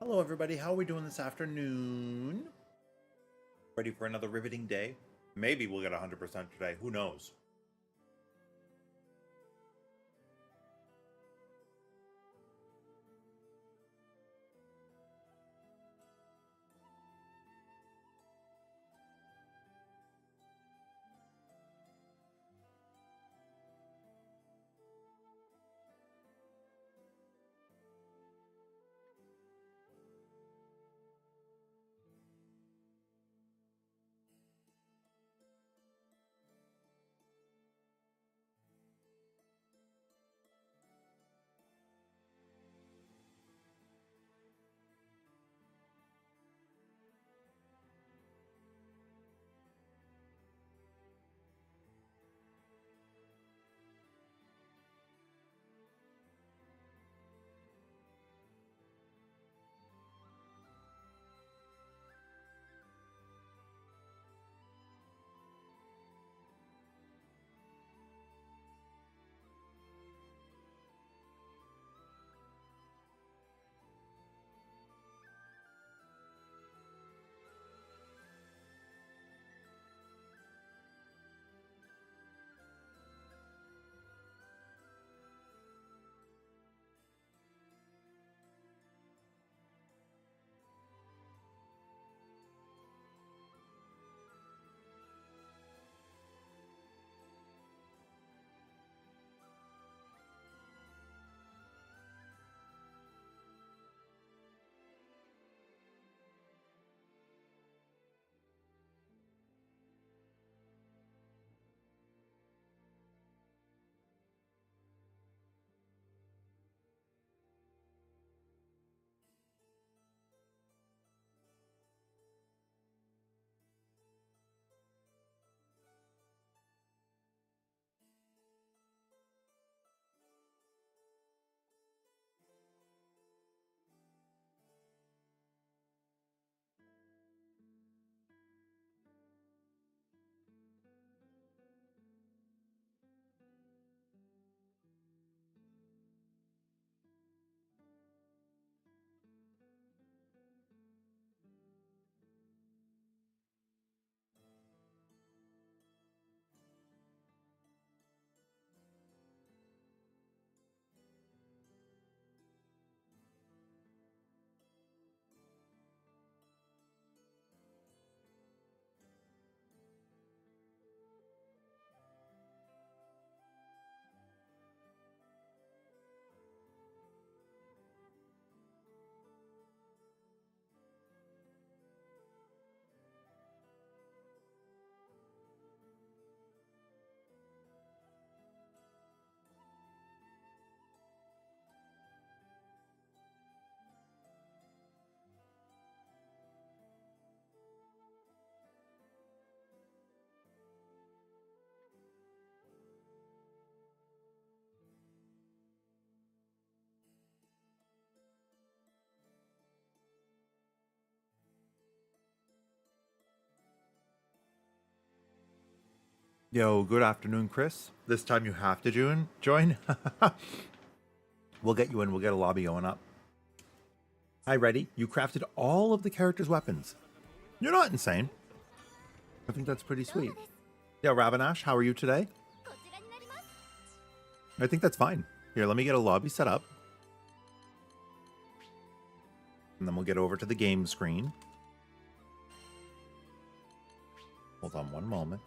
Hello, everybody. How are we doing this afternoon? Ready for another riveting day? Maybe we'll get 100% today. Who knows? Yo, good afternoon, Chris. This time you have to join. We'll get you in. We'll get a lobby going up. Hi, ready? You crafted all of the characters' weapons. You're not insane. I think that's pretty sweet. Yeah, Ravanash, how are you today? I think that's fine. Here, let me get a lobby set up. And then we'll get over to the game screen. Hold on one moment.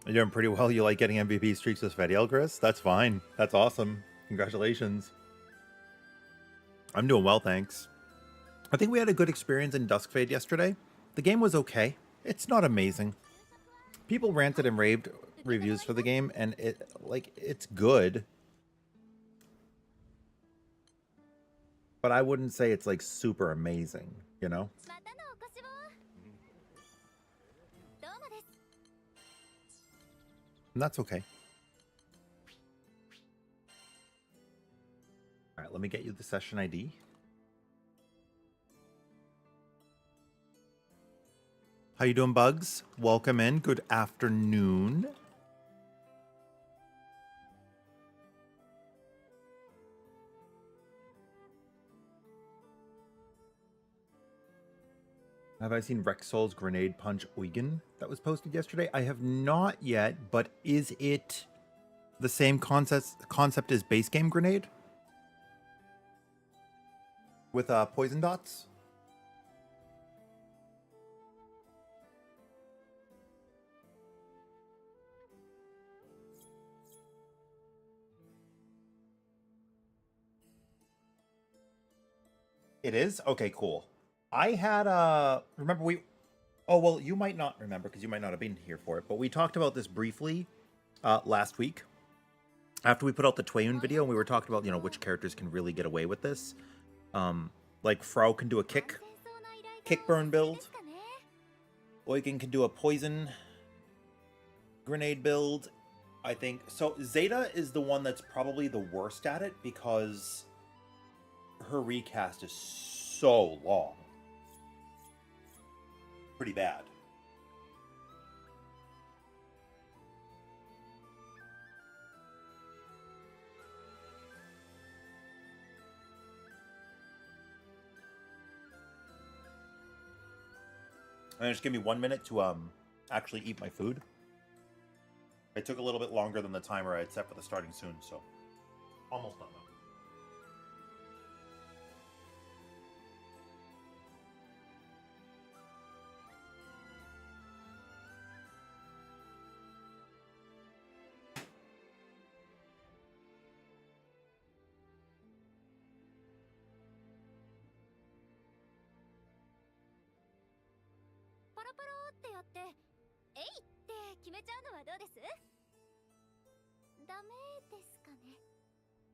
You're doing pretty well. You like getting MVP streaks with Fediel, Chris? That's fine. That's awesome. Congratulations. I'm doing well, thanks. I think we had a good experience in Duskfade yesterday. The game was okay. It's not amazing. People ranted and raved reviews for the game, and it's good. But I wouldn't say it's like super amazing, you know? And that's okay. All right, let me get you the session ID. How you doing, Bugs? Welcome in. Good afternoon. Have I seen Rexol's Grenade Punch Eugen that was posted yesterday? I have not yet, but is it the same concept as base game Grenade? With poison dots? It is? Okay, cool. I had remember we oh well, you might not remember because you might not have been here for it, but we talked about this briefly last week after we put out the Twain video, and we were talking about, you know, which characters can really get away with this. Like Frau can do a kick burn build. Eugen can do a poison grenade build. I think so. Zeta is the one that's probably the worst at it because her recast is so long. Pretty bad. And just give me 1 minute to actually eat my food. It took a little bit longer than the timer I had set for the starting soon, so almost done now.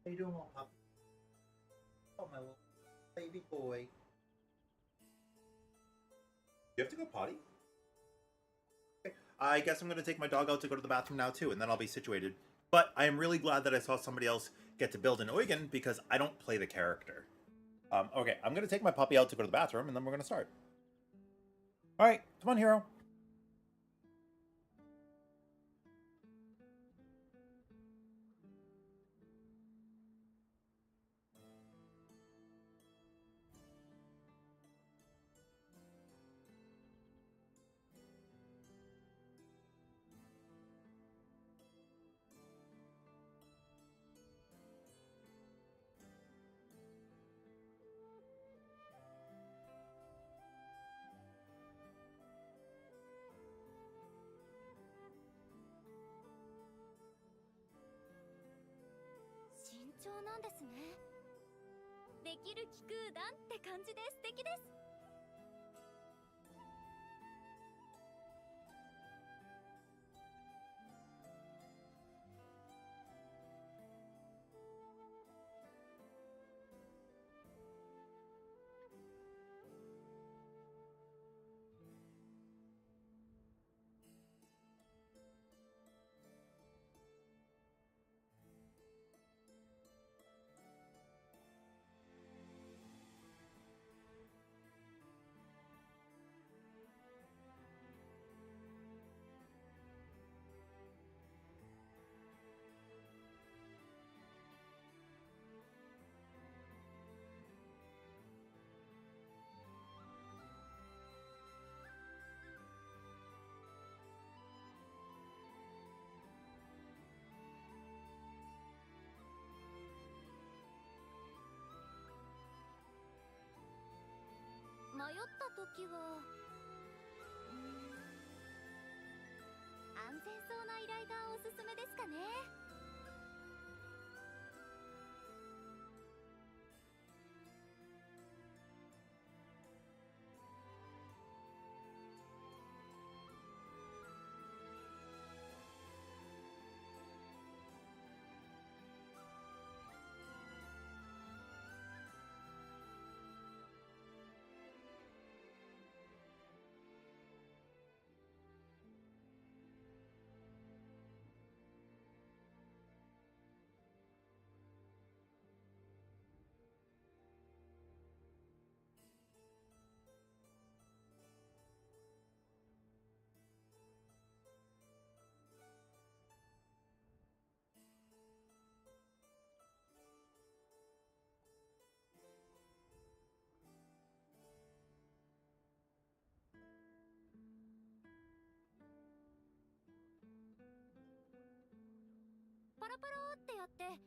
How you doing, little pup? Oh, my little baby boy. You have to go potty? Okay. I guess I'm going to take my dog out to go to the bathroom now, too, and then I'll be situated. But I am really glad that I saw somebody else get to build an Eugen because I don't play the character. Okay, I'm going to take my puppy out to go to the bathroom, and then we're going to start. All right, come on, hero.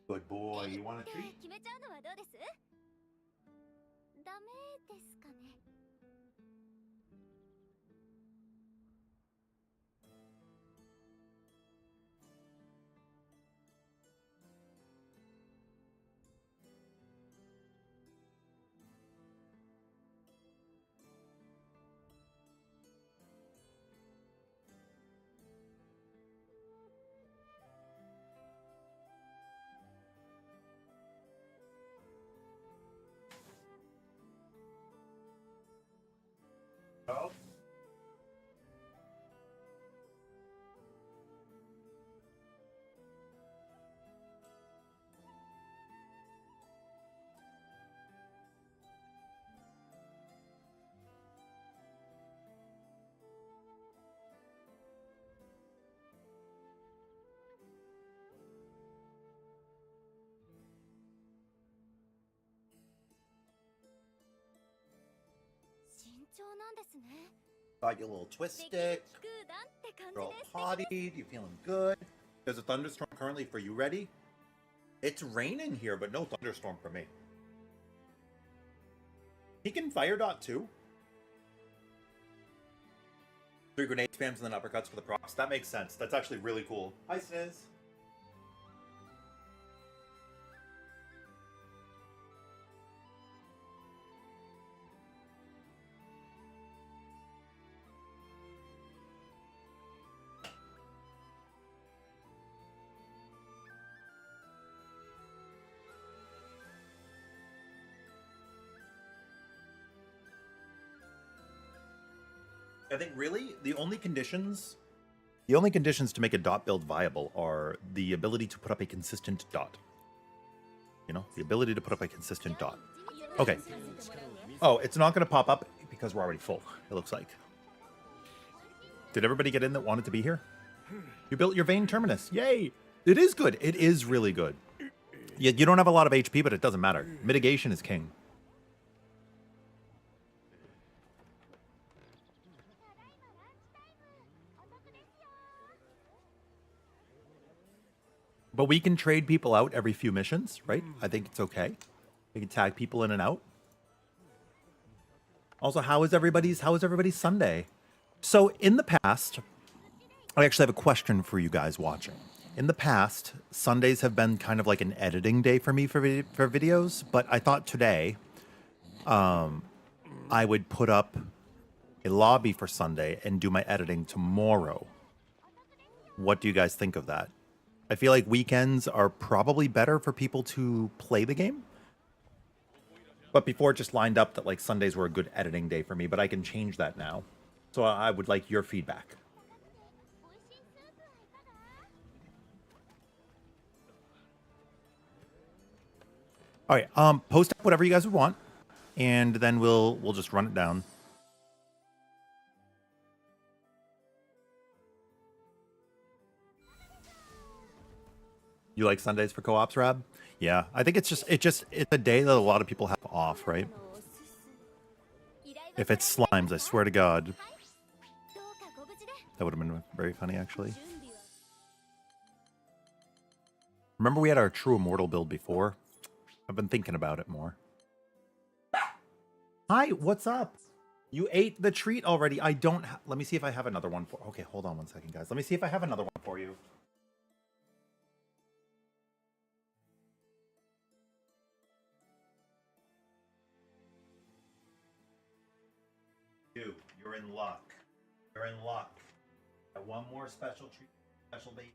Good boy. You want a treat? ダメですかね。Oh. Got your little twist stick. You're all pottied. You feeling good? There's a thunderstorm currently for you. Ready? It's raining here, but no thunderstorm for me. He can fire dot too. 3 grenade spams and then uppercuts for the procs. That makes sense. That's actually really cool. Hi, Sniz. I think really the only conditions to make a dot build viable are the ability to put up a consistent dot. You know, the ability to put up a consistent dot. Okay. Oh, it's not going to pop up because we're already full, it looks like. Did everybody get in that wanted to be here? You built your Vein Terminus. Yay! It is good. It is really good. You don't have a lot of HP, but it doesn't matter. Mitigation is king. But we can trade people out every few missions, right? I think it's okay. We can tag people in and out. Also, how is everybody's Sunday? So in the past, I actually have a question for you guys watching. In the past, Sundays have been kind of like an editing day for me for videos, but I thought today I would put up a lobby for Sunday and do my editing tomorrow. What do you guys think of that? I feel like weekends are probably better for people to play the game. But before it just lined up that like Sundays were a good editing day for me, but I can change that now. So I would like your feedback. All right, post up whatever you guys would want, and then we'll just run it down. You like Sundays for co-ops, Rab? Yeah, I think it's a day that a lot of people have off, right? If it's slimes, I swear to God. That would have been very funny, actually. Remember we had our True Immortal build before? I've been thinking about it more. Hi, what's up? You ate the treat already. I don't... Let me see if I have another one for... Okay, hold on one second, guys. Let me see if I have another one for you. You're in luck. You're in luck. Got one more special treat, special bait.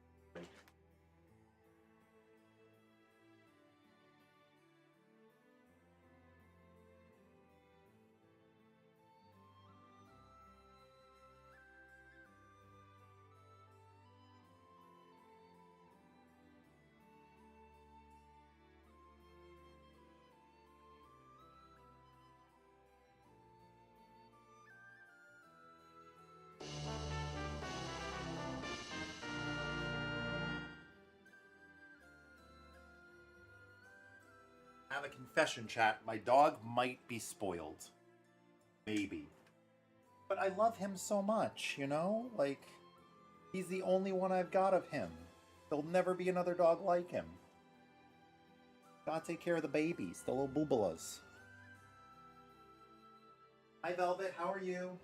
I have a confession, chat. My dog might be spoiled. Maybe. But I love him so much, you know? Like, he's the only one I've got of him. There'll never be another dog like him. Gotta take care of the babies, the little boobalas. Hi, Velvet. How are you?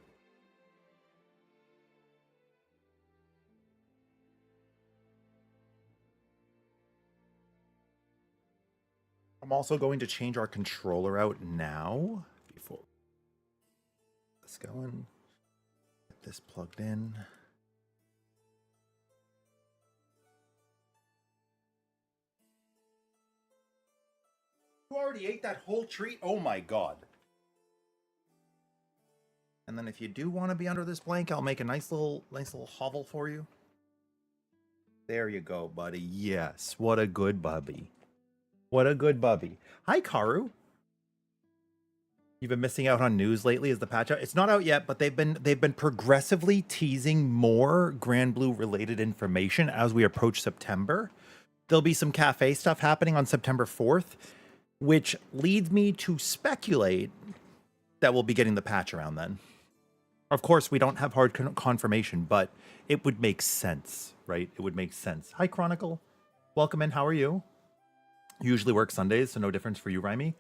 I'm also going to change our controller out now before this going. Get this plugged in. You already ate that whole treat? Oh my god. And then if you do want to be under this blanket, I'll make a nice little hovel for you. There you go, buddy. Yes, what a good bubby. What a good bubby. Hi, Karu. You've been missing out on news lately. Is the patch out? It's not out yet, but they've been progressively teasing more Granblue related information as we approach September. There'll be some cafe stuff happening on September 4th, which leads me to speculate that we'll be getting the patch around then. Of course, we don't have hard confirmation, but it would make sense, right? It would make sense. Hi, Chronicle. Welcome in. How are you? Usually work Sundays, so no difference for you, Rhymy.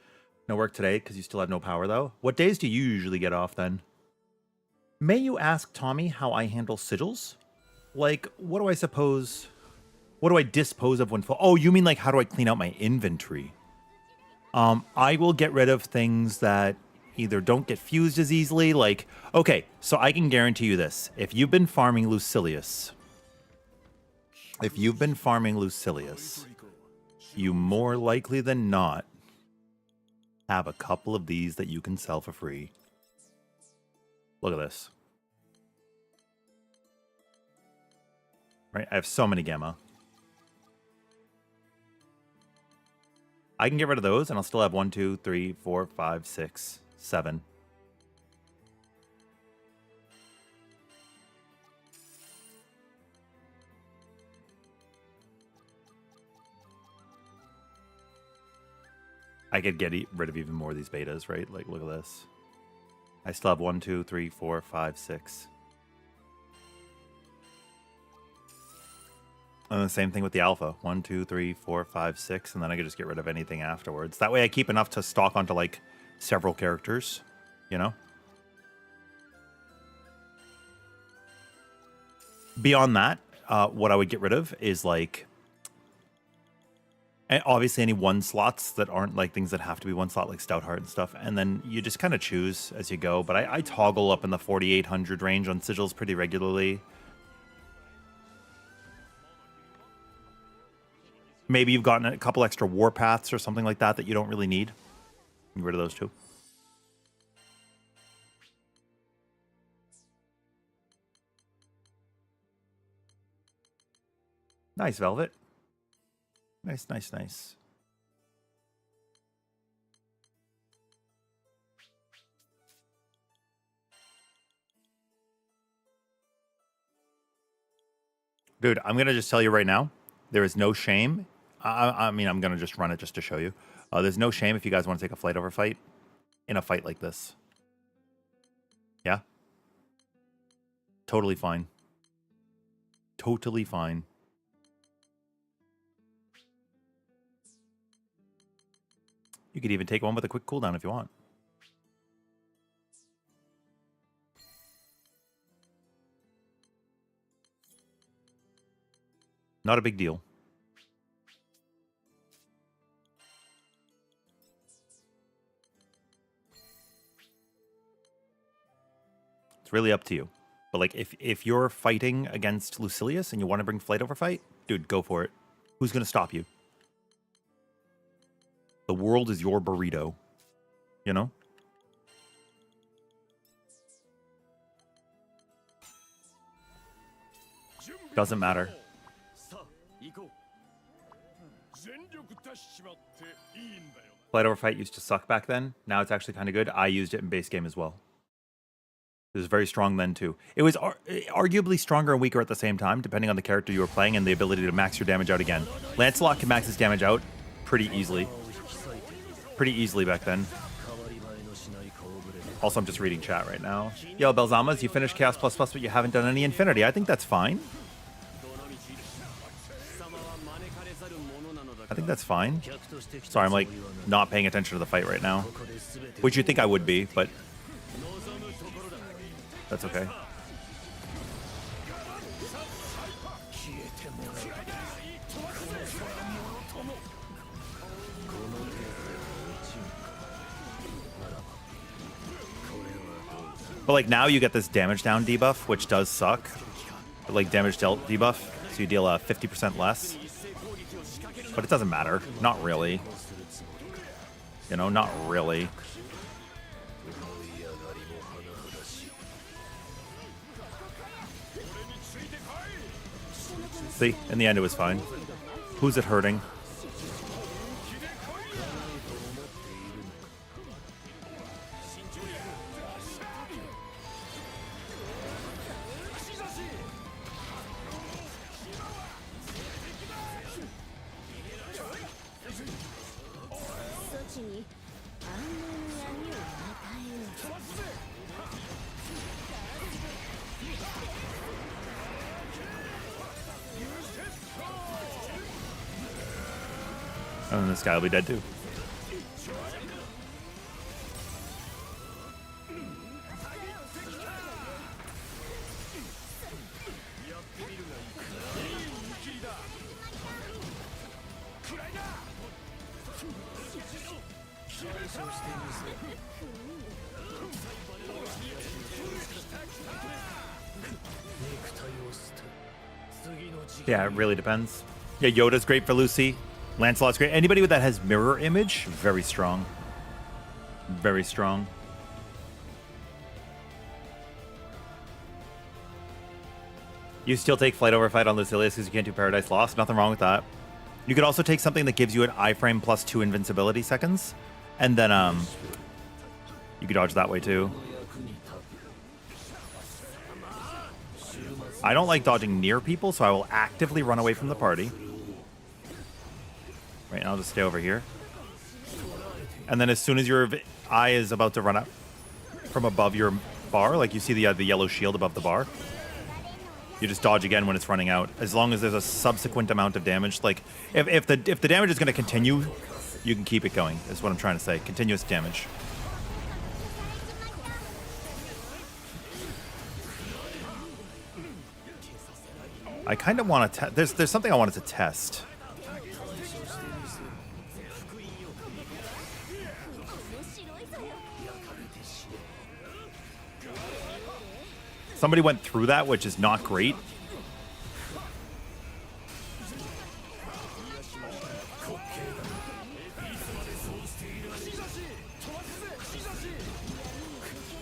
No work today because you still have no power, though. What days do you usually get off, then? May you ask Tommy how I handle sigils? Like, what do I dispose of when full? Oh, you mean like how do I clean out my inventory? I will get rid of things that either don't get fused as easily, like, okay, so I can guarantee you this. If you've been farming Lucilius, you more likely than not have a couple of these that you can sell for free. Look at this. Right, I have so many gamma. I can get rid of those and I'll still have 1, 2, 3, 4, 5, 6, 7. I could get rid of even more of these betas, right? Like, look at this. I still have 1, 2, 3, 4, 5, 6. And the same thing with the alpha. 1, 2, 3, 4, 5, 6. And then I could just get rid of anything afterwards. That way I keep enough to stock onto, like, several characters, you know? Beyond that, what I would get rid of is, like, obviously any one slots that aren't like things that have to be one slot, like Stoutheart and stuff. And then you just kind of choose as you go. But I toggle up in the 4,800 range on sigils pretty regularly. Maybe you've gotten a couple extra warpaths or something like that that you don't really need. Get rid of those too. Nice, Velvet. Nice, nice, nice. Dude, I'm going to just tell you right now, there is no shame. I mean, I'm going to just run it just to show you. There's no shame if you guys want to take a flight over fight in a fight like this. Yeah? Totally fine. Totally fine. You could even take one with a quick cooldown if you want. Not a big deal. It's really up to you. But like if you're fighting against Lucilius and you want to bring flight over fight, dude, go for it. Who's going to stop you? The world is your burrito, you know? Doesn't matter. Flight over fight used to suck back then. Now it's actually kind of good. I used it in base game as well. It was very strong then too. It was arguably stronger and weaker at the same time, depending on the character you were playing and the ability to max your damage out again. Lancelot can max his damage out pretty easily. Pretty easily back then. Also, I'm just reading chat right now. Yo, Belzamas, you finished Chaos++, but you haven't done any Infinity. I think that's fine. I think that's fine. Sorry, I'm like not paying attention to the fight right now. Which you'd think I would be, but that's okay. But like now you get this damage down debuff, which does suck. But, like damage dealt debuff, so you deal 50% less. But it doesn't matter. Not really. You know, not really. See, in the end it was fine. Who's it hurting? And then this guy will be dead too. Yeah, it really depends. Yeah, Yoda's great for Lucy. Lancelot's great. Anybody that has mirror image, very strong. Very strong. You still take flight over fight on Lucilius because you can't do Paradise Lost. Nothing wrong with that. You could also take something that gives you an iframe plus 2 invincibility seconds. And then you could dodge that way too. I don't like dodging near people, so I will actively run away from the party. Right, and I'll just stay over here. And then as soon as your eye is about to run up from above your bar, like you see the yellow shield above the bar, you just dodge again when it's running out. As long as there's a subsequent amount of damage, like if the damage is going to continue, you can keep it going. Is what I'm trying to say. Continuous damage. I kind of want to. There's something I wanted to test. Somebody went through that, which is not great.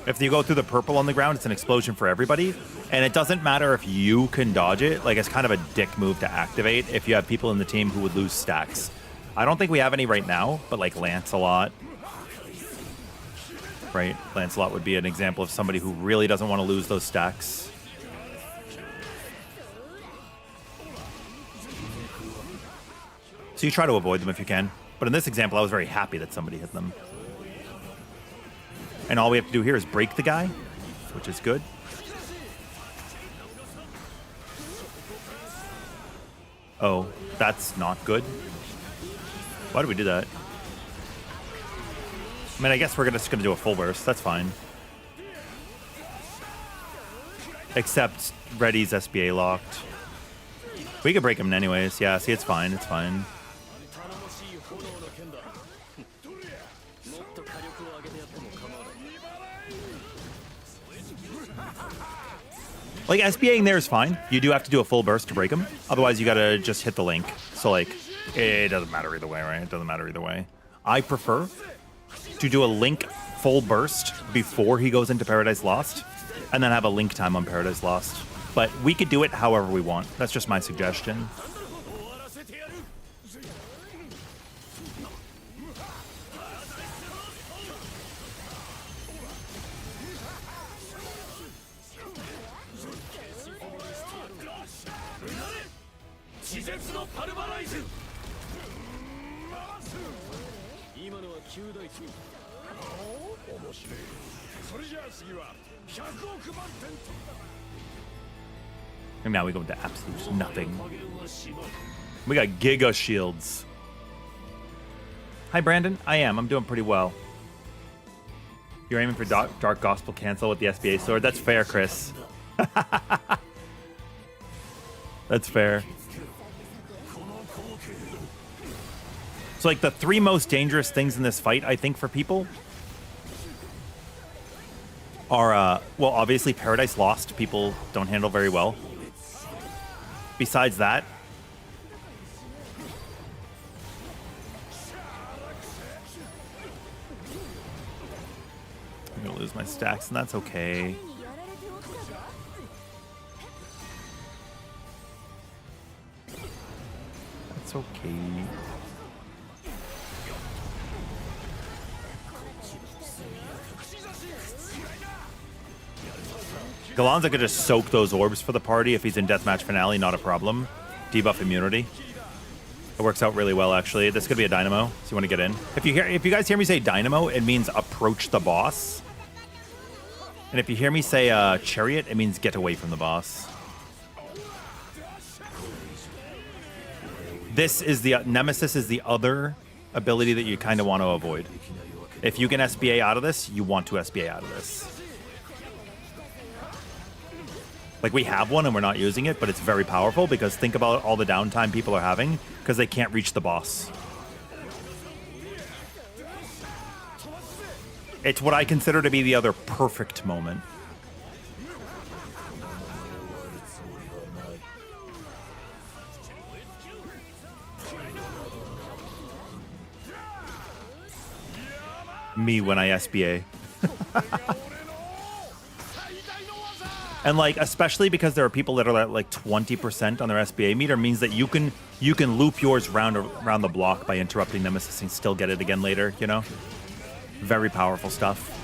If you go through the purple on the ground, it's an explosion for everybody. And it doesn't matter if you can dodge it. Like, it's kind of a dick move to activate if you have people in the team who would lose stacks. I don't think we have any right now, but like Lancelot. Right? Lancelot would be an example of somebody who really doesn't want to lose those stacks. So you try to avoid them if you can. But in this example, I was very happy that somebody hit them. And all we have to do here is break the guy, which is good. Oh, that's not good. Why did we do that? I mean, I guess we're just gonna do a full burst. That's fine. Except Reddy's SBA locked. We could break him anyways. Yeah, see, it's fine. It's fine. Like, SBAing there is fine. You do have to do a full burst to break him. Otherwise, you gotta just hit the link. So, like, it doesn't matter either way, right? It doesn't matter either way. I prefer to do a Link full burst before he goes into Paradise Lost, and then have a Link time on Paradise Lost. But we could do it however we want. That's just my suggestion. And now we go into absolute nothing. We got Giga Shields. Hi, Brandon. I am. I'm doing pretty well. You're aiming for Dark Gospel cancel with the SBA sword? That's fair, Chris. That's fair. So, like, the 3 most dangerous things in this fight, I think, for people are, well, obviously, Paradise Lost. People don't handle very well. Besides that, I'm going to lose my stacks, and that's okay. That's okay. Galanza could just soak those orbs for the party if he's in Deathmatch Finale, not a problem. Debuff immunity. It works out really well, actually. This could be a Dynamo, so you want to get in. If you guys hear me say Dynamo, it means approach the boss. And if you hear me say Chariot, it means get away from the boss. This is the Nemesis is the other ability that you kind of want to avoid. If you can SBA out of this, you want to SBA out of this. Like, we have one and we're not using it, but it's very powerful because think about all the downtime people are having because they can't reach the boss. It's what I consider to be the other perfect moment. Me when I SBA. And, like, especially because there are people that are at, like, 20% on their SBA meter means that you can loop yours around the block by interrupting Nemesis and still get it again later, you know? Very powerful stuff.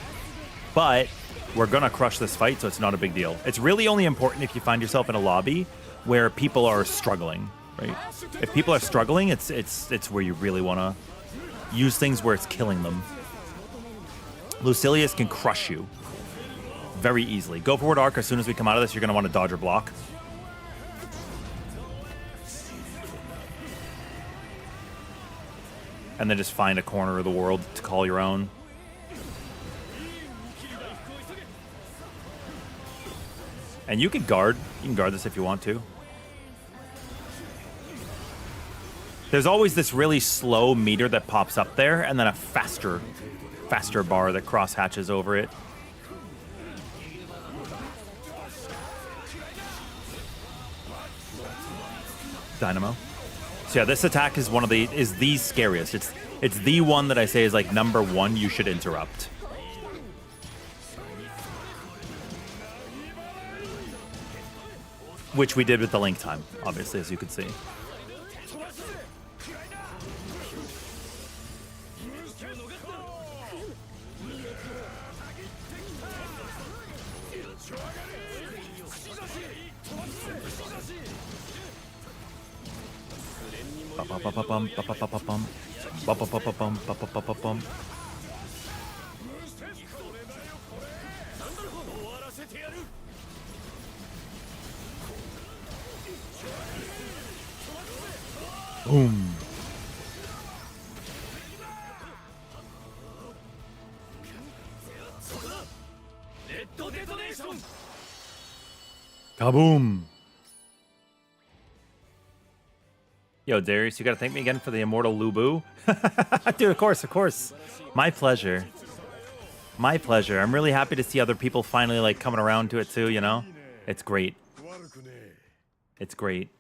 But we're going to crush this fight, so it's not a big deal. It's really only important if you find yourself in a lobby where people are struggling, right? If people are struggling, it's where you really want to use things where it's killing them. Lucilius can crush you very easily. Go forward arc as soon as we come out of this. You're going to want to dodge or block. And then just find a corner of the world to call your own. And you can guard. You can guard this if you want to. There's always this really slow meter that pops up there, and then a faster bar that cross hatches over it. Dynamo. So yeah, this attack is the scariest. It's the one that I say is like number 1 you should interrupt. Which we did with the link time, obviously, as you could see. Boom. Kaboom. Yo, Darius, you gotta thank me again for the immortal Lubu. Dude, of course. My pleasure. My pleasure. I'm really happy to see other people finally, like, coming around to it, too, you know? It's great. It's great.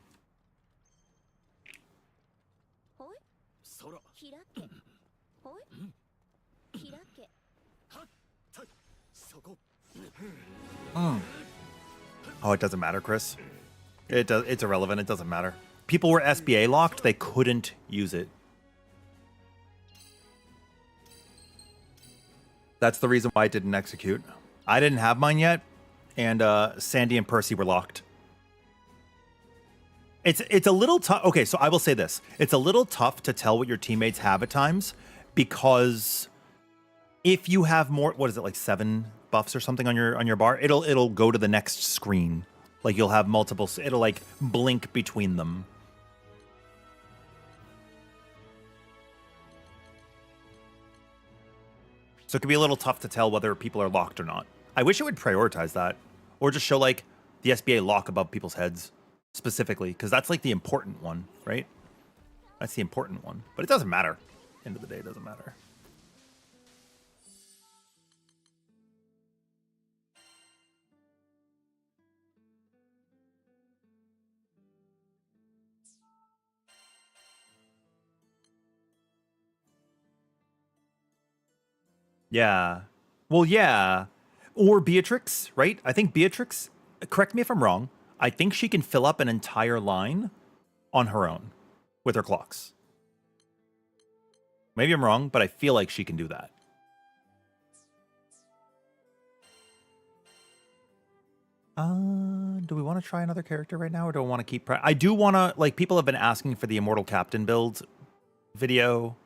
Oh, it doesn't matter, Chris. It's irrelevant. It doesn't matter. People were SBA locked. They couldn't use it. That's the reason why I didn't execute. I didn't have mine yet, and Sandy and Percy were locked. It's a little tough. Okay, so I will say this. It's a little tough to tell what your teammates have at times because if you have more, what is it, like 7 buffs or something on your bar, it'll go to the next screen. Like you'll have multiple, it'll like blink between them. So it can be a little tough to tell whether people are locked or not. I wish it would prioritize that. Or just show, like, the SBA lock above people's heads, specifically. Because that's, like, the important one, right? That's the important one. But it doesn't matter. End of the day, it doesn't matter. Yeah. Well, yeah. Or Beatrix, right? I think Beatrix, correct me if I'm wrong, I think she can fill up an entire line on her own with her clocks. Maybe I'm wrong, but I feel like she can do that. Do we want to try another character right now, or do I want to keep... I do want to... Like, people have been asking for the Immortal Captain build video,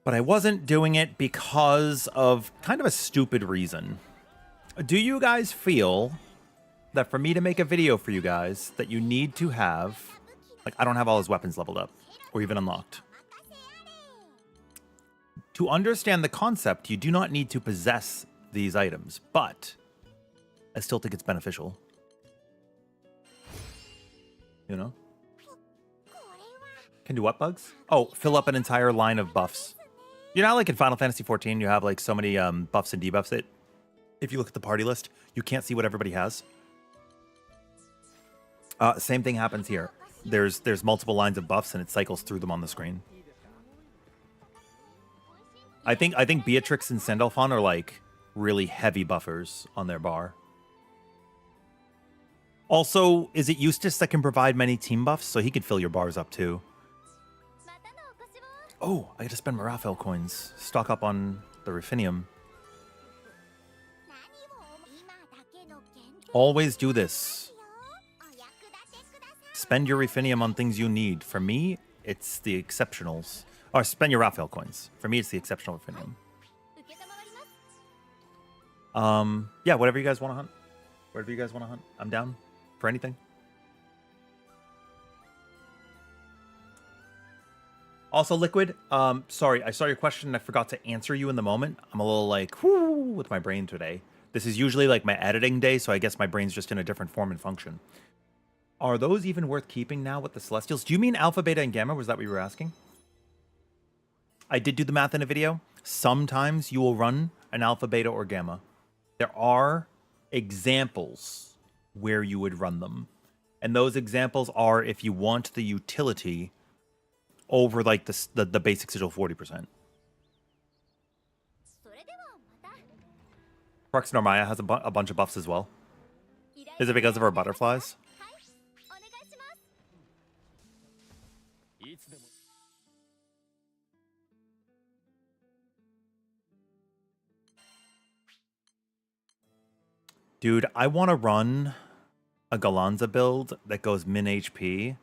but I wasn't doing it because of kind of a stupid reason. Do you guys feel that for me to make a video for you guys, that you need to have... Like, I don't have all his weapons leveled up, or even unlocked. To understand the concept, you do not need to possess these items, but I still think it's beneficial. You know? Can do what bugs? Oh, fill up an entire line of buffs. You know how, like, in Final Fantasy XIV, you have, like, so many buffs and debuffs that if you look at the party list, you can't see what everybody has. Same thing happens here. There's multiple lines of buffs, and it cycles through them on the screen. I think Beatrix and Sandalphon are, like, really heavy buffers on their bar. Also, is it Eustace that can provide many team buffs? So he could fill your bars up, too. Oh, I get to spend my Raphael coins. Stock up on the Ruffinium. Always do this. Spend your Ruffinium on things you need. For me, it's the exceptionals. Or spend your Raphael coins. For me, it's the exceptional Ruffinium. Yeah, whatever you guys want to hunt. Whatever you guys want to hunt. I'm down for anything. Also, Liquid, sorry, I saw your question and I forgot to answer you in the moment. I'm a little like, whoo, with my brain today. This is usually like my editing day, so I guess my brain's just in a different form and function. Are those even worth keeping now with the Celestials? Do you mean Alpha, Beta, and Gamma? Was that what you were asking? I did do the math in a video. Sometimes you will run an Alpha, Beta, or Gamma. There are examples where you would run them. And those examples are if you want the utility over like the basic sigil 40%. Crux Normaya has a bunch of buffs as well. Is it because of her butterflies? Dude, I want to run a Galanza build that goes min HP,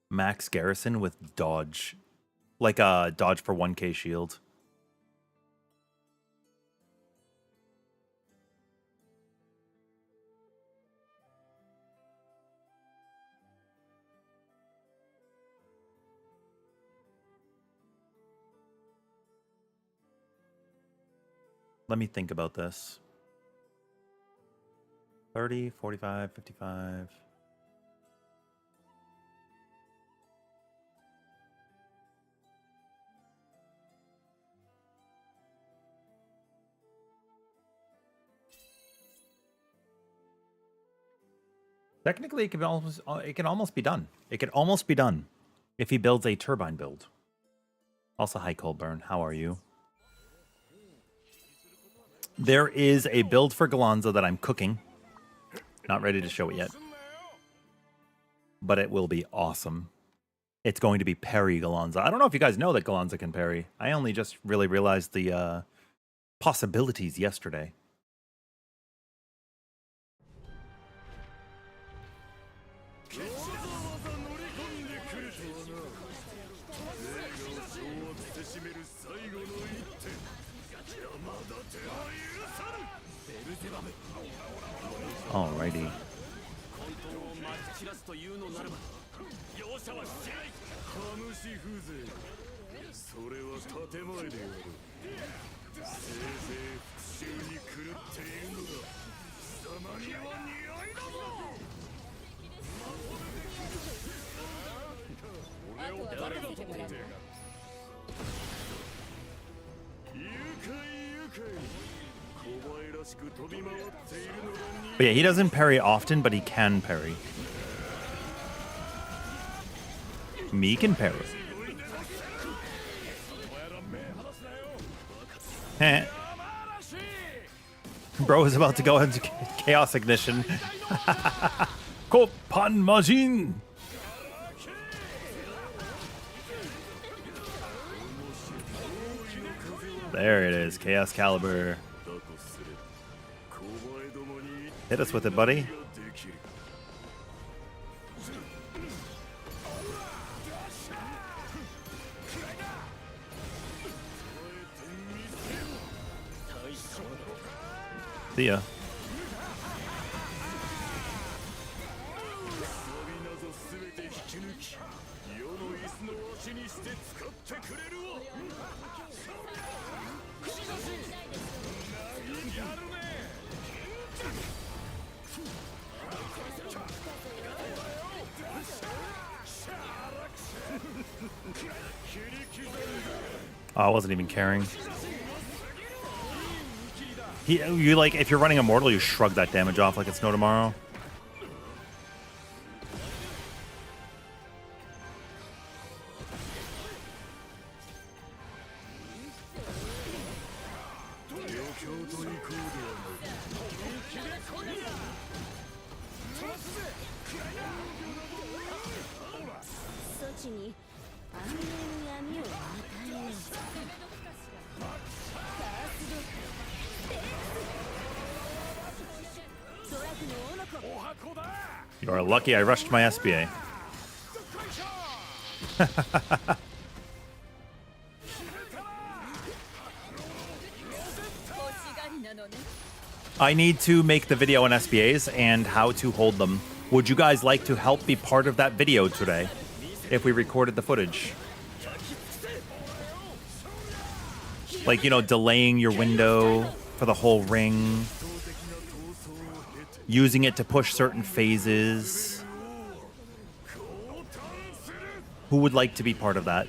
max garrison with dodge. Like a dodge for 1k shield. Let me think about this. 30, 45, 55. Technically, it can almost be done. It can almost be done if he builds a turbine build. Also, hi Coldburn, how are you? There is a build for Galanza that I'm cooking. Not ready to show it yet. But it will be awesome. It's going to be parry Galanza. I don't know if you guys know that Galanza can parry. I only just really realized the possibilities yesterday. Alrighty. But yeah, he doesn't parry often, but he can parry. Me can parry. Heh. Bro is about to go into Chaos Ignition. Kopan Majin! There it is, Chaos Caliber. Hit us with it, buddy. See ya. Oh, I wasn't even caring. You like, if you're running Immortal, you shrug that damage off like it's no tomorrow. You are lucky I rushed my SBA. I need to make the video on SBAs and how to hold them. Would you guys like to help be part of that video today if we recorded the footage? Like, you know, delaying your window for the whole ring, using it to push certain phases. Who would like to be part of that?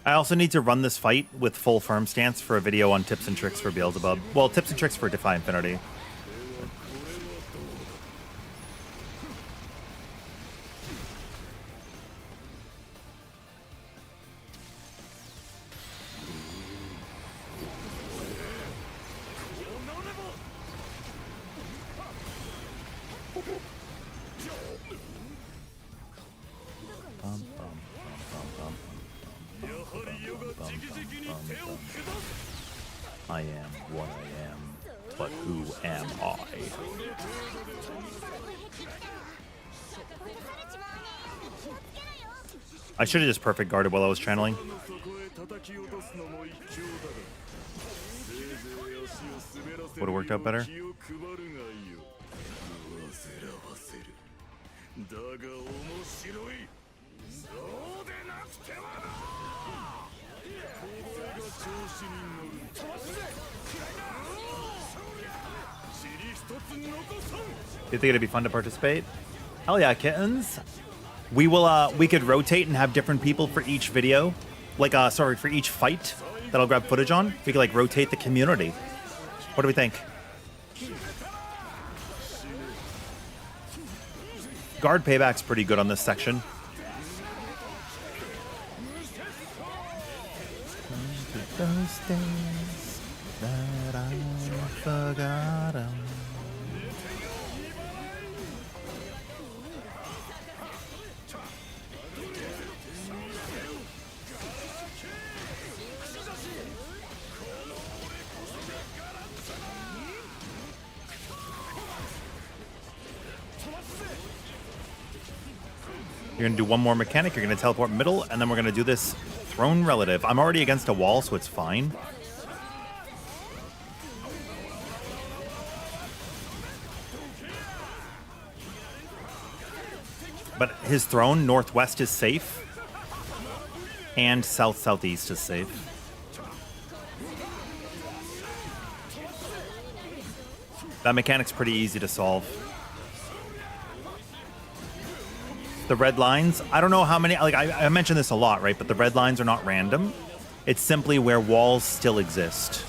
I also need to run this fight with full firm stance for a video on tips and tricks for Beelzebub. Well, tips and tricks for Defy Infinity. I am what I am, but who am I? I should have just perfect guarded while I was channeling. Would have worked out better. Do you think it'd be fun to participate? Hell yeah, kittens. We will we could rotate and have different people for each video. Like sorry, for each fight that I'll grab footage on. We could like rotate the community. What do we think? Guard payback's pretty good on this section. Those days that I forgot 'em. You're going to do one more mechanic. You're going to teleport middle, and then we're going to do this throne relative. I'm already against a wall, so it's fine. But his throne, northwest, is safe. And south-southeast is safe. That mechanic's pretty easy to solve. The red lines, I don't know how many, like I mentioned this a lot, right? But the red lines are not random. It's simply where walls still exist.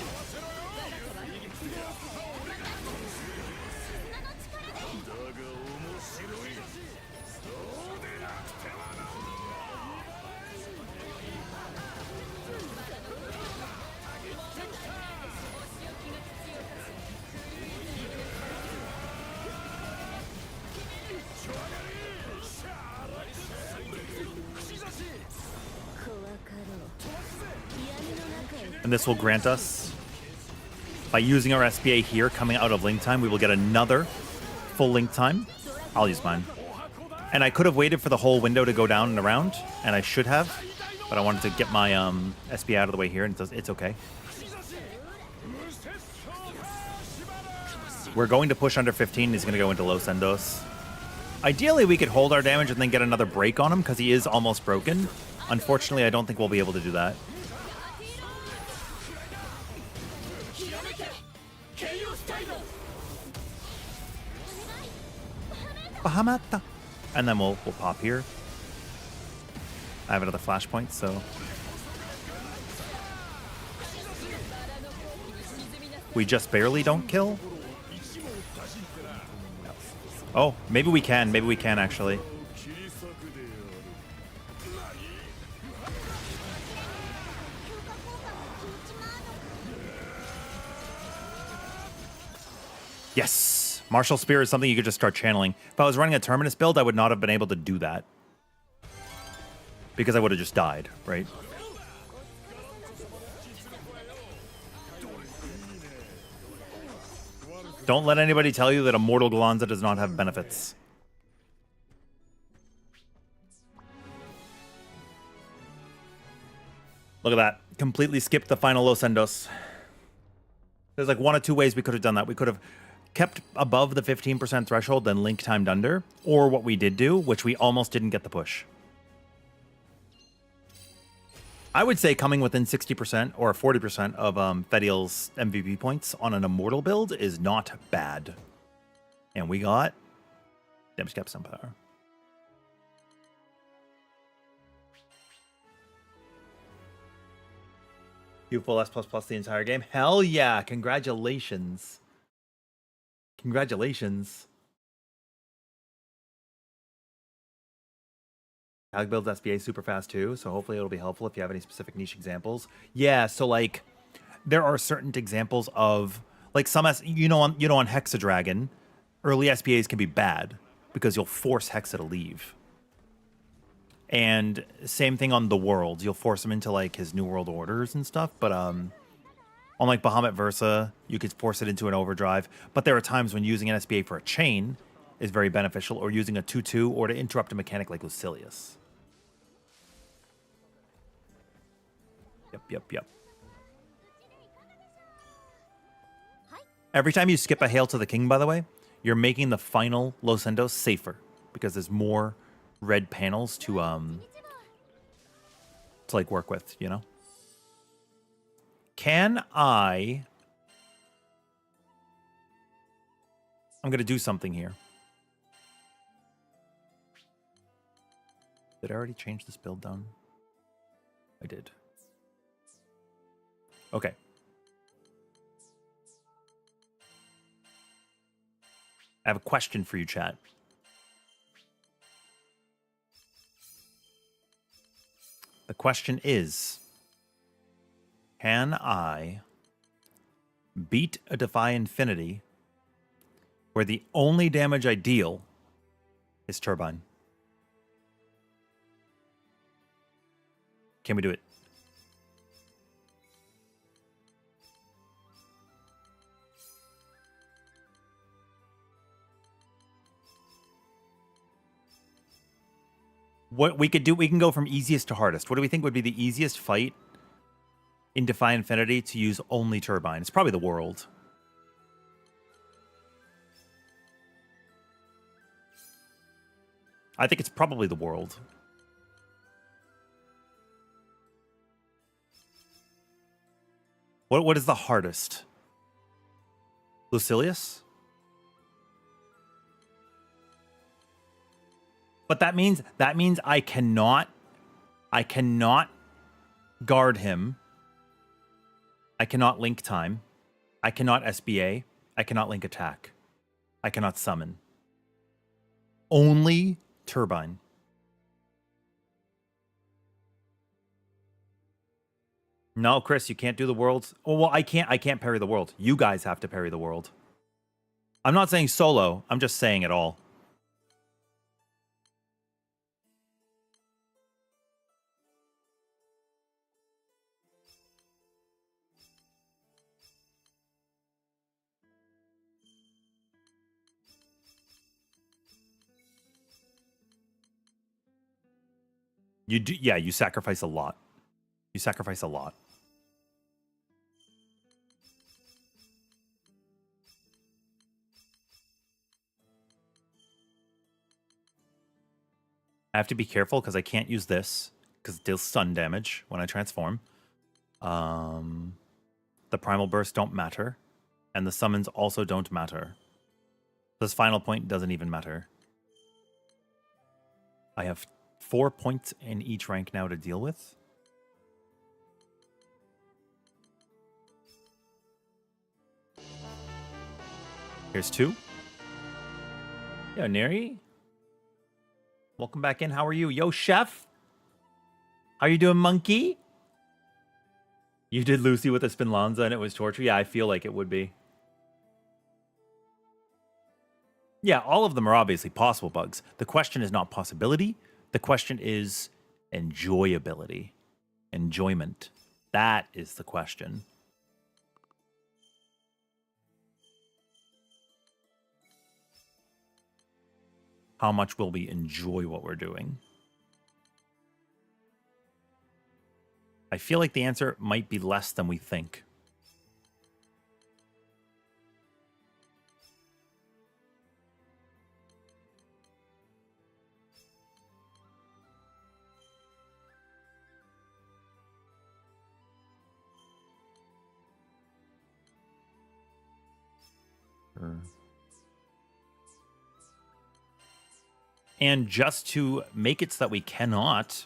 And this will grant us, by using our SBA here, coming out of link time, we will get another full link time. I'll use mine. And I could have waited for the whole window to go down and around, and I should have, but I wanted to get my SBA out of the way here, and it's okay. We're going to push under 15. He's going to go into Los Endos. Ideally, we could hold our damage and then get another break on him, because he is almost broken. Unfortunately, I don't think we'll be able to do that. Bahamata. And then we'll pop here. I have another flashpoint, so we just barely don't kill. Oh, maybe we can. Maybe we can actually. Yes. Martial Spear is something you could just start channeling. If I was running a Terminus build, I would not have been able to do that. Because I would have just died, right? Don't let anybody tell you that a Mortal Galanza does not have benefits. Look at that. Completely skipped the final Los Endos. There's like one or two ways we could have done that. We could have kept above the 15% threshold, then link timed under, or what we did do, which we almost didn't get the push. I would say coming within 60% or 40% of Fediel's MVP points on an Immortal build is not bad. And we got damage cap stun power. You full S++ the entire game? Hell yeah! Congratulations. Congratulations. Calc builds SBA super fast too, so hopefully it'll be helpful if you have any specific niche examples. Yeah, so like there are certain examples of like some on Hexadragon, early SBAs can be bad because you'll force Hexa to leave. And same thing on the worlds, you'll force him into like his New World Orders and stuff, but on like Bahamut Versa, you could force it into an overdrive, but there are times when using an SBA for a chain is very beneficial, or using a 2/2 or to interrupt a mechanic like Lucilius. Yep. Every time you skip a Hail to the King, by the way, you're making the final Los Endos safer because there's more red panels to like work with, you know? I'm going to do something here. Did I already change this build down? I did. Okay. I have a question for you, chat. The question is, can I beat a Defy Infinity where the only damage I deal is Turbine? Can we do it? What we could do, we can go from easiest to hardest. What do we think would be the easiest fight in Defy Infinity to use only Turbine? It's probably the World. I think it's probably the World. What is the hardest? Lucilius? But that means I cannot guard him. I cannot link time. I cannot SBA. I cannot link attack. I cannot summon. Only Turbine. No, Chris, you can't do the worlds. Oh, well, I can't parry the world. You guys have to parry the world. I'm not saying solo. I'm just saying it all. You do, yeah, you sacrifice a lot. You sacrifice a lot. I have to be careful because I can't use this because it deals stun damage when I transform. The primal bursts don't matter, and the summons also don't matter. This final point doesn't even matter. I have 4 points in each rank now to deal with. Here's 2. Yo, Neri. Welcome back in. How are you? Yo, Chef. How you doing, monkey? You did Lucy with a Spinlanza and it was torture? Yeah, I feel like it would be. Yeah, all of them are obviously possible bugs. The question is not possibility. The question is enjoyability. Enjoyment. That is the question. How much will we enjoy what we're doing? I feel like the answer might be less than we think. And just to make it so that we cannot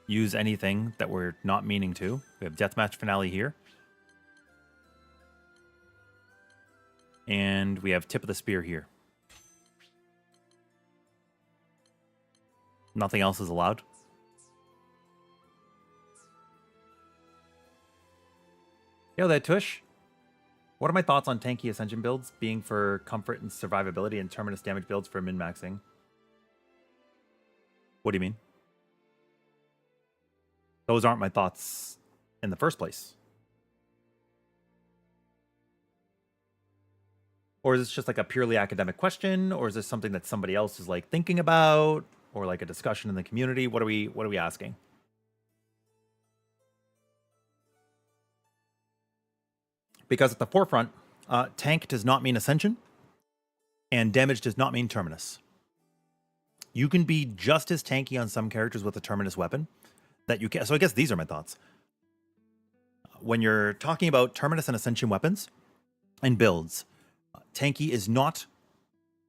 use anything that we're not meaning to, we have Deathmatch Finale here. And we have Tip of the Spear here. Nothing else is allowed. Yo there, Tush. What are my thoughts on tanky Ascension builds being for comfort and survivability and terminus damage builds for min-maxing? What do you mean? Those aren't my thoughts in the first place. Or is this just like a purely academic question? Or is this something that somebody else is like thinking about? Or like a discussion in the community? What are we asking? Because at the forefront, tank does not mean Ascension, and damage does not mean Terminus. You can be just as tanky on some characters with a Terminus weapon that you can. So I guess these are my thoughts. When you're talking about Terminus and Ascension weapons and builds, tanky is not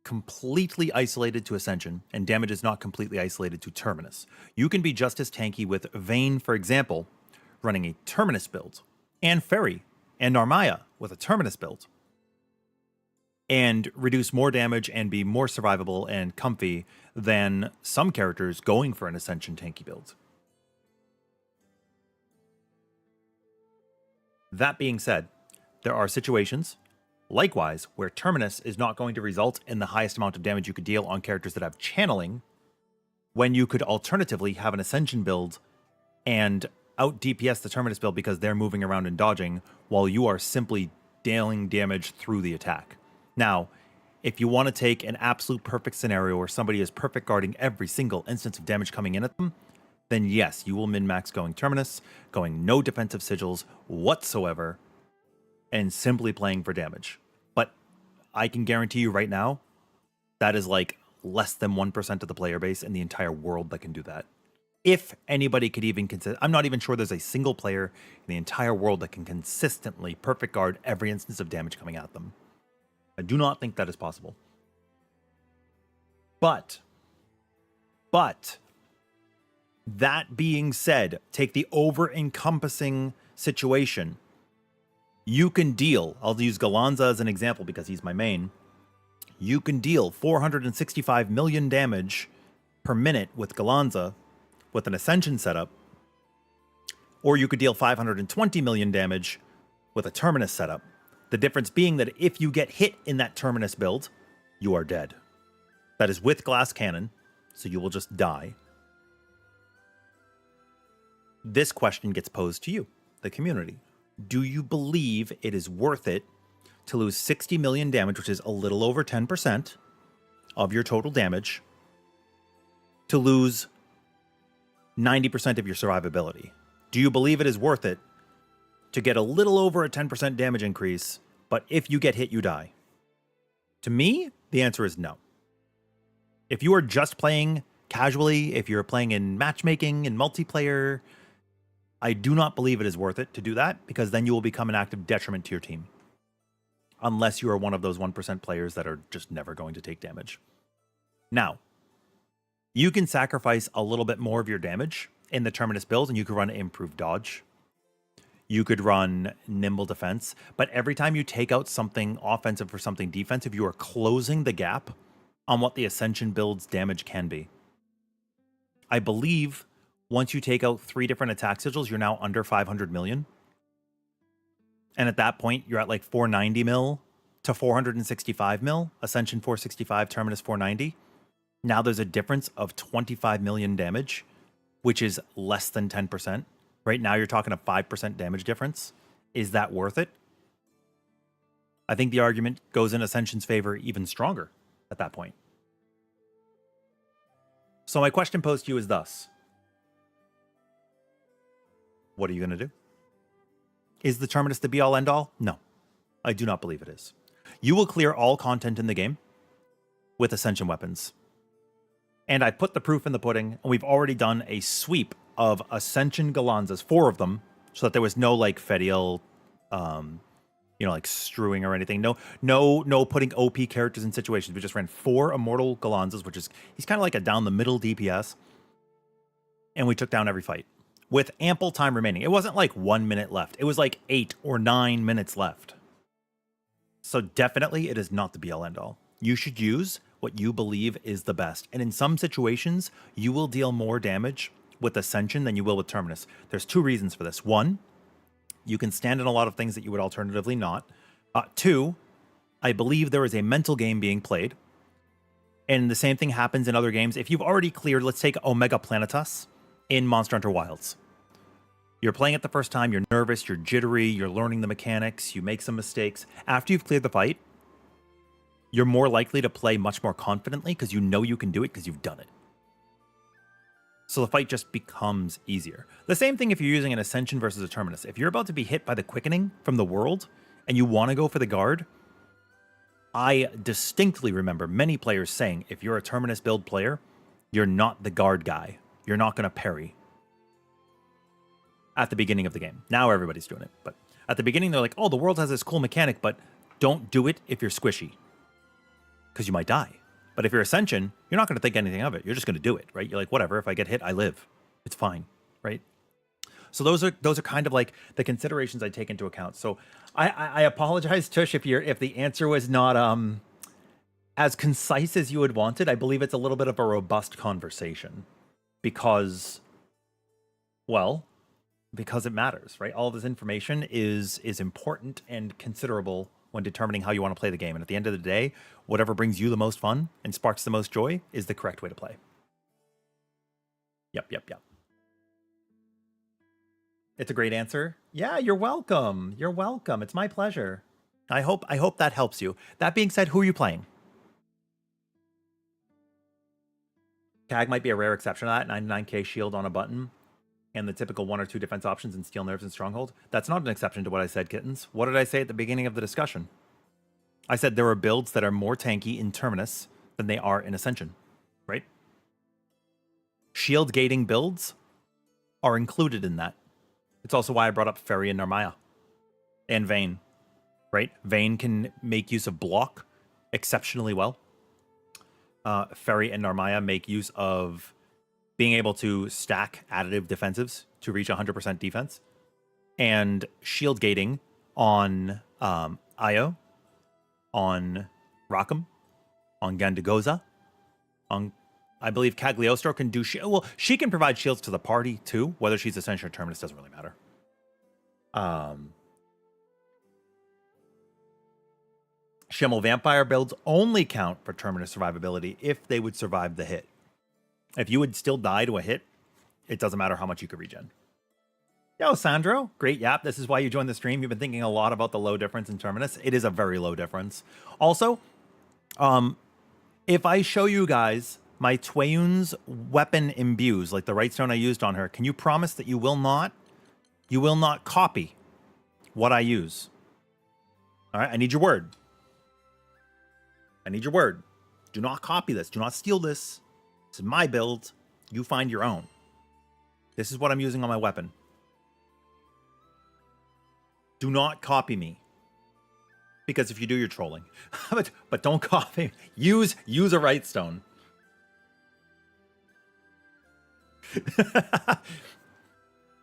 completely isolated to Ascension, and damage is not completely isolated to Terminus. You can be just as tanky with Vayne, for example, running a Terminus build, and Ferry, and Narmaya with a Terminus build, and reduce more damage and be more survivable and comfy than some characters going for an Ascension tanky build. That being said, there are situations, likewise, where Terminus is not going to result in the highest amount of damage you could deal on characters that have channeling, when you could alternatively have an Ascension build and out DPS the Terminus build because they're moving around and dodging while you are simply dealing damage through the attack. Now, If you want to take an absolute perfect scenario where somebody is perfect guarding every single instance of damage coming in at them, then yes, you will min-max going Terminus, going no defensive sigils whatsoever, and simply playing for damage. But I can guarantee you right now, that is like less than 1% of the player base in the entire world that can do that. If anybody could even consider, I'm not even sure there's a single player in the entire world that can consistently perfect guard every instance of damage coming at them. I do not think that is possible. But that being said, take the over-encompassing situation. You can deal, I'll use Galanza as an example because he's my main. You can deal 465 million damage per minute with Galanza with an Ascension setup, or you could deal 520 million damage with a Terminus setup. The difference being that if you get hit in that Terminus build, you are dead. That is with Glass Cannon, so you will just die. This question gets posed to you, the community. Do you believe it is worth it to lose 60 million damage, which is a little over 10% of your total damage, to lose 90% of your survivability? Do you believe it is worth it to get a little over a 10% damage increase, but if you get hit, you die? To me, the answer is no. If you are just playing casually, if you're playing in matchmaking and multiplayer, I do not believe it is worth it to do that, because then you will become an active detriment to your team. Unless you are one of those 1% players that are just never going to take damage. Now, you can sacrifice a little bit more of your damage in the Terminus build, and you could run improved dodge. You could run nimble defense, but every time you take out something offensive for something defensive, you are closing the gap on what the Ascension build's damage can be. I believe once you take out 3 different attack sigils, you're now under 500 million. And at that point, you're at like 490 mil to 465 mil. Ascension 465, Terminus 490. Now there's a difference of 25 million damage, which is less than 10%. Right now you're talking a 5% damage difference. Is that worth it? I think the argument goes in Ascension's favor even stronger at that point. So my question posed to you is thus. What are you going to do? Is the Terminus the be-all, end-all? No, I do not believe it is. You will clear all content in the game with Ascension weapons. And I put the proof in the pudding, and we've already done a sweep of Ascension Galanzas, 4 of them, so that there was no like Fediel, like strewing or anything. No putting OP characters in situations. We just ran 4 Immortal Galanzas, which is, he's kind of like a down the middle DPS. And we took down every fight with ample time remaining. It wasn't like 1 minute left. It was like 8 or 9 minutes left. So definitely it is not the be-all end-all. You should use what you believe is the best. And in some situations, you will deal more damage with Ascension than you will with Terminus. There's 2 reasons for this. 1, you can stand in a lot of things that you would alternatively not. 2, I believe there is a mental game being played. And the same thing happens in other games. If you've already cleared, let's take Omega Planetus in Monster Hunter Wilds. You're playing it the first time, you're nervous, you're jittery, you're learning the mechanics, you make some mistakes. After you've cleared the fight, you're more likely to play much more confidently because you know you can do it because you've done it. So the fight just becomes easier. The same thing if you're using an Ascension versus a Terminus. If you're about to be hit by the quickening from the world and you want to go for the guard, I distinctly remember many players saying, if you're a Terminus build player, you're not the guard guy. You're not going to parry. At the beginning of the game. Now everybody's doing it. But at the beginning, they're like, oh, the world has this cool mechanic, but don't do it if you're squishy. Because you might die. But if you're Ascension, you're not going to think anything of it. You're just going to do it, right? You're like, whatever, if I get hit, I live. It's fine, right? So those are kind of like the considerations I take into account. So I apologize, Tush, if the answer was not as concise as you had wanted. I believe it's a little bit of a robust conversation. Because it matters, right? All of this information is important and considerable when determining how you want to play the game. And at the end of the day, whatever brings you the most fun and sparks the most joy is the correct way to play. Yep. It's a great answer. Yeah, you're welcome. You're welcome. It's my pleasure. I hope that helps you. That being said, who are you playing? Tag might be a rare exception to that. 99k shield on a button and the typical 1 or 2 defense options in Steel Nerves and Stronghold. That's not an exception to what I said, kittens. What did I say at the beginning of the discussion? I said there are builds that are more tanky in Terminus than they are in Ascension, right? Shield gating builds are included in that. It's also why I brought up Ferry and Narmaya and Vayne, right? Vayne can make use of block exceptionally well. Ferry and Narmaya make use of being able to stack additive defensives to reach 100% defense. And shield gating on Io, on Rackham, on Gandagoza, on, I believe Cagliostro can do shield. Well, she can provide shields to the party too. Whether she's Ascension or Terminus doesn't really matter. Shimmel Vampire builds only count for Terminus survivability if they would survive the hit. If you would still die to a hit, it doesn't matter how much you could regen. Yo, Sandro. Great yap. This is why you joined the stream. You've been thinking a lot about the low difference in Terminus. It is a very low difference. Also, if I show you guys my Twayun's weapon imbues, like the right stone I used on her, can you promise that you will not copy what I use? All right, I need your word. I need your word. Do not copy this. Do not steal this. This is my build. You find your own. This is what I'm using on my weapon. Do not copy me. Because if you do, you're trolling. but don't copy. Use a right stone.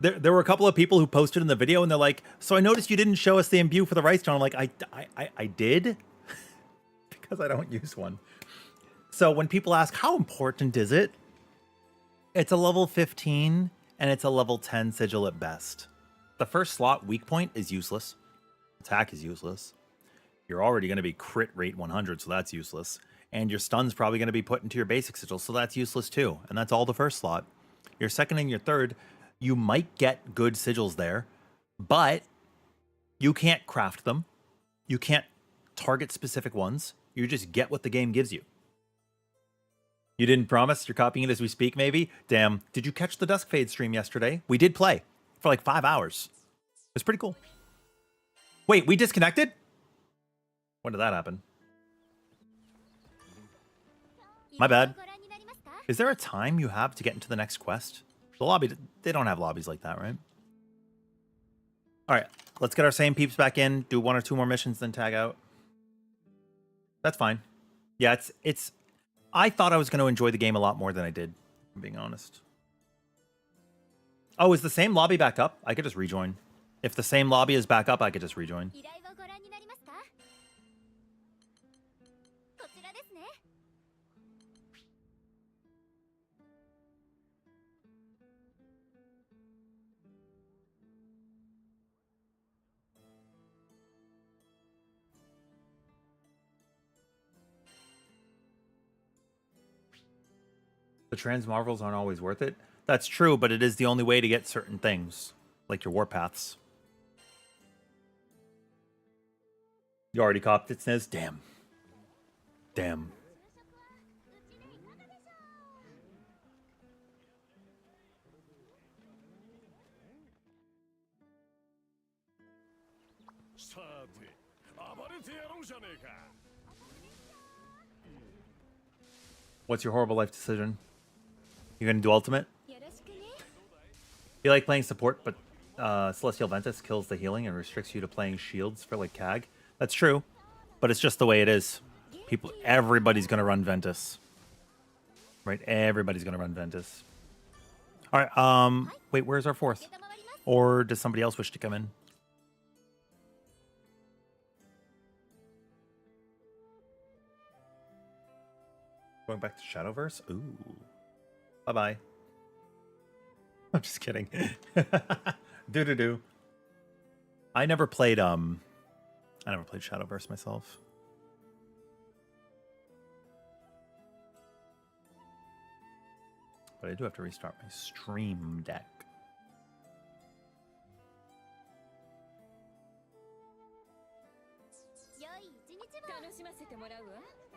There were a couple of people who posted in the video and they're like, so I noticed you didn't show us the imbue for the right stone. I'm like, I did? Because I don't use one. So when people ask, how important is it? It's a level 15 and it's a level 10 sigil at best. The first slot weak point is useless. Attack is useless. You're already going to be crit rate 100, so that's useless. And your stun's probably going to be put into your basic sigil, so that's useless too. And that's all the first slot. Your second and your third, you might get good sigils there, but you can't craft them. You can't target specific ones. You just get what the game gives you. You didn't promise? You're copying it as we speak, maybe? Damn. Did you catch the Dusk Fade stream yesterday? We did play for like 5 hours. It was pretty cool. Wait, we disconnected? When did that happen? My bad. Is there a time you have to get into the next quest? The lobby, they don't have lobbies like that, right? All right, let's get our same peeps back in, do 1 or 2 more missions, then tag out. That's fine. Yeah, it's. I thought I was going to enjoy the game a lot more than I did, if I'm being honest. Oh, is the same lobby back up? I could just rejoin. If the same lobby is back up, I could just rejoin. The trans marvels aren't always worth it. That's true, but it is the only way to get certain things, like your warpaths. You already copped it, Sniz? Damn. Damn. What's your horrible life decision? You're gonna do ultimate? You like playing support, but Celestial Ventus kills the healing and restricts you to playing shields for like CAG. That's true, but it's just the way it is. Everybody's gonna run Ventus, right? Everybody's gonna run Ventus. All right. Wait, where's our 4th? Or does somebody else wish to come in? Going back to Shadowverse? Ooh. Bye-bye. I'm just kidding. Do. I never played Shadowverse myself. But I do have to restart my stream deck.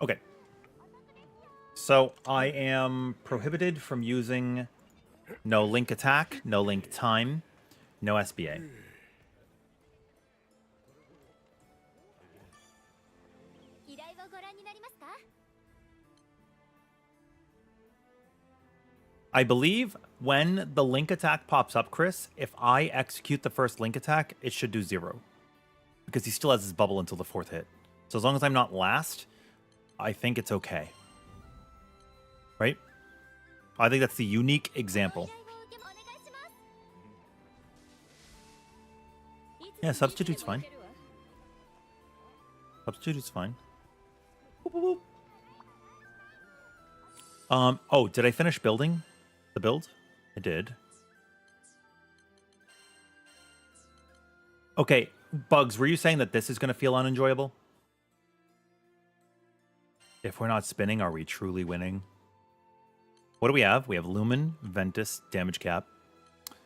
Okay. So I am prohibited from using no link attack, no link time, no SBA. I believe when the link attack pops up, Chris, if I execute the first link attack, it should do 0. Because he still has his bubble until the 4th hit. So as long as I'm not last, I think it's okay. Right? I think that's the unique example. Yeah, substitute's fine. Substitute's fine. Boop, boop, boop. Oh, did I finish building the build? I did. Okay, Bugs, were you saying that this is going to feel unenjoyable? If we're not spinning, are we truly winning? What do we have? We have Lumen, Ventus, Damage Cap,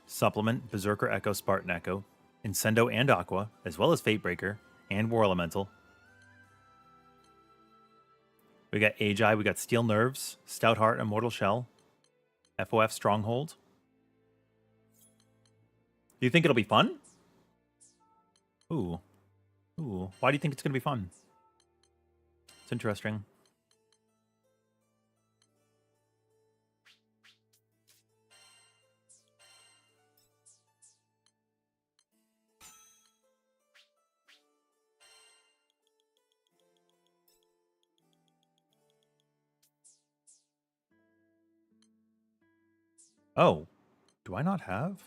Supplement, Berserker Echo, Spartan Echo, Incendo and Aqua, as well as Fatebreaker and War Elemental. We got Agi, we got Steel Nerves, Stout Heart, Immortal Shell, FOF Stronghold. Do you think it'll be fun? Ooh. Ooh. Why do you think it's going to be fun? It's interesting. Oh, do I not have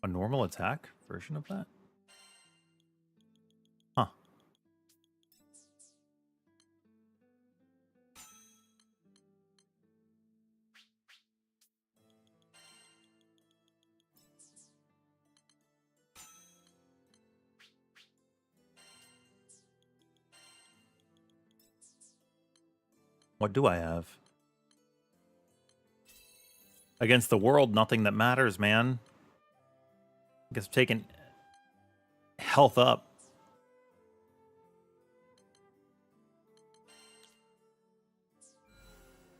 a normal attack version of that? Huh. What do I have? Against the world, nothing that matters, man. I guess I'm taking health up.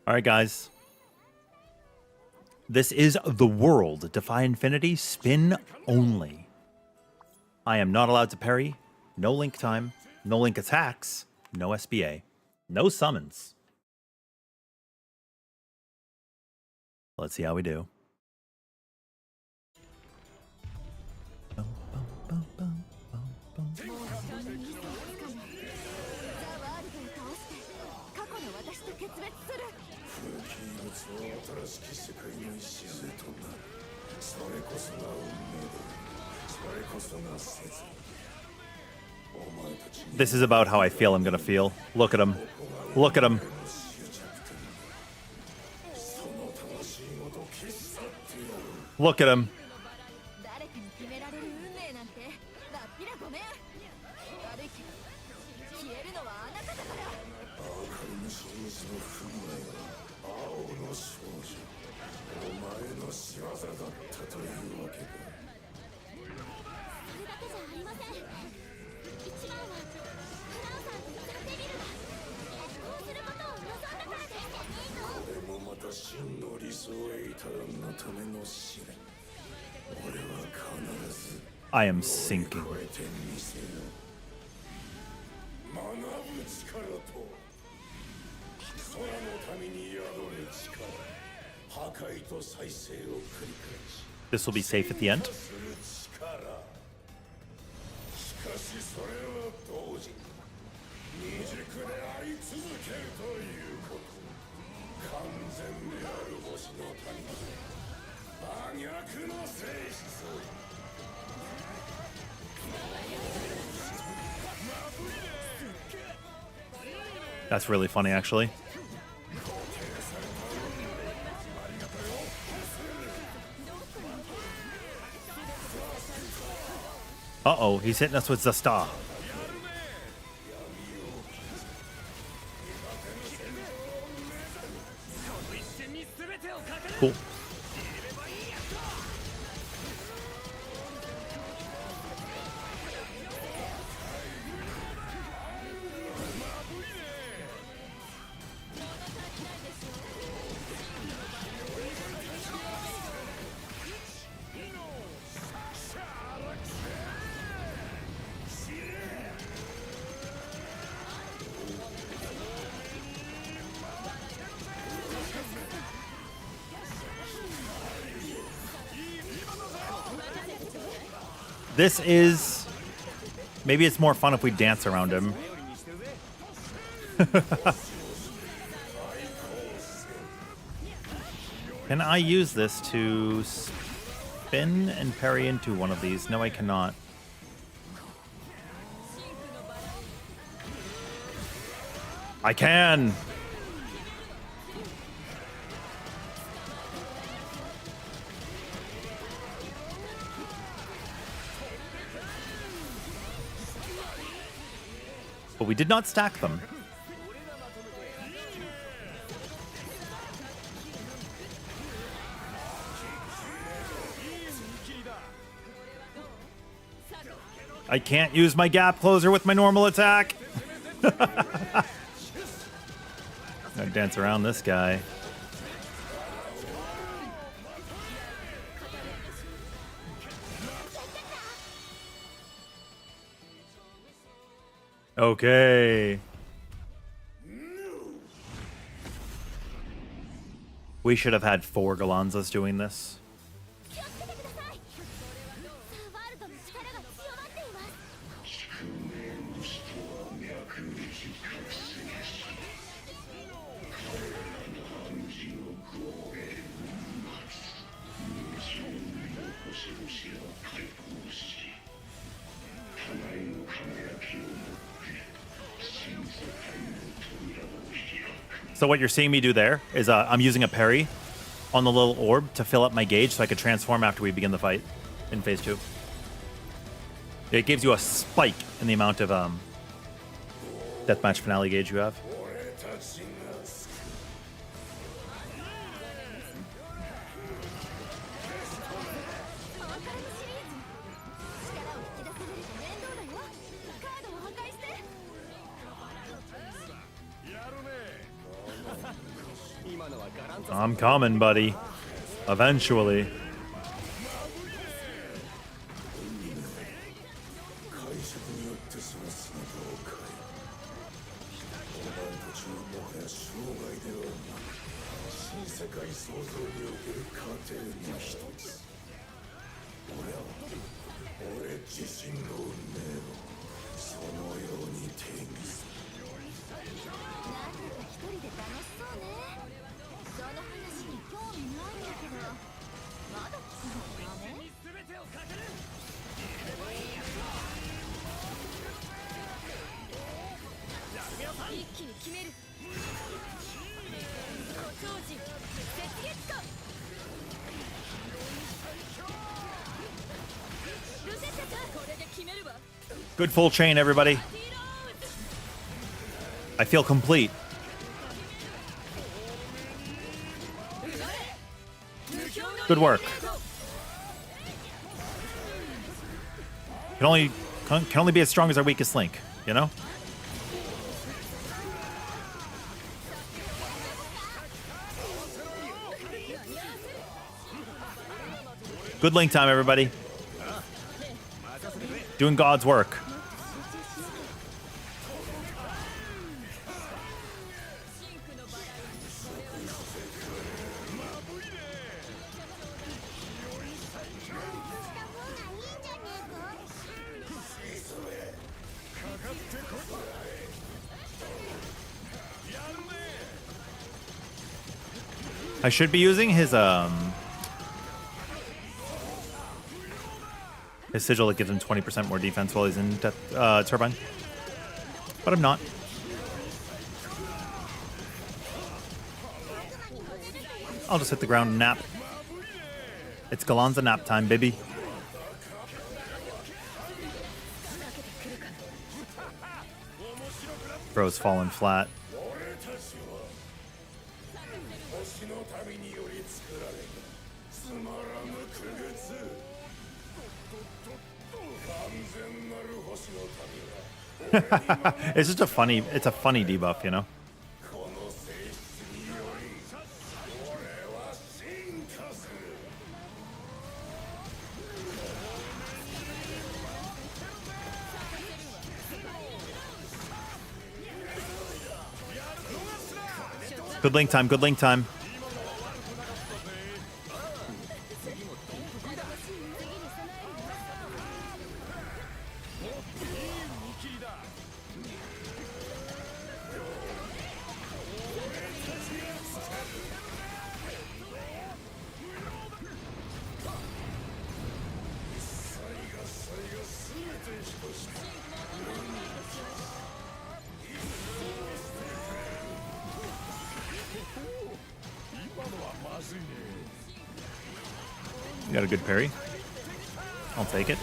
All right, guys. This is the world. Defy Infinity, spin only. I am not allowed to parry. No link time. No link attacks. No SBA. No summons. Let's see how we do. This is about how I feel I'm gonna feel. Look at him. Look at him. Look at him. I am sinking. This will be safe at the end. That's really funny, actually. Uh-oh, he's hitting us with Zasta. Cool. This is... Maybe it's more fun if we dance around him. Can I use this to spin and parry into one of these? No, I cannot. I can! But we did not stack them. I can't use my gap closer with my normal attack. Gotta dance around this guy. Okay. We should have had 4 Galanzas doing this. So what you're seeing me do there is I'm using a parry on the little orb to fill up my gauge so I could transform after we begin the fight in phase 2. It gives you a spike in the amount of deathmatch finale gauge you have. I'm coming, buddy. Eventually. Good full chain, everybody. I feel complete. Good work. Can only be as strong as our weakest link, you know? Good link time, everybody. Doing God's work. I should be using his sigil that gives him 20% more defense while he's in Turbine. But I'm not. I'll just hit the ground and nap. It's Galanza nap time, baby. Bro's falling flat. It's just a funny debuff, you know? Good link time, good link time. Got a good parry. I'll take it.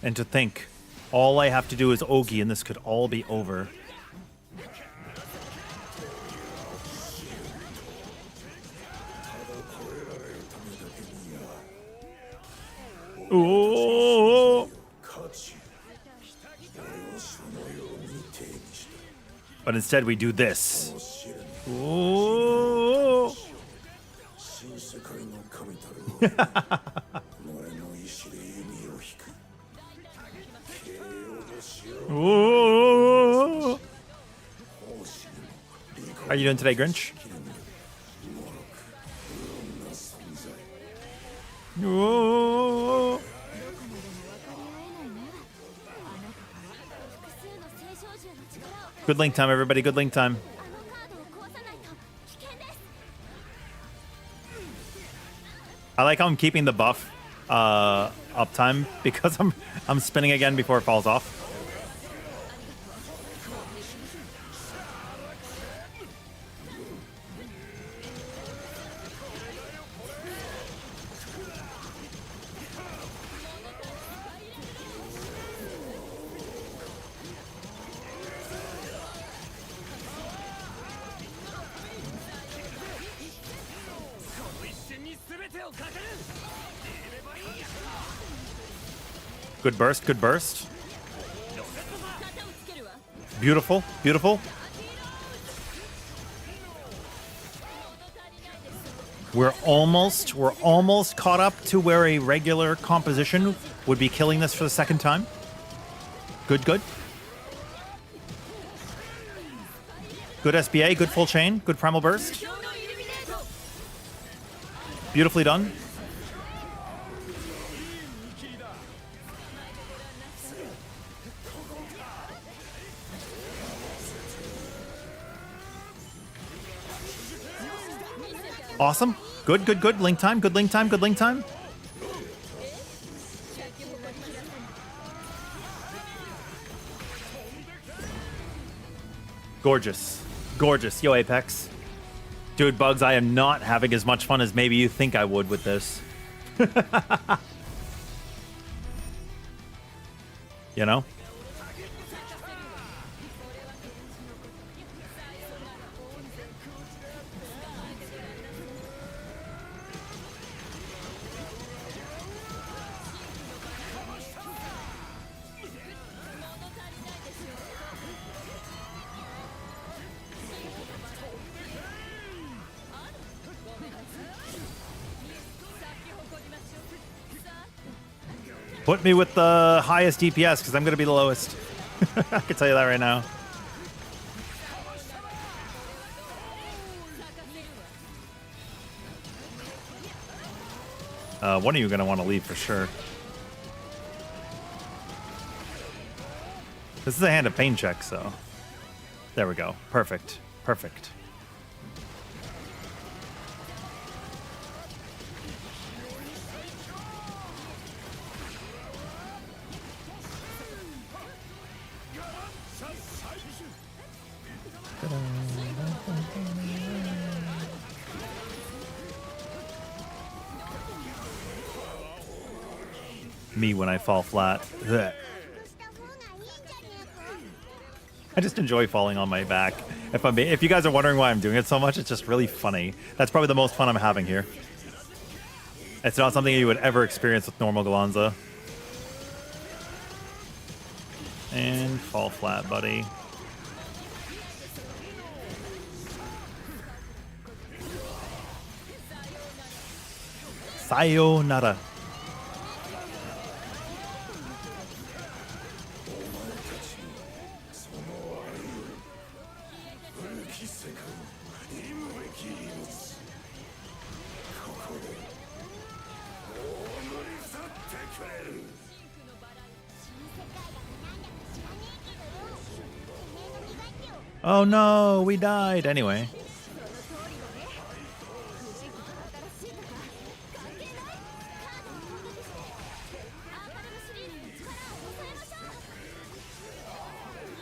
And to think, all I have to do is Ogi and this could all be over. Ooh. But instead we do this. Ooh. Ooh. How are you doing today, Grinch? Ooh. Good link time, everybody. Good link time. I like how I'm keeping the buff uptime because I'm spinning again before it falls off. Good burst, good burst. Beautiful, beautiful. We're almost caught up to where a regular composition would be killing this for the second time. Good, good. Good SBA, good full chain, good primal burst. Beautifully done. Awesome. Good, good, good. Link time, good link time, good link time. Gorgeous. Gorgeous. Yo, Apex. Dude, Bugs, I am not having as much fun as maybe you think I would with this. You know? Put me with the highest DPS, because I'm going to be the lowest. I can tell you that right now. One of you are going to want to leave for sure. This is a hand of pain check, so... There we go. Perfect. Perfect. Me when I fall flat. Ugh. I just enjoy falling on my back. If you guys are wondering why I'm doing it so much, it's just really funny. That's probably the most fun I'm having here. It's not something you would ever experience with normal Galanza. And fall flat, buddy. Sayonara. Oh no, we died. Anyway.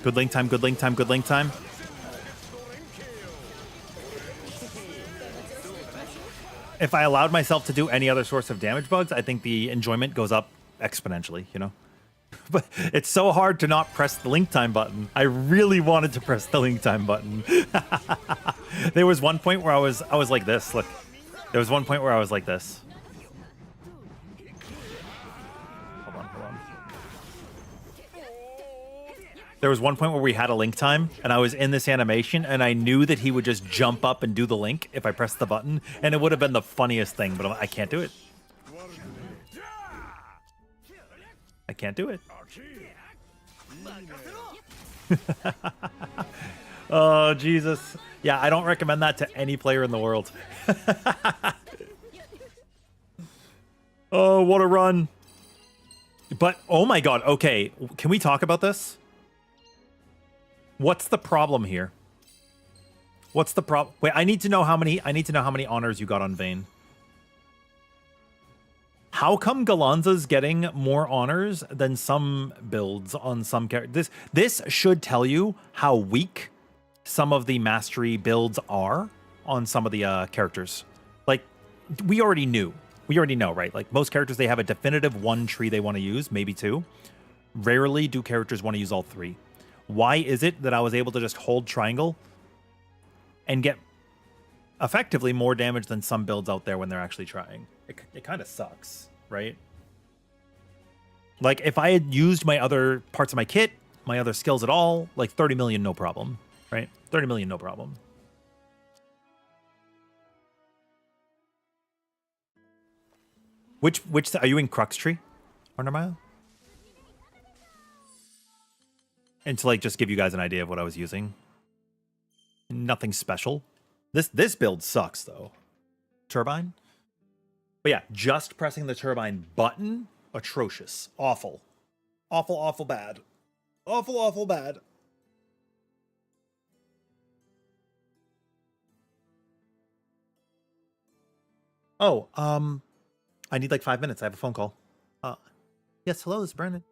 Good link time, good link time, good link time. if I allowed myself to do any other source of damage bugs, I think the enjoyment goes up exponentially, you know? But it's so hard to not press the link time button. I really wanted to press the link time button. There was one point where I was like this. Look, there was one point where I was like this. Hold on. There was one point where we had a link time, and I was in this animation, and I knew that he would just jump up and do the link if I pressed the button, and it would have been the funniest thing. But I can't do it. I can't do it. Oh, Jesus. Yeah, I don't recommend that to any player in the world. Oh, what a run. But, oh my god, okay. Can we talk about this? What's the problem here? What's the problem? Wait, I need to know how many honors you got on Vayne. How come Galanza's getting more honors than some builds on some characters? This should tell you how weak some of the mastery builds are on some of the characters. Like, we already knew. We already know, right? Like, most characters, they have a definitive one tree they want to use, maybe two. Rarely do characters want to use all three. Why is it that I was able to just hold triangle and get effectively more damage than some builds out there when they're actually trying? It kind of sucks, right? Like, if I had used my other parts of my kit, my other skills at all, like 30 million, no problem, right? 30 million, no problem. Which are you in Crux Tree, Arnamaya? And to like just give you guys an idea of what I was using. Nothing special. This build sucks though. Turbine? But yeah, just pressing the turbine button, atrocious. Awful. Awful bad. Awful bad. Oh, I need like 5 minutes. I have a phone call. Yes, hello, this is Brandon.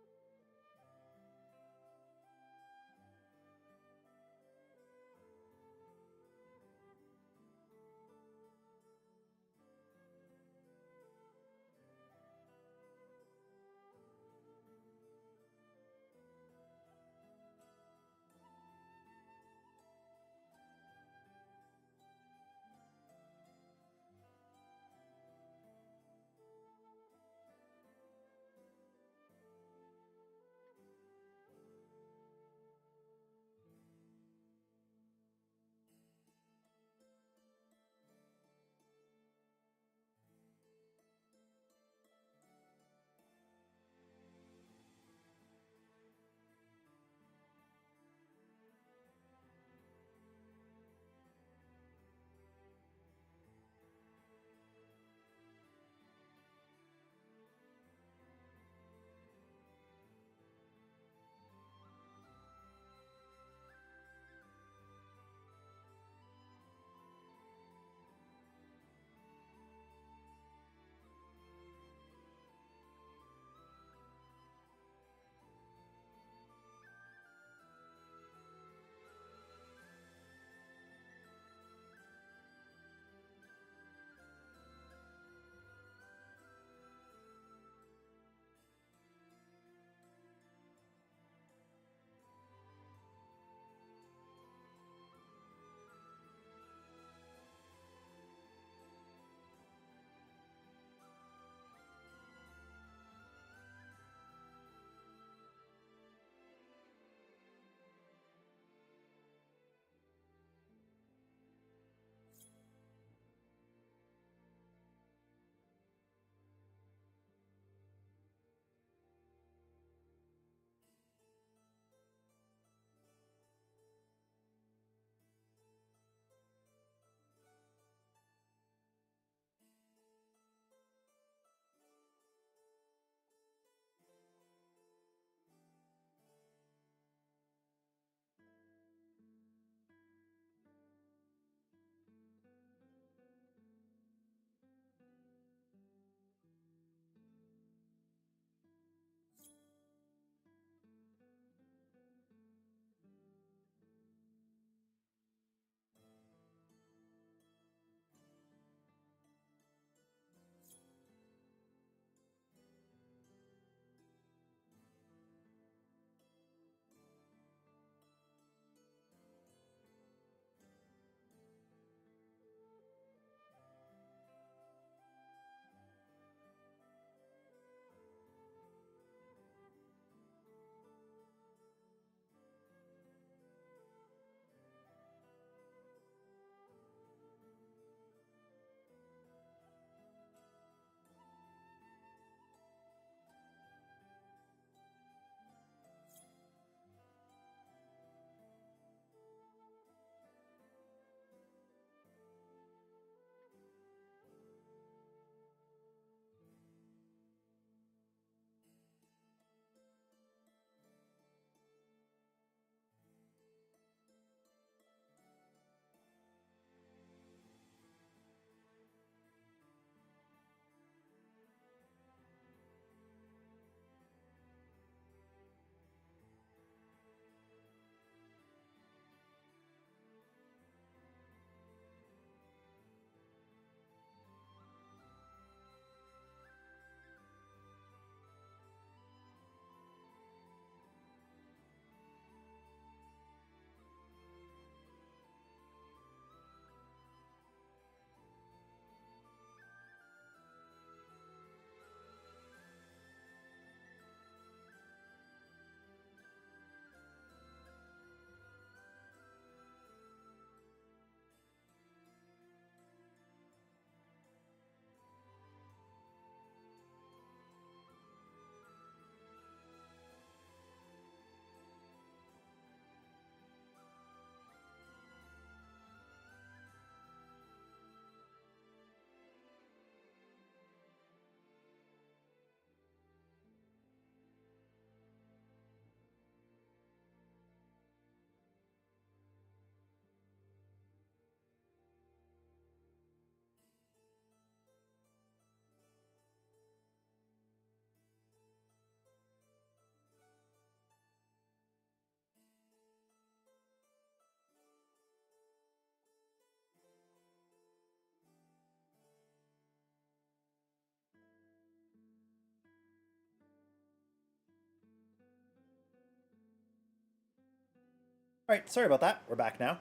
All right, sorry about that. We're back now.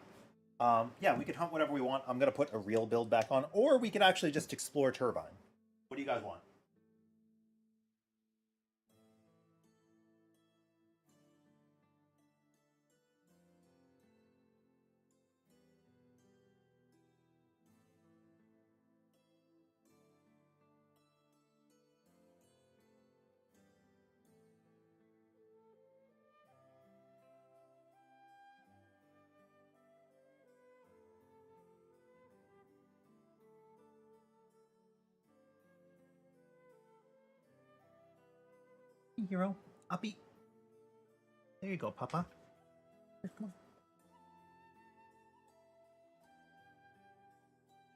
Yeah, we can hunt whatever we want. I'm gonna put a real build back on, or we could actually just explore Turbine. What do you guys want? Hero, uppy. There you go, Papa. Here, come on.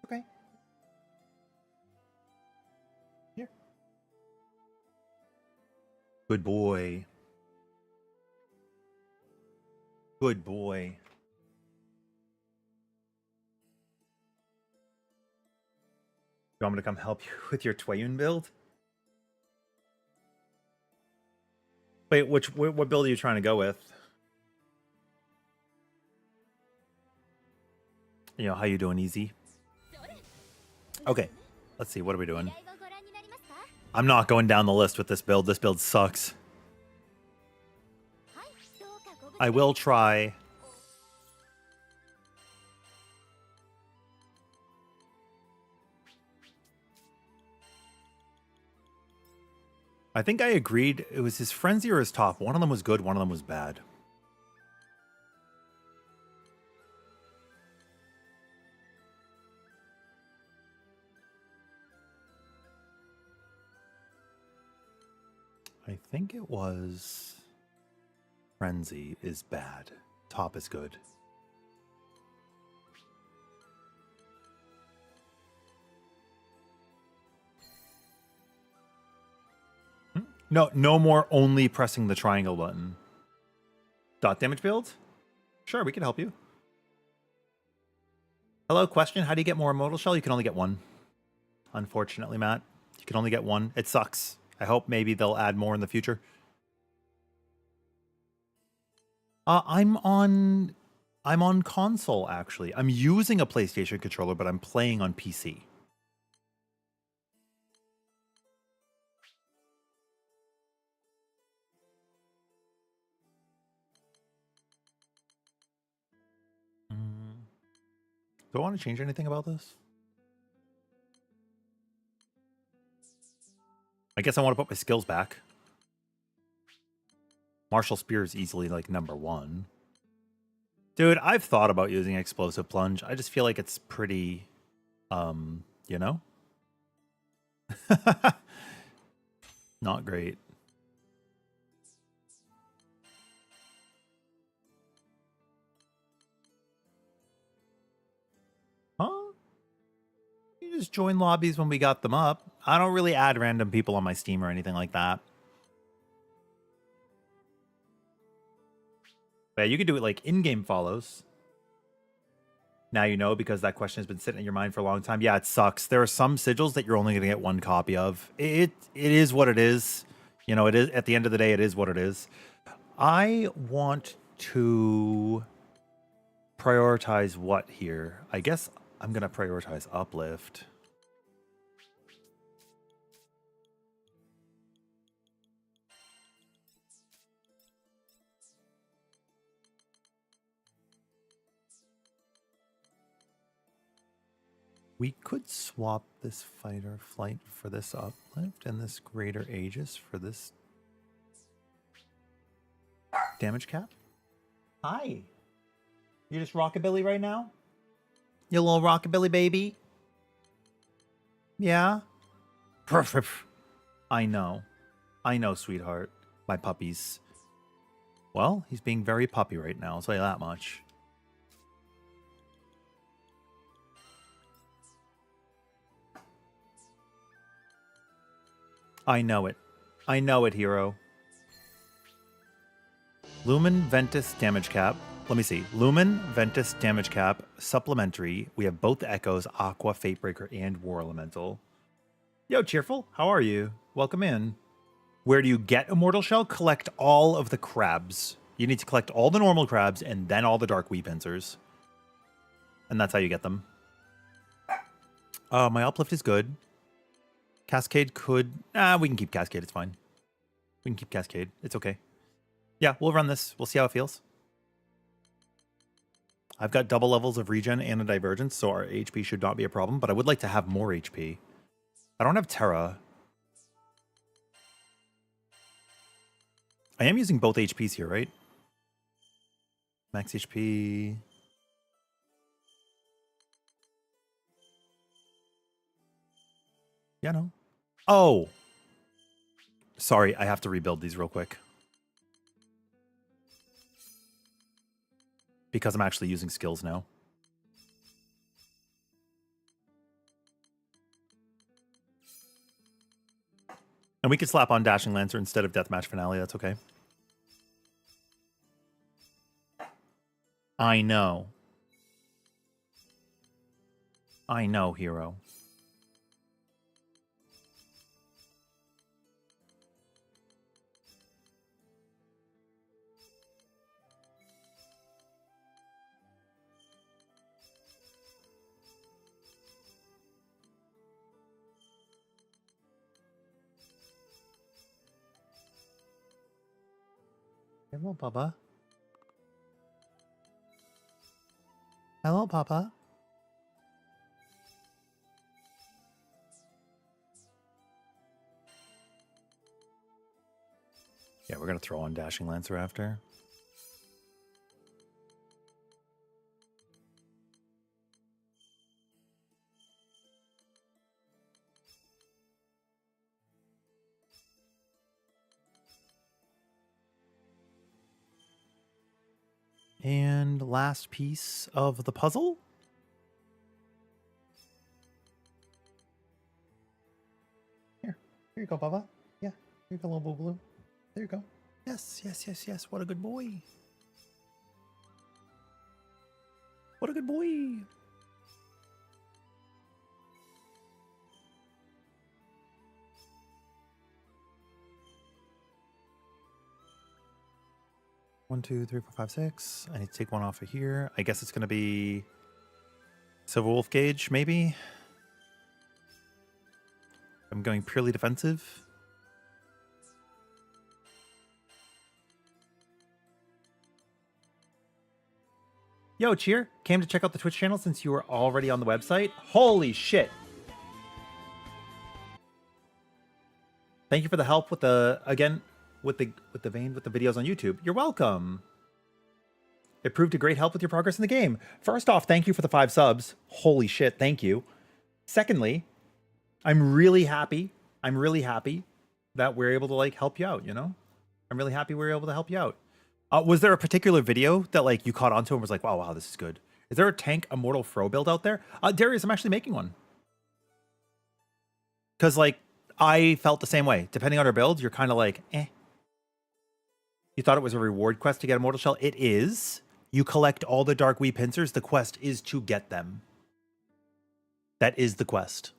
Okay. Here. Good boy. Good boy. You want me to come help you with your Twayun build? Wait, what build are you trying to go with? You know, how you doing, Easy? Okay, let's see. What are we doing? I'm not going down the list with this build. This build sucks. I will try. I think I agreed. It was his frenzy or his top. One of them was good. One of them was bad. I think it was frenzy is bad. Top is good. No, no more only pressing the triangle button. Dot damage build? Sure, we can help you. Hello, question. How do you get more Immortal Shell? You can only get one. Unfortunately, Matt. You can only get one. It sucks. I hope maybe they'll add more in the future. I'm on console, actually. I'm using a PlayStation controller, but I'm playing on PC. Do I want to change anything about this? I guess I want to put my skills back. Martial Spear is easily like #1. Dude, I've thought about using Explosive Plunge. I just feel like it's pretty, you know? Not great. Huh? You just join lobbies when we got them up. I don't really add random people on my Steam or anything like that. But yeah, you could do it like in-game follows. Now you know, because that question has been sitting in your mind for a long time. Yeah, it sucks. There are some sigils that you're only going to get one copy of. It is what it is. You know, it is at the end of the day, it is what it is. I want to prioritize what here? I guess I'm going to prioritize Uplift. We could swap this fighter flight for this uplift and this greater Aegis for this damage cap. Hi. You just rockabilly right now? You little rockabilly baby? Yeah? I know. I know, sweetheart. My puppies. Well, he's being very puppy right now, I'll tell you that much. I know it. I know it, hero. Lumen, Ventus, damage cap. Let me see. Lumen, Ventus, damage cap, supplementary. We have both Echoes, Aqua, Fatebreaker, and War Elemental. Yo, Cheerful, how are you? Welcome in. Where do you get Immortal Shell? Collect all of the crabs. You need to collect all the normal crabs and then all the dark wee pincers. And that's how you get them. My uplift is good. Cascade could... we can keep Cascade. It's fine. We can keep Cascade. It's okay. Yeah, we'll run this. We'll see how it feels. I've got double levels of regen and a divergence, so our HP should not be a problem, but I would like to have more HP. I don't have Terra. I am using both HPs here, right? Max HP... Yeah, no. Oh! Sorry, I have to rebuild these real quick. Because I'm actually using skills now. And we could slap on Dashing Lancer instead of Deathmatch Finale, that's okay. I know. I know, hero. Hello, Papa. Hello, Papa. Yeah, we're going to throw on Dashing Lancer after. And last piece of the puzzle. Here you go, Baba. Yeah, here you go, little blue. There you go. Yes, yes, yes, yes. What a good boy. What a good boy. One, two, three, four, five, six. I need to take one off of here. I guess it's going to be Silver Wolf Gauge, maybe. I'm going purely defensive. Yo, Cheer. Came to check out the Twitch channel since you were already on the website. Holy shit. Thank you for the help with the, again, with the videos on YouTube. You're welcome. It proved a great help with your progress in the game. First off, thank you for the 5 subs. Holy shit, thank you. Secondly, I'm really happy that we're able to like help you out, you know? I'm really happy we were able to help you out. Was there a particular video that like you caught onto and was like, wow, this is good? Is there a tank Immortal Fro build out there? Darius, I'm actually making one. Because like, I felt the same way. Depending on our build, you're kind of like, eh. You thought it was a reward quest to get Immortal Shell? It is. You collect all the Dark Wee pincers. The quest is to get them. That is the quest.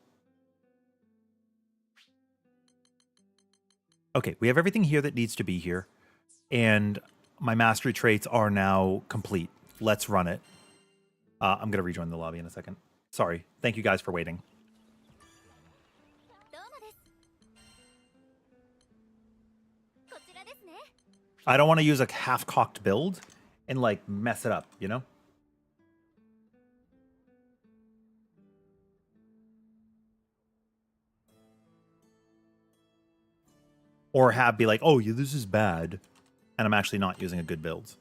Okay, we have everything here that needs to be here. And my mastery traits are now complete. Let's run it. I'm going to rejoin the lobby in a second. Sorry. Thank you guys for waiting. I don't want to use a half-cocked build and, like, mess it up, you know? Or be like, oh, yeah, this is bad, and I'm actually not using a good build.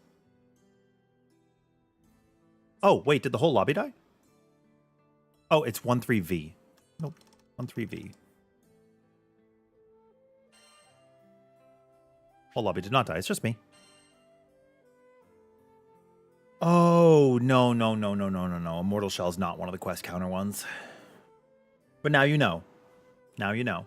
Oh, wait, did the whole lobby die? Oh, it's 1-3-V. Nope, 1-3-V. Whole lobby did not die, it's just me. Oh, no. Immortal Shell is not one of the quest counter ones. But now you know. Now you know.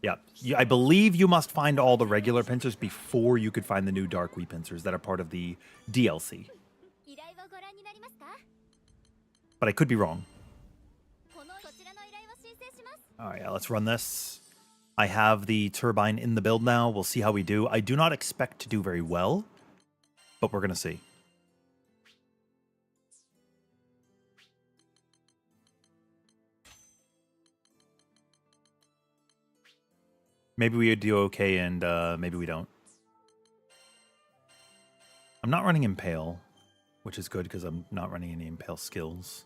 Yeah, I believe you must find all the regular pincers before you could find the new Dark Wee pincers that are part of the DLC. But I could be wrong. Alright, yeah, let's run this. I have the turbine in the build now. We'll see how we do. I do not expect to do very well, but we're going to see. Maybe we do okay, and maybe we don't. I'm not running Impale, which is good because I'm not running any Impale skills.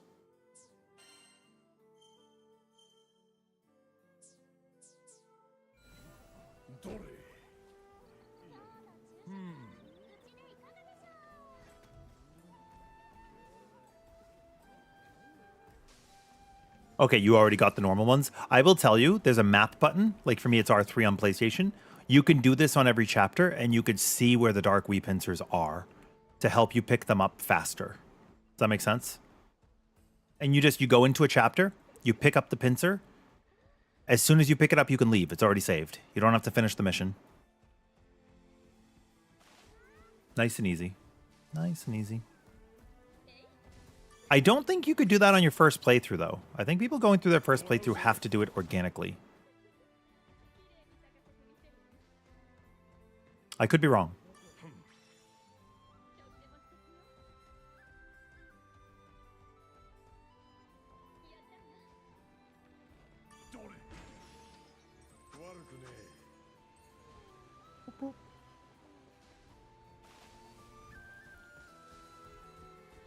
Okay, you already got the normal ones. I will tell you, there's a map button. Like for me, it's R3 on PlayStation. You can do this on every chapter, and you could see where the Dark Wee pincers are to help you pick them up faster. Does that make sense? And you go into a chapter, you pick up the pincer. As soon as you pick it up, you can leave. It's already saved. You don't have to finish the mission. Nice and easy. Nice and easy. I don't think you could do that on your first playthrough, though. I think people going through their first playthrough have to do it organically. I could be wrong.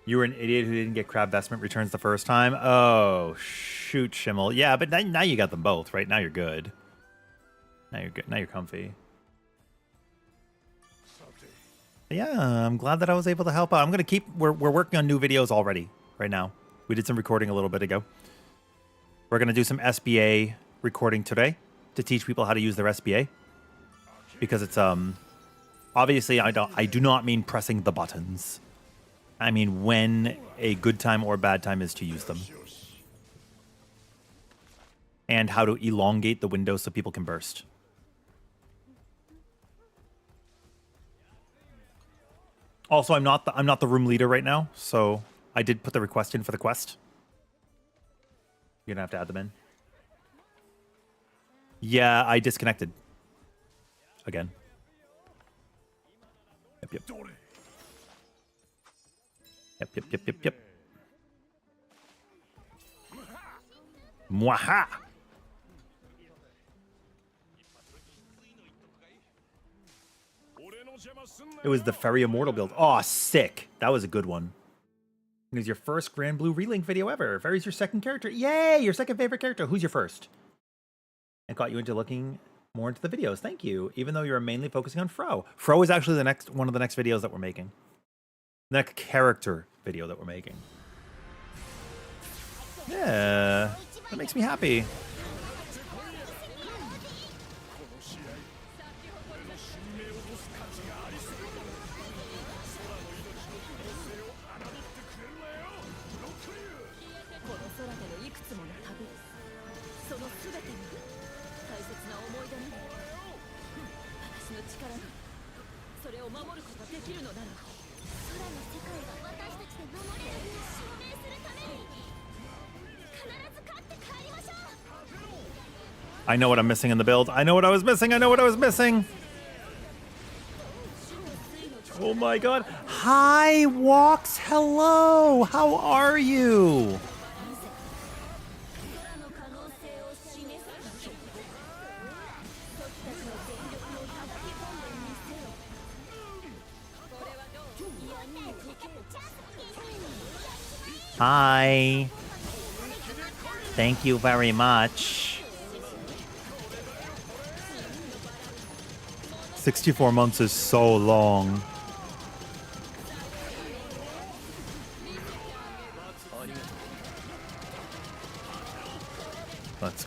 You were an idiot who didn't get crab vestment returns the first time. Oh, shoot, Schimmel. Yeah, but now you got them both, right? Now you're good. Now you're good. Now you're comfy. Yeah, I'm glad that I was able to help out. I'm going to keep... We're working on new videos already right now. We did some recording a little bit ago. We're going to do some SBA recording today to teach people how to use their SBA. Because it's... Obviously, I do not mean pressing the buttons. I mean when a good time or bad time is to use them. And how to elongate the window so people can burst. Also, I'm not the room leader right now, so I did put the request in for the quest. You're gonna have to add them in. Yeah, I disconnected. Again. Yep. Yep. Mwaha! It was the Ferry Immortal build. Oh, sick. That was a good one. It was your first Granblue Relink video ever. Ferry's your second character. Yay! Your second favorite character. Who's your first? And got you into looking more into the videos. Thank you. Even though you're mainly focusing on Fro. Fro is actually one of the next videos that we're making. The next character video that we're making. Yeah. That makes me happy. I know what I'm missing in the build. I know what I was missing. Oh my god. Hi, Walks. Hello. How are you? Hi. Thank you very much. 64 months is so long.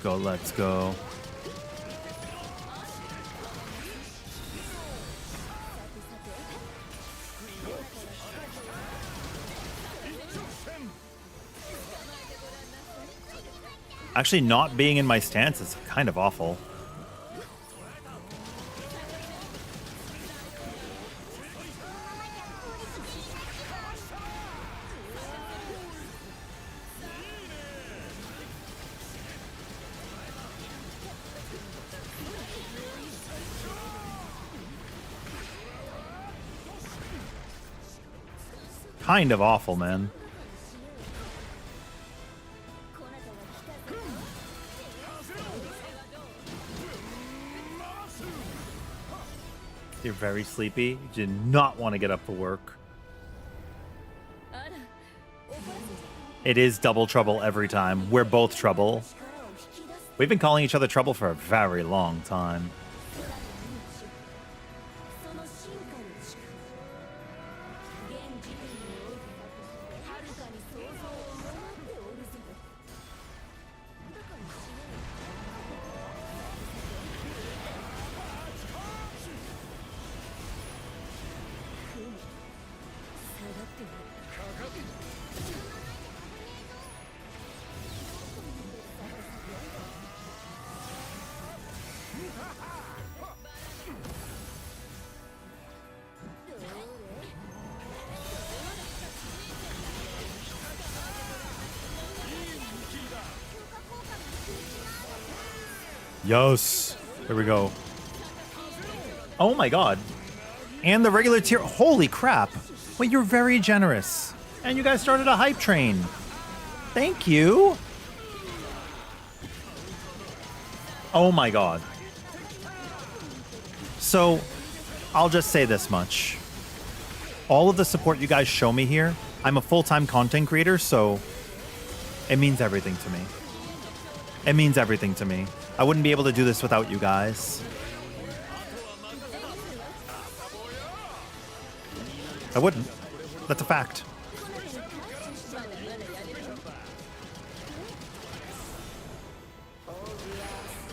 Let's go. Actually, not being in my stance is kind of awful. kind of awful, man. You're very sleepy. You did not want to get up for work. It is double trouble every time. We're both trouble. We've been calling each other trouble for a very long time. Yes. There we go. Oh my god. And the regular tier. Holy crap. Wait, you're very generous. And you guys started a hype train. Thank you. Oh my god. So, I'll just say this much. All of the support you guys show me here, I'm a full-time content creator, so it means everything to me. It means everything to me. I wouldn't be able to do this without you guys. I wouldn't. That's a fact.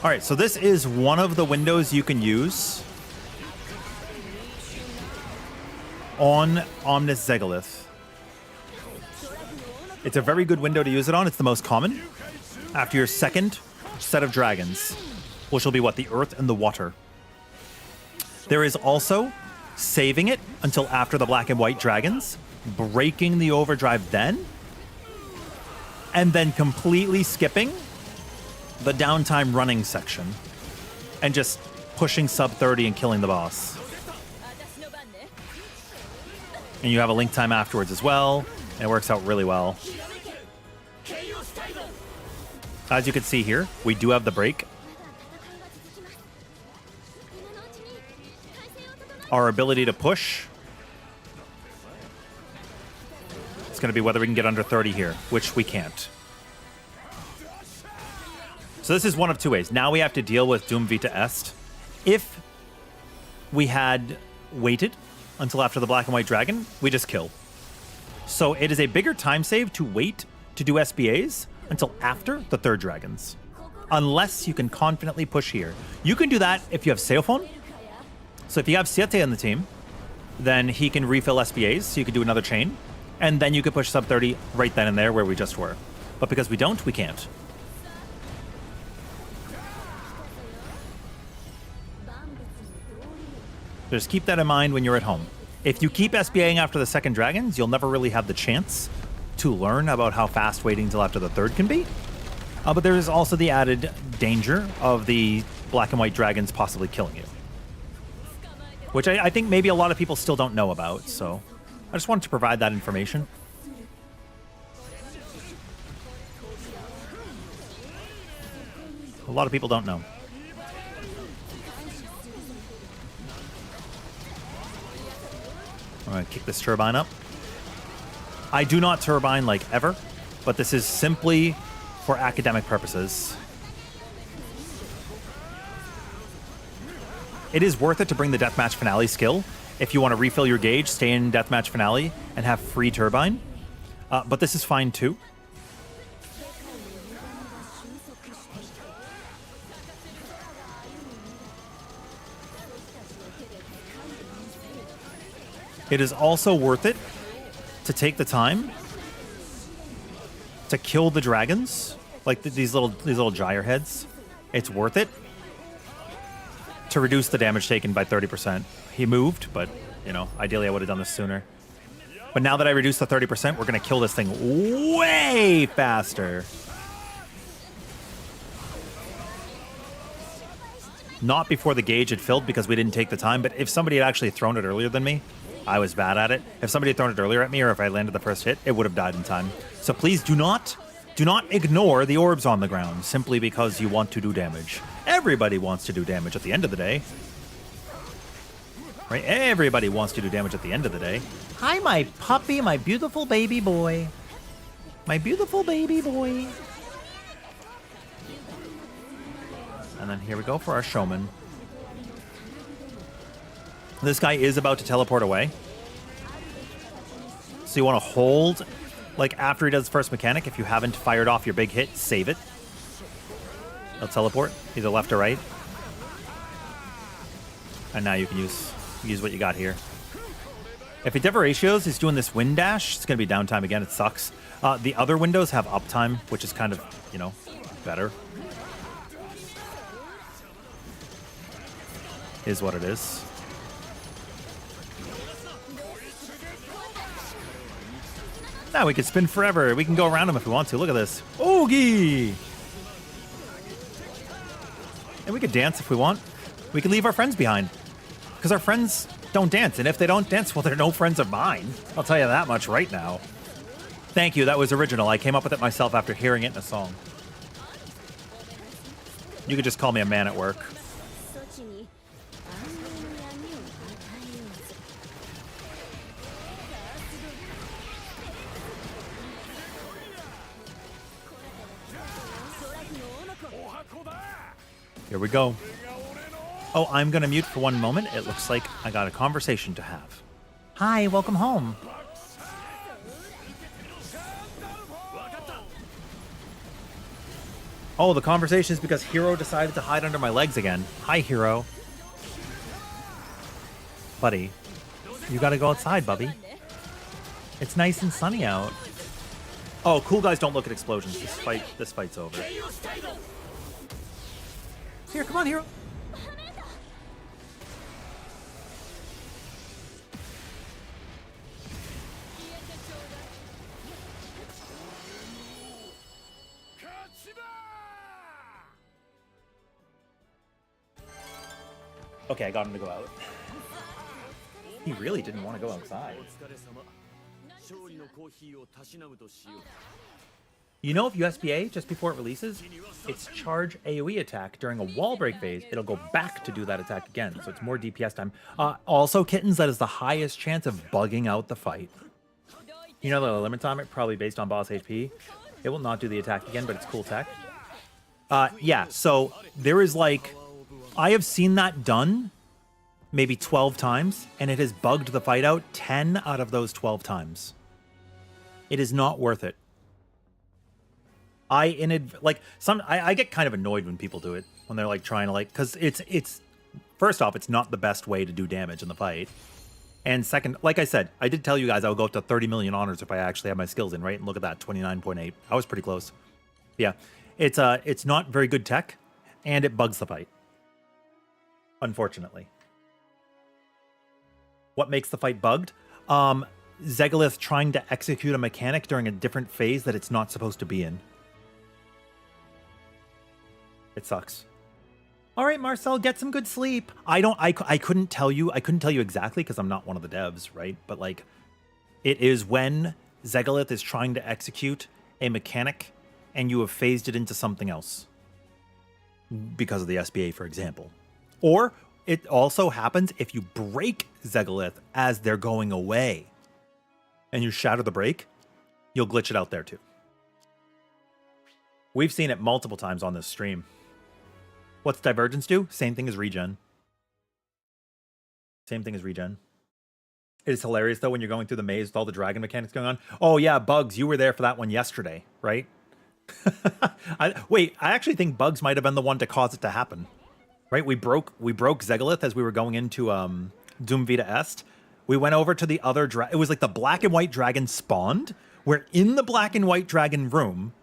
All right, so this is one of the windows you can use on Omnis Zegolith. It's a very good window to use it on. It's the most common. After your second set of dragons, which will be what? The earth and the water. There is also saving it until after the black and white dragons, breaking the overdrive then, and then completely skipping the downtime running section and just pushing sub 30 and killing the boss. And you have a link time afterwards as well, and it works out really well. As you can see here, we do have the break. Our ability to push. It's going to be whether we can get under 30 here, which we can't. So this is one of two ways. Now we have to deal with Doom Vita Est. If we had waited until after the black and white dragon, we just kill. So it is a bigger time save to wait to do SBAs until after the third dragons. Unless you can confidently push here. You can do that if you have Seophon. So if you have Siete in the team, then he can refill SBAs, so you can do another chain. And then you could push sub 30 right then and there where we just were. But because we don't, we can't. Just keep that in mind when you're at home. If you keep SBAing after the second dragons, you'll never really have the chance to learn about how fast waiting until after the third can be. But there is also the added danger of the black and white dragons possibly killing you. Which I think maybe a lot of people still don't know about, so I just wanted to provide that information. A lot of people don't know. I'm going to kick this turbine up. I do not turbine like ever, but this is simply for academic purposes. It is worth it to bring the Deathmatch Finale skill if you want to refill your gauge, stay in Deathmatch Finale, and have free turbine. But this is fine too. It is also worth it to take the time to kill the dragons, like these little gyre heads. It's worth it to reduce the damage taken by 30%. He moved, but you know, ideally I would have done this sooner. But now that I reduced the 30%, we're gonna kill this thing way faster. Not before the gauge had filled because we didn't take the time, but if somebody had actually thrown it earlier than me, I was bad at it. If somebody had thrown it earlier at me or if I landed the first hit, it would have died in time. So please do not ignore the orbs on the ground simply because you want to do damage. Everybody wants to do damage at the end of the day. Right? Everybody wants to do damage at the end of the day. Hi, my puppy, my beautiful baby boy. My beautiful baby boy. And then here we go for our showman. This guy is about to teleport away. So you want to hold, like after he does first mechanic, if you haven't fired off your big hit, save it. He'll teleport, either left or right. And now you can use what you got here. If it ever ratios, he's doing this wind dash. It's going to be downtime again. It sucks. The other windows have uptime, which is kind of, you know, better. Is what it is. Now we can spin forever. We can go around him if we want to. Look at this. Oogie! And we could dance if we want. We could leave our friends behind. Because our friends don't dance. And if they don't dance, well, they're no friends of mine. I'll tell you that much right now. Thank you. That was original. I came up with it myself after hearing it in a song. You could just call me a man at work. Here we go. Oh, I'm going to mute for one moment. It looks like I got a conversation to have. Hi, welcome home. Oh, the conversation is because Hero decided to hide under my legs again. Hi, Hero. Buddy, you got to go outside, Bubby. It's nice and sunny out. Oh, cool guys don't look at explosions. This fight's over. Here, come on, Hero. Okay, I got him to go out. He really didn't want to go outside. You know, if USBA, just before it releases, its charge AoE attack during a wall break phase, it'll go back to do that attack again, so it's more DPS time. Also, Kittens, that is the highest chance of bugging out the fight. You know the limit on it, probably based on boss HP. It will not do the attack again, but it's cool tech. Yeah, so there is like... I have seen that done maybe 12 times, and it has bugged the fight out 10 out of those 12 times. It is not worth it. I get kind of annoyed when people do it, when they're like trying to like, because it's first off, it's not the best way to do damage in the fight. And second, like I said, I did tell you guys I would go up to 30 million honors if I actually have my skills in, right? And look at that, 29.8. I was pretty close. Yeah, it's not very good tech, and it bugs the fight. Unfortunately. What makes the fight bugged? Zegolith trying to execute a mechanic during a different phase that it's not supposed to be in. It sucks. All right, Marcel, get some good sleep. I couldn't tell you exactly because I'm not one of the devs, right? But like, it is when Zegolith is trying to execute a mechanic and you have phased it into something else. Because of the SBA, for example. Or it also happens if you break Zegolith as they're going away and you shatter the break, you'll glitch it out there too. We've seen it multiple times on this stream. What's Divergence do? Same thing as regen. Same thing as regen. It is hilarious though when you're going through the maze with all the dragon mechanics going on. Oh yeah, Bugs, you were there for that one yesterday, right? I actually think Bugs might have been the one to cause it to happen. Right, we broke Zegolith as we were going into Doom Vita Est. We went over to the other it was like the black and white dragon spawned. We're in the black and white dragon room,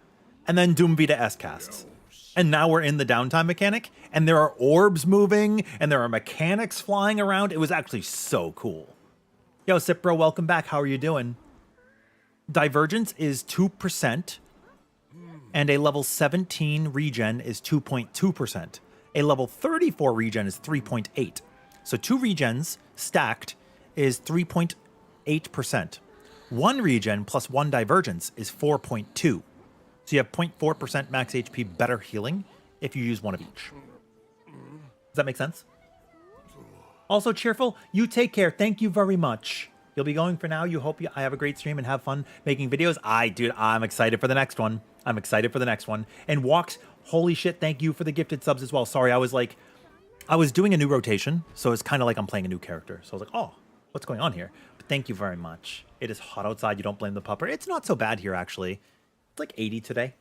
and then Doom Vita Est casts. And now we're in the downtime mechanic, and there are orbs moving, and there are mechanics flying around. It was actually so cool. Yo, Cipro, welcome back. How are you doing? Divergence is 2%, and a level 17 regen is 2.2%. A level 34 regen is 3.8. So 2 regens stacked is 3.8%. 1 regen plus 1 divergence is 4.2. So you have 0.4% max HP better healing if you use one of each. Does that make sense? Also, Cheerful, you take care. Thank you very much. You'll be going for now. You hope I have a great stream and have fun making videos. Dude, I'm excited for the next one. I'm excited for the next one. And Walks, holy shit, thank you for the gifted subs as well. Sorry, I was doing a new rotation, so it's kind of like I'm playing a new character. So I was like, oh, what's going on here? But thank you very much. It is hot outside. You don't blame the pupper. It's not so bad here, actually. It's like 80 today.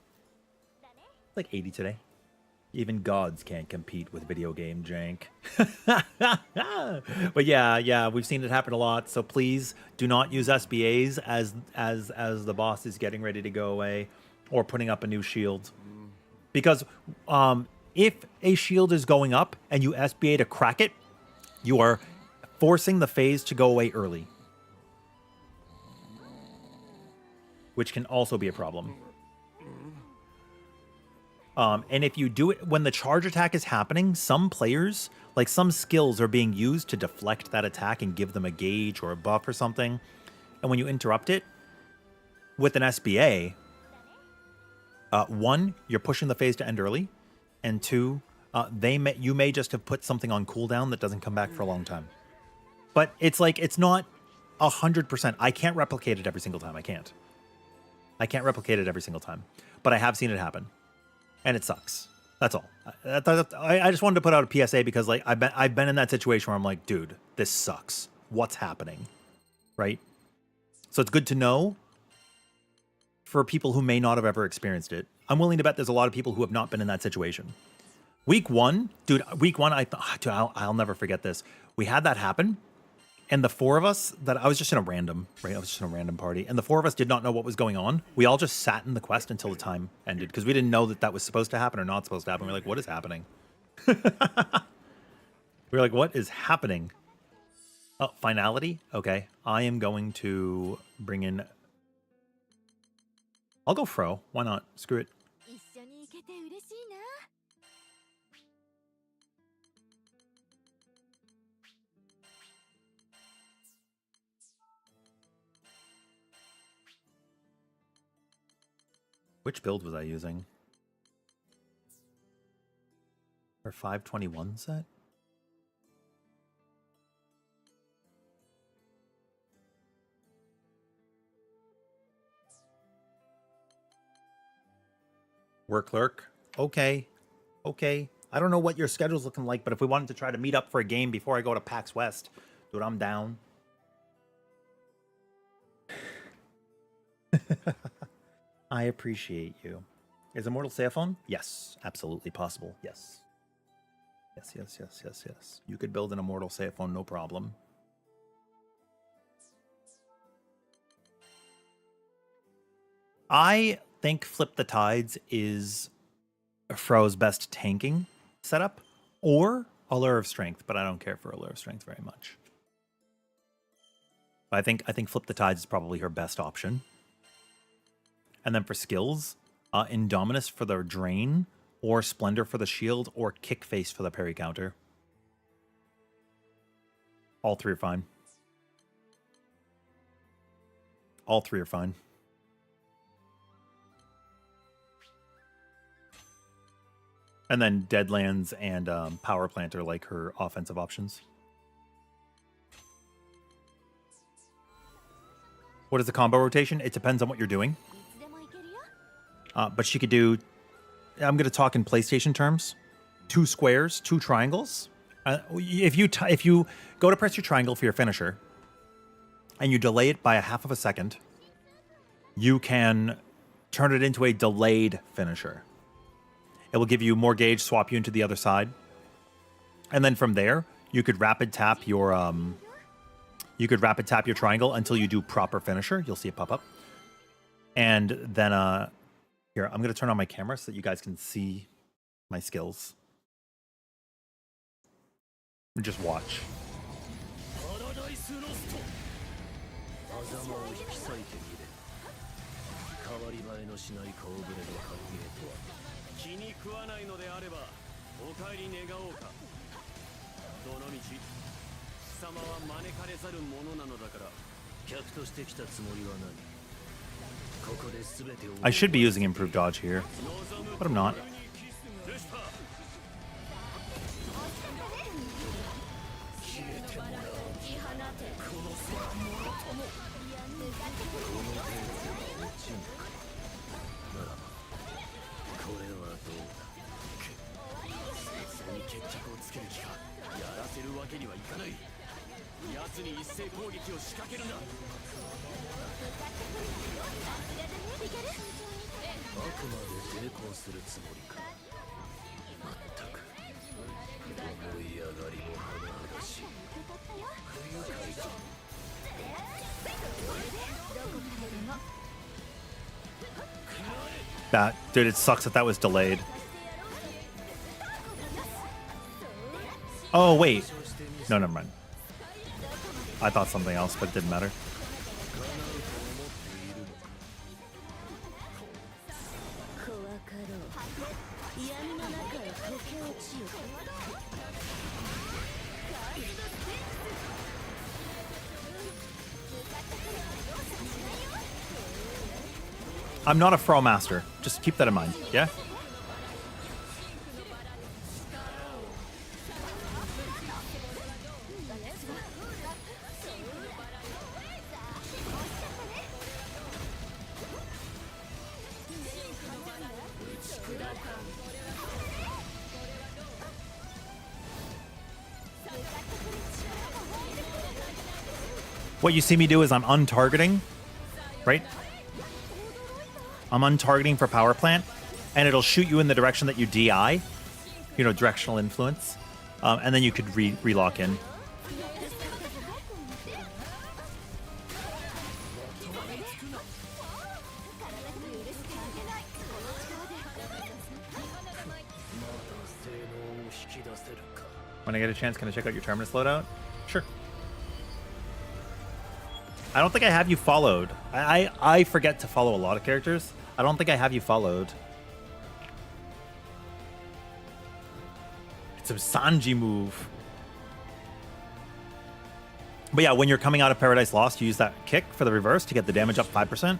Like 80 today. Even gods can't compete with video game jank. But yeah, we've seen it happen a lot. So please do not use SBAs as the boss is getting ready to go away or putting up a new shield. Because if a shield is going up and you SBA to crack it, you are forcing the phase to go away early. Which can also be a problem. And if you do it when the charge attack is happening, some players, like some skills are being used to deflect that attack and give them a gauge or a buff or something. And when you interrupt it with an SBA, 1, you're pushing the phase to end early. And 2, you may just have put something on cooldown that doesn't come back for a long time. But it's like, it's not 100%. I can't replicate it every single time. I can't replicate it every single time. But I have seen it happen. And it sucks. That's all. I just wanted to put out a PSA because like I've been in that situation where I'm like, dude, this sucks. What's happening? Right? So it's good to know for people who may not have ever experienced it. I'm willing to bet there's a lot of people who have not been in that situation. Week 1, dude, I'll never forget this. We had that happen. And the 4 of us I was just in a random party. And the 4 of us did not know what was going on. We all just sat in the quest until the time ended because we didn't know that was supposed to happen or not supposed to happen. We're like, what is happening? We're like, what is happening? Oh, finality? Okay. I am going to bring in... I'll go Fro. Why not? Screw it. Which build was I using? Our 521 set? Work clerk? Okay. I don't know what your schedule's looking like, but if we wanted to try to meet up for a game before I go to PAX West, dude, I'm down. I appreciate you. Is Immortal say a phone? Yes, absolutely possible. Yes. Yes. You could build an Immortal say a phone, no problem. I think Flip the Tides is Fro's best tanking setup, or Allure of Strength, but I don't care for Allure of Strength very much. I think Flip the Tides is probably her best option. And then for skills, Indominus for the Drain, or Splendor for the Shield, or Kick Face for the parry counter. All 3 are fine. All 3 are fine. And then Deadlands and Power Plant are like her offensive options. What is the combo rotation? It depends on what you're doing. But she could do, I'm going to talk in PlayStation terms, 2 squares, 2 triangles. If you go to press your triangle for your finisher, and you delay it by a half of a second, you can turn it into a delayed finisher. It will give you more gauge, swap you into the other side. And then from there, you could rapid tap your triangle until you do proper finisher. You'll see it pop up. And then here, I'm going to turn on my camera so that you guys can see my skills. And just watch. I should be using improved dodge here, but I'm not. Dude, it sucks that was delayed. Oh, wait. No, never mind. I thought something else, but it didn't matter. I'm not a Fro master. Just keep that in mind, yeah? What you see me do is I'm untargeting, right? I'm untargeting for power plant, and it'll shoot you in the direction that you DI, you know, directional influence, and then you could re-lock in. When I get a chance, can I check out your Terminus loadout? Sure. I don't think I have you followed. I forget to follow a lot of characters. I don't think I have you followed. It's a Sanji move. But yeah, when you're coming out of Paradise Lost, you use that kick for the reverse to get the damage up 5%.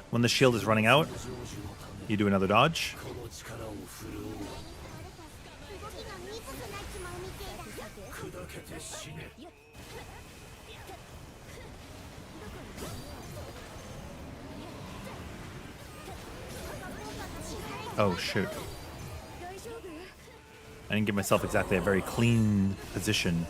When the shield is running out, you do another dodge. Oh, shoot. I didn't give myself exactly a very clean position.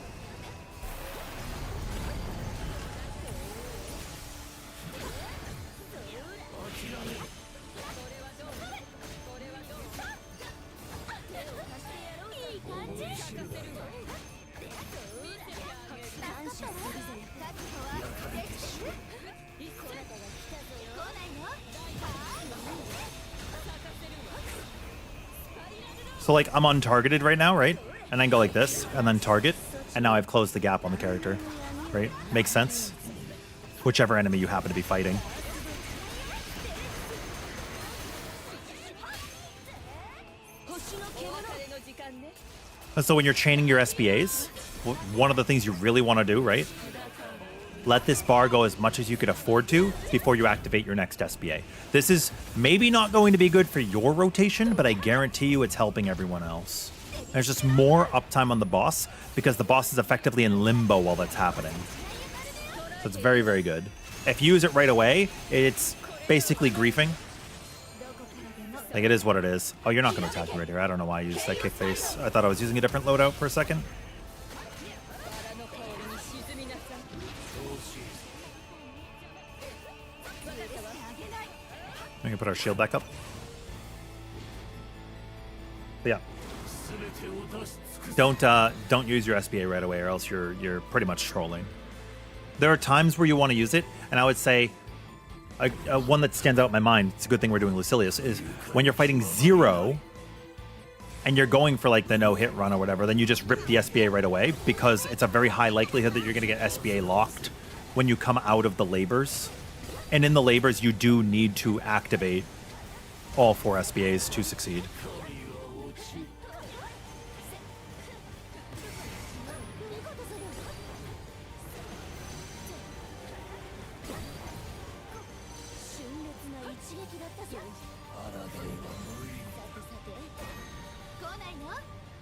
So, like, I'm untargeted right now, right? And then go like this, and then target, and now I've closed the gap on the character, right? Makes sense? Whichever enemy you happen to be fighting. And so when you're chaining your SBAs, one of the things you really want to do, right? Let this bar go as much as you could afford to before you activate your next SBA. This is maybe not going to be good for your rotation, but I guarantee you it's helping everyone else. There's just more uptime on the boss because the boss is effectively in limbo while that's happening. So it's very, very good. If you use it right away, it's basically griefing. Like, it is what it is. Oh, you're not going to attack me right here. I don't know why I used that kick face. I thought I was using a different loadout for a second. We can put our shield back up. But yeah. Don't use your SBA right away, or else you're pretty much trolling. There are times where you want to use it, and I would say one that stands out in my mind, it's a good thing we're doing Lucilius, is when you're fighting Zero and you're going for like the no-hit run or whatever, then you just rip the SBA right away, because it's a very high likelihood that you're going to get SBA locked when you come out of the labors. And in the labors, you do need to activate all 4 SBAs to succeed.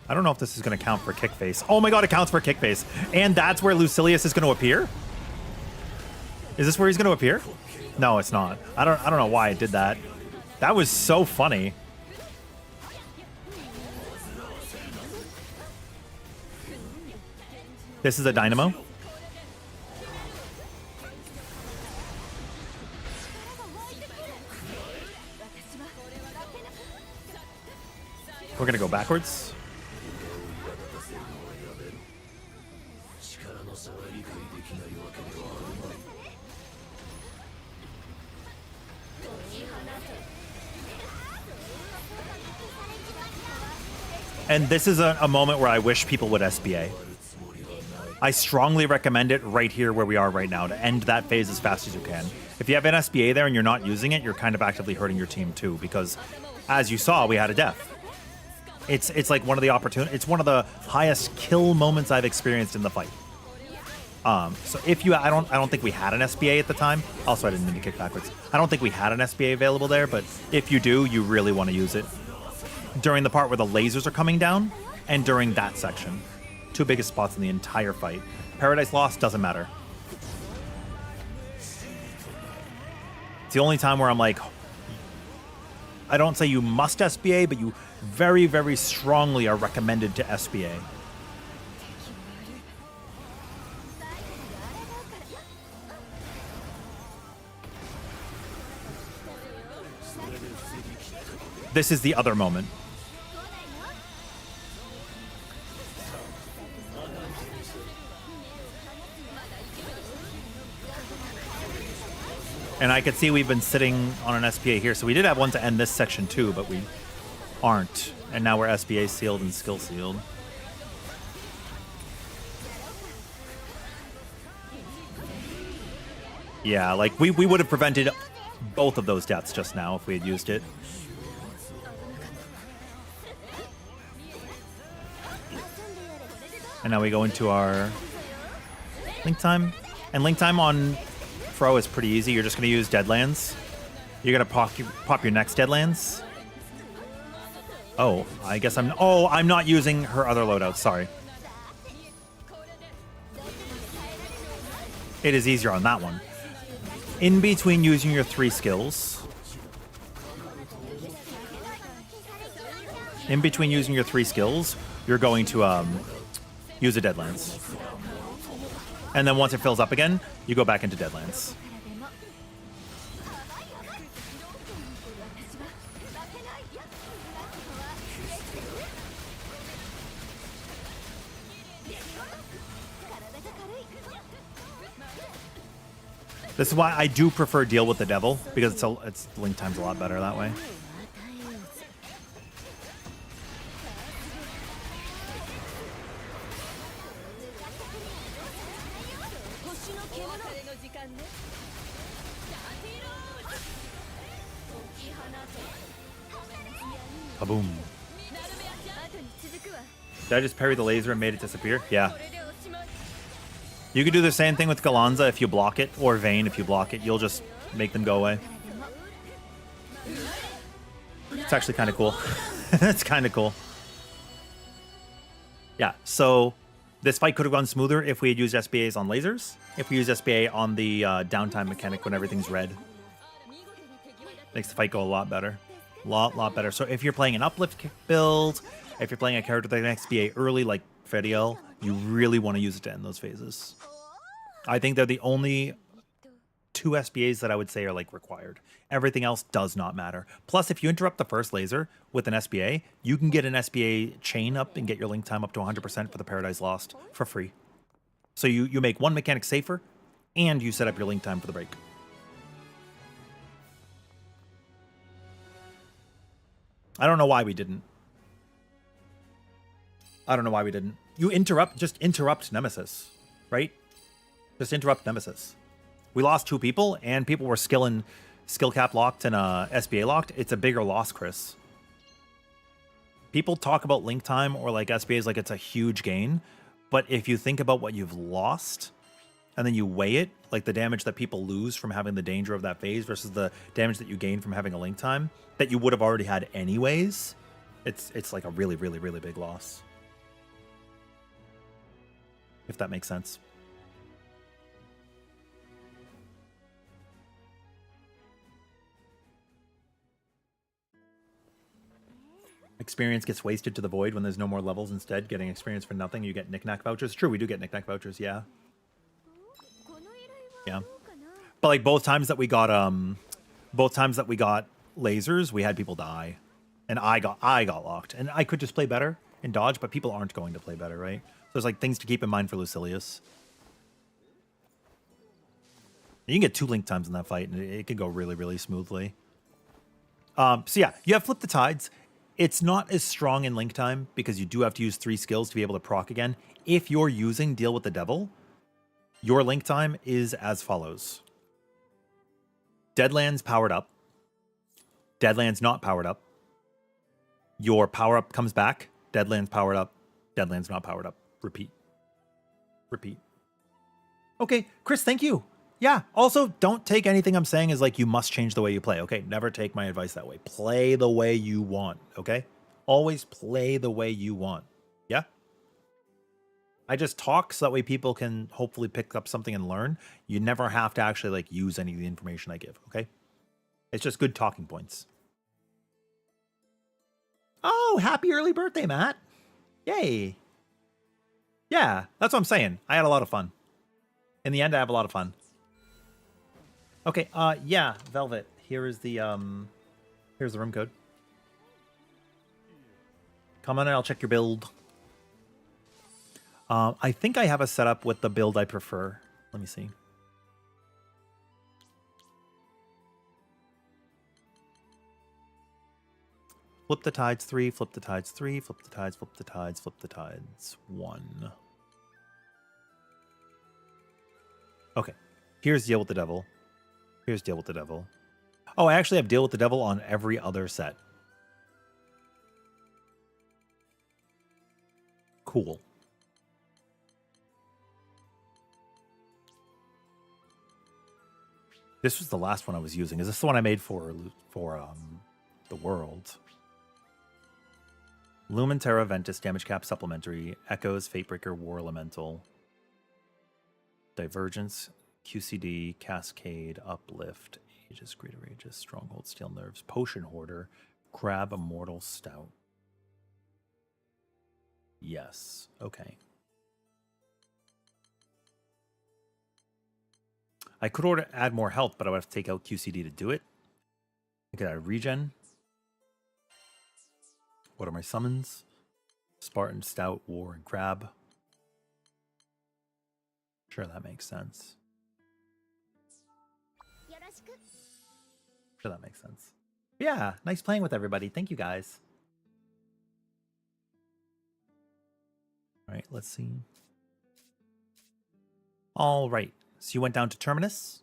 I don't know if this is going to count for kick face. Oh my god, it counts for kick face. And that's where Lucilius is going to appear? Is this where he's going to appear? No, it's not. I don't know why it did that. That was so funny. This is a dynamo. We're going to go backwards. And this is a moment where I wish people would SBA. I strongly recommend it right here where we are right now to end that phase as fast as you can. If you have an SBA there and you're not using it, you're kind of actively hurting your team too, because as you saw, we had a death. It's like one of the highest kill moments I've experienced in the fight. So if you, I don't think we had an SBA at the time. Also, I didn't mean to kick backwards. I don't think we had an SBA available there, but if you do, you really want to use it during the part where the lasers are coming down and during that section. Two biggest spots in the entire fight. Paradise Lost doesn't matter. It's the only time where I'm like, I don't say you must SBA, but you very, very strongly are recommended to SBA. This is the other moment. And I could see we've been sitting on an SPA here. So we did have one to end this section too, but we aren't. And now we're SPA sealed and skill sealed. Yeah, like we would have prevented both of those deaths just now if we had used it. And now we go into our link time. And link time on Fro is pretty easy. You're just going to use Deadlands. You're going to pop your next Deadlands. Oh, I guess I'm not using her other loadout. Sorry. It is easier on that one. In between using your 3 skills. In between using your 3 skills, you're going to use a Deadlands. And then once it fills up again, you go back into Deadlands. This is why I do prefer Deal with the Devil, because it's link time's a lot better that way. Kaboom. Did I just parry the laser and made it disappear? Yeah. You could do the same thing with Galanza if you block it, or Vayne if you block it. You'll just make them go away. It's actually kind of cool. It's kind of cool. Yeah, so this fight could have gone smoother if we had used SBAs on lasers. If we used SBA on the downtime mechanic when everything's red. Makes the fight go a lot better. Lot better. So if you're playing an uplift build, if you're playing a character that can SBA early like Fediel, you really want to use it to end those phases. I think they're the only 2 SBAs that I would say are like required. Everything else does not matter. Plus, if you interrupt the first laser with an SBA, you can get an SBA chain up and get your link time up to 100% for the Paradise Lost for free. So you make one mechanic safer, and you set up your link time for the break. I don't know why we didn't. I don't know why we didn't. You just interrupt Nemesis, right? Just interrupt Nemesis. We lost 2 people, and people were skill cap locked and SBA locked. It's a bigger loss, Chris. People talk about link time or like SBAs like it's a huge gain, but if you think about what you've lost, and then you weigh it, like the damage that people lose from having the danger of that phase versus the damage that you gain from having a link time that you would have already had anyways, it's like a really, really, really big loss. If that makes sense. Experience gets wasted to the void when there's no more levels. Instead, getting experience for nothing, you get knick-knack vouchers. True, we do get knick-knack vouchers, yeah. Yeah. But like both times that we got lasers, we had people die. And I got locked. And I could just play better and dodge, but people aren't going to play better, right? So there's like things to keep in mind for Lucilius. You can get 2 link times in that fight, and it can go really, really smoothly. So yeah, you have Flip the Tides. It's not as strong in link time because you do have to use 3 skills to be able to proc again. If you're using Deal with the Devil, your link time is as follows. Deadlands powered up. Deadlands not powered up. Your power-up comes back. Deadlands powered up. Deadlands not powered up. Repeat. Repeat. Okay, Chris, thank you. Yeah, also, don't take anything I'm saying as like you must change the way you play, okay? Never take my advice that way. Play the way you want, okay? Always play the way you want, yeah? I just talk so that way people can hopefully pick up something and learn. You never have to actually like use any of the information I give, okay? It's just good talking points. Oh, happy early birthday, Matt. Yay. Yeah, that's what I'm saying. I had a lot of fun. In the end, I have a lot of fun. Okay, yeah, Velvet. Here's the room code. Come on in, I'll check your build. I think I have a setup with the build I prefer. Let me see. Flip the Tides 3, Flip the Tides 3, Flip the Tides, Flip the Tides, Flip the Tides 1. Okay, here's Deal with the Devil. Here's Deal with the Devil. Oh, I actually have Deal with the Devil on every other set. Cool. This was the last one I was using. Is this the one I made for the world? Lumen, Terra, Ventus, Damage Cap, Supplementary, Echoes, Fatebreaker, War Elemental, Divergence, QCD, Cascade, Uplift, Aegis, Greater Aegis, Stronghold, Steel Nerves, Potion Hoarder, Crab, Immortal, Stout. Yes. Okay. I could add more health, but I would have to take out QCD to do it. I could add regen. What are my summons? Spartan, Stout, War, and Crab. Sure, that makes sense. Sure, that makes sense. Yeah, nice playing with everybody. Thank you, guys. All right, let's see. All right, so you went down to Terminus.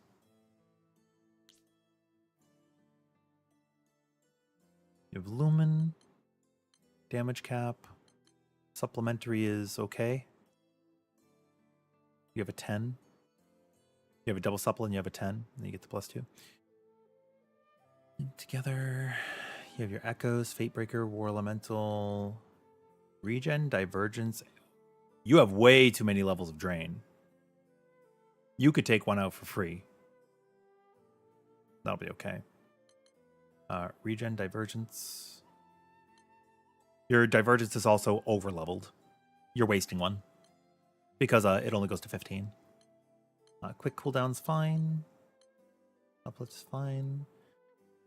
You have Lumen. Damage cap. Supplementary is okay. You have a 10. You have a double supple and you have a 10. And then you get the +2. And together, you have your Echoes, Fatebreaker, War Elemental, Regen, Divergence. You have way too many levels of Drain. You could take one out for free. That'll be okay. Regen, Divergence. Your Divergence is also over-leveled. You're wasting one. Because it only goes to 15. Quick cooldown's fine. Uplift's fine.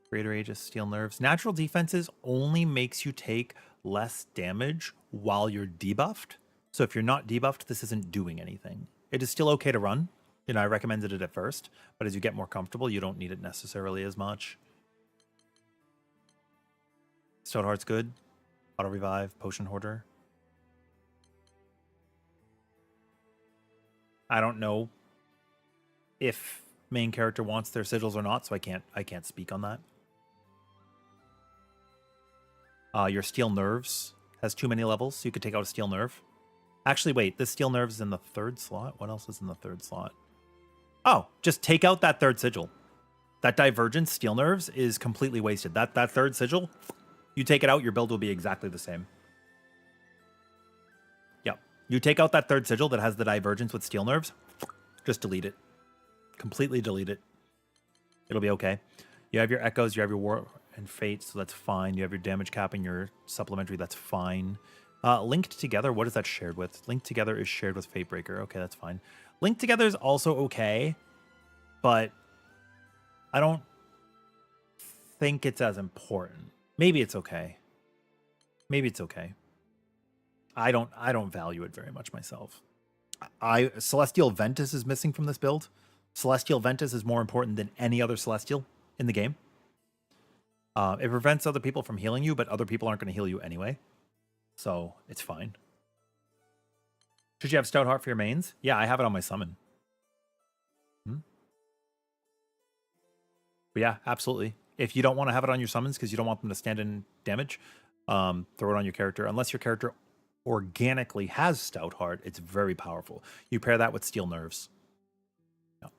Greater Aegis, Steel Nerves. Natural defenses only makes you take less damage while you're debuffed. So if you're not debuffed, this isn't doing anything. It is still okay to run. You know, I recommended it at first. But as you get more comfortable, you don't need it necessarily as much. Stone Heart's good. Auto Revive, Potion Hoarder. I don't know if main character wants their sigils or not, so I can't speak on that. Your Steel Nerves has too many levels, so you could take out a Steel Nerve. Actually, wait, this Steel Nerve is in the 3rd slot. What else is in the 3rd slot? Oh, just take out that third sigil. That Divergence Steel Nerves is completely wasted. That third sigil, you take it out, your build will be exactly the same. Yep. You take out that third sigil that has the Divergence with Steel Nerves, just delete it. Completely delete it. It'll be okay. You have your Echoes, you have your War and Fate, so that's fine. You have your damage cap and your supplementary, that's fine. Linked Together, what is that shared with? Linked Together is shared with Fatebreaker. Okay, that's fine. Linked Together is also okay, but I don't think it's as important. Maybe it's okay. Maybe it's okay. I don't value it very much myself. Celestial Ventus is missing from this build. Celestial Ventus is more important than any other Celestial in the game. It prevents other people from healing you, but other people aren't going to heal you anyway. So it's fine. Should you have Stout Heart for your mains? Yeah, I have it on my summon. But yeah, absolutely. If you don't want to have it on your summons because you don't want them to stand in damage, throw it on your character. Unless your character organically has Stout Heart, it's very powerful. You pair that with Steel Nerves. No.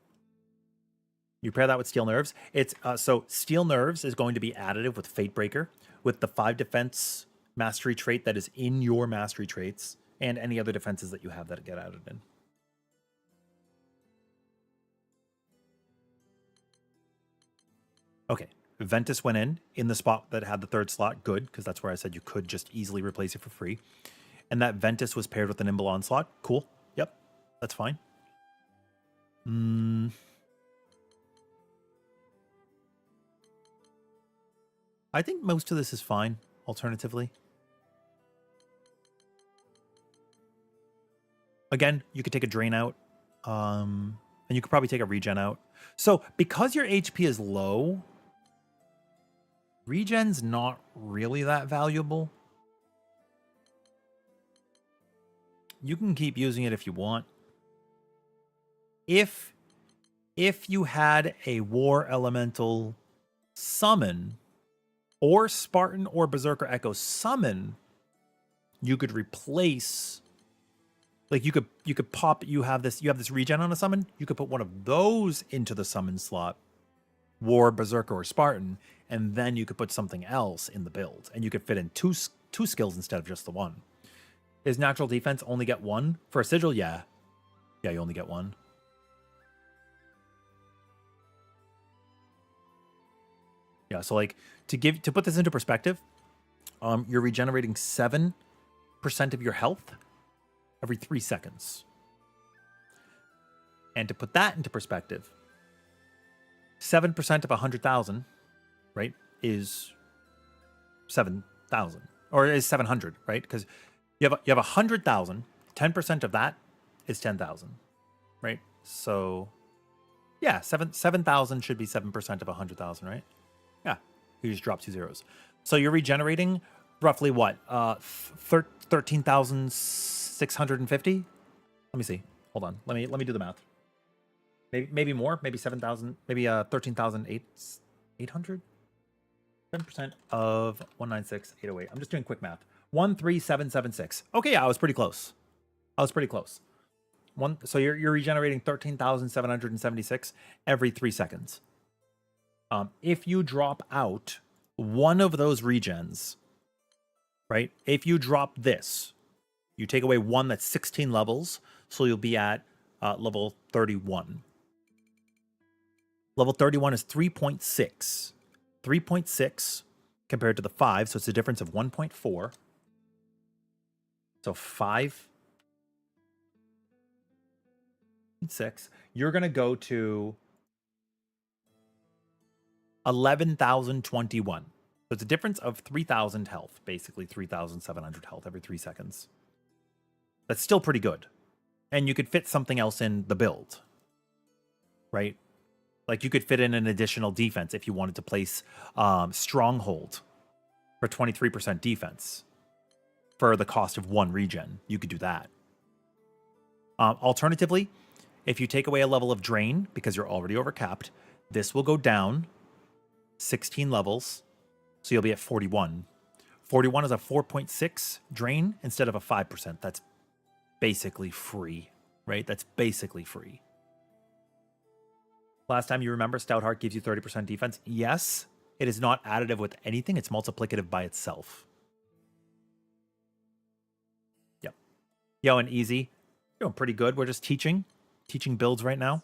You pair that with Steel Nerves. It's so Steel Nerves is going to be additive with Fatebreaker, with the 5 defense mastery trait that is in your mastery traits, and any other defenses that you have that get added in. Okay, Ventus went in the spot that had the third slot. Good, because that's where I said you could just easily replace it for free. And that Ventus was paired with an Nimble Onslaught. Cool. Yep, that's fine. I think most of this is fine, alternatively. Again, you could take a Drain out, and you could probably take a Regen out. So, because your HP is low, Regen's not really that valuable. You can keep using it if you want. If you had a War Elemental summon, or Spartan or Berserker Echo summon, you could replace, like you could pop, you have this regen on a summon, you could put one of those into the summon slot, War, Berserker, or Spartan, and then you could put something else in the build, and you could fit in two skills instead of just the one. Is natural defense only get one? For a sigil, yeah. Yeah, you only get one. Yeah, so like to put this into perspective, you're regenerating 7% of your health every 3 seconds. And to put that into perspective, 7% of 100,000, right, is 7,000, or is 700, right? Because you have 100,000, 10% of that is 10,000, right? So yeah, 7,000 should be 7% of 100,000, right? Yeah, you just drop 2 zeros. So you're regenerating roughly what? 13,650? Let me see. Hold on. Let me do the math. Maybe more. Maybe 7,000. Maybe 13,800. 7% of 196,808. I'm just doing quick math. 13776. Okay, yeah, I was pretty close. So you're regenerating 13,776 every 3 seconds. If you drop out one of those regens, right? If you drop this, you take away one that's 16 levels, so you'll be at level 31. Level 31 is 3.6. 3.6 compared to the 5, so it's a difference of 1.4. So 5.6. You're going to go to 11,021. So it's a difference of 3,000 health, basically 3,700 health every 3 seconds. That's still pretty good. And you could fit something else in the build, right? Like you could fit in an additional defense if you wanted to place Stronghold for 23% defense for the cost of 1 regen. You could do that. Alternatively, if you take away a level of Drain because you're already overcapped, this will go down 16 levels, so you'll be at 41. 41 is a 4.6 Drain instead of a 5%. That's basically free, right? That's basically free. Last time you remember, Stout Heart gives you 30% defense. Yes, it is not additive with anything. It's multiplicative by itself. Yep. Yo, and Easy. Doing pretty good. We're just teaching builds right now.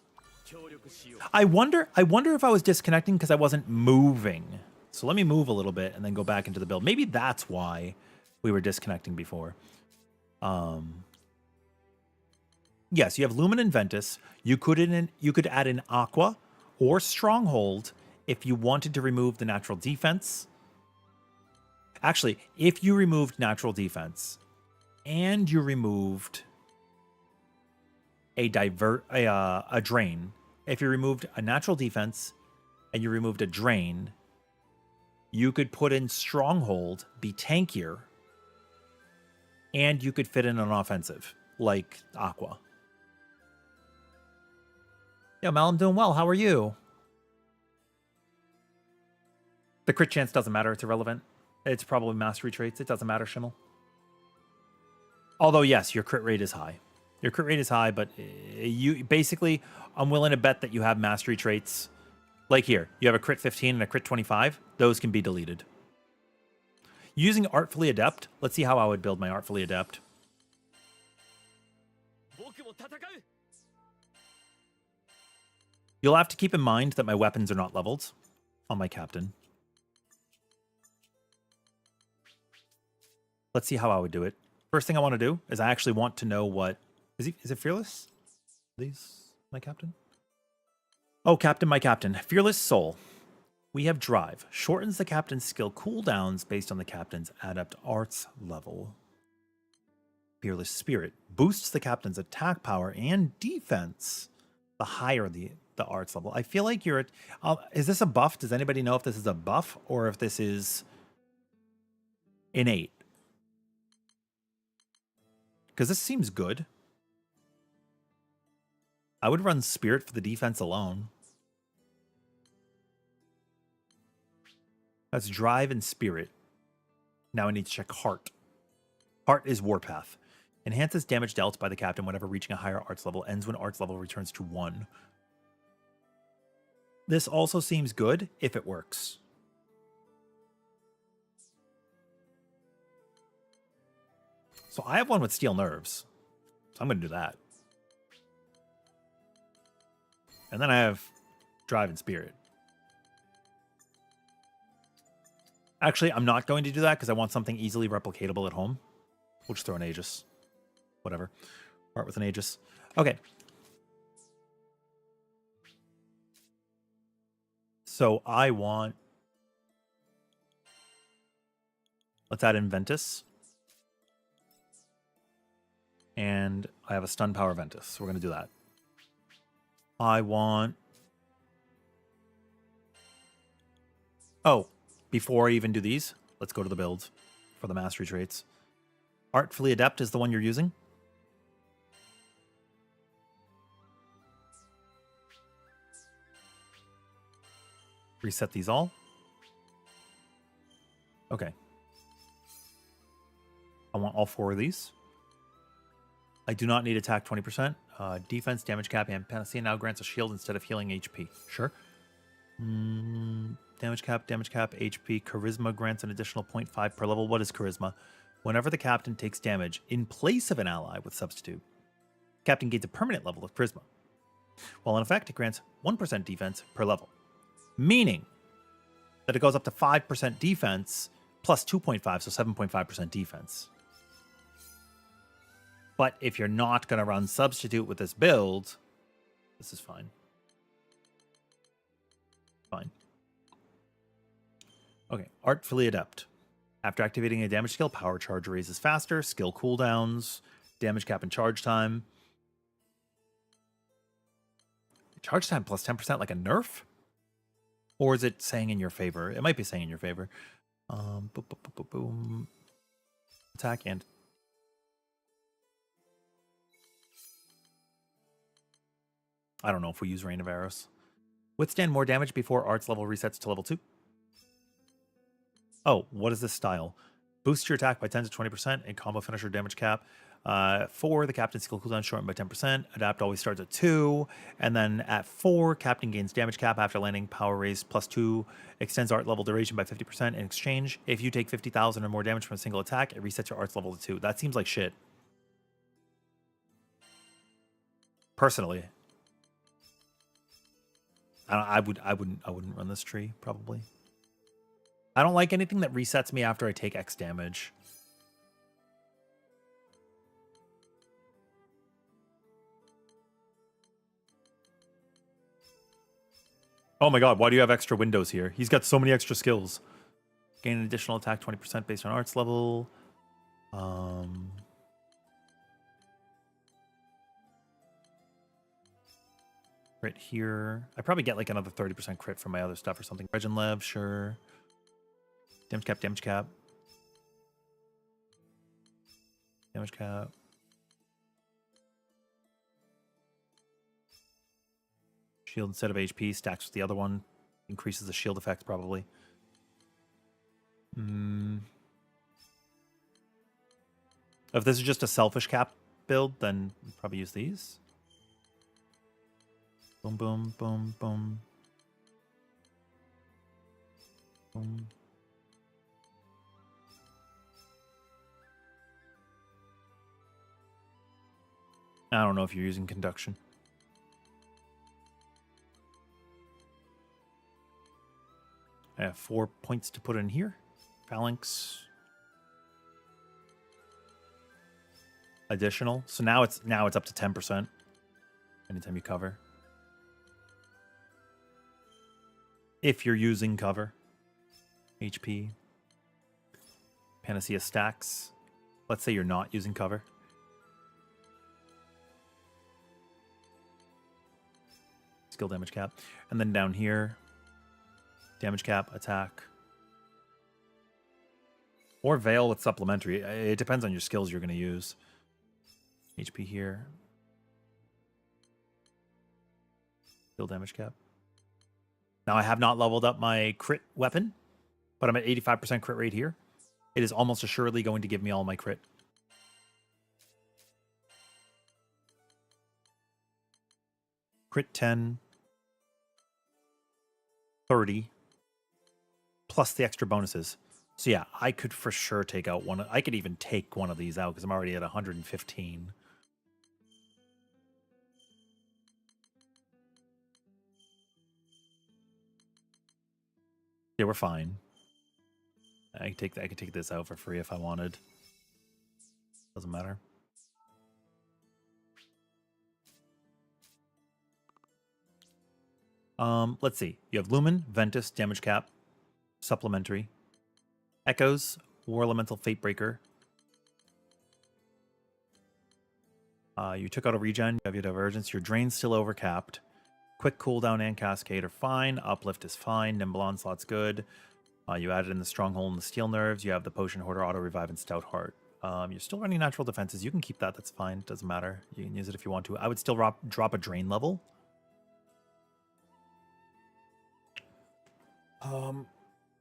I wonder if I was disconnecting because I wasn't moving. So let me move a little bit and then go back into the build. Maybe that's why we were disconnecting before. Yes, you have Lumen and Ventus. You could add in Aqua or Stronghold if you wanted to remove the natural defense. Actually, if you removed natural defense and you removed a drain, if you removed a natural defense and you removed a drain, you could put in Stronghold, be tankier, and you could fit in an offensive like Aqua. Yeah, Mel, I'm doing well. How are you? The crit chance doesn't matter. It's irrelevant. It's probably mastery traits. It doesn't matter, Schimmel. Although, yes, your crit rate is high. Your crit rate is high, but you basically, I'm willing to bet that you have mastery traits. Like here, you have a crit 15 and a crit 25. Those can be deleted. Using Artfully Adept, let's see how I would build my Artfully Adept. You'll have to keep in mind that my weapons are not leveled on my captain. Let's see how I would do it. First thing I want to do is I actually want to know what... Is it Fearless? These, my captain? Oh, Captain, my captain. Fearless Soul. We have Drive. Shortens the captain's skill cooldowns based on the captain's adept arts level. Fearless Spirit. Boosts the captain's attack power and defense the higher the arts level. I feel like you're at... is this a buff? Does anybody know if this is a buff or if this is innate? Because this seems good. I would run Spirit for the defense alone. That's Drive and Spirit. Now I need to check Heart. Heart is Warpath. Enhances damage dealt by the captain whenever reaching a higher arts level. Ends when arts level returns to 1. This also seems good if it works. So I have one with Steel Nerves. So I'm going to do that. And then I have Drive and Spirit. Actually, I'm not going to do that because I want something easily replicatable at home. We'll just throw an Aegis. Whatever. Part with an Aegis. Okay. So I want... Let's add in Ventus. And I have a stun power Ventus. So we're going to do that. I want... Oh, before I even do these, let's go to the builds for the mastery traits. Artfully Adept is the one you're using. Reset these all. Okay. I want all 4 of these. I do not need attack 20%. Defense, damage cap, and Panacea now grants a shield instead of healing HP. Sure. Damage cap, HP. Charisma grants an additional 0.5 per level. What is Charisma? Whenever the captain takes damage in place of an ally with Substitute, the captain gains a permanent level of Charisma. While in effect, it grants 1% defense per level. Meaning that it goes up to 5% defense plus 2.5, so 7.5% defense. But if you're not going to run Substitute with this build, this is fine. Fine. Okay, Artfully Adept. After activating a damage skill, power charge raises faster, skill cooldowns, damage cap and charge time. Charge time plus 10% like a nerf? Or is it saying in your favor? It might be saying in your favor. Boom. Attack and... I don't know if we use Rain of Arrows. Withstand more damage before arts level resets to level 2. Oh, what is this style? Boost your attack by 10 to 20% and combo finisher damage cap. 4, the captain skill cooldown shortened by 10%. Adapt always starts at 2. And then at 4, captain gains damage cap after landing. Power raise +2. Extends art level duration by 50%. In exchange, if you take 50,000 or more damage from a single attack, it resets your arts level to 2. That seems like shit. Personally. I wouldn't run this tree, probably. I don't like anything that resets me after I take X damage. Oh my god, why do you have extra windows here? He's got so many extra skills. Gain an additional attack 20% based on arts level. Crit here. I probably get like another 30% crit from my other stuff or something. Regenlev, sure. Damage cap, damage cap. Damage cap. Shield instead of HP, stacks with the other one. Increases the shield effect, probably. If this is just a selfish cap build, then probably use these. Boom, boom, boom, boom. Boom. I don't know if you're using conduction. I have 4 points to put in here. Phalanx. Additional. So now it's up to 10%. Anytime you cover. If you're using cover. HP. Panacea stacks. Let's say you're not using cover. Skill damage cap. And then down here, damage cap, attack. Or Veil with supplementary. It depends on your skills you're going to use. HP here. Skill damage cap. Now I have not leveled up my crit weapon, but I'm at 85% crit rate here. It is almost assuredly going to give me all my crit. Crit 10. 30. Plus the extra bonuses. So yeah, I could for sure take out one. I could even take one of these out because I'm already at 115. Yeah, we're fine. I could take this out for free if I wanted. Doesn't matter. Let's see. You have Lumen, Ventus, damage cap, supplementary, Echoes, War Elemental, Fatebreaker. You took out a regen. You have your Divergence. Your Drain's still overcapped. Quick cooldown and Cascade are fine. Uplift is fine. Nimble Onslaught's good. You added in the Stronghold and the Steel Nerves. You have the Potion Hoarder, Auto Revive, and Stout Heart. You're still running natural defenses. You can keep that. That's fine. Doesn't matter. You can use it if you want to. I would still drop a Drain level.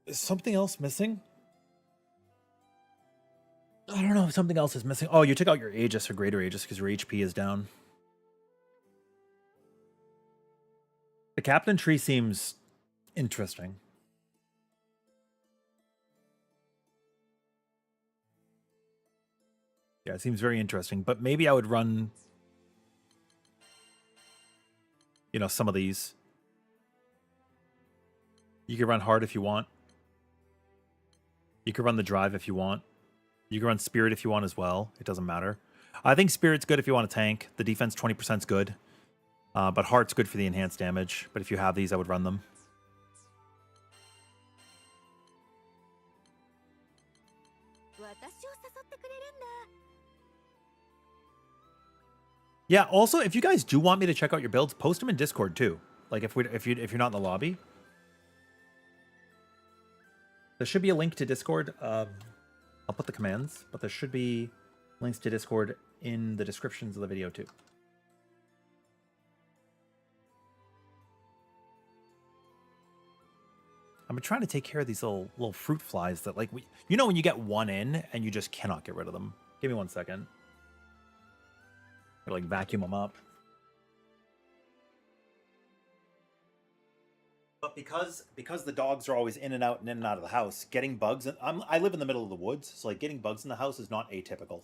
Is something else missing? I don't know if something else is missing. Oh, you took out your Aegis or Greater Aegis because your HP is down. The Captain tree seems interesting. Yeah, it seems very interesting, but maybe I would run, you know, some of these. You can run Hard if you want. You can run the Drive if you want. You can run Spirit if you want as well. It doesn't matter. I think Spirit's good if you want to tank. The defense 20% is good. But Heart's good for the enhanced damage. But if you have these, I would run them. Yeah, also, if you guys do want me to check out your builds, post them in Discord too. Like if you're not in the lobby. There should be a link to Discord. I'll put the commands, but there should be links to Discord in the descriptions of the video too. I've been trying to take care of these little fruit flies that, like, you know when you get one in and you just cannot get rid of them. Give me 1 second. Or like vacuum them up. But because the dogs are always in and out of the house, getting bugs. I live in the middle of the woods, so like getting bugs in the house is not atypical.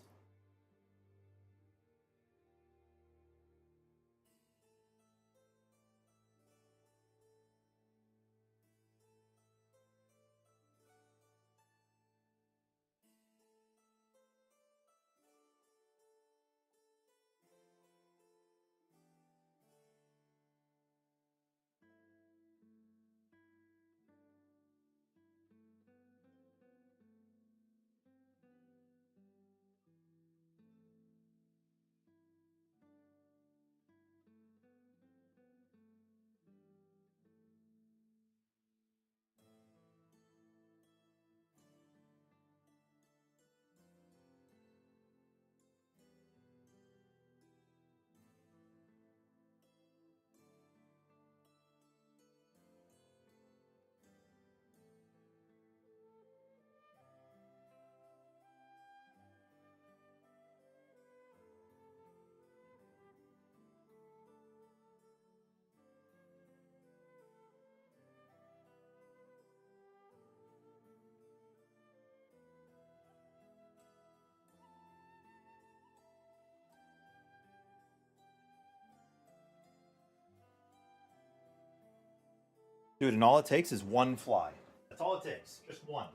Dude, and all it takes is one fly. That's all it takes. Just one.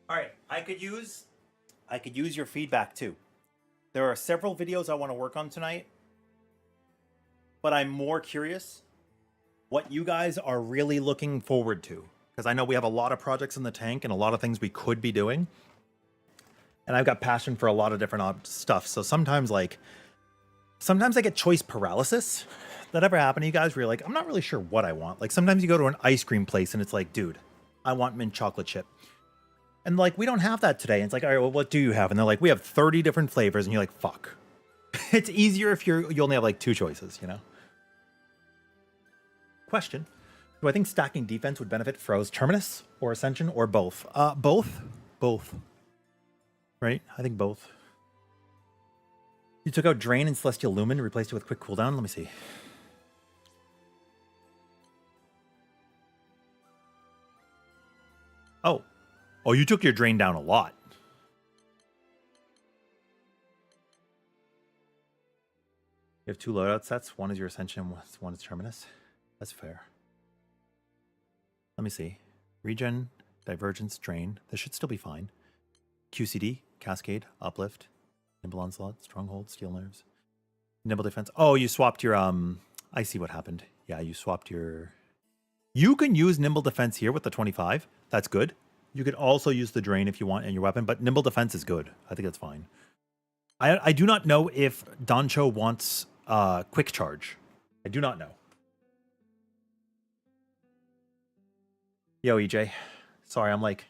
All right, I could use your feedback too. There are several videos I want to work on tonight, but I'm more curious what you guys are really looking forward to, because I know we have a lot of projects in the tank and a lot of things we could be doing, and I've got passion for a lot of different stuff. So sometimes I get choice paralysis. That ever happened to you guys where you're like, I'm not really sure what I want? Like sometimes you go to an ice cream place and it's like, dude, I want mint chocolate chip. And like, we don't have that today. And it's like, all right, well, what do you have? And they're like, we have 30 different flavors. And you're like, fuck. It's easier if you only have like 2 choices, you know? Question. Do I think stacking defense would benefit Fro's Terminus or Ascension or both? Both. Both. Right? I think both. You took out Drain and Celestial Lumen and replaced it with Quick Cooldown. Let me see. Oh. Oh, you took your Drain down a lot. You have 2 loadout sets. One is your Ascension, one is Terminus. That's fair. Let me see. Regen, Divergence, Drain. This should still be fine. QCD, Cascade, Uplift, Nimble Onslaught, Stronghold, Steel Nerves. Nimble Defense. Oh, you swapped your... I see what happened. Yeah, you swapped your... You can use Nimble Defense here with the 25. That's good. You could also use the Drain if you want in your weapon, but Nimble Defense is good. I think that's fine. I do not know if Doncho wants Quick Charge. I do not know. Yo, EJ. Sorry, I'm like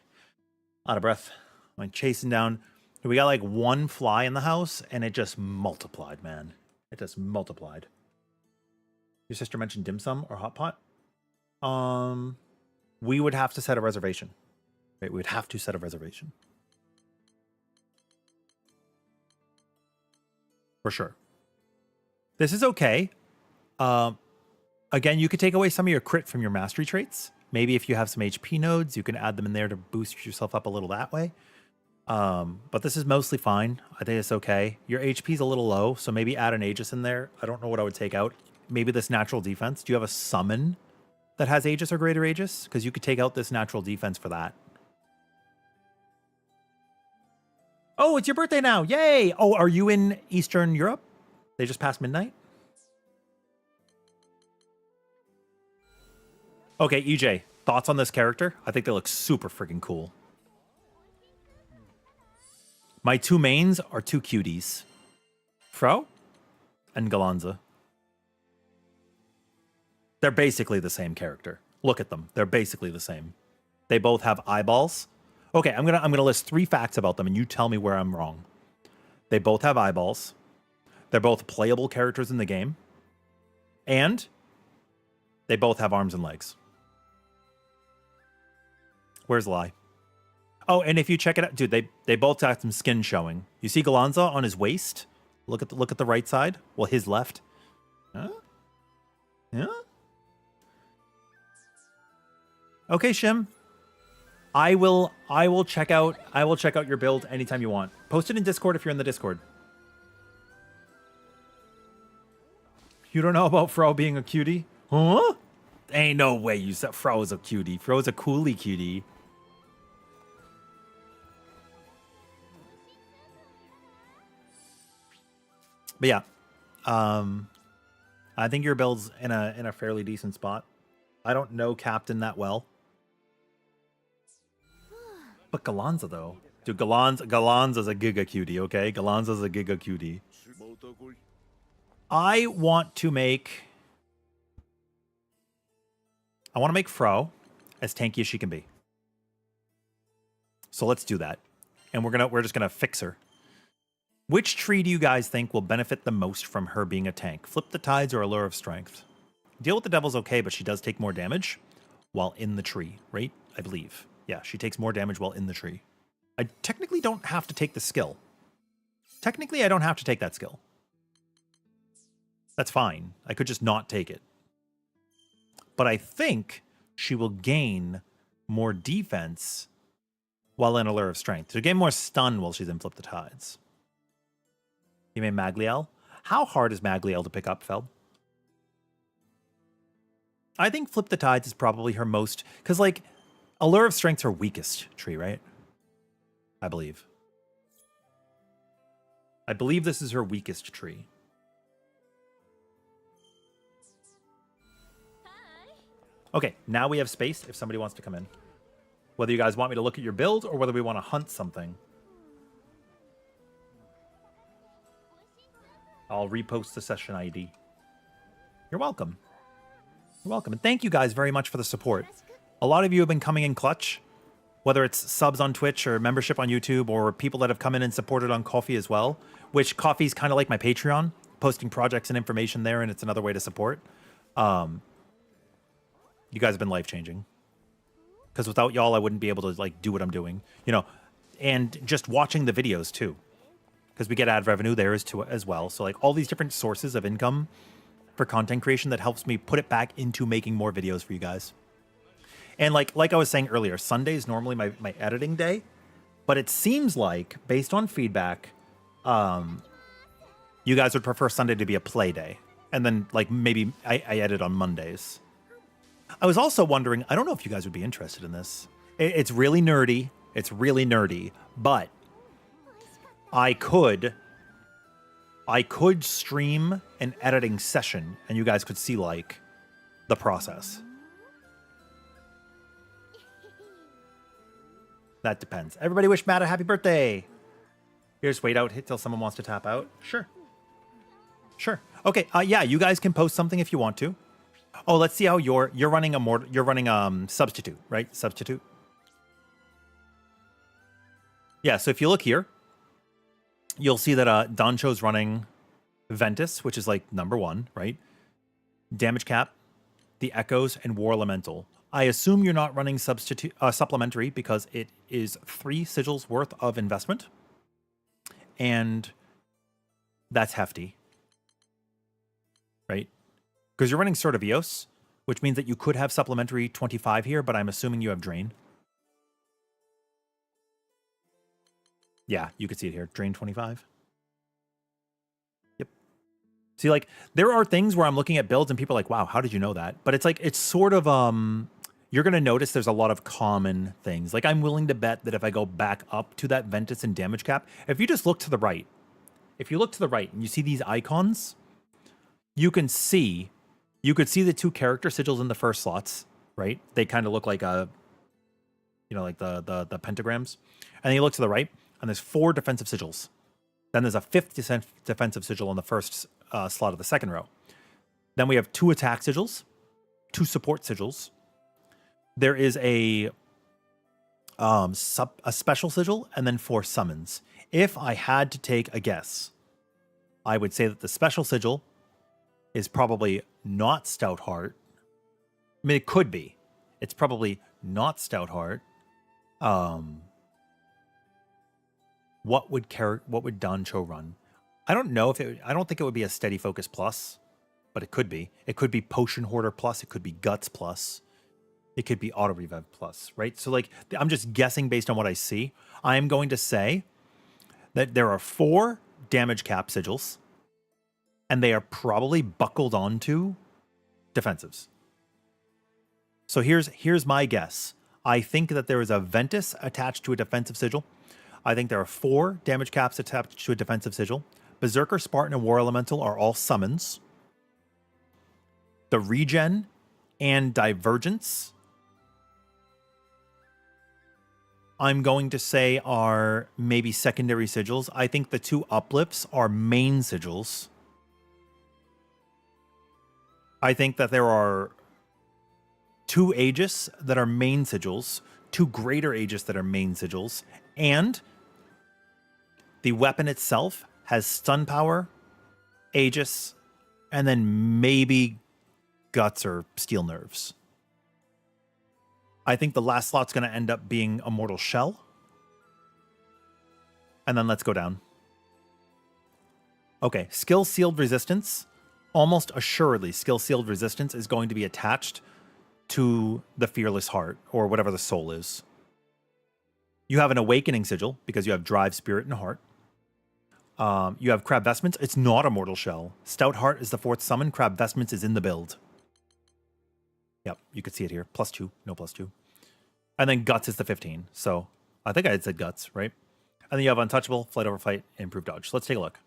out of breath. I'm like chasing down. We got like 1 fly in the house and it just multiplied, man. It just multiplied. Your sister mentioned dim sum or hot pot. We would have to set a reservation. Right, we would have to set a reservation. For sure. This is okay. Again, you could take away some of your crit from your mastery traits. Maybe if you have some HP nodes, you can add them in there to boost yourself up a little that way. But this is mostly fine. I think it's okay. Your HP is a little low, so maybe add an Aegis in there. I don't know what I would take out. Maybe this natural defense. Do you have a summon that has Aegis or greater Aegis? Because you could take out this natural defense for that. Oh, it's your birthday now. Yay. Oh, are you in Eastern Europe? They just passed midnight? Okay, EJ, thoughts on this character? I think they look super freaking cool. My 2 mains are 2 cuties. Fro and Galanza. They're basically the same character. Look at them. They're basically the same. They both have eyeballs. Okay, I'm gonna list 3 facts about them and you tell me where I'm wrong. They both have eyeballs. They're both playable characters in the game. And they both have arms and legs. Where's Lai? Oh, and if you check it out, dude, they both have some skin showing. You see Galanza on his waist? Look at the right side. Well, his left. Huh? Yeah. Okay, Shim. I will check out your build anytime you want. Post it in Discord if you're in the Discord. You don't know about Fro being a cutie? Huh? Ain't no way you said Fro is a cutie. Fro is a coolie cutie. But yeah, I think your build's in a fairly decent spot. I don't know Captain that well. But Galanza, though. Dude, Galanza's a giga cutie, okay? Galanza's a giga cutie. I want to make Fro as tanky as she can be. So let's do that. And we're just gonna fix her. Which tree do you guys think will benefit the most from her being a tank? Flip the Tides or Allure of Strength? Deal with the Devil's okay, but she does take more damage while in the tree, right? I believe. Yeah, she takes more damage while in the tree. I technically don't have to take the skill. Technically, I don't have to take that skill. That's fine. I could just not take it. But I think she will gain more defense while in Allure of Strength. She'll gain more stun while she's in Flip the Tides. You made Magliel? How hard is Magliel to pick up, Feld? I think Flip the Tides is probably her most... Because, like, Allure of Strength's her weakest tree, right? I believe. I believe this is her weakest tree. Okay, now we have space if somebody wants to come in. Whether you guys want me to look at your build or whether we want to hunt something. I'll repost the session ID. You're welcome. You're welcome. And thank you guys very much for the support. A lot of you have been coming in clutch, whether it's subs on Twitch or membership on YouTube or people that have come in and supported on Ko-fi as well, which Ko-fi's kind of like my Patreon, posting projects and information there, and it's another way to support. You guys have been life-changing. Because without y'all, I wouldn't be able to like do what I'm doing. You know, and just watching the videos too. Because we get ad revenue there as well. So like all these different sources of income for content creation that helps me put it back into making more videos for you guys. And like I was saying earlier, Sunday is normally my editing day. But it seems like, based on feedback, you guys would prefer Sunday to be a play day. And then like maybe I edit on Mondays. I was also wondering, I don't know if you guys would be interested in this. It's really nerdy. It's really nerdy. But I could stream an editing session and you guys could see like the process. That depends. Everybody wish Matt a happy birthday. Here's wait out till someone wants to tap out. Sure. Sure. Okay. Yeah, you guys can post something if you want to. Oh, let's see how you're running substitute, right? Substitute. Yeah, so if you look here, you'll see that Doncho's running Ventus, which is like #1, right? Damage cap, the Echoes, and War Elemental. I assume you're not running supplementary because it is 3 sigils worth of investment. And that's hefty. Right? Because you're running Sword of Eos, which means that you could have supplementary 25 here, but I'm assuming you have Drain. Yeah, you could see it here. Drain 25. Yep. See, like, there are things where I'm looking at builds and people are like, wow, how did you know that? But it's like, it's sort of, you're going to notice there's a lot of common things. Like, I'm willing to bet that if I go back up to that Ventus and damage cap, if you just look to the right, if you look to the right and you see these icons, you could see the 2 character sigils in the first slots, right? They kind of look like like the pentagrams. And then you look to the right, and there's 4 defensive sigils. Then there's a 5th defensive sigil on the first slot of the second row. Then we have 2 attack sigils, 2 support sigils. There is a special sigil, and then 4 summons. If I had to take a guess, I would say that the special sigil is probably not Stout Heart. I mean, it could be. It's probably not Stout Heart. What would Dancho run? I don't know if I don't think it would be a Steady Focus Plus, but it could be. It could be Potion Hoarder Plus. It could be Guts Plus. It could be Auto Revive Plus, right? So like, I'm just guessing based on what I see. I am going to say that there are 4 damage cap sigils, and they are probably buckled onto defensives. So here's my guess. I think that there is a Ventus attached to a defensive sigil. I think there are 4 damage caps attached to a defensive sigil. Berserker, Spartan, and War Elemental are all summons. The Regen and Divergence, I'm going to say, are maybe secondary sigils. I think the 2 uplifts are main sigils. I think that there are 2 Aegis that are main sigils, 2 Greater Aegis that are main sigils, and the weapon itself has stun power, Aegis, and then maybe Guts or Steel Nerves. I think the last slot's going to end up being a Mortal Shell. And then let's go down. Okay, Skill Sealed Resistance. Almost assuredly, Skill Sealed Resistance is going to be attached to the Fearless Heart, or whatever the soul is. You have an Awakening Sigil, because you have Drive, Spirit, and Heart. You have Crab Vestments. It's not a Mortal Shell. Stout Heart is the 4th summon. Crab Vestments is in the build. Yep, you could see it here. +2, no +2. And then Guts is the 15. So I think I had said Guts, right? And then you have Untouchable, Flight Over Fight, Improved Dodge. So let's take a look.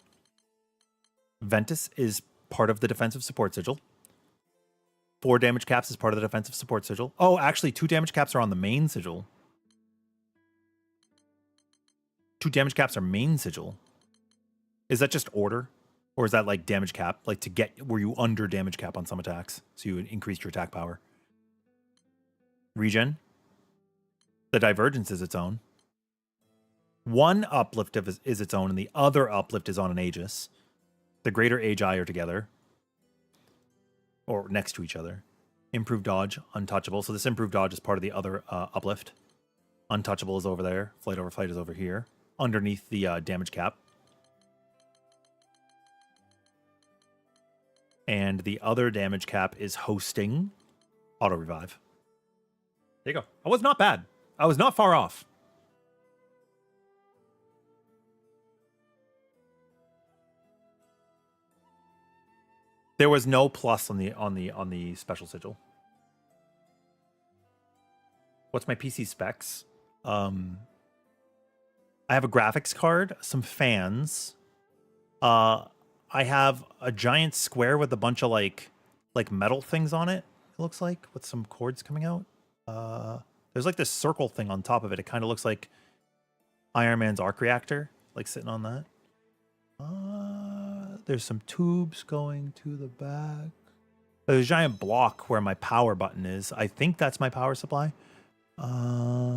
Ventus is part of the defensive support sigil. 4 damage caps is part of the defensive support sigil. Oh, actually, 2 damage caps are on the main sigil. 2 damage caps are main sigil. Is that just order? Or is that like damage cap? Like to get where you under damage cap on some attacks. So you would increase your attack power. Regen. The Divergence is its own. 1 uplift is its own, and the other uplift is on an Aegis. The Greater Agi are together. Or next to each other. Improved Dodge, Untouchable. So this Improved Dodge is part of the other uplift. Untouchable is over there. Flight Over Fight is over here. Underneath the damage cap. And the other damage cap is hosting Auto Revive. There you go. I was not bad. I was not far off. There was no plus on the special sigil. What's my PC specs? I have a graphics card, some fans. I have a giant square with a bunch of like metal things on it. It looks like, with some cords coming out. There's like this circle thing on top of it. It kind of looks like Iron Man's arc reactor, like sitting on that. There's some tubes going to the back. There's a giant block where my power button is. I think that's my power supply. And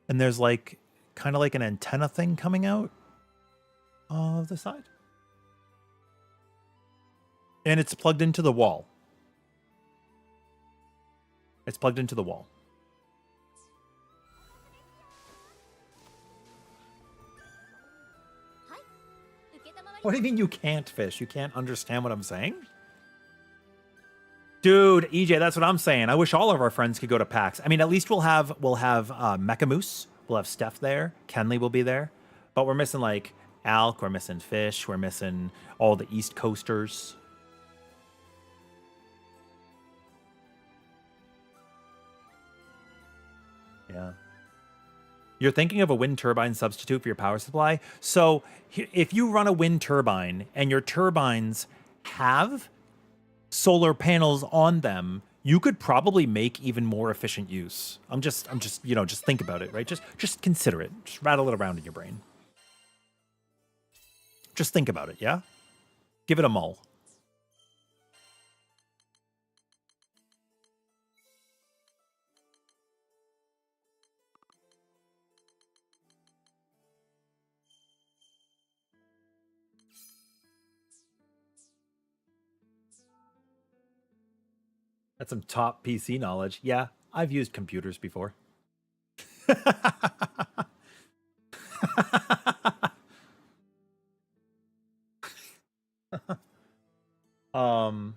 there's like kind of like an antenna thing coming out of the side. And it's plugged into the wall. It's plugged into the wall. What do you mean you can't fish? You can't understand what I'm saying? Dude, EJ, that's what I'm saying. I wish all of our friends could go to PAX. I mean, at least we'll have Mecha Moose. We'll have Steph there. Kenley will be there. But we're missing like Alk. We're missing Fish. We're missing all the East Coasters. Yeah. You're thinking of a wind turbine substitute for your power supply. So if you run a wind turbine and your turbines have solar panels on them, you could probably make even more efficient use. I'm just, just think about it, right? Just consider it. Just rattle it around in your brain. Just think about it, yeah? Give it a mull. That's some top PC knowledge. Yeah, I've used computers before. um,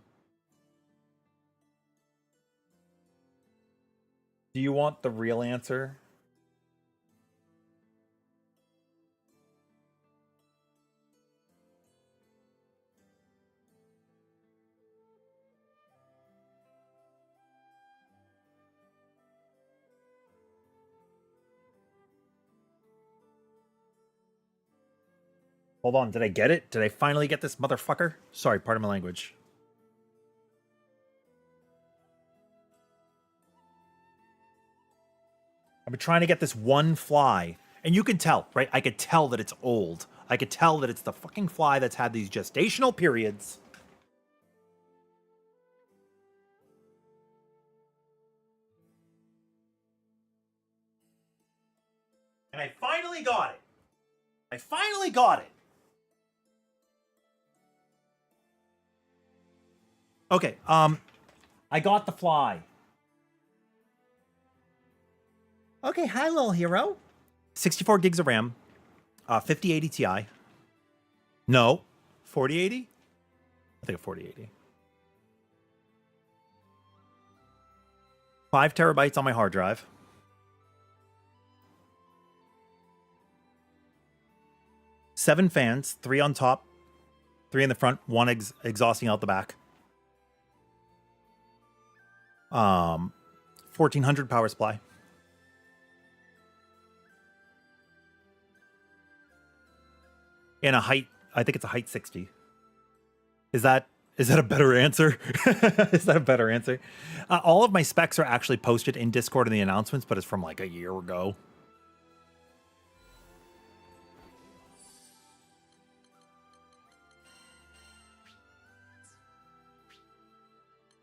do you want the real answer? Hold on, did I get it? Did I finally get this motherfucker? Sorry, pardon my language. I've been trying to get this one fly. And you can tell, right? I could tell that it's old. I could tell that it's the fucking fly that's had these gestational periods. And I finally got it. I finally got it. Okay, I got the fly. Okay, hi, little hero. 64 gigs of RAM, 5080 Ti. No, 4080? I think a 4080. 5 terabytes on my hard drive. Seven fans, 3 on top, 3 in the front, 1 exhausting out the back. 1400 power supply. And a height, I think it's a height 60. Is that a better answer? Is that a better answer? All of my specs are actually posted in Discord in the announcements, but it's from like a year ago.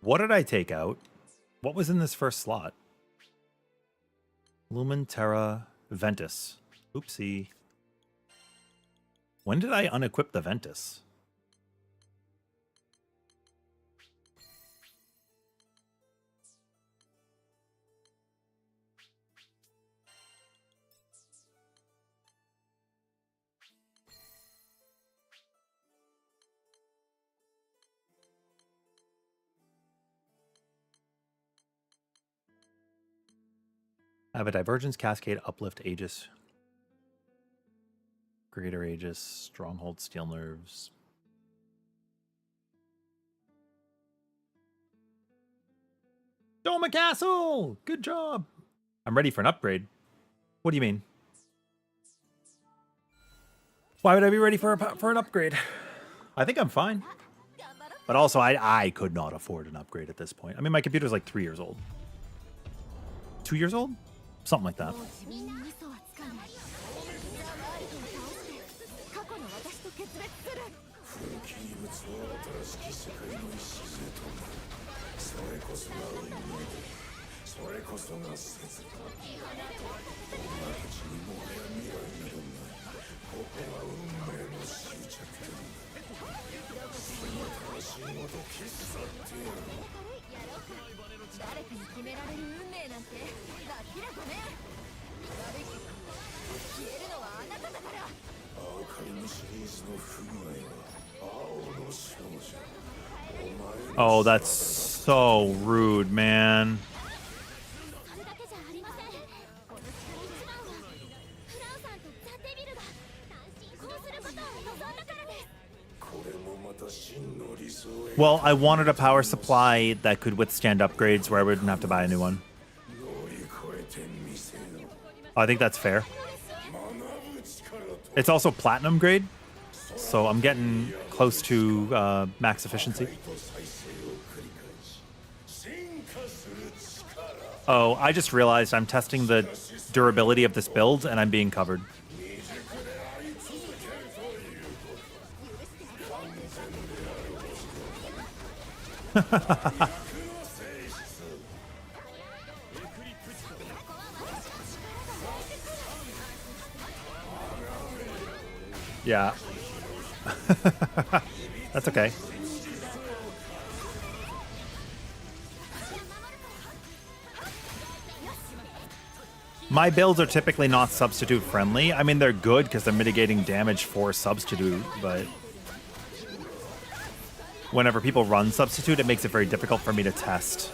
What did I take out? What was in this first slot? Lumen, Terra, Ventus. Oopsie. When did I unequip the Ventus? I have a Divergence, Cascade, Uplift, Aegis, Greater Aegis, Stronghold, Steel Nerves. Doma Castle! Good job! I'm ready for an upgrade. What do you mean? Why would I be ready for an upgrade? I think I'm fine. But also, I could not afford an upgrade at this point. I mean, my computer's like 3 years old. 2 years old? Something like that. Oh, that's so rude, man. Well, I wanted a power supply that could withstand upgrades where I wouldn't have to buy a new one. I think that's fair. It's also platinum grade, so I'm getting close to max efficiency. Oh, I just realized I'm testing the durability of this build and I'm being covered. Yeah. My builds are typically not substitute friendly. I mean, they're good because they're mitigating damage for substitute, but whenever people run substitute, it makes it very difficult for me to test.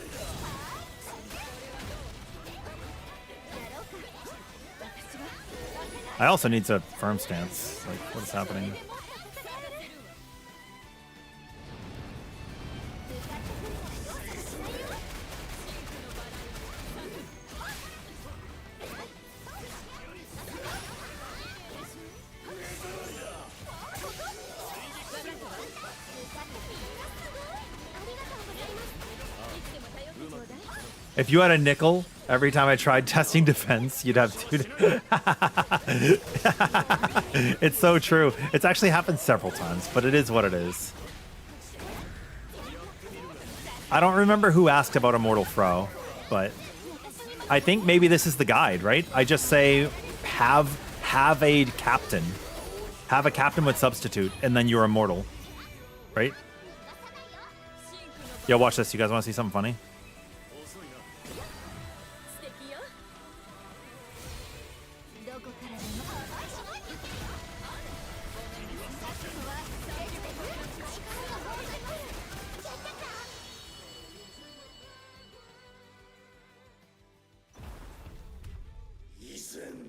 I also need a firm stance. Like, what is happening? If you had a nickel every time I tried testing defense, you'd have two. It's so true. It's actually happened several times, but it is what it is. I don't remember who asked about Immortal Fro, but I think maybe this is the guide, right? I just say have a captain. Have a captain with substitute, and then you're immortal. Right? Yo, watch this. You guys want to see something funny?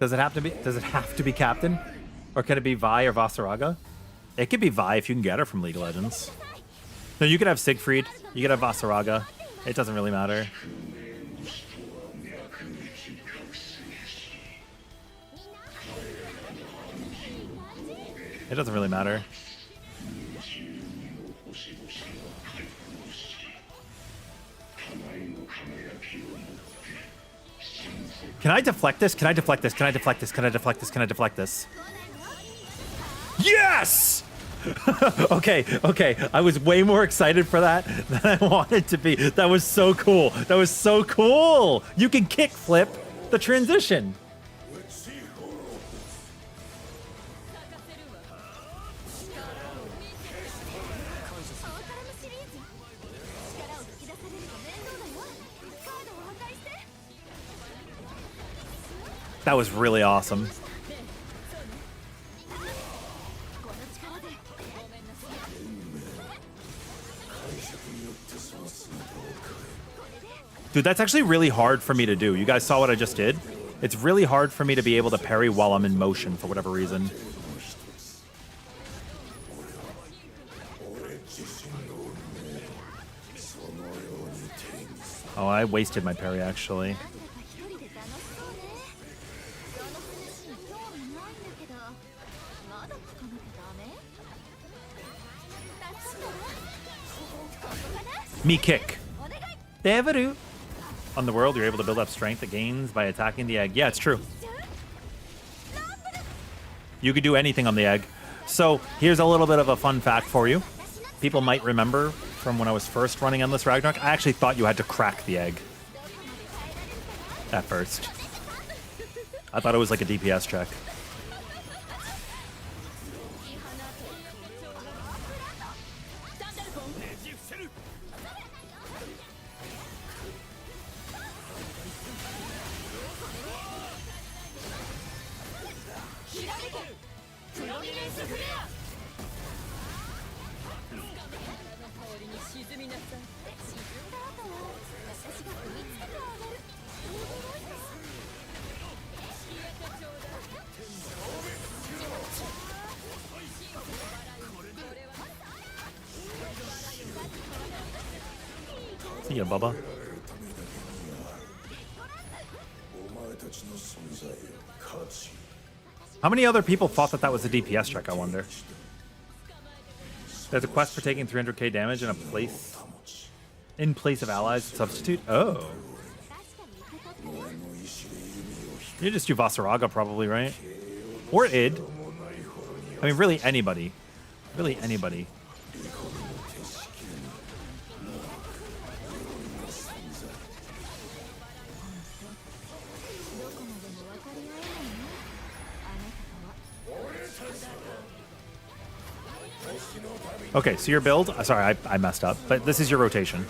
Does it have to be captain? Or can it be Vi or Vasaraga? It could be Vi if you can get her from League of Legends. No, you could have Siegfried. You could have Vasaraga. It doesn't really matter. It doesn't really matter. Can I deflect this? Can I deflect this? Can I deflect this? Can I deflect this? Can I deflect this? Yes! Okay. I was way more excited for that than I wanted to be. That was so cool. That was so cool. You can kick flip the transition. That was really awesome. Dude, that's actually really hard for me to do. You guys saw what I just did? It's really hard for me to be able to parry while I'm in motion for whatever reason. Oh, I wasted my parry, actually. Me kick. Devaru. On the world, you're able to build up strength that gains by attacking the egg. Yeah, it's true. You could do anything on the egg. So here's a little bit of a fun fact for you. People might remember from when I was first running Endless Ragnarok, I actually thought you had to crack the egg. At first. I thought it was like a DPS check. See ya, Bubba. How many other people thought that that was a DPS check, I wonder? There's a quest for taking 300k damage in place of allies substitute? Oh. You just do Vasaraga probably, right? Or Id. I mean, really anybody. Really anybody. Okay, so your build, sorry, I messed up, but this is your rotation.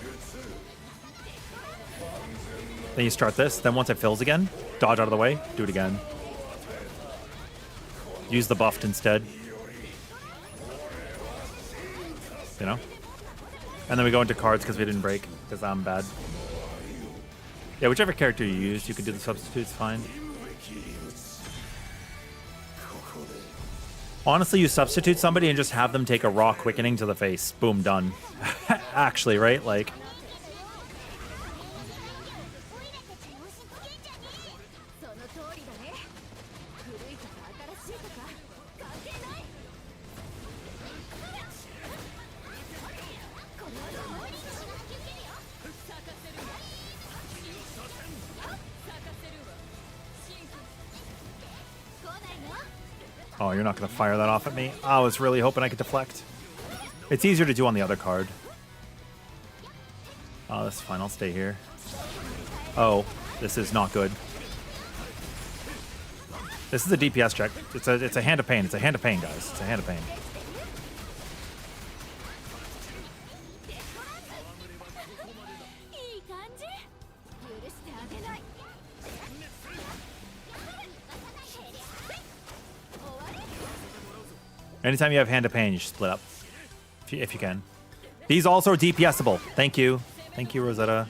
Then you start this. Then once it fills again, dodge out of the way. Do it again. Use the buffed instead. You know? And then we go into cards because we didn't break. Because I'm bad. Yeah, whichever character you use, you can do the substitutes fine. Honestly, you substitute somebody and just have them take a raw quickening to the face. Boom, done. Actually, right? Like... Oh, you're not going to fire that off at me? I was really hoping I could deflect. It's easier to do on the other card. Oh, that's fine. I'll stay here. Oh, this is not good. This is a DPS check. It's a hand of pain. It's a hand of pain, guys. It's a hand of pain. Anytime you have hand of pain, you should split up. If you can. These also are DPSable. Thank you. Thank you, Rosetta.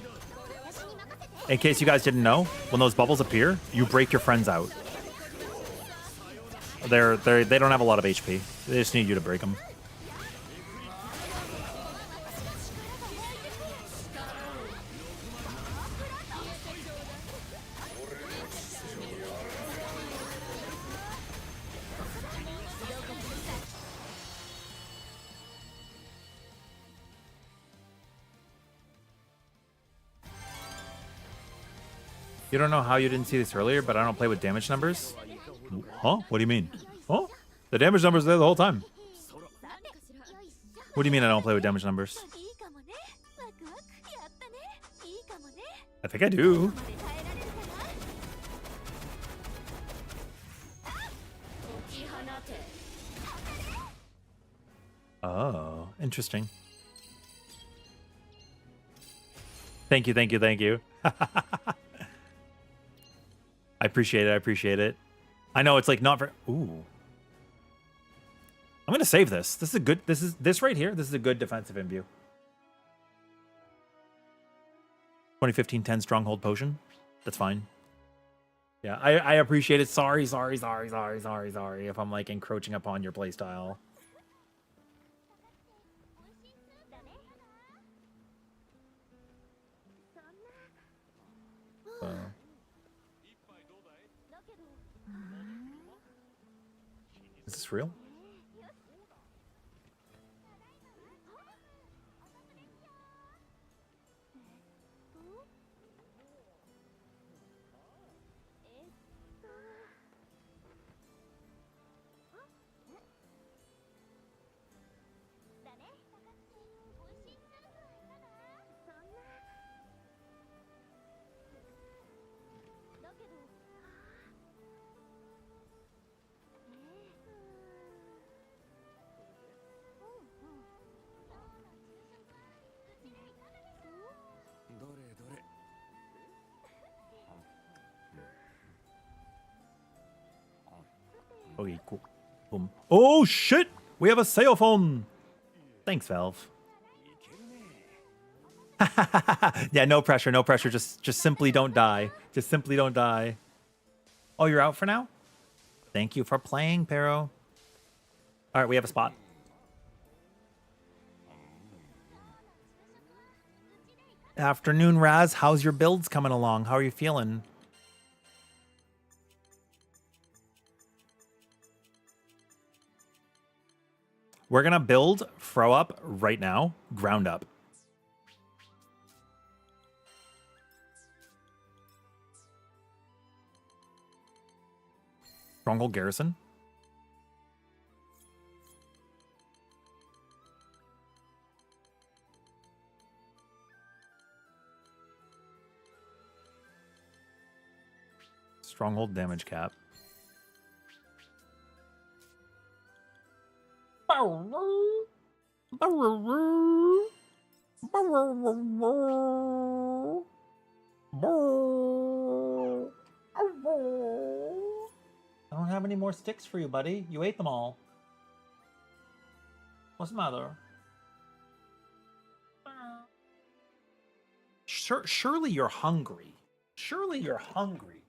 In case you guys didn't know, when those bubbles appear, you break your friends out. They don't have a lot of HP. They just need you to break them. You don't know how you didn't see this earlier, but I don't play with damage numbers? Huh? What do you mean? Huh? The damage numbers are there the whole time. What do you mean I don't play with damage numbers? I think I do. Oh, interesting. Thank you, thank you, thank you. I appreciate it. I appreciate it. I know it's like not for. Ooh. I'm gonna save this. This is a good. This right here. This is a good defensive imbue. 2015-10 stronghold potion. That's fine. Yeah, I appreciate it. Sorry if I'm like encroaching upon your playstyle. Is this real? Okay, cool. Boom. Oh, shit! We have a sail phone! Thanks, Valve. Yeah, no pressure, no pressure. Just simply don't die. Just simply don't die. Oh, you're out for now? Thank you for playing, Pero. All right, we have a spot. Afternoon, Raz. How's your builds coming along? How are you feeling? We're going to build Throw Up right now. Ground up. Stronghold Garrison. Stronghold damage cap. I don't have any more sticks for you, buddy. You ate them all. What's the matter? Surely you're hungry. Surely you're hungry.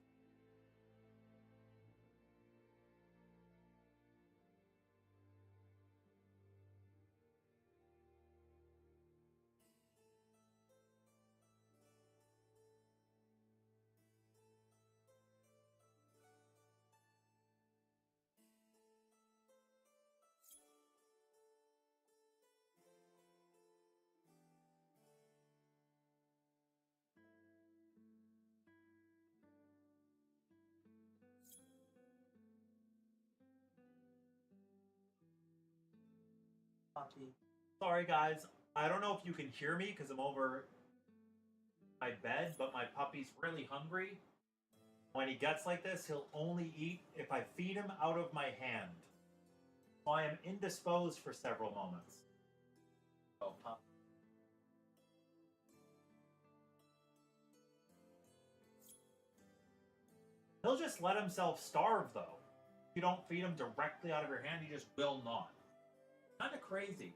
Puppy. Sorry, guys. I don't know if you can hear me because I'm over my bed, but my puppy's really hungry. When he gets like this, he'll only eat if I feed him out of my hand. So I am indisposed for several moments. Oh, pup. He'll just let himself starve, though. If you don't feed him directly out of your hand, he just will not. Kind of crazy.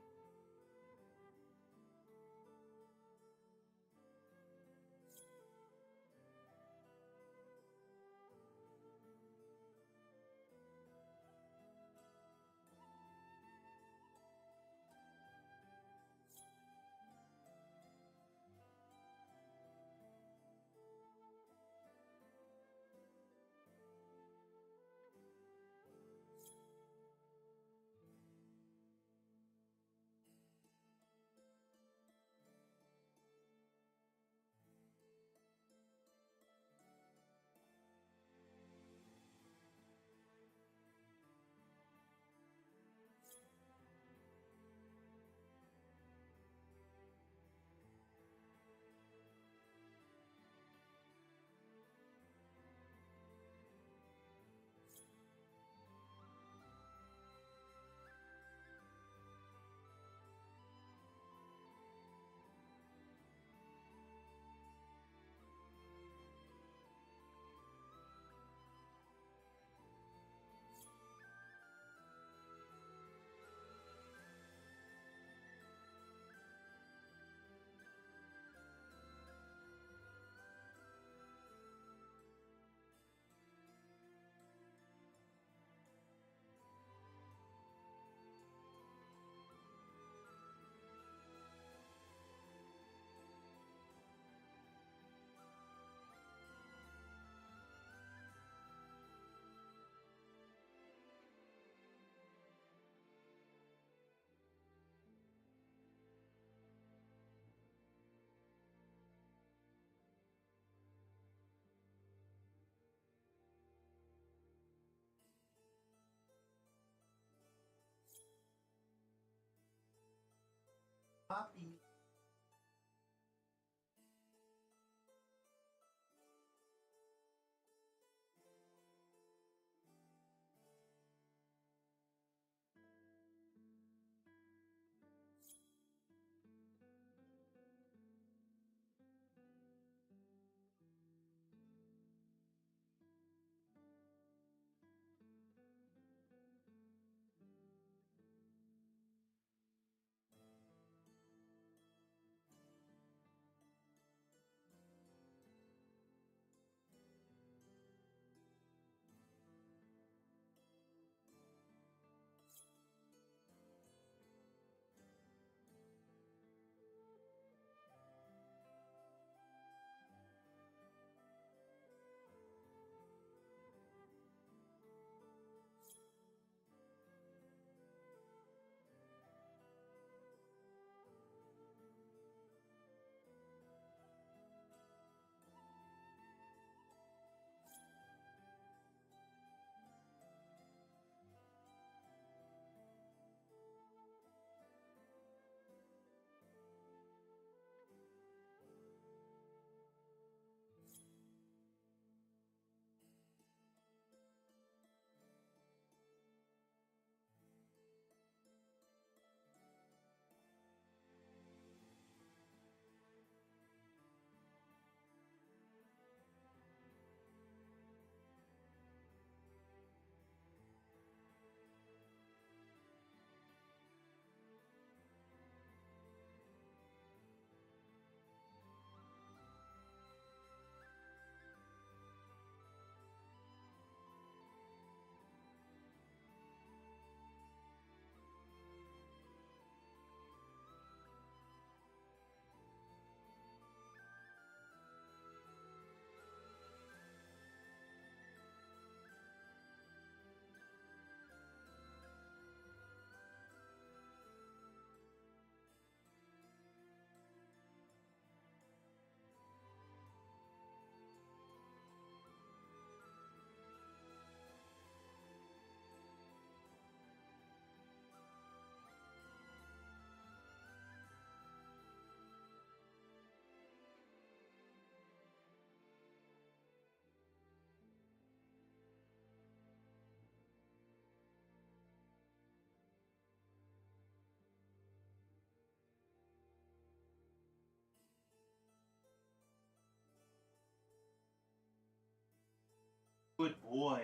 Good boy.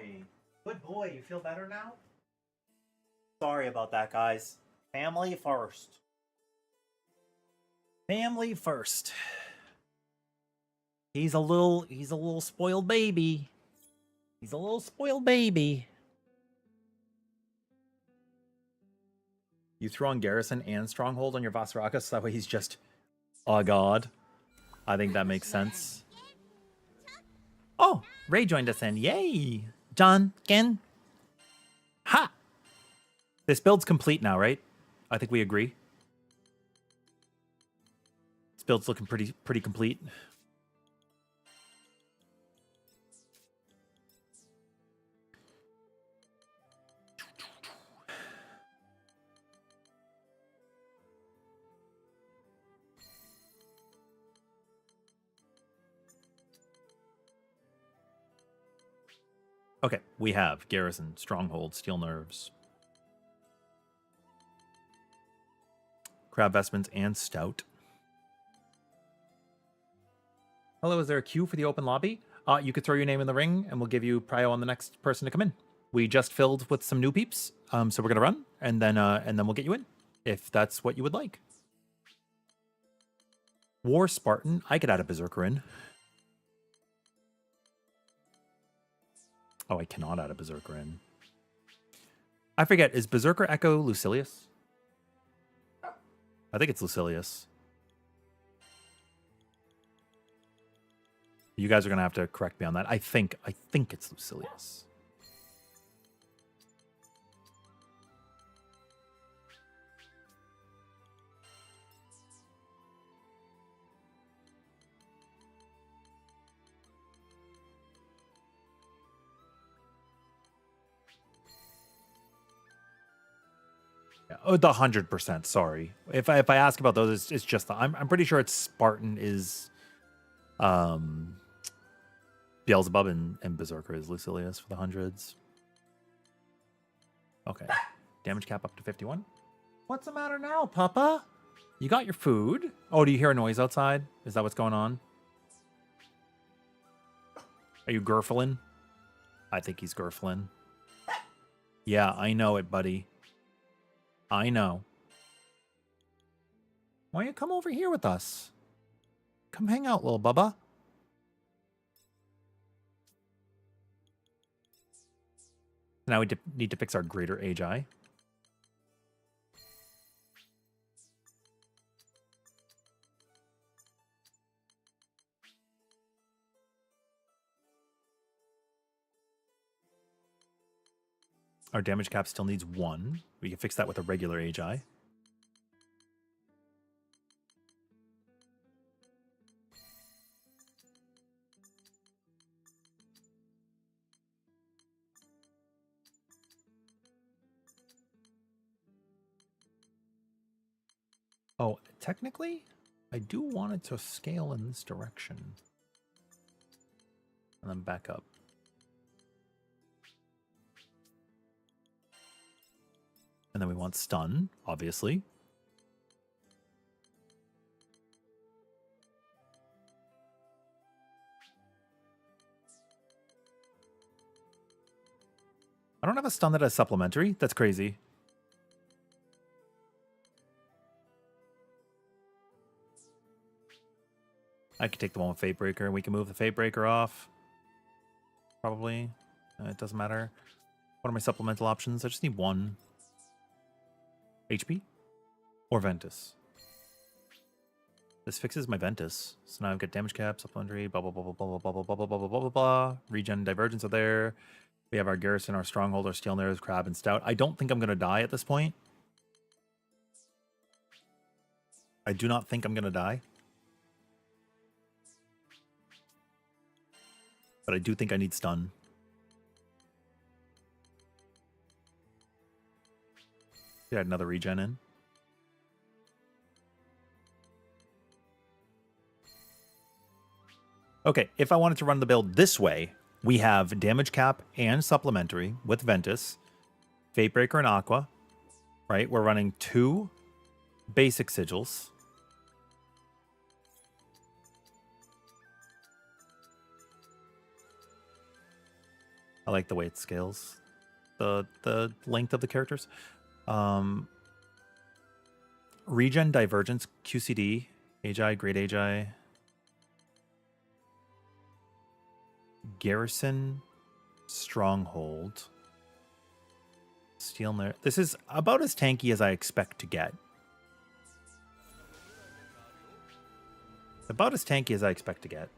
Good boy. You feel better now? Sorry about that, guys. Family first. Family first. He's a little spoiled baby. He's a little spoiled baby. You throw on Garrison and Stronghold on your Vasaraka, so that way he's just a god. I think that makes sense. Oh, Ray joined us in. Yay! John, Ken. Ha! This build's complete now, right? I think we agree. This build's looking pretty complete. Okay, we have Garrison, Stronghold, Steel Nerves, Crab Vestments, and Stout. Hello, is there a queue for the open lobby? You could throw your name in the ring, and we'll give you prio on the next person to come in. We just filled with some new peeps, so we're gonna run, and then we'll get you in, if that's what you would like. War Spartan, I could add a Berserker in. Oh, I cannot add a Berserker in. I forget, is Berserker Echo Lucilius? I think it's Lucilius. You guys are going to have to correct me on that. I think it's Lucilius. Yeah. Oh, the 100%. Sorry, if I ask about those, it's just I'm pretty sure it's Spartan is, Beelzebub and Berserker is Lucilius for the hundreds. Okay, damage cap up to 51. What's the matter now, Papa? You got your food? Oh, do you hear a noise outside? Is that what's going on? Are you gurfling? I think he's gurfling. Yeah, I know it, buddy. I know. Why don't you come over here with us? Come hang out, little Bubba. Now we need to fix our greater Agi. Our damage cap still needs 1. We can fix that with a regular Agi. Oh, technically, I do want it to scale in this direction. And then back up. And then we want stun, obviously. I don't have a stun that has supplementary. That's crazy. I could take the one with Fate Breaker, and we can move the Fate Breaker off. Probably. It doesn't matter. What are my supplemental options? I just need 1. HP? Or Ventus? This fixes my Ventus. So now I've got damage cap, supplementary, blah, blah, blah, blah, blah, blah, blah, blah, blah, blah, blah, blah, blah, blah. Regen and Divergence are there. We have our Garrison, our Stronghold, our Steel Nerves, Crab, and Stout. I don't think I'm going to die at this point. I do not think I'm going to die. But I do think I need stun. Add another regen in. Okay, if I wanted to run the build this way, we have damage cap and supplementary with Ventus, Fatebreaker and Aqua, right? We're running 2 basic sigils. I like the way it scales the length of the characters. Regen, Divergence, QCD, Agi, Great Agi, Garrison, Stronghold, Steel Nerve. This is about as tanky as I expect to get. About as tanky as I expect to get.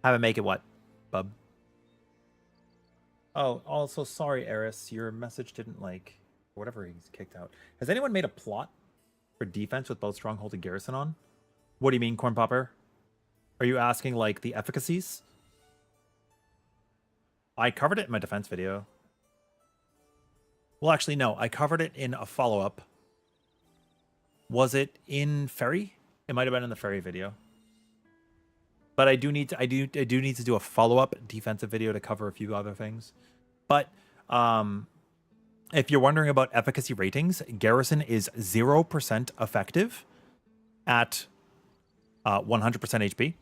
Have it make it what, bub? Oh, also sorry, Eris, your message didn't like whatever he's kicked out. Has anyone made a plot for defense with both Stronghold and Garrison on? What do you mean, Corn Popper? Are you asking like the efficacies? I covered it in my defense video. Well, actually, no. I covered it in a follow-up. Was it in Ferry? It might have been in the Ferry video. But I do need to do a follow-up defensive video to cover a few other things. But if you're wondering about efficacy ratings, Garrison is 0% effective at 100% HP.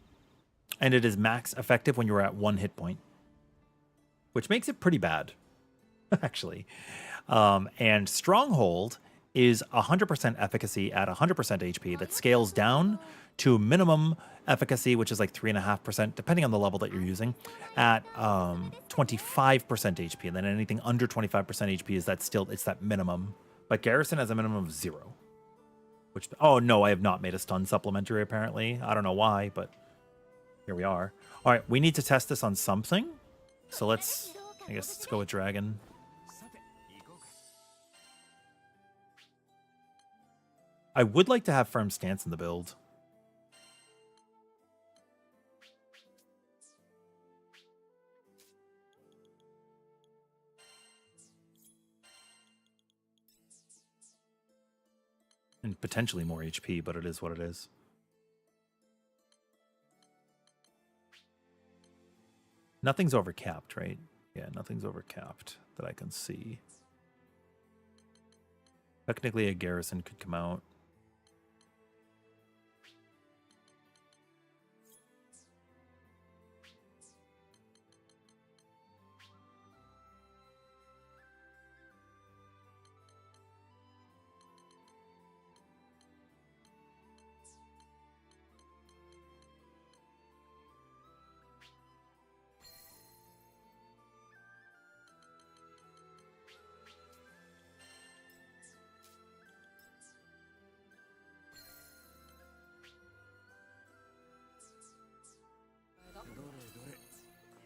And it is max effective when you're at 1 hit point. Which makes it pretty bad, actually. And Stronghold is 100% efficacy at 100% HP that scales down to minimum efficacy, which is like 3.5%, depending on the level that you're using, at 25% HP. And then anything under 25% HP is it's that minimum. But Garrison has a minimum of 0. Which, oh no, I have not made a stun supplementary apparently. I don't know why, but here we are. All right, we need to test this on something. So I guess let's go with Dragon. I would like to have Firm Stance in the build. And potentially more HP, but it is what it is. Nothing's overcapped, right? Yeah, nothing's overcapped that I can see. Technically, a Garrison could come out.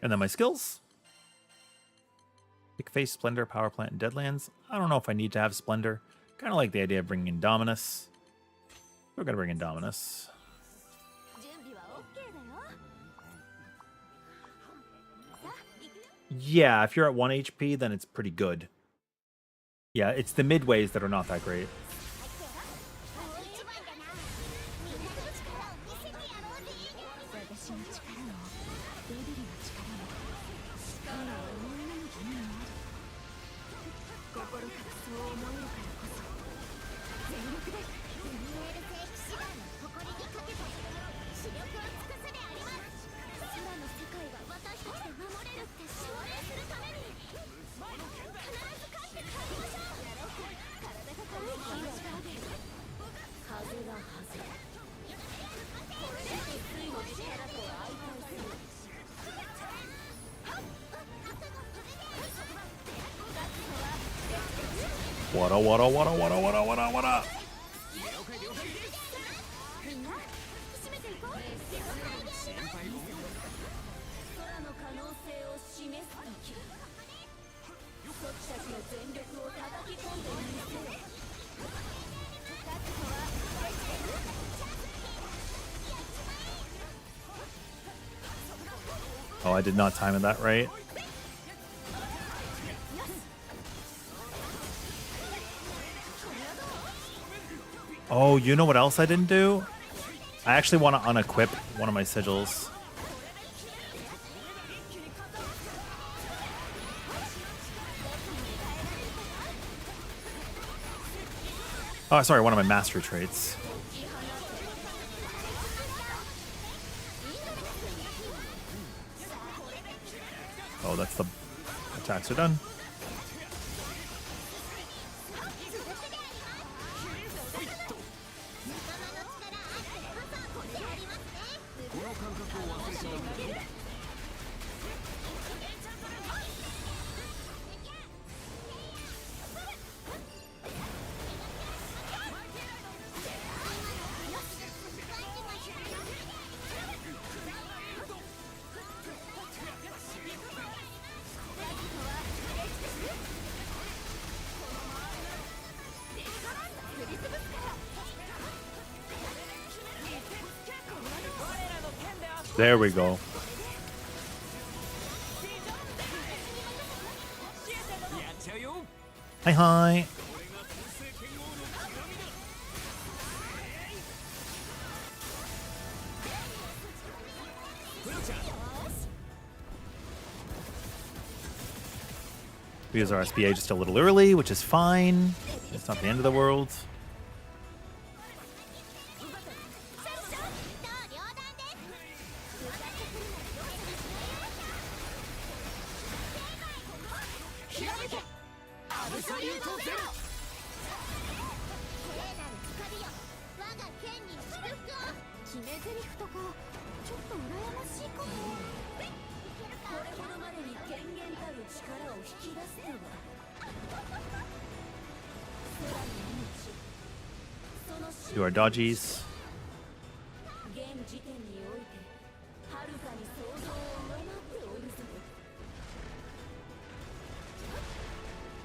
And then my skills. Big Face, Splendor, Power Plant, and Deadlands. I don't know if I need to have Splendor. Kind of like the idea of bringing in Dominus. We're going to bring in Dominus. Yeah, if you're at 1 HP, then it's pretty good. Yeah, it's the midways that are not that great. What? Oh, I did not time it that right. Oh, you know what else I didn't do? I actually want to unequip one of my sigils. Oh, sorry, one of my mastery traits. Oh, that's the attacks are done. There we go. Hi, hi. We use our SPA just a little early, which is fine. It's not the end of the world. Do our dodgies.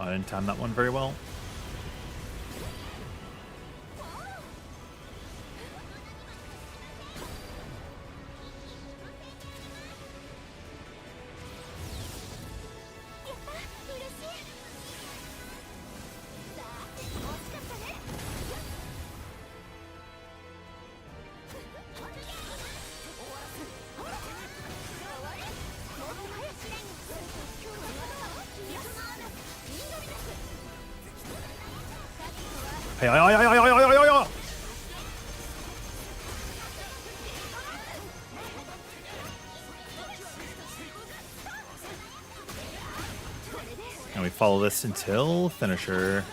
I didn't time that one very well. Hey, and we follow this until finisher.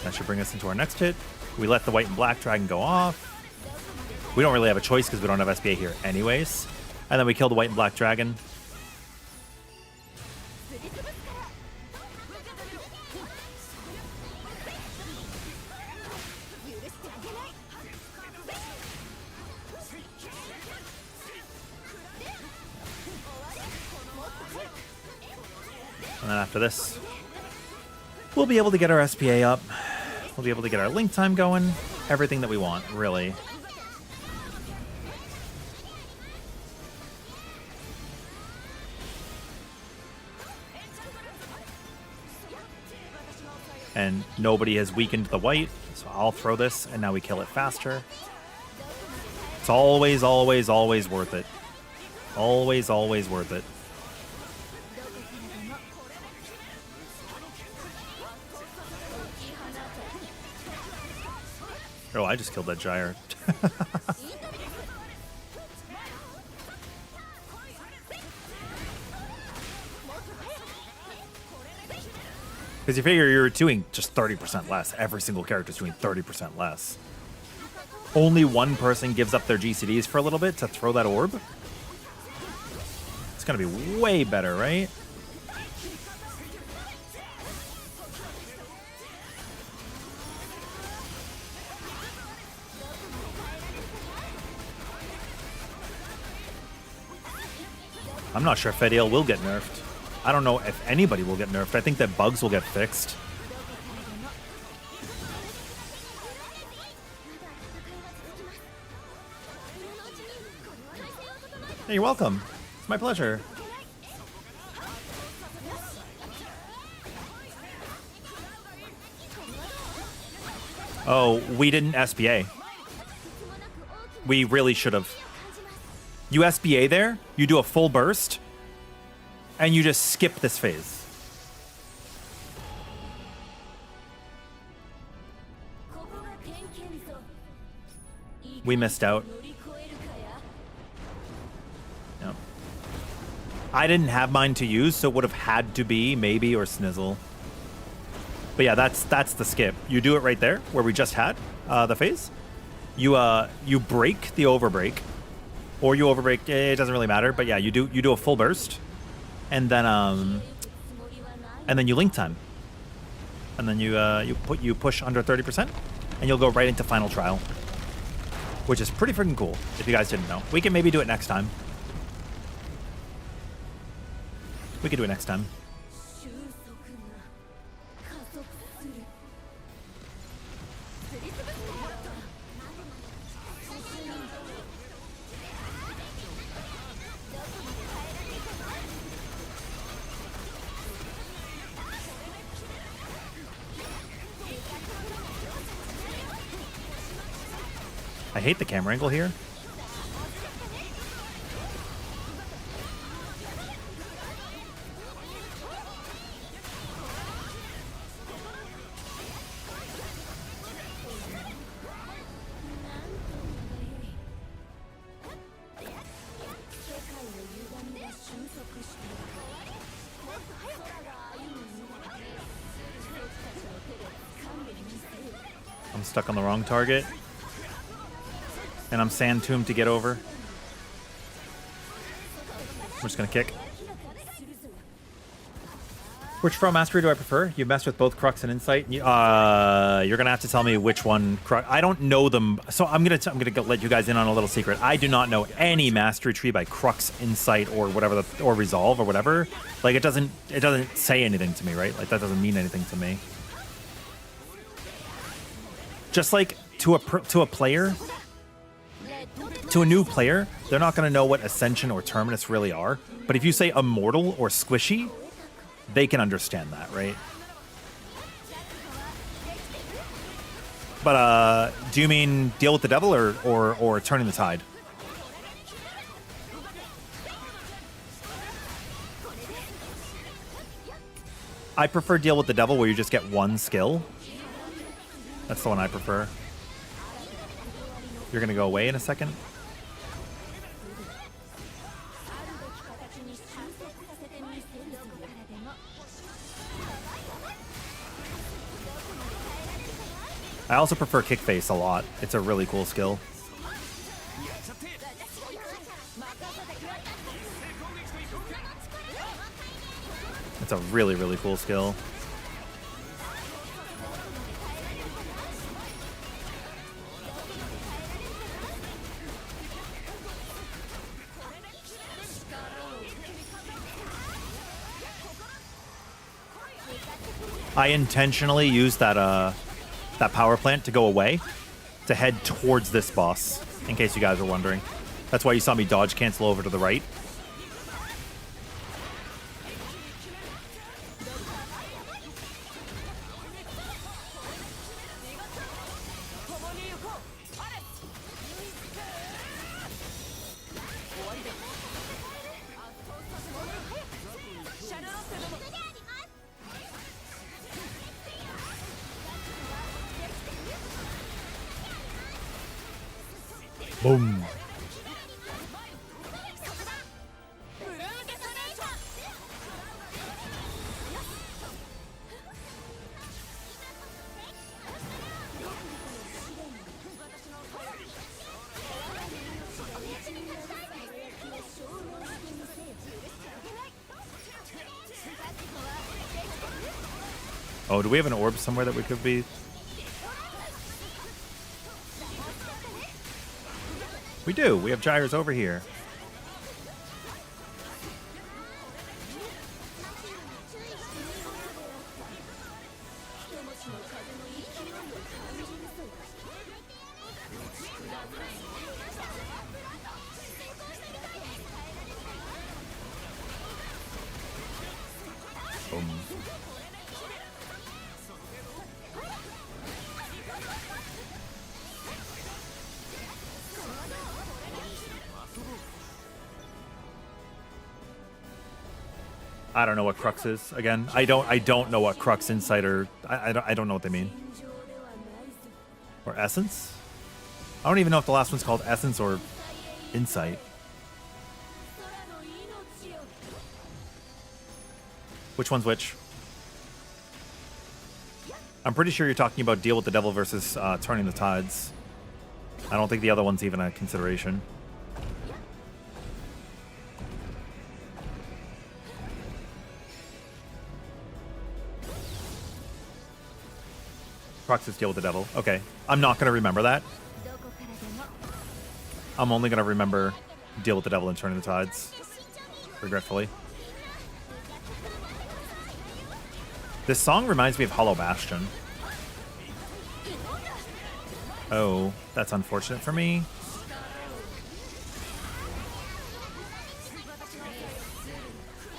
That should bring us into our next hit. We let the white and black dragon go off. We don't really have a choice because we don't have SBA here anyways. And then we kill the white and black dragon. And then after this, we'll be able to get our SPA up. We'll be able to get our link time going. Everything that we want, really. And nobody has weakened the white, so I'll throw this, and now we kill it faster. It's always, always, always worth it. Always, always worth it. Oh, I just killed that gyre. Because you figure you're doing just 30% less. Every single character is doing 30% less. Only one person gives up their GCDs for a little bit to throw that orb. It's going to be way better, right? I'm not sure if Fediel will get nerfed. I don't know if anybody will get nerfed. I think that bugs will get fixed. Hey, you're welcome. It's my pleasure. Oh, we didn't SBA. We really should have. You SBA there, you do a full burst, and you just skip this phase. We missed out. Yep. I didn't have mine to use, so it would have had to be maybe or Snizzle. But yeah, that's the skip. You do it right there where we just had the phase. You break the overbreak, or you overbreak. It doesn't really matter. But yeah, you do a full burst, and then you link time, and then you push under 30%, and you'll go right into final trial, which is pretty freaking cool. If you guys didn't know, we can maybe do it next time. We could do it next time. I hate the camera angle here. I'm stuck on the wrong target. And I'm Sand Tomb to get over. I'm just gonna kick. Which Throw Mastery do I prefer? You messed with both Crux and Insight. You're gonna have to tell me which one. I don't know them, so I'm gonna let you guys in on a little secret. I do not know any Mastery tree by Crux, Insight, or whatever, or Resolve or whatever. Like it doesn't say anything to me, right? Like that doesn't mean anything to me. Just like to a player. To a new player, they're not going to know what Ascension or Terminus really are. But if you say Immortal or Squishy, they can understand that, right? But do you mean Deal with the Devil or Turning the Tide? I prefer Deal with the Devil, where you just get one skill. That's the one I prefer. You're going to go away in a second? I also prefer Kick Face a lot. It's a really cool skill. It's a really, really cool skill. I intentionally used that power plant to go away, to head towards this boss, in case you guys are wondering. That's why you saw me dodge cancel over to the right. Boom. Oh, do we have an orb somewhere that we could be? We do. We have gyres over here. Boom. I don't know what Crux is. Again, I don't know what Crux, Insight, or I don't know what they mean. Or Essence? I don't even know if the last one's called Essence or Insight. Which one's which? I'm pretty sure you're talking about Deal with the Devil versus Turning the Tides. I don't think the other one's even a consideration. Crux is Deal with the Devil. Okay. I'm not going to remember that. I'm only going to remember Deal with the Devil and Turning the Tides. Regretfully. This song reminds me of Hollow Bastion. Oh, that's unfortunate for me.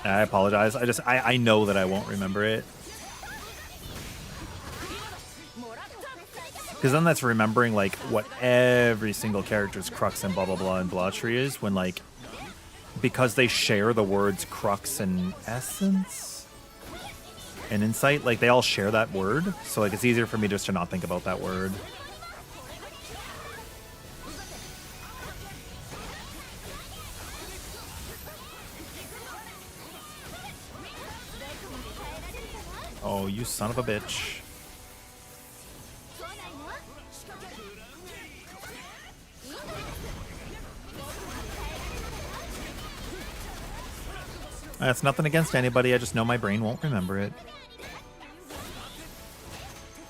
I apologize. I know that I won't remember it. Because then that's remembering, like, what every single character's crux and blah, blah, blah, and blah tree is when, like, because they share the words crux and essence and insight, like, they all share that word. So, like, it's easier for me just to not think about that word. Oh, you son of a bitch. That's nothing against anybody, I just know my brain won't remember it.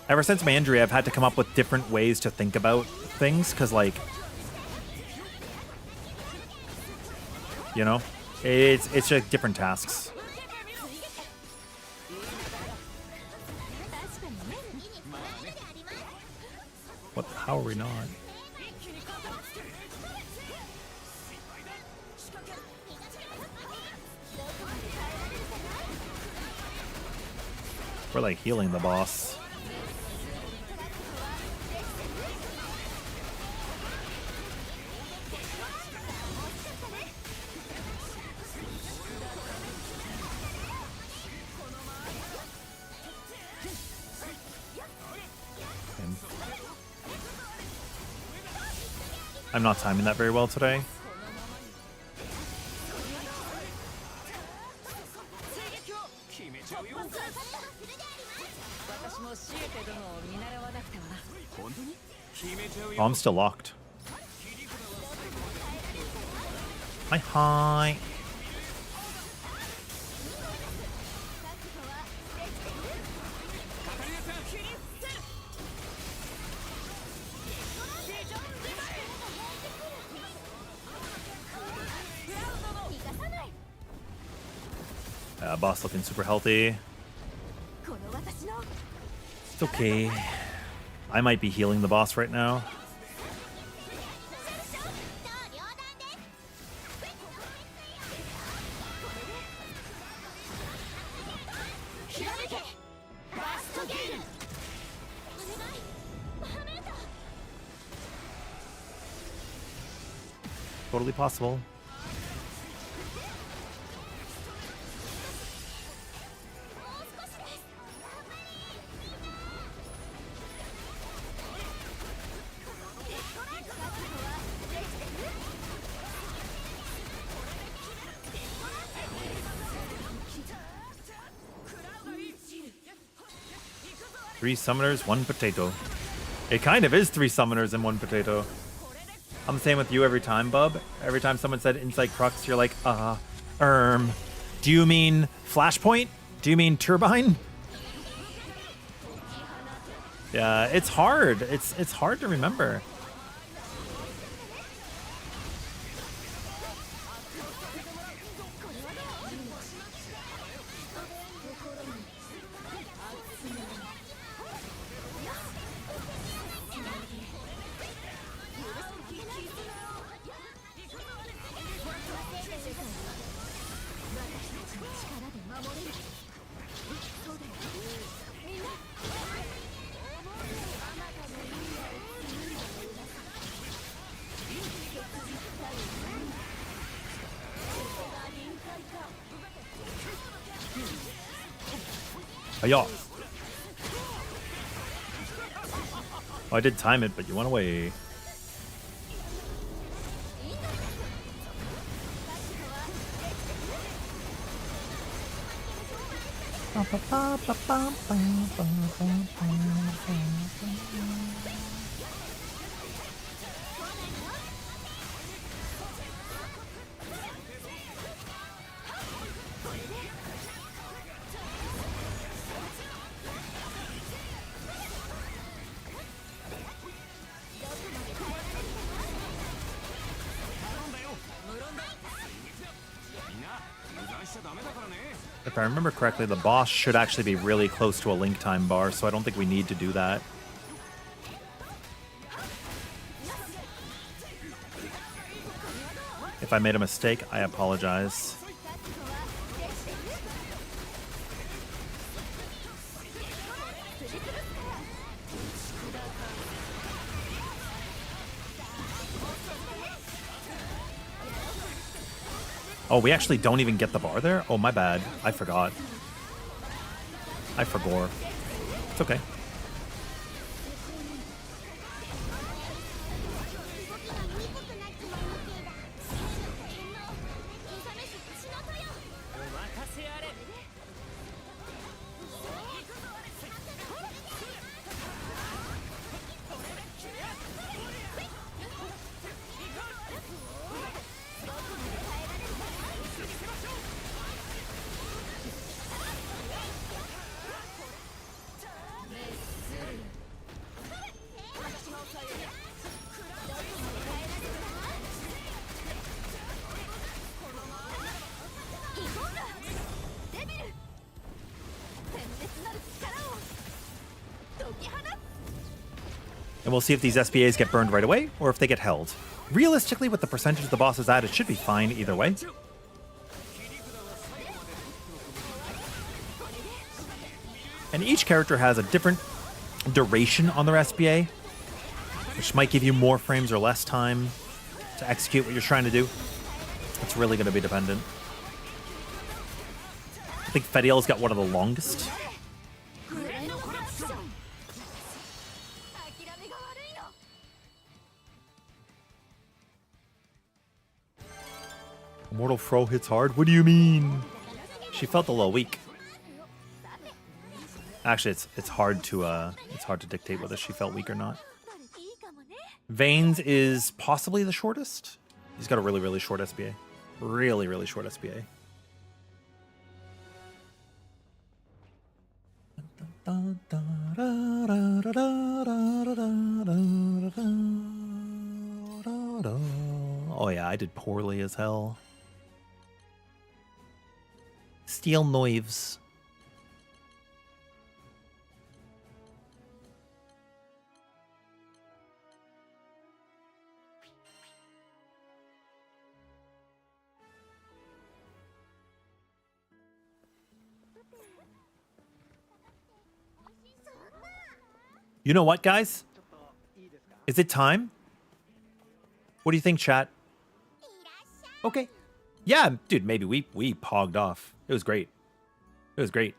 Ever since my injury, I've had to come up with different ways to think about things, because, like, you know, it's just different tasks. What? How are we not? We're like healing the boss. I'm not timing that very well today. Oh, I'm still locked. Hi. Boss looking super healthy. It's okay. I might be healing the boss right now. Totally possible. Three summoners, one potato. It kind of is three summoners and one potato. I'm the same with you every time, bub. Every time someone said Insight Crux, you're like, do you mean Flashpoint? Do you mean Turbine? Yeah, it's hard. It's hard to remember. Hiya. Oh, I did time it, but you went away. If I remember correctly, the boss should actually be really close to a link time bar, so I don't think we need to do that. If I made a mistake, I apologize. Oh, we actually don't even get the bar there? Oh, my bad. I forgot. I forgore. It's okay. And we'll see if these SPAs get burned right away, or if they get held. Realistically, with the percentage the boss is at, it should be fine either way. And each character has a different duration on their SPA, which might give you more frames or less time to execute what you're trying to do. It's really going to be dependent. I think Fediel's got one of the longest. Immortal Fro hits hard? What do you mean? She felt a little weak. Actually, it's hard to dictate whether she felt weak or not. Veins is possibly the shortest. He's got a really, really short SPA. Really, really short SPA. Oh yeah, I did poorly as hell. Steel knives. You know what, guys? Is it time? What do you think, chat? Okay. Yeah, dude, maybe we pogged off. It was great. It was great.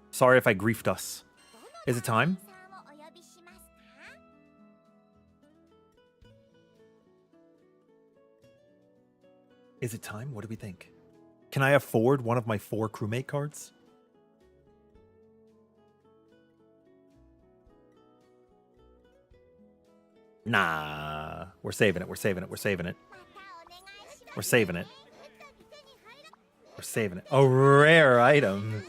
Sorry if I griefed us. Is it time? Is it time? What do we think? Can I afford one of my 4 crewmate cards? Nah. We're saving it. We're saving it. We're saving it. We're saving it. We're saving it. A rare item.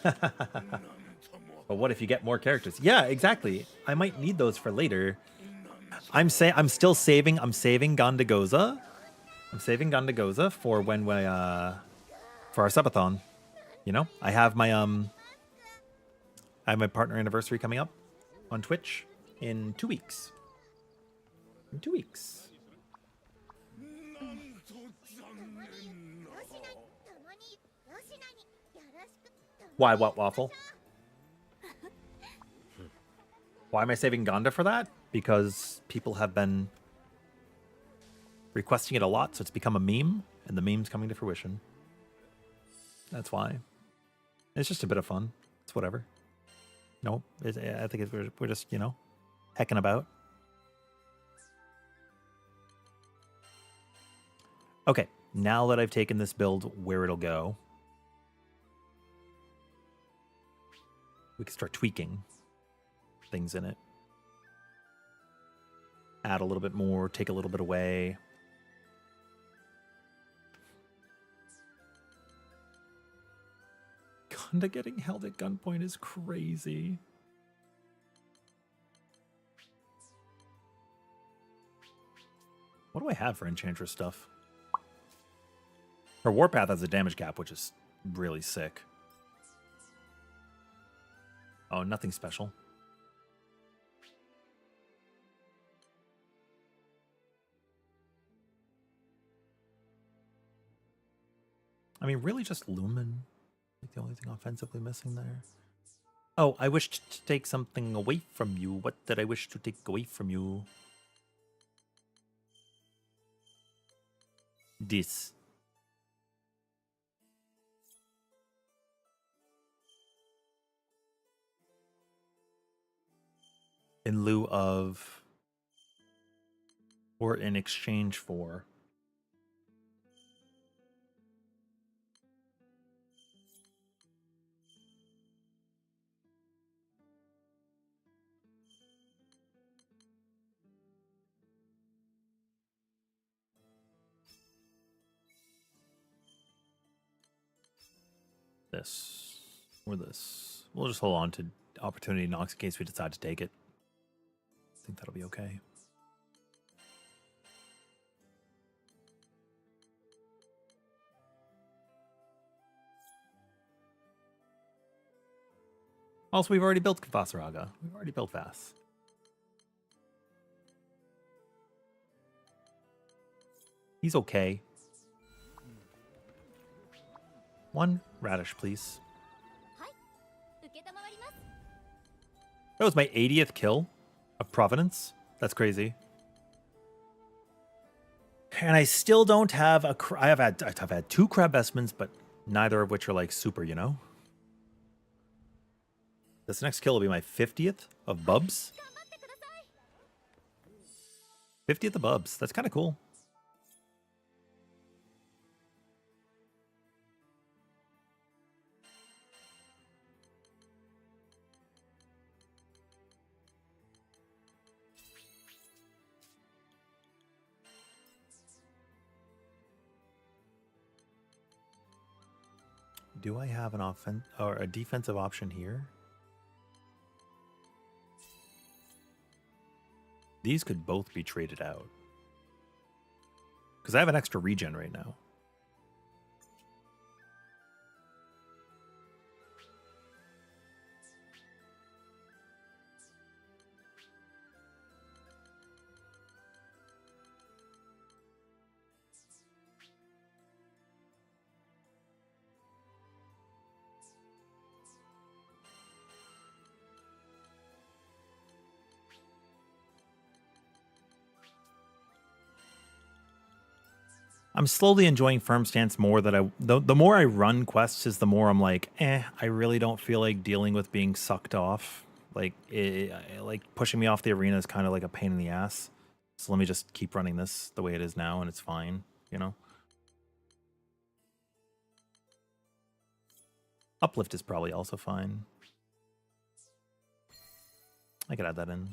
But what if you get more characters? Yeah, exactly. I might need those for later. I'm still saving. I'm saving Gandagoza. I'm saving Gandagoza for when we for our subathon. You know, I have my partner anniversary coming up on Twitch in 2 weeks. In 2 weeks. Why, what, Waffle? Why am I saving Ganda for that? Because people have been requesting it a lot, so it's become a meme, and the meme's coming to fruition. That's why. It's just a bit of fun. It's whatever. No, I think we're just, you know, hecking about. Okay, now that I've taken this build where it'll go, we can start tweaking things in it. Add a little bit more, take a little bit away. Gunda getting held at gunpoint is crazy. What do I have for Enchantress stuff? Her Warpath has a damage cap, which is really sick. Oh, nothing special. I mean, really just Lumen. Like the only thing offensively missing there. Oh, I wished to take something away from you. What did I wish to take away from you? This. In lieu of, or in exchange for. This or this. We'll just hold on to opportunity knocks in case we decide to take it. I think that'll be okay. Also, we've already built Vasaraga. We've already built Vas. He's okay. One radish, please. That was my 80th kill of Providence. That's crazy. And I still don't have a... I've had 2 crab vestments, but neither of which are like super, you know? This next kill will be my 50th of Bubs. 50th of Bubs. That's kind of cool. Do I have an offense or a defensive option here? These could both be traded out. Because I have an extra regen right now. I'm slowly enjoying Firm Stance more. That the more I run quests is the more I'm like, I really don't feel like dealing with being sucked off. Like, like pushing me off the arena is kind of like a pain in the ass. So let me just keep running this the way it is now, and it's fine, you know? Uplift is probably also fine. I could add that in.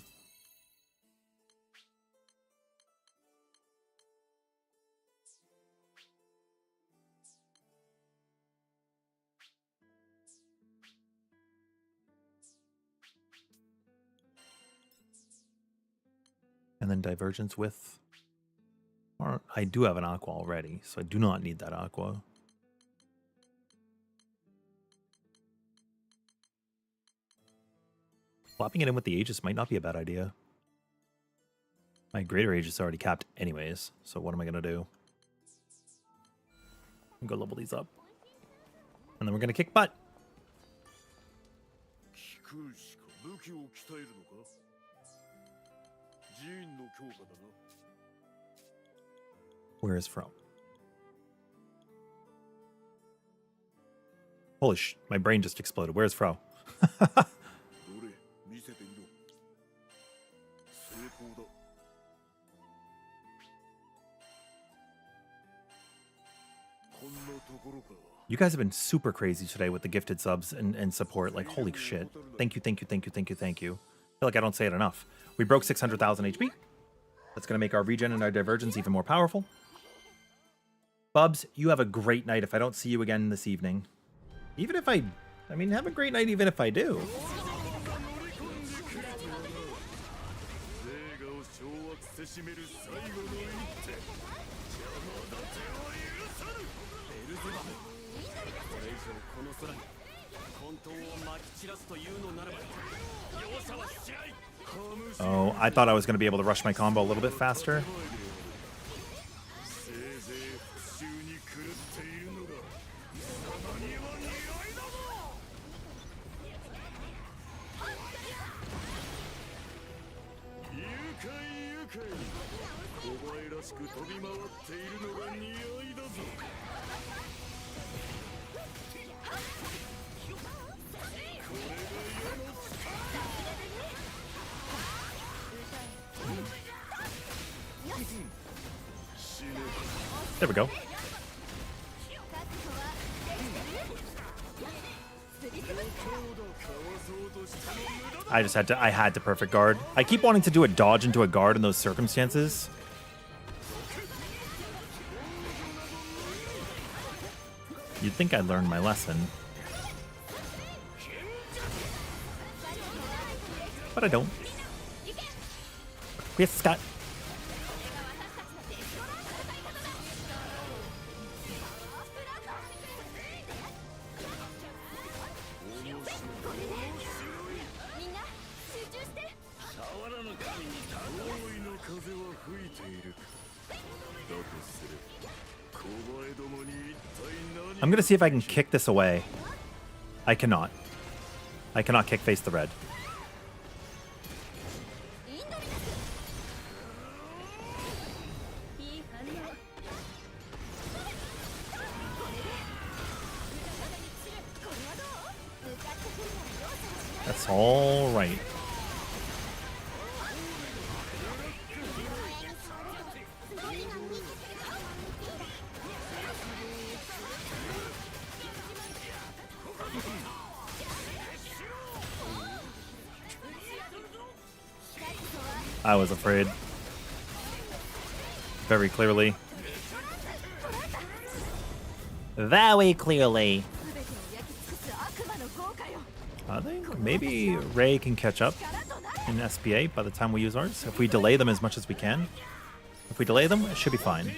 And then Divergence with... Or I do have an Aqua already, so I do not need that Aqua. Flopping it in with the Aegis might not be a bad idea. My Greater Aegis is already capped anyways, so what am I going to do? I'm going to level these up. And then we're going to kick butt. Where is Fro? Holy sh... My brain just exploded. Where's Fro? You guys have been super crazy today with the gifted subs and support. Like, holy shit. Thank you, thank you, thank you, thank you, thank you. I feel like I don't say it enough. We broke 600,000 HP. That's going to make our regen and our divergence even more powerful. Bubs, you have a great night if I don't see you again this evening. Even if I mean, have a great night even if I do. Oh, I thought I was going to be able to rush my combo a little bit faster. There we go. I had to perfect guard. I keep wanting to do a dodge into a guard in those circumstances. You'd think I'd learned my lesson. But I don't. Yes, Scott. I'm gonna see if I can kick this away. I cannot. I cannot kick face the red. That's all right. I was afraid. Very clearly. Very clearly. I think maybe Ray can catch up in SPA by the time we use ours. If we delay them as much as we can. If we delay them, it should be fine.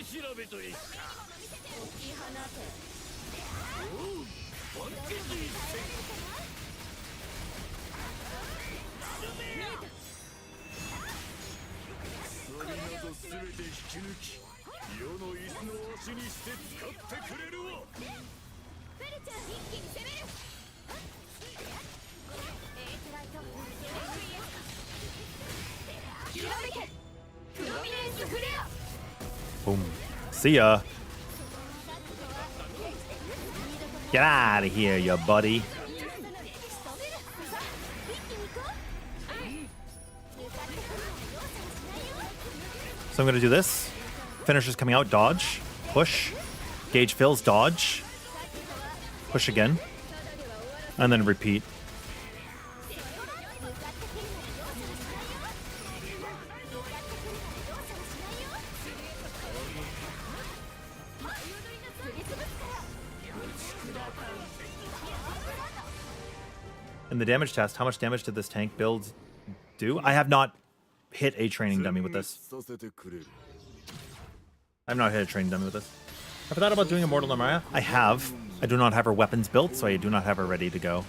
Boom. See ya. Get out of here, you buddy. So I'm going to do this. Finisher's coming out, dodge, push, gauge fills, dodge, push again, and then repeat. In the damage test, how much damage did this tank build do? I have not hit a training dummy with this. I've not hit a training dummy with this. Have I thought about doing Immortal Namaya? I have. I do not have her weapons built, so I do not have her ready to go.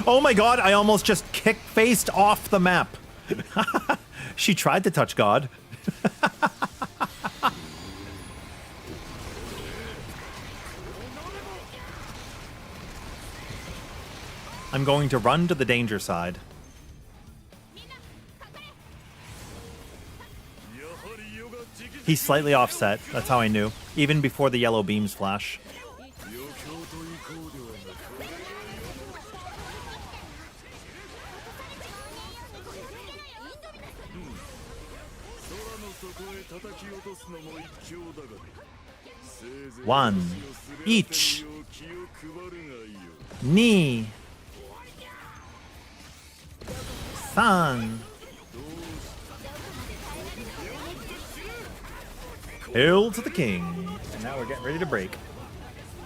Oh my god, I almost just kick-faced off the map. She tried to touch God. I'm going to run to the danger side. He's slightly offset. That's how I knew. Even before the yellow beams flash. One. Each. Ni. San. Hail to the king. And now we're getting ready to break.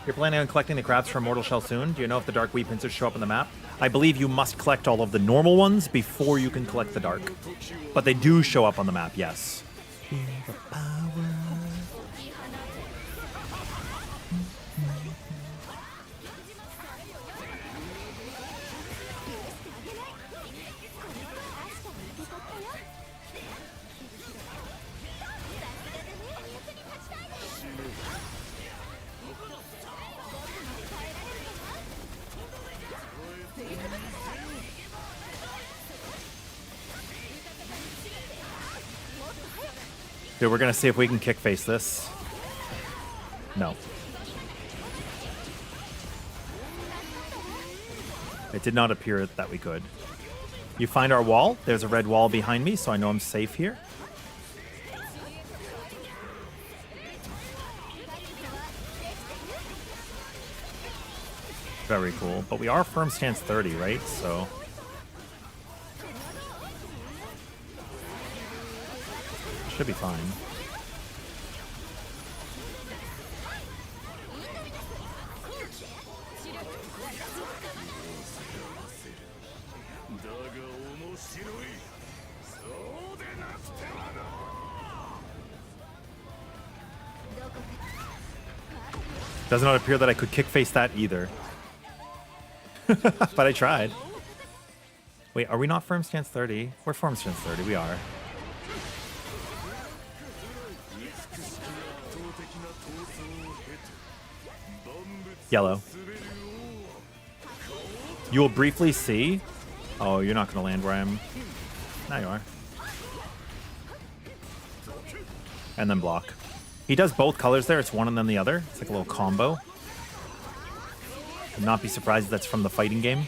You're planning on collecting the crabs from Mortal Shell soon? Do you know if the dark wheat pincers show up on the map? I believe you must collect all of the normal ones before you can collect the dark. But they do show up on the map, yes. Feel the power. Dude, we're gonna see if we can kick face this. No. It did not appear that we could. You find our wall. There's a red wall behind me, so I know I'm safe here. Very cool. But we are firm stance 30, right? So... should be fine. Does not appear that I could kick face that either. But I tried. Wait, are we not firm stance 30? We're firm stance 30, we are. Yellow. You will briefly see. Oh, you're not going to land where I am. Now you are. And then block. He does both colors there. It's one and then the other. It's like a little combo. Would not be surprised if that's from the fighting game.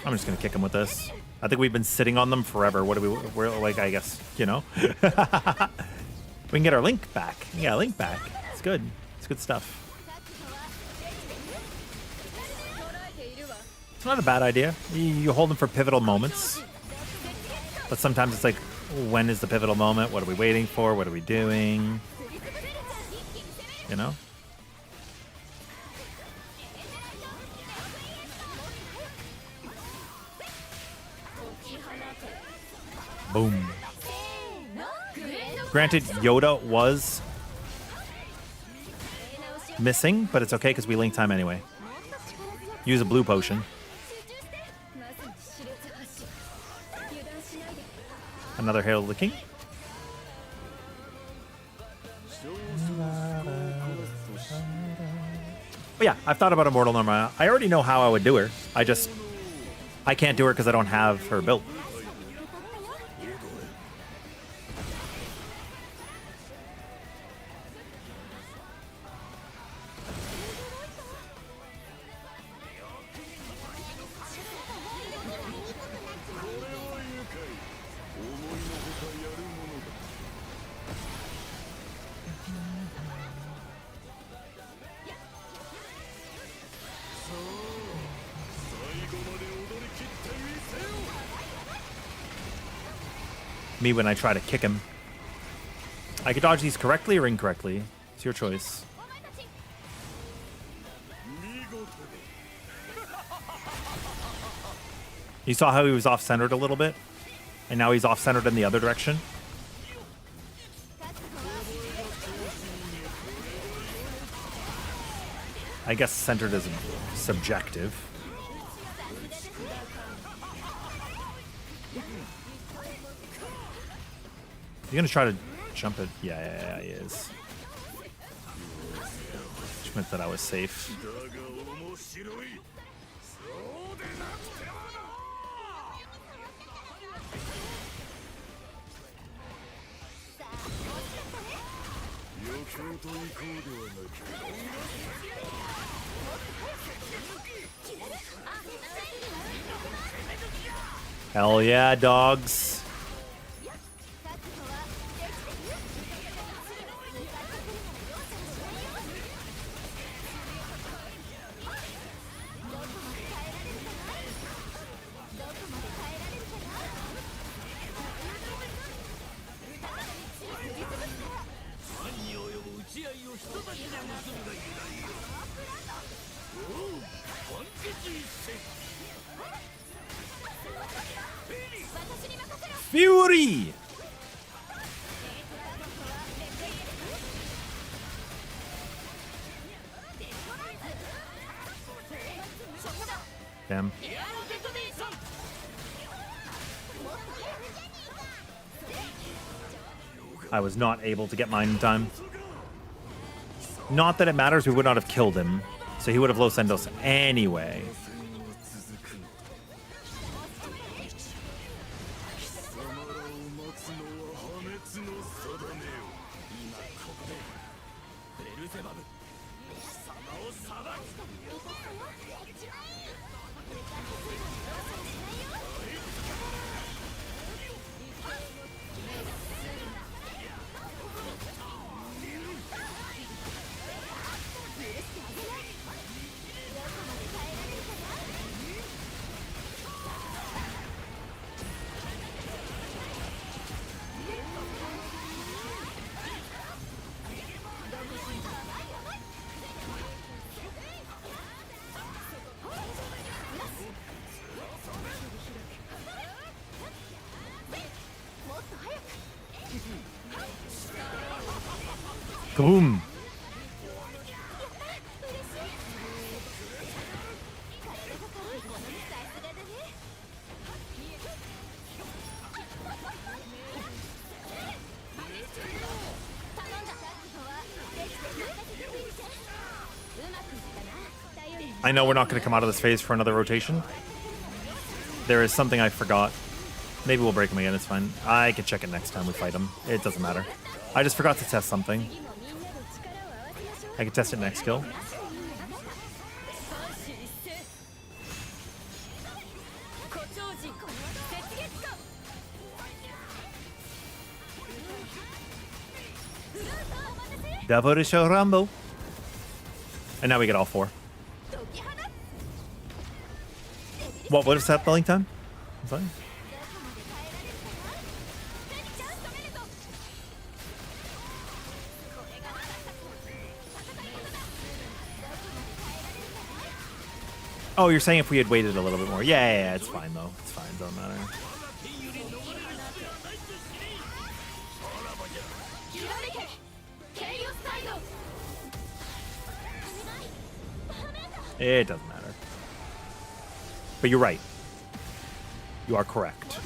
I'm just gonna kick him with this. I think we've been sitting on them forever. What do we're like, I guess, you know? We can get our link back. Yeah, link back. It's good. It's good stuff. It's not a bad idea. You hold them for pivotal moments. But sometimes it's like, when is the pivotal moment? What are we waiting for? What are we doing? You know? Boom. Granted, Yoda was missing, but it's okay because we link time anyway. Use a blue potion. Another Hail to the King. But yeah, I've thought about Immortal Norma. I already know how I would do her. I can't do her because I don't have her built. Me when I try to kick him. I could dodge these correctly or incorrectly. It's your choice. You saw how he was off-centered a little bit? And now he's off-centered in the other direction? I guess centered is subjective. You gonna try to jump it? Yeah, he is. Which meant that I was safe. Hell yeah, dogs. Fury! Damn. I was not able to get mine in time. Not that it matters, we would not have killed him. So he would have low send us anyway. Kaboom! I know we're not going to come out of this phase for another rotation. There is something I forgot. Maybe we'll break him again, it's fine. I can check it next time we fight him. It doesn't matter. I just forgot to test something. I can test it next kill. Double show Rambo. And now we get all four. What would have set the link time? I'm sorry. Oh, you're saying if we had waited a little bit more. Yeah, it's fine though. It's fine, don't matter. It doesn't matter. But you're right. You are correct.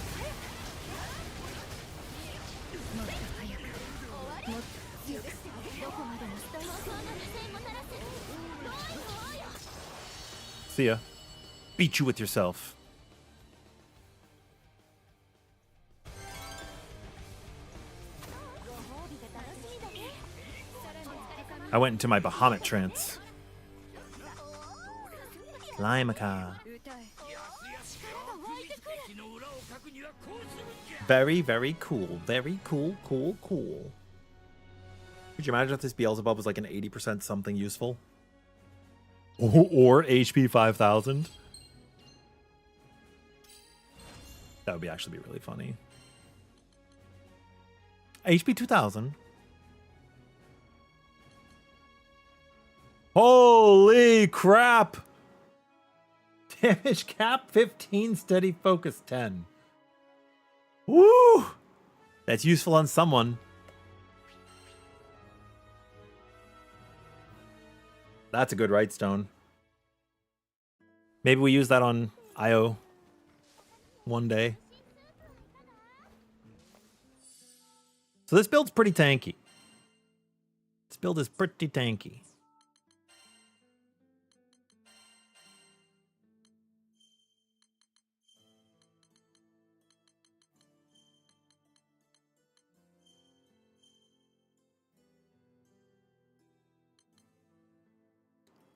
See ya. Beat you with yourself. I went into my Bahamut trance. Limaka. Very, very cool. Very cool, cool, cool. Could you imagine if this Beelzebub was like an 80% something useful? Or HP 5000? That would actually be really funny. HP 2000? Holy crap! Damage cap 15, steady focus 10. Woo! That's useful on someone. That's a good right stone. Maybe we use that on IO one day. So this build's pretty tanky. This build is pretty tanky.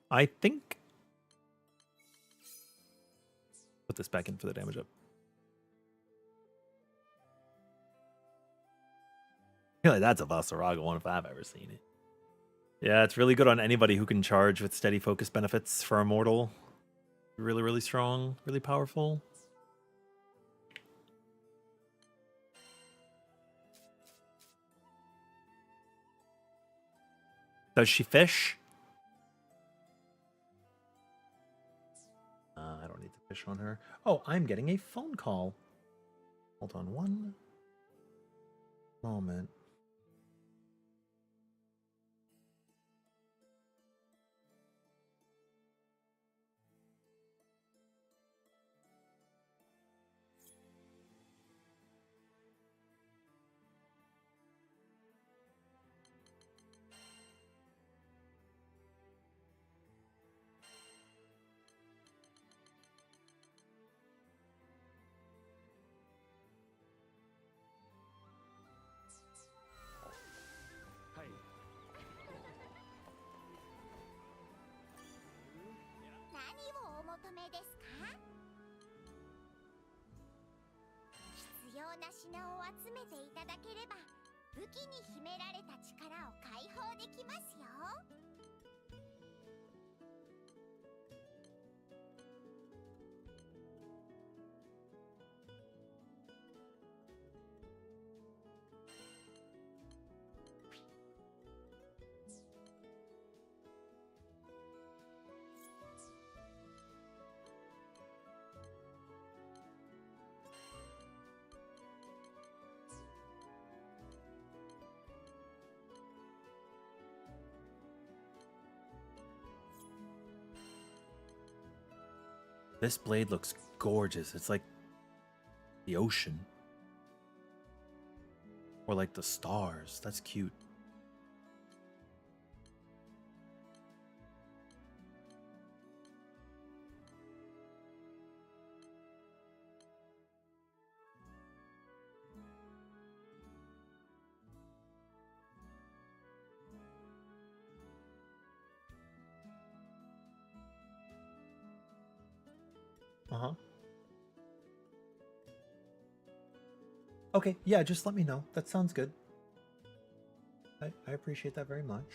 I think... Put this back in for the damage up. I feel like that's a Vasaraga one if I've ever seen it. Yeah, it's really good on anybody who can charge with steady focus benefits for Immortal. Really, really strong, really powerful. Does she fish? I don't need to fish on her. Oh, I'm getting a phone call. Hold on one moment. This blade looks gorgeous. It's like the ocean. Or like the stars. That's cute. Uh-huh. Okay, yeah, just let me know. That sounds good. I appreciate that very much.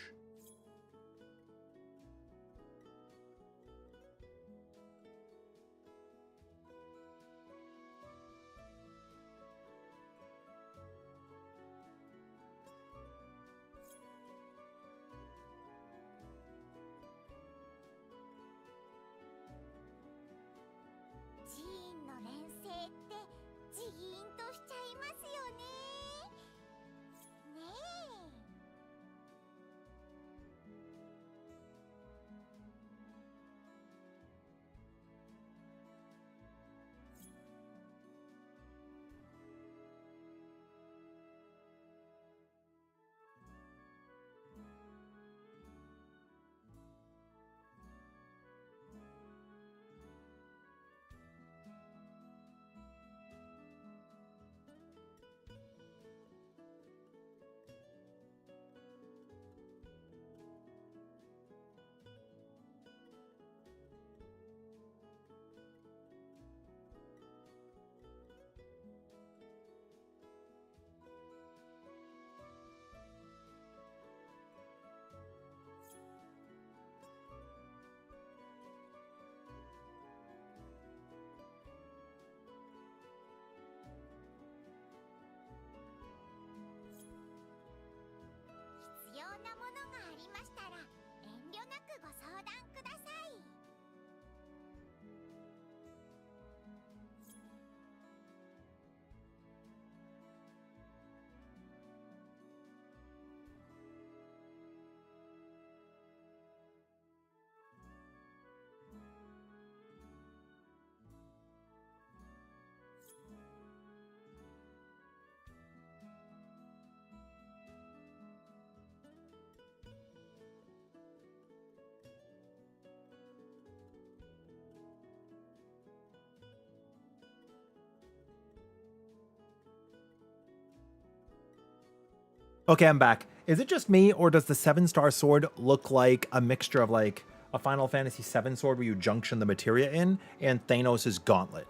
Okay, I'm back. Is it just me, or does the 7-star sword look like a mixture of like a Final Fantasy VII sword where you junction the materia in and Thanos' gauntlet?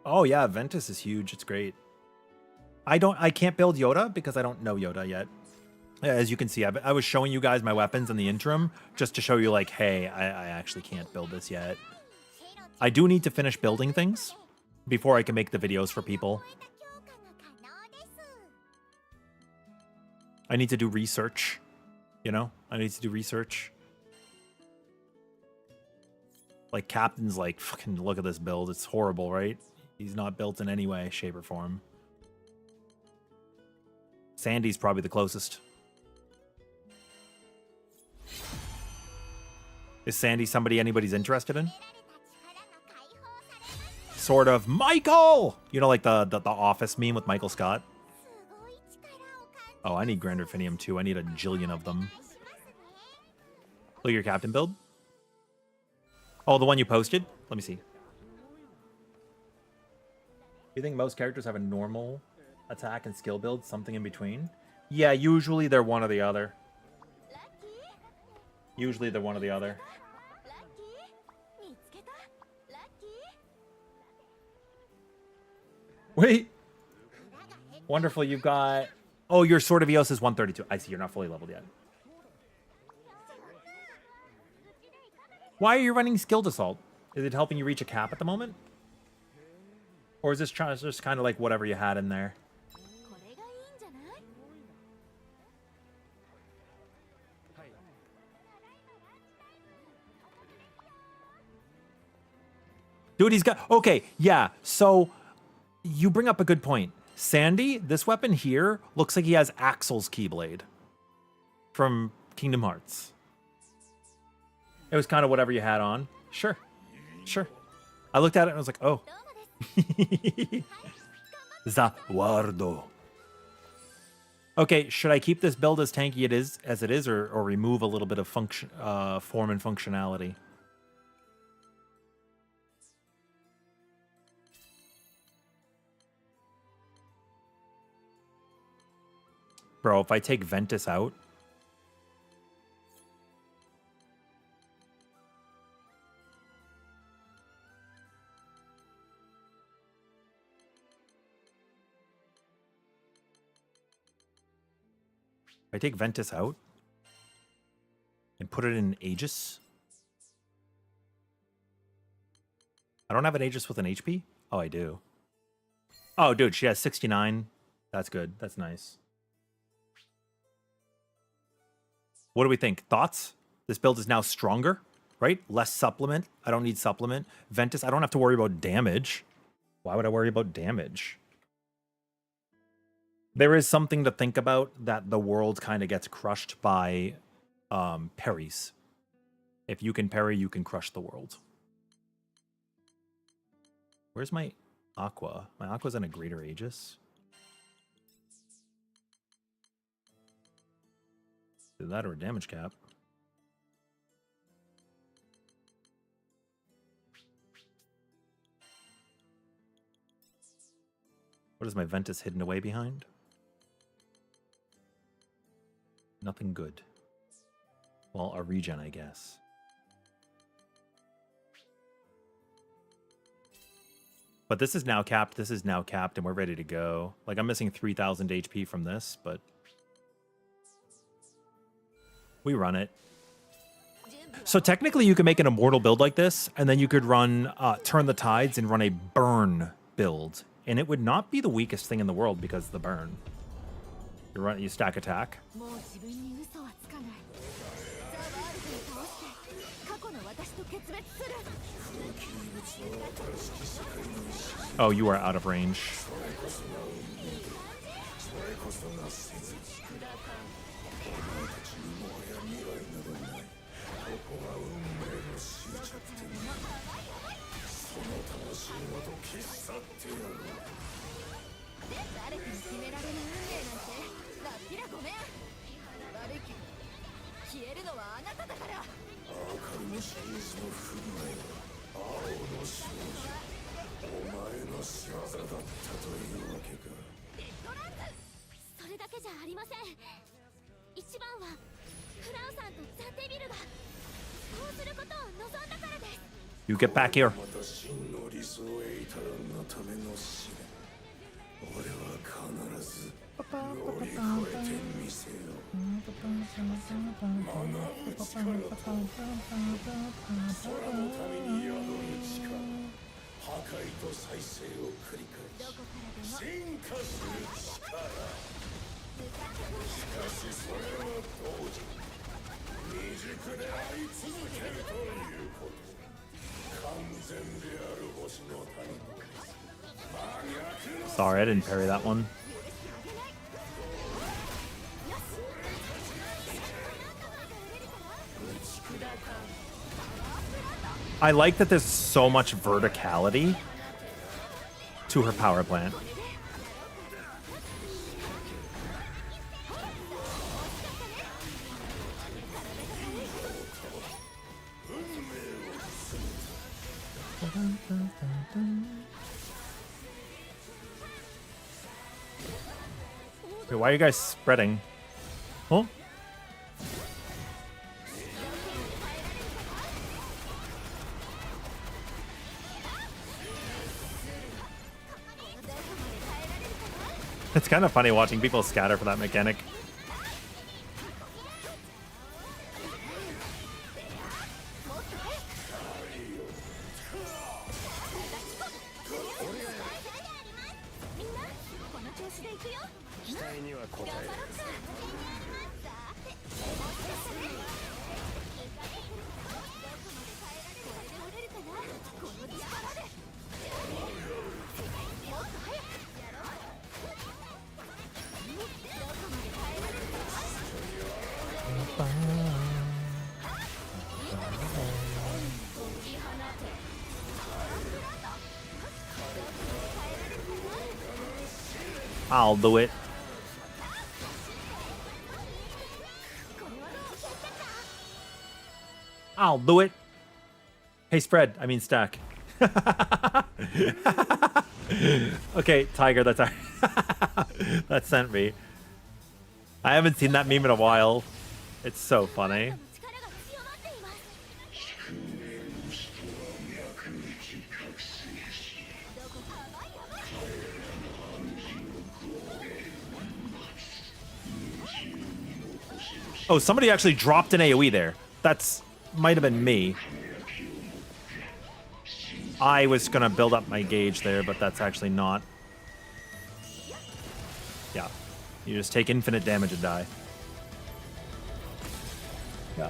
Oh yeah, Ventus is huge. It's great. I can't build Yoda because I don't know Yoda yet. As you can see, I was showing you guys my weapons in the interim just to show you like, hey, I actually can't build this yet. I do need to finish building things before I can make the videos for people. I need to do research, you know? I need to do research. Like, Captain's like, fucking look at this build. It's horrible, right? He's not built in any way, shape, or form. Sandy's probably the closest. Is Sandy somebody anybody's interested in? Sort of. Michael! You know, like the Office meme with Michael Scott? Oh, I need Grand Rafinium too. I need a jillion of them. Look at your captain build. Oh, the one you posted? Let me see. You think most characters have a normal attack and skill build, something in between? Yeah, usually they're one or the other. Usually they're one or the other. Wait. Wonderful, you've got... Oh, your Sword of Eos is 132. I see, you're not fully leveled yet. Why are you running Skilled Assault? Is it helping you reach a cap at the moment? Or is this just kind of like whatever you had in there? Dude, he's got... Okay, yeah, so you bring up a good point. Sandy, this weapon here, looks like he has Axel's Keyblade from Kingdom Hearts. It was kind of whatever you had on. Sure. Sure. I looked at it and I was like, oh. Zawardo. Okay, should I keep this build as tanky as it is, or remove a little bit of function, form and functionality? Bro, if I take Ventus out... If I take Ventus out and put it in Aegis... I don't have an Aegis with an HP? Oh, I do. Oh, dude, she has 69. That's good. That's nice. What do we think? Thoughts? This build is now stronger, right? Less supplement. I don't need supplement. Ventus, I don't have to worry about damage. Why would I worry about damage? There is something to think about that the world kind of gets crushed by parries. If you can parry, you can crush the world. Where's my Aqua? My Aqua's in a greater Aegis. Either that or a damage cap. What is my Ventus hidden away behind? Nothing good. Well, a regen, I guess. But this is now capped, this is now capped, and we're ready to go. Like, I'm missing 3,000 HP from this, but... we run it. So technically you could make an immortal build like this, and then you could run Turn the Tides and run a burn build. And it would not be the weakest thing in the world because of the burn. You stack attack. Oh, you are out of range. ゃありません。一番はフラウさんとザ・デビルがこうすることを望んだからです。 You get back here. また真の理想へ至らんがための試練。俺は必ず乗り越えてみせよう。学ぶ力と空の民に宿る力、破壊と再生を繰り返し進化する力。しかしそれは同時に未熟であり続けるということ。完全である星の谷と Sorry, I didn't parry that one. I like that there's so much verticality to her power plant. Wait, why are you guys spreading? Huh? It's kind of funny watching people scatter for that mechanic. I'll do it. I'll do it. Hey, spread. I mean, stack. Okay, Tiger, that's our that sent me. I haven't seen that meme in a while. It's so funny. Oh, somebody actually dropped an AoE there. That's might have been me. I was gonna build up my gauge there, but that's actually not. Yeah. You just take infinite damage and die. Yeah.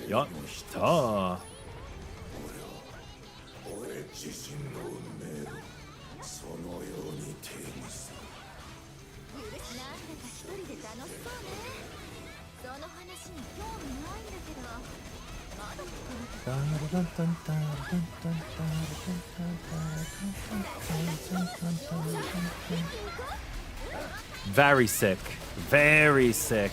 Ja, da. Very sick. Very sick.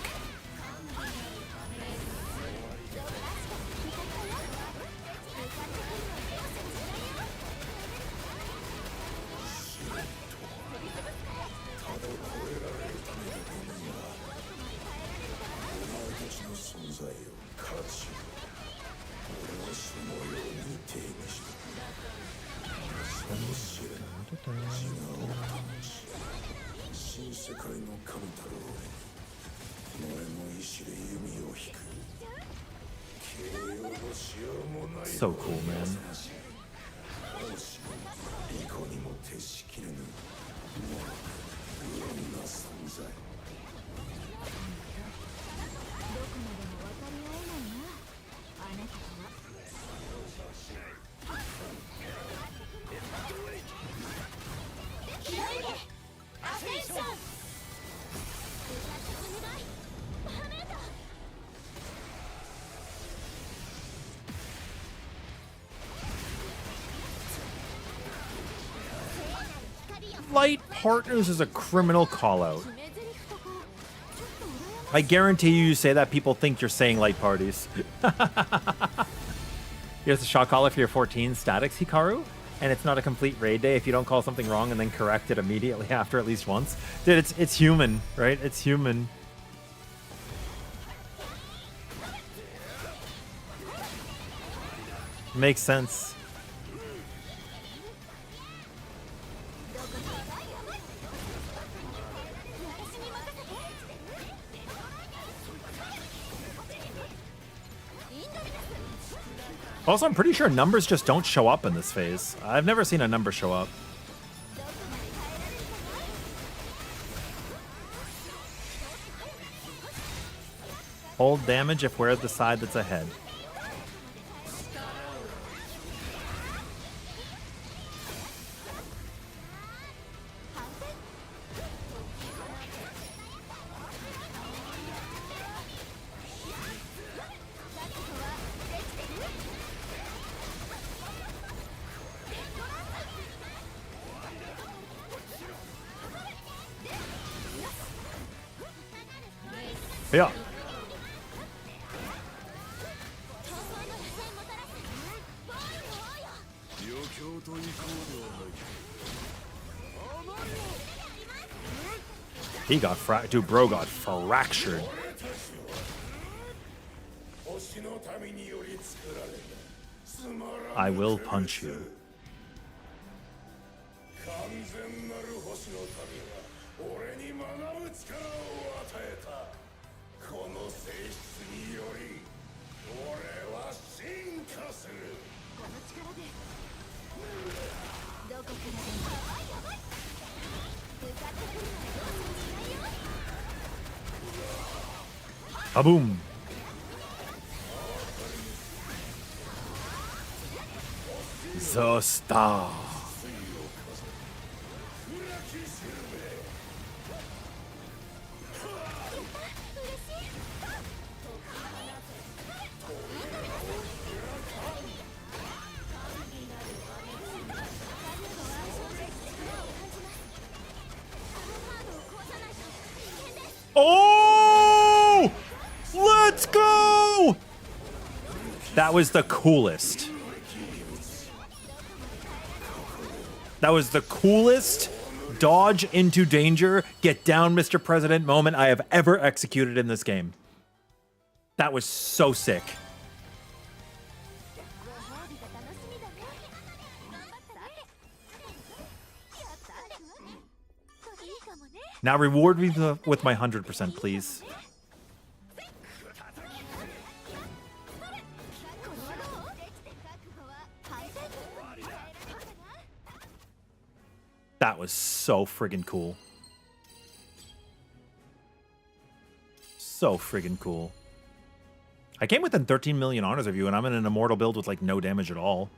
So cool, man. Light partners is a criminal call-out. I guarantee you say that, people think you're saying light parties. Here's the shot caller for your 14 statics, Hikaru. And it's not a complete raid day if you don't call something wrong and then correct it immediately after at least once. Dude, it's human, right? It's human. Makes sense. Also, I'm pretty sure numbers just don't show up in this phase. I've never seen a number show up. Hold damage if we're at the side that's ahead. Yeah. He got dude, bro got fractured. I will punch you. Boom. The star. Oh! Let's go! That was the coolest. That was the coolest dodge into danger, get down, Mr. President moment I have ever executed in this game. That was so sick. Now reward me with my 100%, please. That was so friggin' cool. So friggin' cool. I came within 13 million honors of you, and I'm in an immortal build with like no damage at all.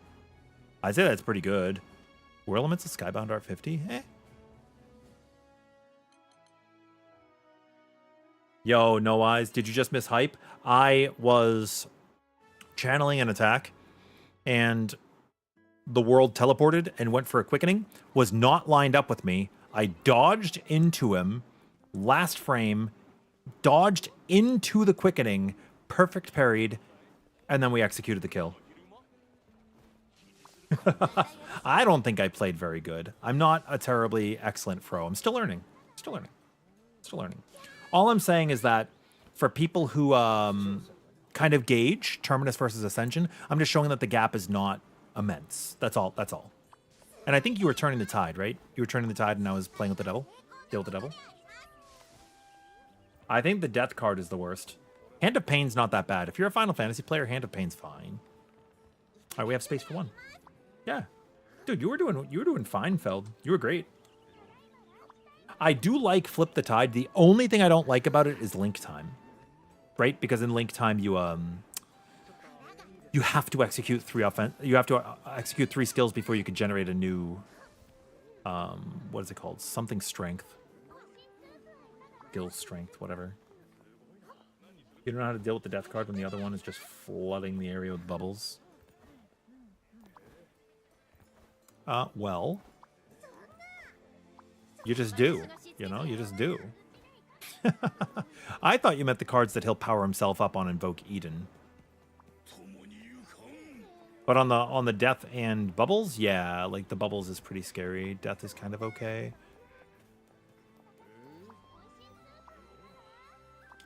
I'd say that's pretty good. Were elements of Skybound R50? Eh. Yo, No Eyes, did you just miss hype? I was channeling an attack, and the world teleported and went for a quickening, was not lined up with me. I dodged into him, last frame, dodged into the quickening, perfect parried, and then we executed the kill. I don't think I played very good. I'm not a terribly excellent pro. I'm still learning. Still learning. Still learning. All I'm saying is that for people who kind of gauge Terminus versus Ascension, I'm just showing that the gap is not immense. That's all. That's all. And I think you were turning the tide, right? You were turning the tide and I was playing with the devil. Deal with the devil. I think the death card is the worst. Hand of Pain's not that bad. If you're a Final Fantasy player, Hand of Pain's fine. All right, we have space for one. Yeah. Dude, you were doing fine, Feld. You were great. I do like Flip the Tide. The only thing I don't like about it is link time. Right? Because in link time you have to execute execute 3 skills before you can generate a new what is it called? Something strength. Skill strength, whatever. You don't know how to deal with the death card when the other one is just flooding the area with bubbles. Well. You just do. You know, you just do. I thought you meant the cards that he'll power himself up on Invoke Eden. But on the death and bubbles, yeah, like the bubbles is pretty scary. Death is kind of okay.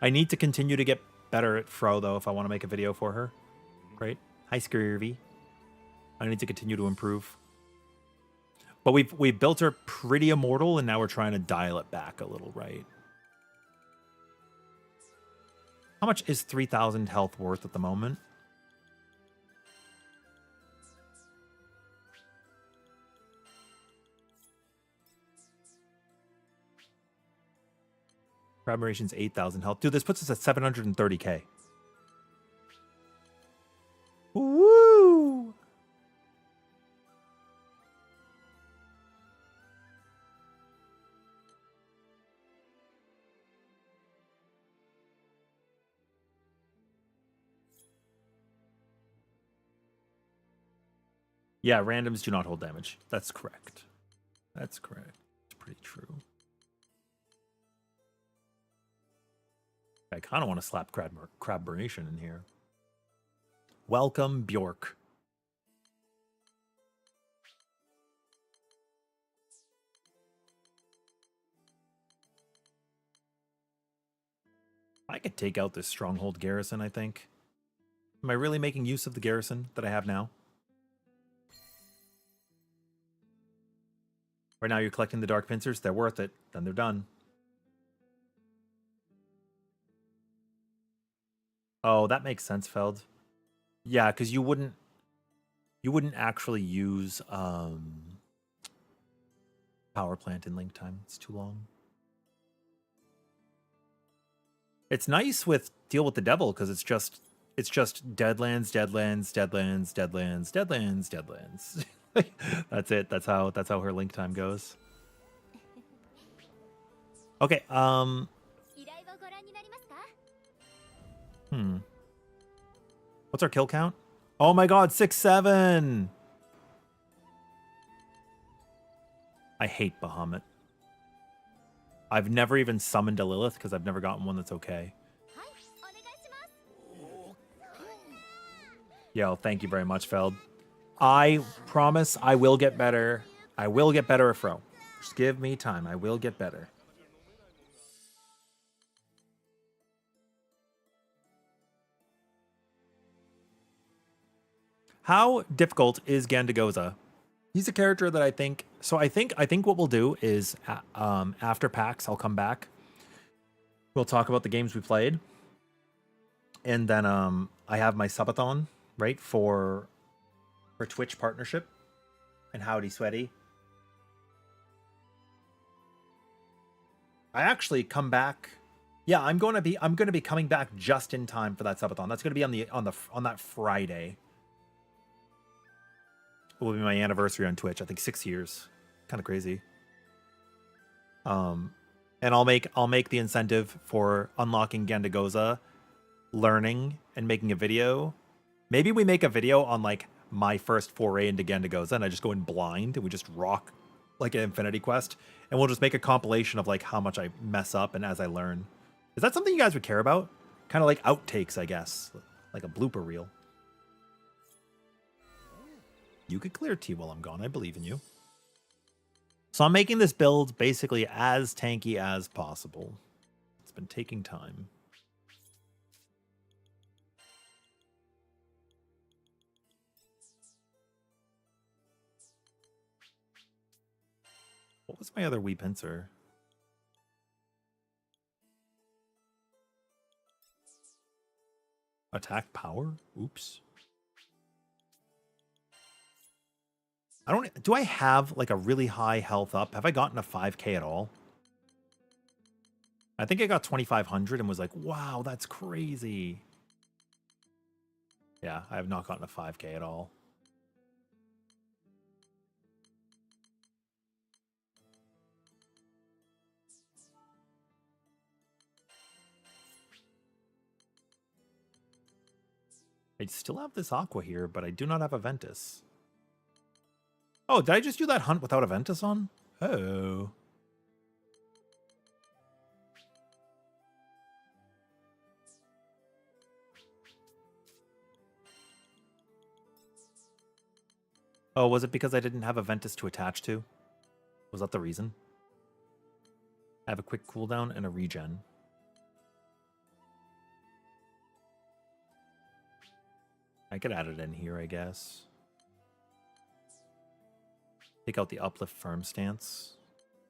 I need to continue to get better at Fro though if I want to make a video for her. Right? Hi Scurvy. I need to continue to improve. But we've built her pretty immortal and now we're trying to dial it back a little, right? How much is 3,000 health worth at the moment? Admiration's 8,000 health. Dude, this puts us at 730k. Woo! Yeah, randoms do not hold damage. That's correct. That's correct. It's pretty true. I kind of want to slap Crabberation in here. Welcome, Bjork. I could take out this Stronghold garrison, I think. Am I really making use of the garrison that I have now? Right now you're collecting the Dark Pincers. They're worth it. Then they're done. Oh, that makes sense, Feld. Yeah, because you wouldn't actually use power plant in link time. It's too long. It's nice with Deal with the Devil because it's just Deadlands, Deadlands, Deadlands, Deadlands, Deadlands, Deadlands. That's it. That's how her link time goes. Okay. What's our kill count? Oh my god, 6-7. I hate Bahamut. I've never even summoned a Lilith because I've never gotten one that's okay. Yo, thank you very much, Feld. I promise I will get better. I will get better at Fro. Just give me time. I will get better. How difficult is Gandagoza? He's a character that I think... So I think what we'll do is after PAX, I'll come back. We'll talk about the games we played. And then I have my subathon, right, for Twitch partnership. And howdy, sweaty. I actually come back. Yeah, I'm going to be coming back just in time for that subathon. That's going to be on that Friday. It will be my anniversary on Twitch. I think 6 years. Kind of crazy. And I'll make the incentive for unlocking Gandagoza, learning and making a video. Maybe we make a video on like my first foray into Gandagoza and I just go in blind and we just rock like an Infinity Quest and we'll just make a compilation of like how much I mess up and as I learn. Is that something you guys would care about? Kind of like outtakes, I guess. Like a blooper reel. You could clear T while I'm gone. I believe in you. So I'm making this build basically as tanky as possible. It's been taking time. What was my other wee pincer? Attack power? Oops. Do I have like a really high health up? Have I gotten a 5k at all? I think I got 2,500 and was like, wow, that's crazy. Yeah, I have not gotten a 5k at all. I still have this Aqua here, but I do not have a Ventus. Oh, did I just do that hunt without a Ventus on? Oh. Oh, was it because I didn't have a Ventus to attach to? Was that the reason? I have a quick cooldown and a regen. I could add it in here, I guess. Take out the uplift firm stance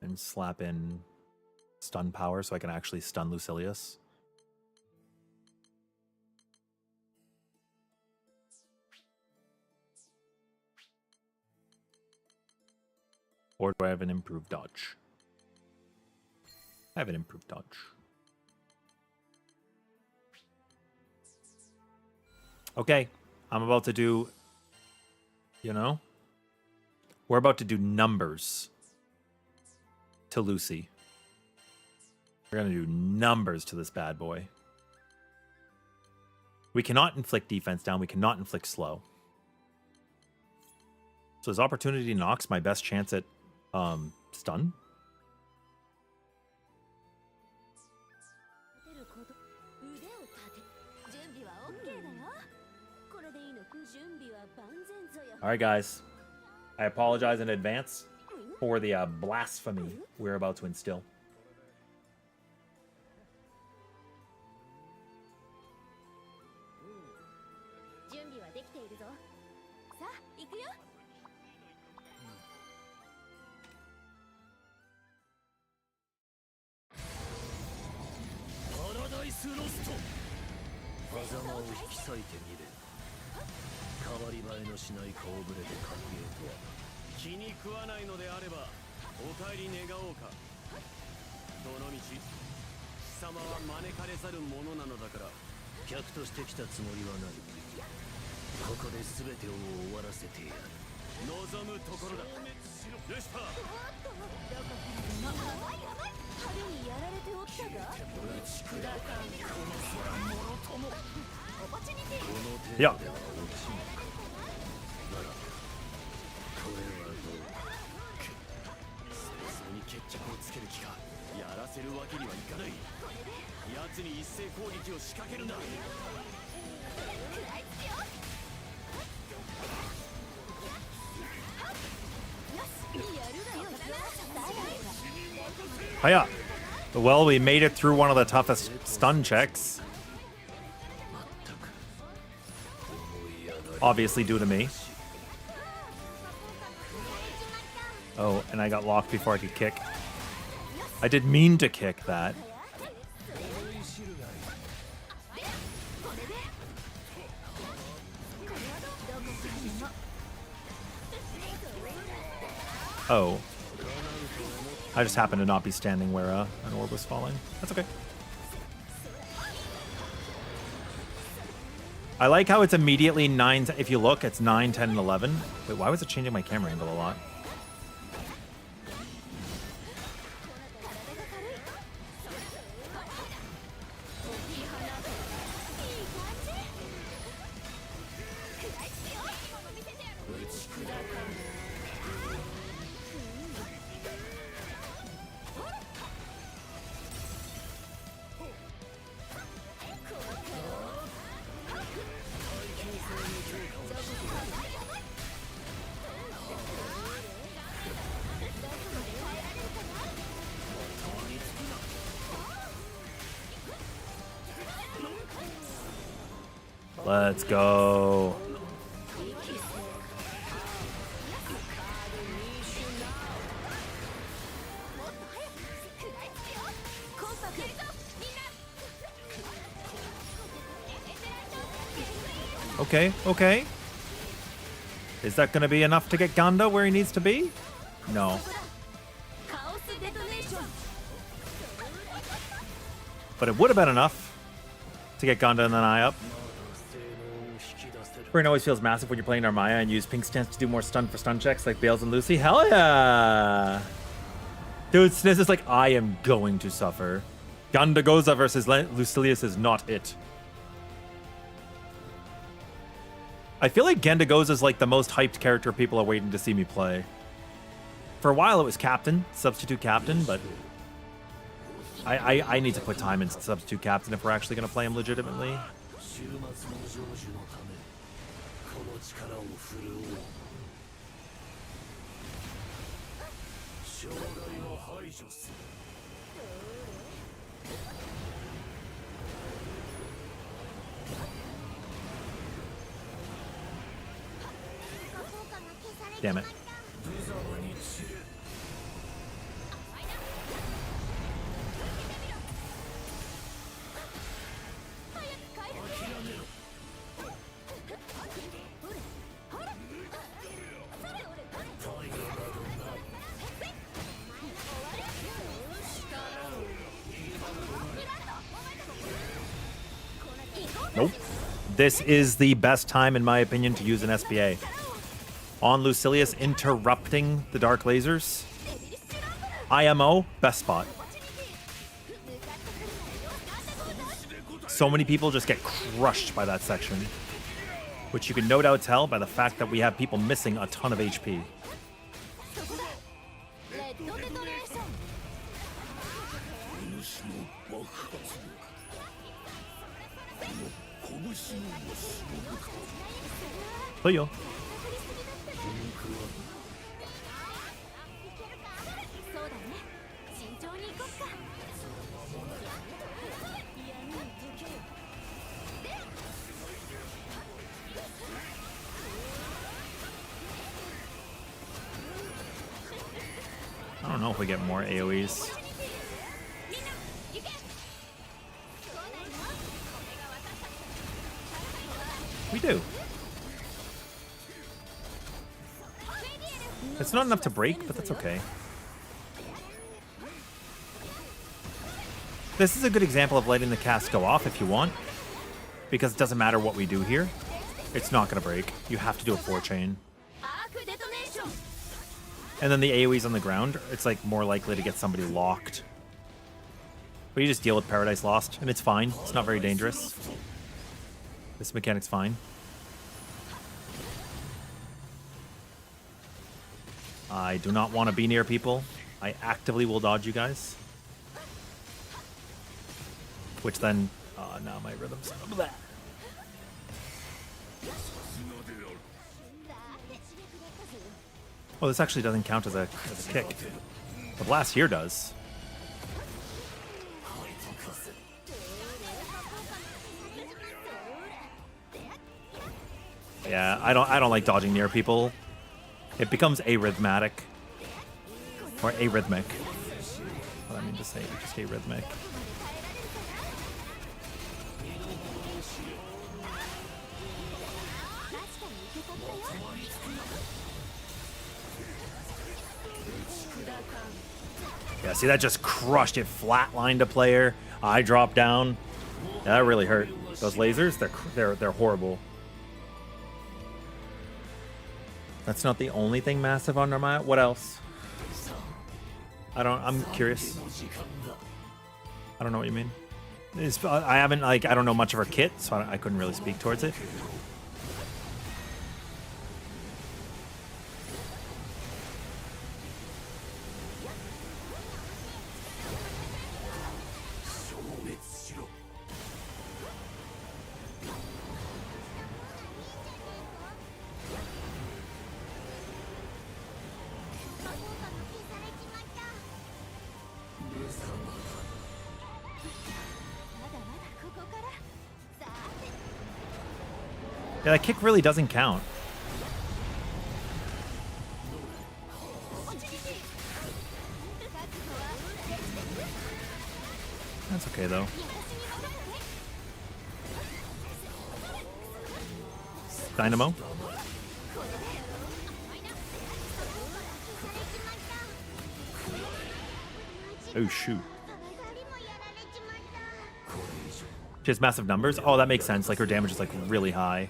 and slap in stun power so I can actually stun Lucilius. Or do I have an improved dodge? I have an improved dodge. Okay, I'm about to do, you know, we're about to do numbers to Lucy. We're going to do numbers to this bad boy. We cannot inflict defense down. We cannot inflict slow. So is Opportunity Knocks my best chance at stun? All right, guys. I apologize in advance for the blasphemy we're about to instill. Yeah. Hiya. Well, we made it through one of the toughest stun checks. Obviously due to me. Oh, and I got locked before I could kick. I did mean to kick that. Oh. I just happened to not be standing where an orb was falling. That's okay. I like how it's immediately 9. If you look, it's 9, 10, and 11. Wait, why was it changing my camera angle a lot? Let's go. Okay, okay. Is that going to be enough to get Ganda where he needs to be? No. But it would have been enough to get Ganda and then I up. Brain always feels massive when you're playing Narmaya and use Pink Stance to do more stun for stun checks like Bales and Lucy. Hell yeah! Dude, Sniz is like, I am going to suffer. Gandagoza versus Lucilius is not it. I feel like Gandagoza is like the most hyped character people are waiting to see me play. For a while it was Captain, Substitute Captain, but I need to put time into Substitute Captain if we're actually going to play him legitimately. Damn it. Nope. This is the best time, in my opinion, to use an SPA. On Lucilius, interrupting the dark lasers. IMO, best spot. So many people just get crushed by that section, which you can no doubt tell by the fact that we have people missing a ton of HP. Play-yo. I don't know if we get more AoEs. We do. It's not enough to break, but that's okay. This is a good example of letting the cast go off if you want, because it doesn't matter what we do here. It's not going to break. You have to do a 4-chain. And then the AoEs on the ground, it's like more likely to get somebody locked. But you just deal with Paradise Lost, and it's fine. It's not very dangerous. This mechanic's fine. I do not want to be near people. I actively will dodge you guys. Which then... now my rhythm's... Blah. Oh, this actually doesn't count as a kick. The blast here does. Yeah, I don't like dodging near people. It becomes arrhythmatic. Or arrhythmic. What I mean to say, just arrhythmic. Yeah, see, that just crushed it. Flatlined a player. I dropped down. Yeah, that really hurt. Those lasers, they're horrible. That's not the only thing massive on Narmaya. What else? I'm curious. I don't know what you mean. I haven't, I don't know much of her kit, so I couldn't really speak towards it. Yeah, that kick really doesn't count. That's okay, though. Dynamo. Oh, shoot. She has massive numbers? Oh, that makes sense. Like, her damage is, like, really high.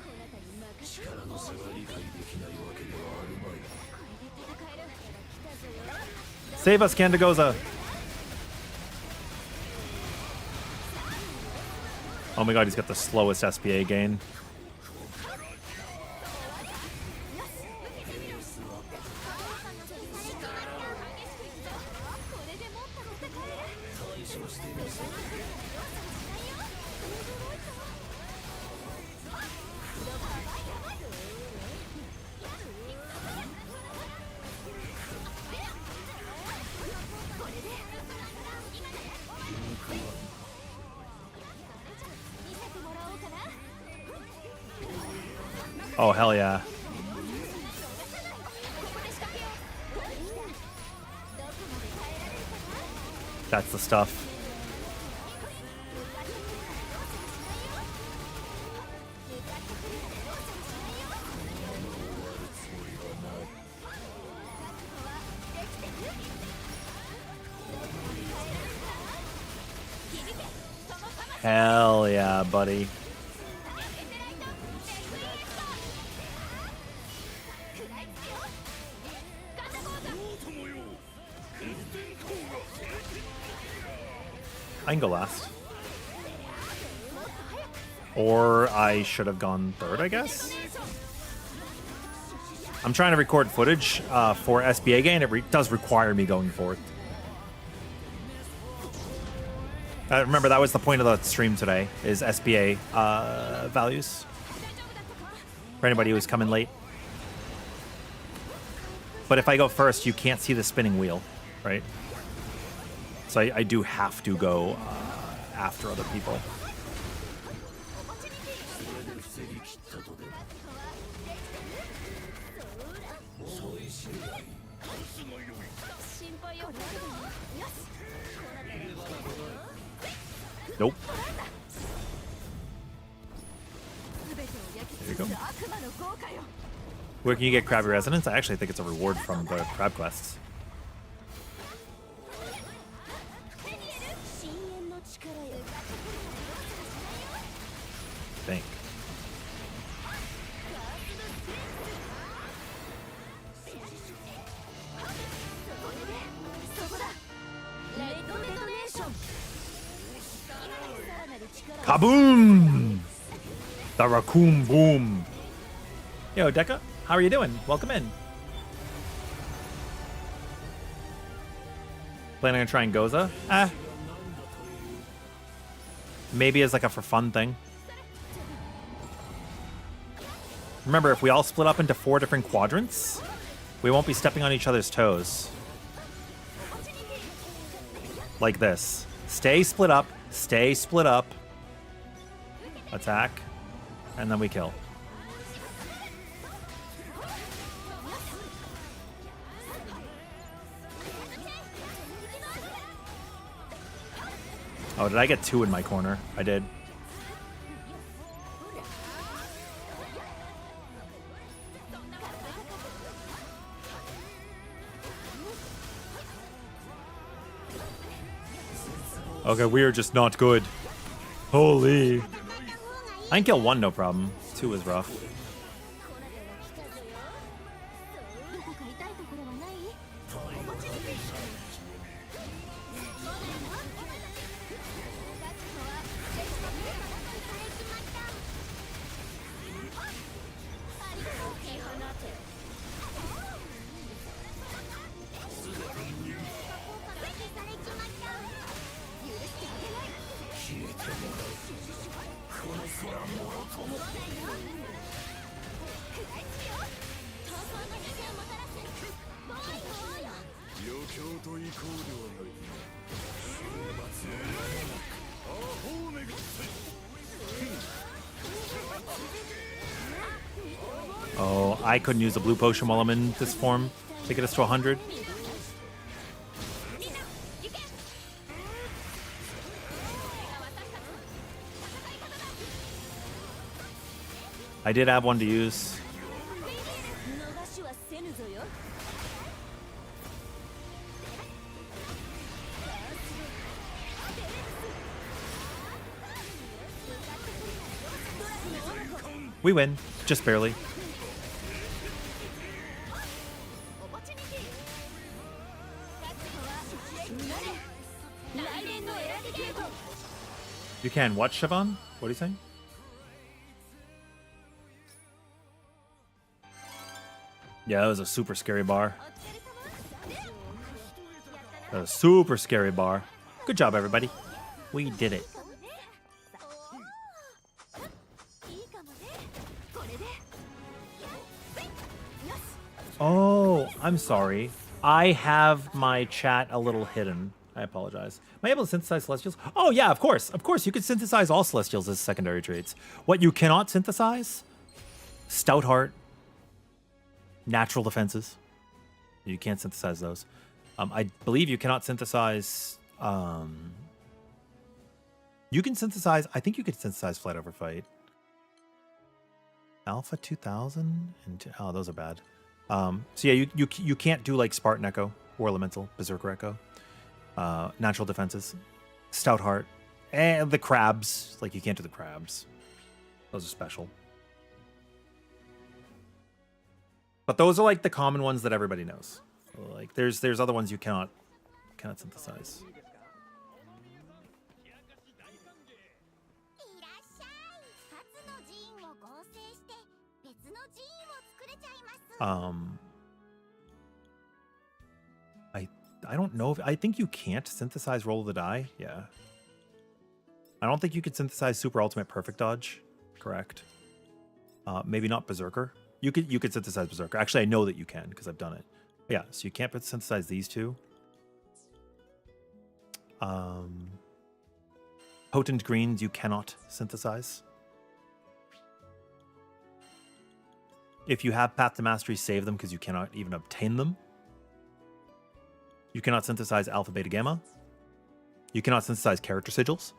Save us, Candagoza! Oh my god, he's got the slowest SPA gain. Oh, hell yeah. That's the stuff. Hell yeah, buddy. I can go last. Or I should have gone third, I guess. I'm trying to record footage for SBA game. It does require me going fourth. Remember, that was the point of the stream today, is SBA values. For anybody who's coming late. But if I go first, you can't see the spinning wheel, right? So I do have to go after other people. Nope. There you go. Where can you get Crabby Resonance? I actually think it's a reward from the Crab Quests. I think. Kaboom! The raccoon boom. Yo, Deca, how are you doing? Welcome in. Planning on trying Goza? Maybe as like a for fun thing. Remember, if we all split up into 4 different quadrants, we won't be stepping on each other's toes. Like this. Stay split up. Stay split up. Attack. And then we kill. Oh, did I get 2 in my corner? I did. Okay, we are just not good. Holy. I can kill 1, no problem. 2 is rough. Oh, I couldn't use a blue potion while I'm in this form to get us to 100. I did have one to use. We win, just barely. You can what, Siobhan? What are you saying? Yeah, that was a super scary bar. That was a super scary bar. Good job, everybody. We did it. Oh, I'm sorry. I have my chat a little hidden. I apologize. Am I able to synthesize Celestials? Oh, yeah, of course. Of course, you could synthesize all Celestials as secondary traits. What you cannot synthesize? Stout Heart, Natural Defenses. You can't synthesize those. I believe you cannot synthesize. You can synthesize. I think you could synthesize Flight Over Fight. Alpha 2000 and oh, those are bad. So yeah, you can't do like Spartan Echo, War Elemental, Berserker Echo, Natural Defenses, Stout Heart, and the crabs. Like you can't do the crabs. Those are special. But those are like the common ones that everybody knows. So, like there's other ones you cannot synthesize. いらっしゃい。2つのジーンを合成して別のジーンを作れちゃいます。I don't know if I think you can't synthesize Roll of the Die. Yeah. I don't think you could synthesize Super Ultimate Perfect Dodge. Correct. Maybe not Berserker. You could synthesize Berserker. Actually, I know that you can because I've done it. Yeah, so you can't synthesize these two. Potent Greens you cannot synthesize. If you have Path to Mastery, save them because you cannot even obtain them. You cannot synthesize Alpha, Beta, Gamma. You cannot synthesize character sigils.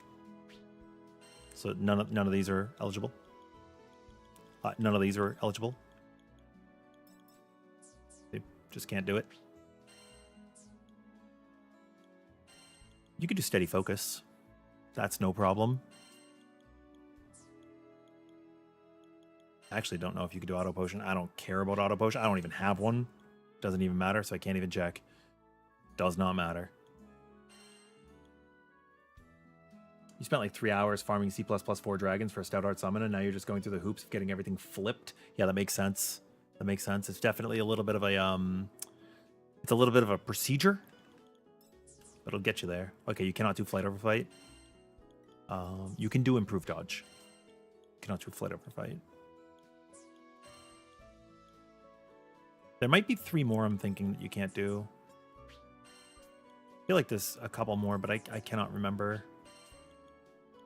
So none of these are eligible. None of these are eligible. They just can't do it. You could do Steady Focus. That's no problem. I actually don't know if you could do Auto Potion. I don't care about Auto Potion. I don't even have one. Doesn't even matter, so I can't even check. Does not matter. You spent like 3 hours farming C++4 dragons for a Stout Heart summon, and now you're just going through the hoops of getting everything flipped. Yeah, that makes sense. That makes sense. It's definitely a little bit of a it's a little bit of a procedure. But it'll get you there. Okay, you cannot do Flight Over Fight. You can do Improved Dodge. You cannot do Flight Over Fight. There might be 3 more I'm thinking that you can't do. I feel like there's a couple more, but I cannot remember.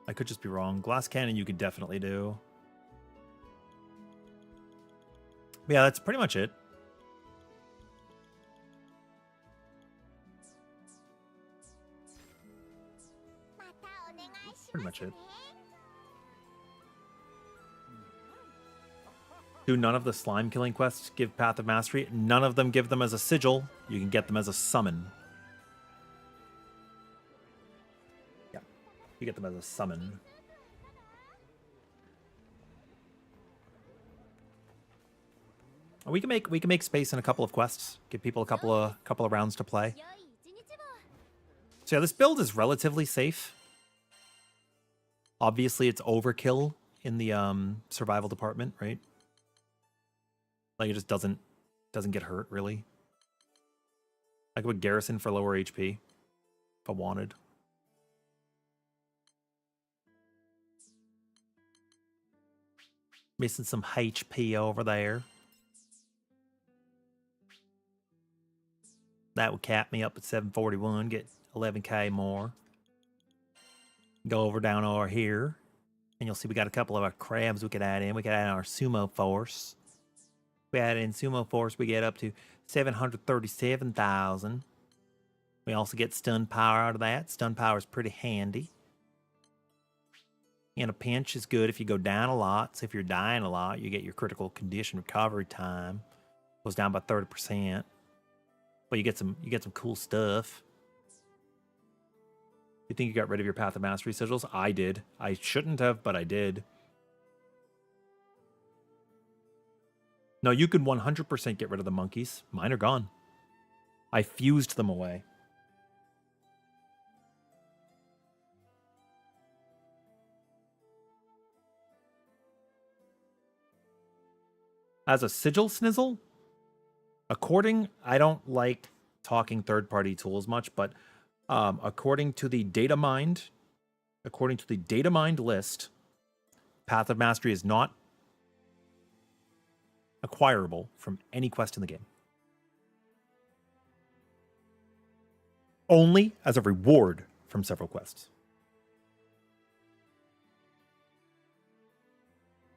I could just be wrong. Glass Cannon you could definitely do. But yeah, that's pretty much it. Pretty much it. Do none of the slime killing quests give Path of Mastery? None of them give them as a sigil. You can get them as a summon. Yeah, you get them as a summon. We can make space in a couple of quests. Give people a couple of rounds to play. So yeah, this build is relatively safe. Obviously, it's overkill in the survival department, right? Like it just doesn't get hurt really. I could garrison for lower HP if I wanted. Missing some HP over there. That would cap me up at 741, get 11k more. Go over down over here, and you'll see we got a couple of our crabs we could add in. We could add in our sumo force. If we add in sumo force, we get up to 737,000. We also get stun power out of that. Stun power is pretty handy. And a pinch is good if you go down a lot. So if you're dying a lot, you get your critical condition recovery time. Goes down by 30%. Well, you get some cool stuff. You think you got rid of your Path of Mastery sigils? I did. I shouldn't have, but I did. No, you could 100% get rid of the monkeys. Mine are gone. I fused them away. As a sigil snizzle, I don't like talking third-party tools much, but according to the data mined list, Path of Mastery is not acquirable from any quest in the game. Only as a reward from several quests.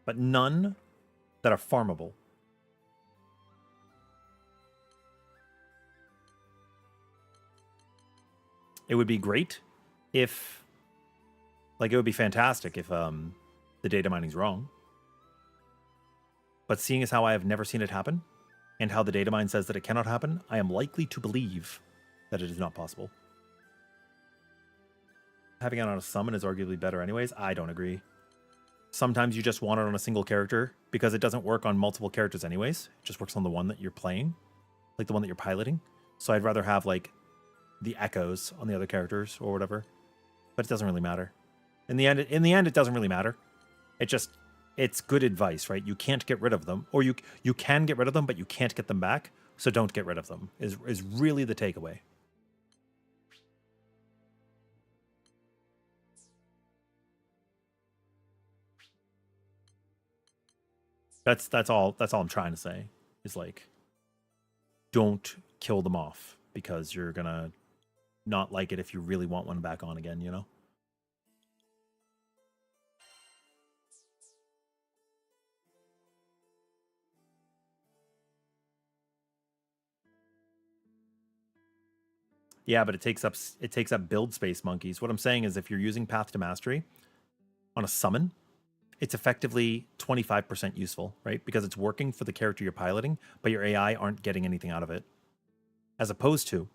But none that are farmable. It would be great if, like, it would be fantastic if the data mining's wrong. But seeing as how I have never seen it happen, and how the data mine says that it cannot happen, I am likely to believe that it is not possible. Having it on a summon is arguably better anyways. I don't agree. Sometimes you just want it on a single character because it doesn't work on multiple characters anyways. It just works on the one that you're playing, like the one that you're piloting. So I'd rather have like the echoes on the other characters or whatever. But it doesn't really matter. In the end, it doesn't really matter. It's good advice, right? You can't get rid of them, or you can get rid of them, but you can't get them back. So don't get rid of them. Is really the takeaway. That's all I'm trying to say. Is like, don't kill them off because you're gonna not like it if you really want one back on again, you know? Yeah, but it takes up build space, monkeys. What I'm saying is if you're using Path to Mastery on a summon, it's effectively 25% useful, right? Because it's working for the character you're piloting, but your AI aren't getting anything out of it. As opposed to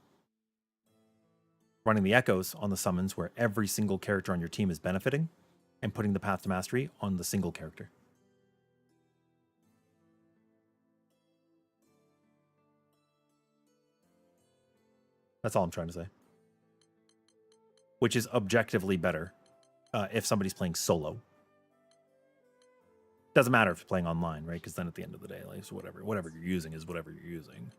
running the echoes on the summons where every single character on your team is benefiting and putting the Path to Mastery on the single character. That's all I'm trying to say. Which is objectively better if somebody's playing solo. Doesn't matter if you're playing online, right? Because then at the end of the day, like, so whatever you're using is whatever you're using.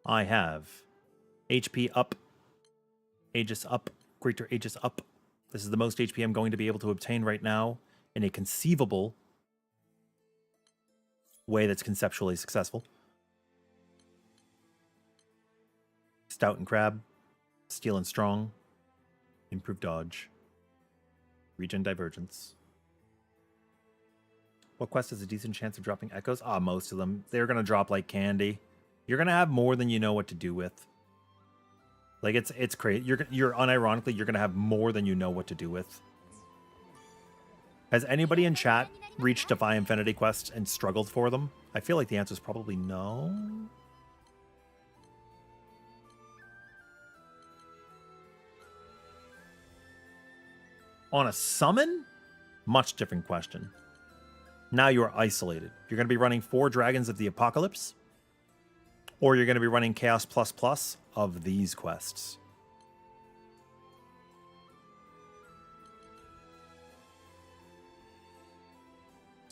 I have HP up, Aegis up, Greater Aegis up. This is the most HP I'm going to be able to obtain right now in a conceivable way that's conceptually successful. Stout and Crab, Steel and Strong, Improved Dodge, Regen Divergence. What quest has a decent chance of dropping echoes? Ah, most of them. They're going to drop like candy. You're going to have more than you know what to do with. Like, it's crazy. You're unironically, you're going to have more than you know what to do with. Has anybody in chat reached Defy Infinity quests and struggled for them? I feel like the answer is probably no. On a summon? Much different question. Now you are isolated. You're going to be running 4 Dragons of the Apocalypse, or you're going to be running Chaos Plus Plus of these quests.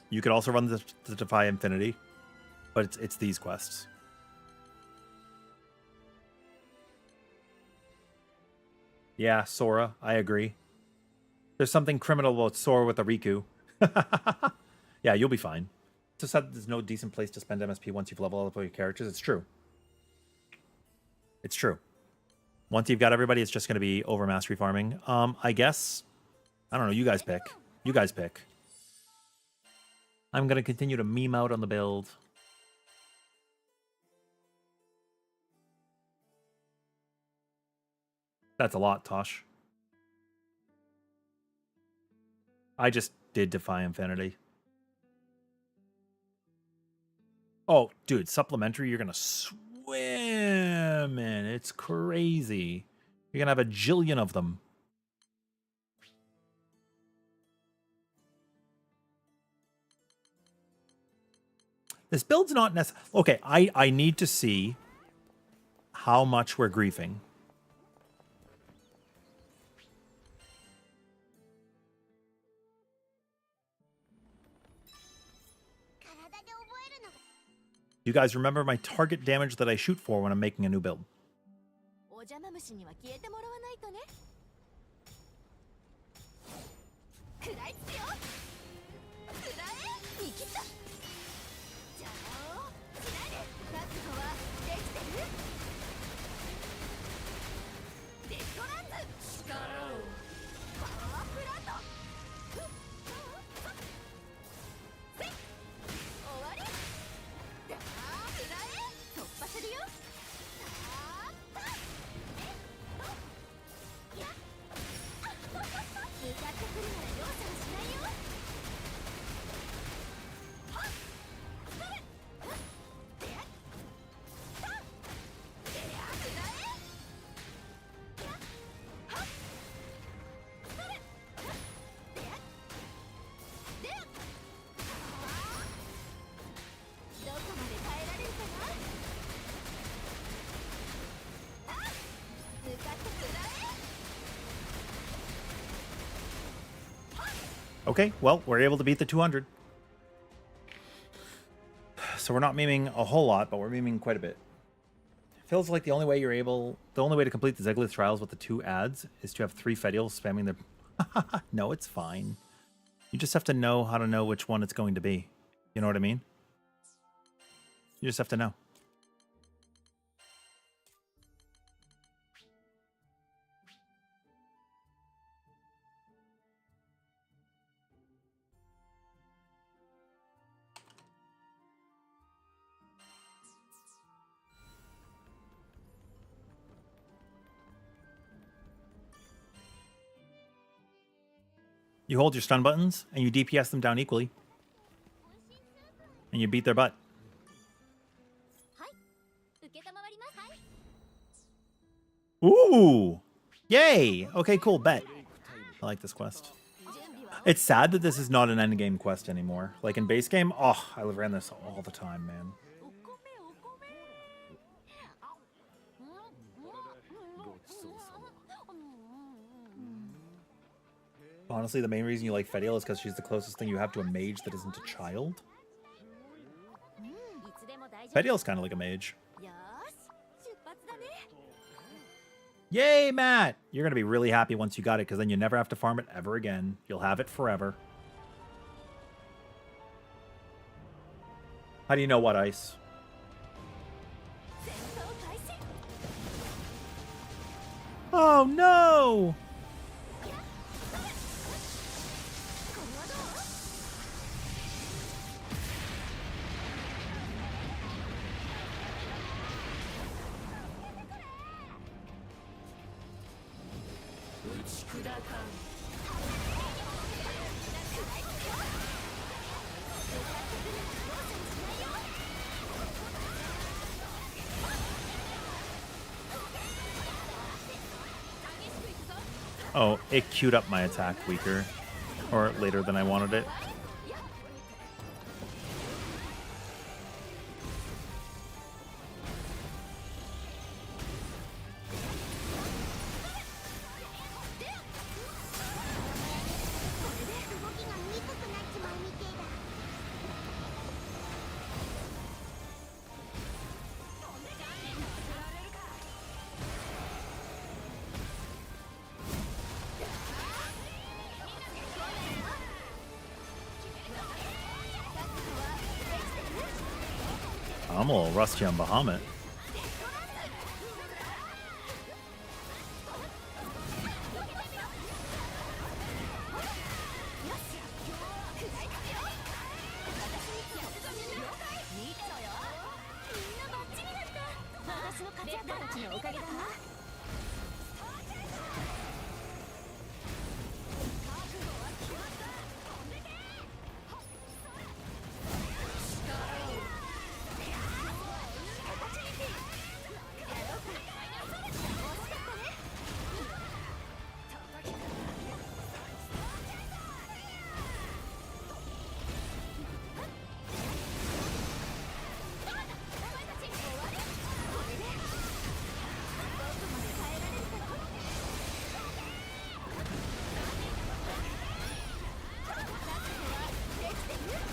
You could also run the Defy Infinity, but it's these quests. Yeah, Sora, I agree. There's something criminal about Sora with a Riku. Yeah, you'll be fine. Just said there's no decent place to spend MSP once you've leveled up all your characters. It's true. It's true. Once you've got everybody, it's just going to be over mastery farming. I guess. I don't know. You guys pick. You guys pick. I'm going to continue to meme out on the build. That's a lot, Tosh. I just did Defy Infinity. Oh, dude, supplementary, you're going to swim in. It's crazy. You're going to have a jillion of them. This build's not necessary. Okay, I need to see how much we're griefing. You guys remember my target damage that I shoot for when I'm making a new build. 食らいつくよ。食らえ。生きた。邪魔をしないで。覚悟はできてる。デッドランズ。力を。パワープラント。せい。終わり。だあ食らえ。突破するよ。さあさあ。やっ。向かってくるなら容赦はしないよ。はっ。それ。でやっ。さあ。でや食らえ。やっ。はっ。それ。でやっ。でやっ。はあ。どこまで耐えられるかな。あっ。向かってくらえ。Okay, well, we're able to beat the 200. So we're not memeing a whole lot, but we're memeing quite a bit. Feels like the only way to complete the Zeglyth trials with the 2 ads is to have 3 Fedials spamming their... No, it's fine. You just have to know how to know which one it's going to be. You know what I mean? You just have to know. You hold your stun buttons, and you DPS them down equally. And you beat their butt. はい。受けたまわります。 Ooh! Yay! Okay, cool, bet. I like this quest. It's sad that this is not an endgame quest anymore. Like in base game, oh, I ran this all the time, man. Honestly, the main reason you like Fediel is because she's the closest thing you have to a mage that isn't a child. Fediel's kind of like a mage. Yay, Matt! You're going to be really happy once you got it, because then you never have to farm it ever again. You'll have it forever. How do you know what, Ice? Oh, no! Oh, it queued up my attack weaker. Or later than I wanted it. I'm a little rusty on Bahamut.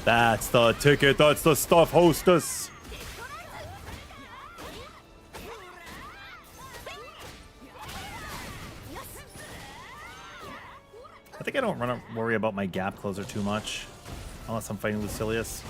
That's the ticket, that's the stuff, hostess. I think I don't worry about my gap closer too much. Unless I'm fighting Lucilius.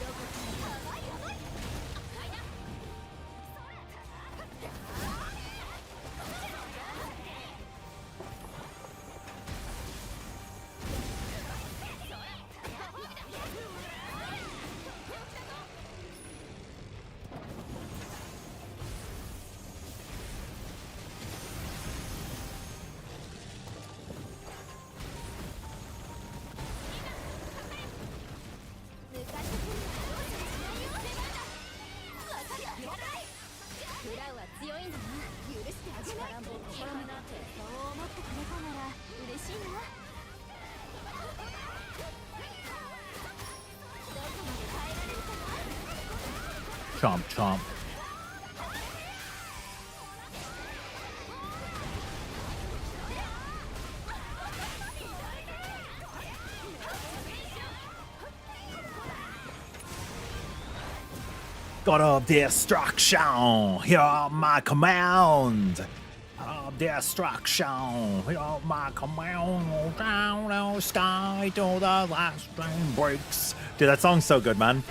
Chomp, chomp. God of destruction, hear my command. Of destruction, hear my command. Down the sky till the last train breaks. Dude, that song's so good, man.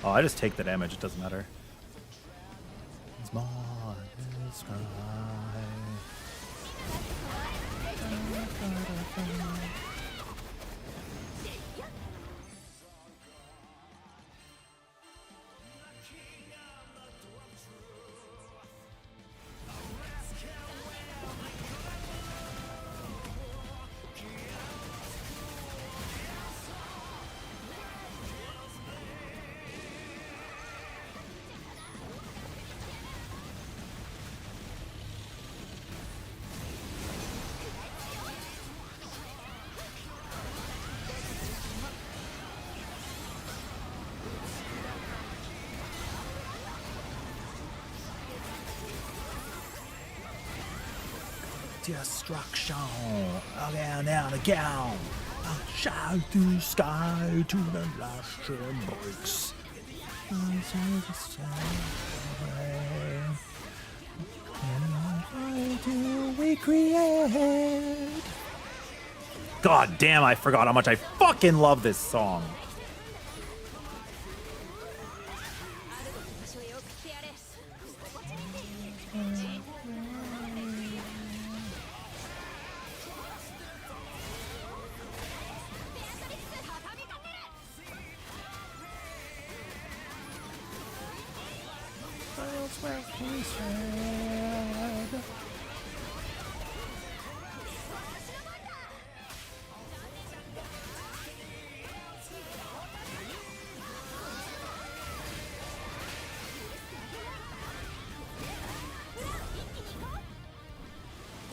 Oh, I just take the damage, it doesn't matter. It's more than sky. Destruction again and again. I'll shout to sky to the last train breaks. We create. God damn, I forgot how much I fucking love this song.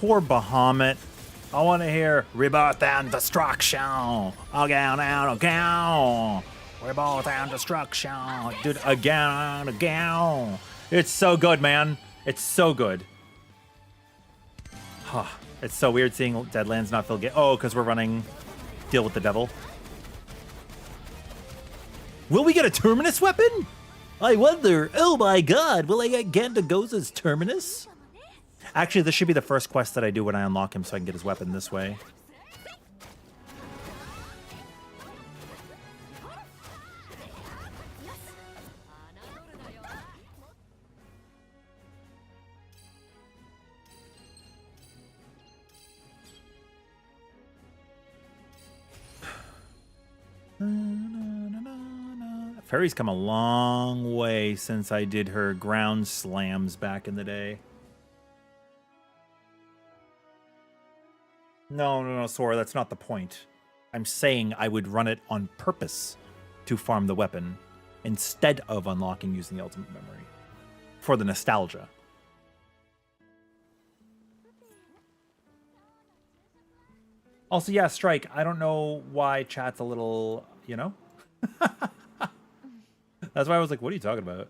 Poor Bahamut. I want to hear rebirth and destruction. Again and again. Rebirth and destruction. Dude, again and again. It's so good, man. It's so good. Huh. It's so weird seeing Deadlands not feel oh, because we're running Deal with the Devil. Will we get a Terminus weapon? I wonder. Oh my god, will I get Gandagoza's Terminus? Actually, this should be the first quest that I do when I unlock him so I can get his weapon this way. Fairy's come a long way since I did her ground slams back in the day. No, Sora, that's not the point. I'm saying I would run it on purpose to farm the weapon instead of unlocking using the ultimate memory for the nostalgia. Also, yeah, Strike, I don't know why chat's a little, you know? That's why I was like, what are you talking about?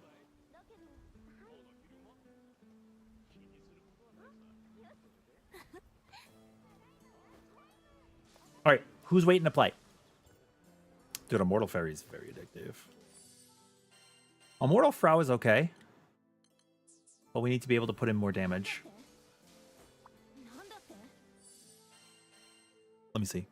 All right, who's waiting to play? Dude, Immortal Fairy is very addictive. Immortal Frau is okay. But we need to be able to put in more damage. なんだって？ Let me see.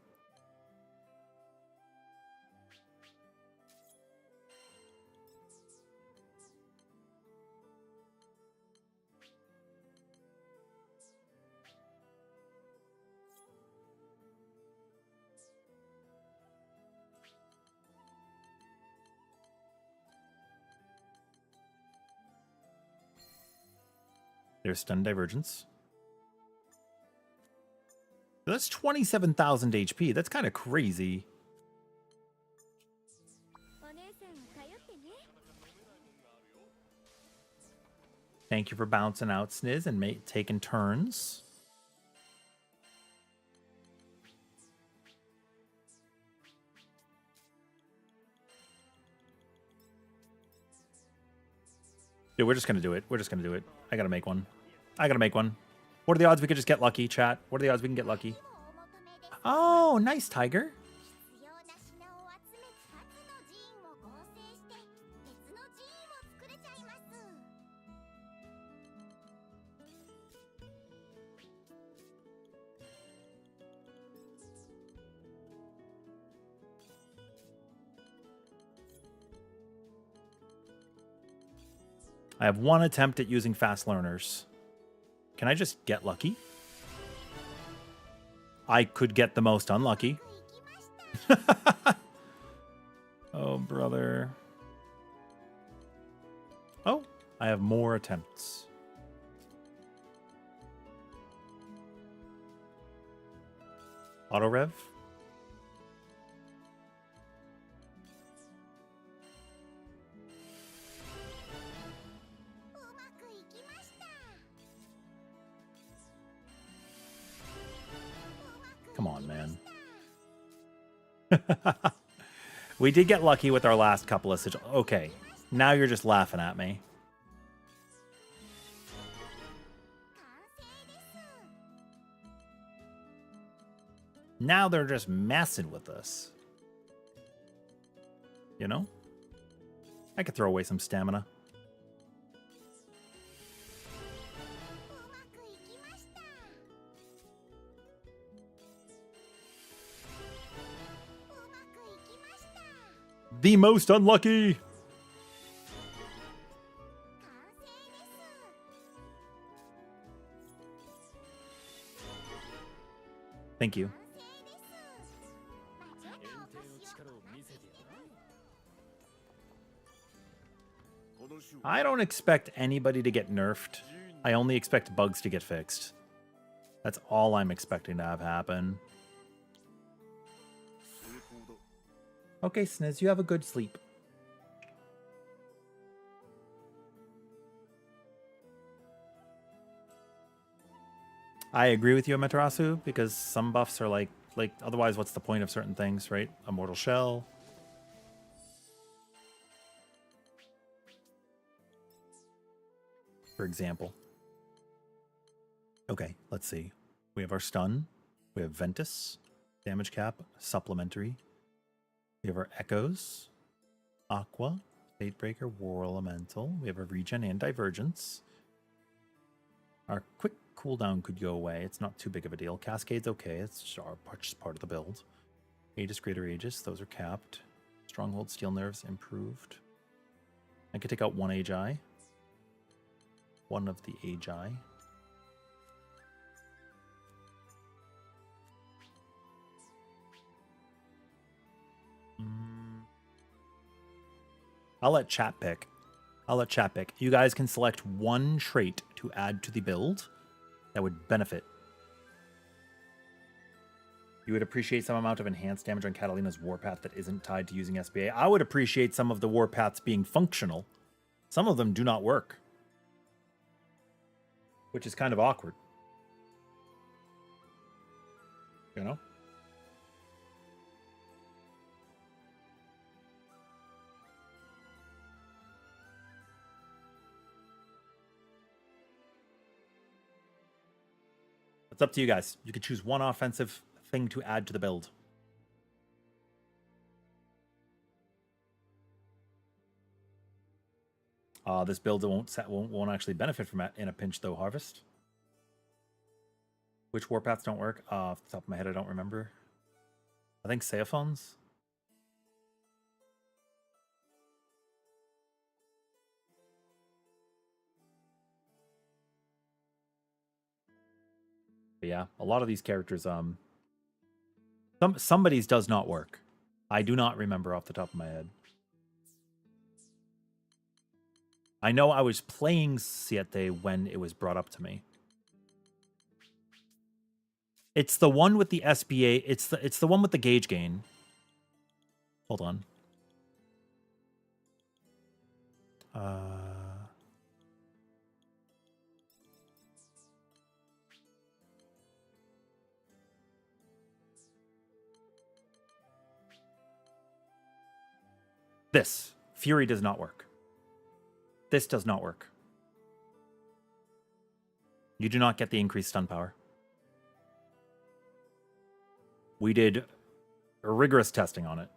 There's Stun Divergence. That's 27,000 HP. That's kind of crazy. お姉さんを頼ってね。 Thank you for bouncing out, Sniz, and taking turns. Dude, we're just going to do it. We're just going to do it. I got to make one. I got to make one. What are the odds we could just get lucky, chat? What are the odds we can get lucky? お求めです。 Oh, nice, Tiger. 必要な品を集め2つの寺院を合成して別の寺院を作れちゃいます。 I have one attempt at using fast learners. Can I just get lucky? I could get the most unlucky. 行きました。 Oh, brother. Oh, I have more attempts. Auto rev. うまくいきました。 Come on, man. We did get lucky with our last couple of situations. Okay, now you're just laughing at me. 完成です。 Now they're just messing with us. You know? I could throw away some stamina. うまくいきました。 うまくいきました。 The most unlucky! 完成です。 Thank you. 完成です。まあちょっとお越しを I don't expect anybody to get nerfed. I only expect bugs to get fixed. That's all I'm expecting to have happen. Okay, Sniz, you have a good sleep. I agree with you, Amaterasu, because some buffs are like otherwise what's the point of certain things, right? Immortal Shell. For example. Okay, let's see. We have our stun. We have Ventus, damage cap, supplementary. We have our Echoes, Aqua, Fate Breaker, War Elemental. We have a regen and divergence. Our quick cooldown could go away. It's not too big of a deal. Cascade's okay. It's just part of the build. Aegis, Greater Aegis, those are capped. Stronghold, Steel Nerves, improved. I could take out one Agi. One of the Agi. I'll let chat pick. You guys can select one trait to add to the build that would benefit. You would appreciate some amount of enhanced damage on Catalina's Warpath that isn't tied to using SBA. I would appreciate some of the Warpaths being functional. Some of them do not work, which is kind of awkward. You know? It's up to you guys. You could choose one offensive thing to add to the build. This build won't actually benefit from it in a pinch though. Harvest. Which warpaths don't work? Off the top of my head, I don't remember. I think Seophones. But yeah, a lot of these characters, somebody's does not work. I do not remember off the top of my head. I know I was playing Siete when it was brought up to me. It's the one with the SBA. It's the one with the gauge gain. Hold on. This Fury does not work. This does not work. You do not get the increased stun power. We did rigorous testing on it.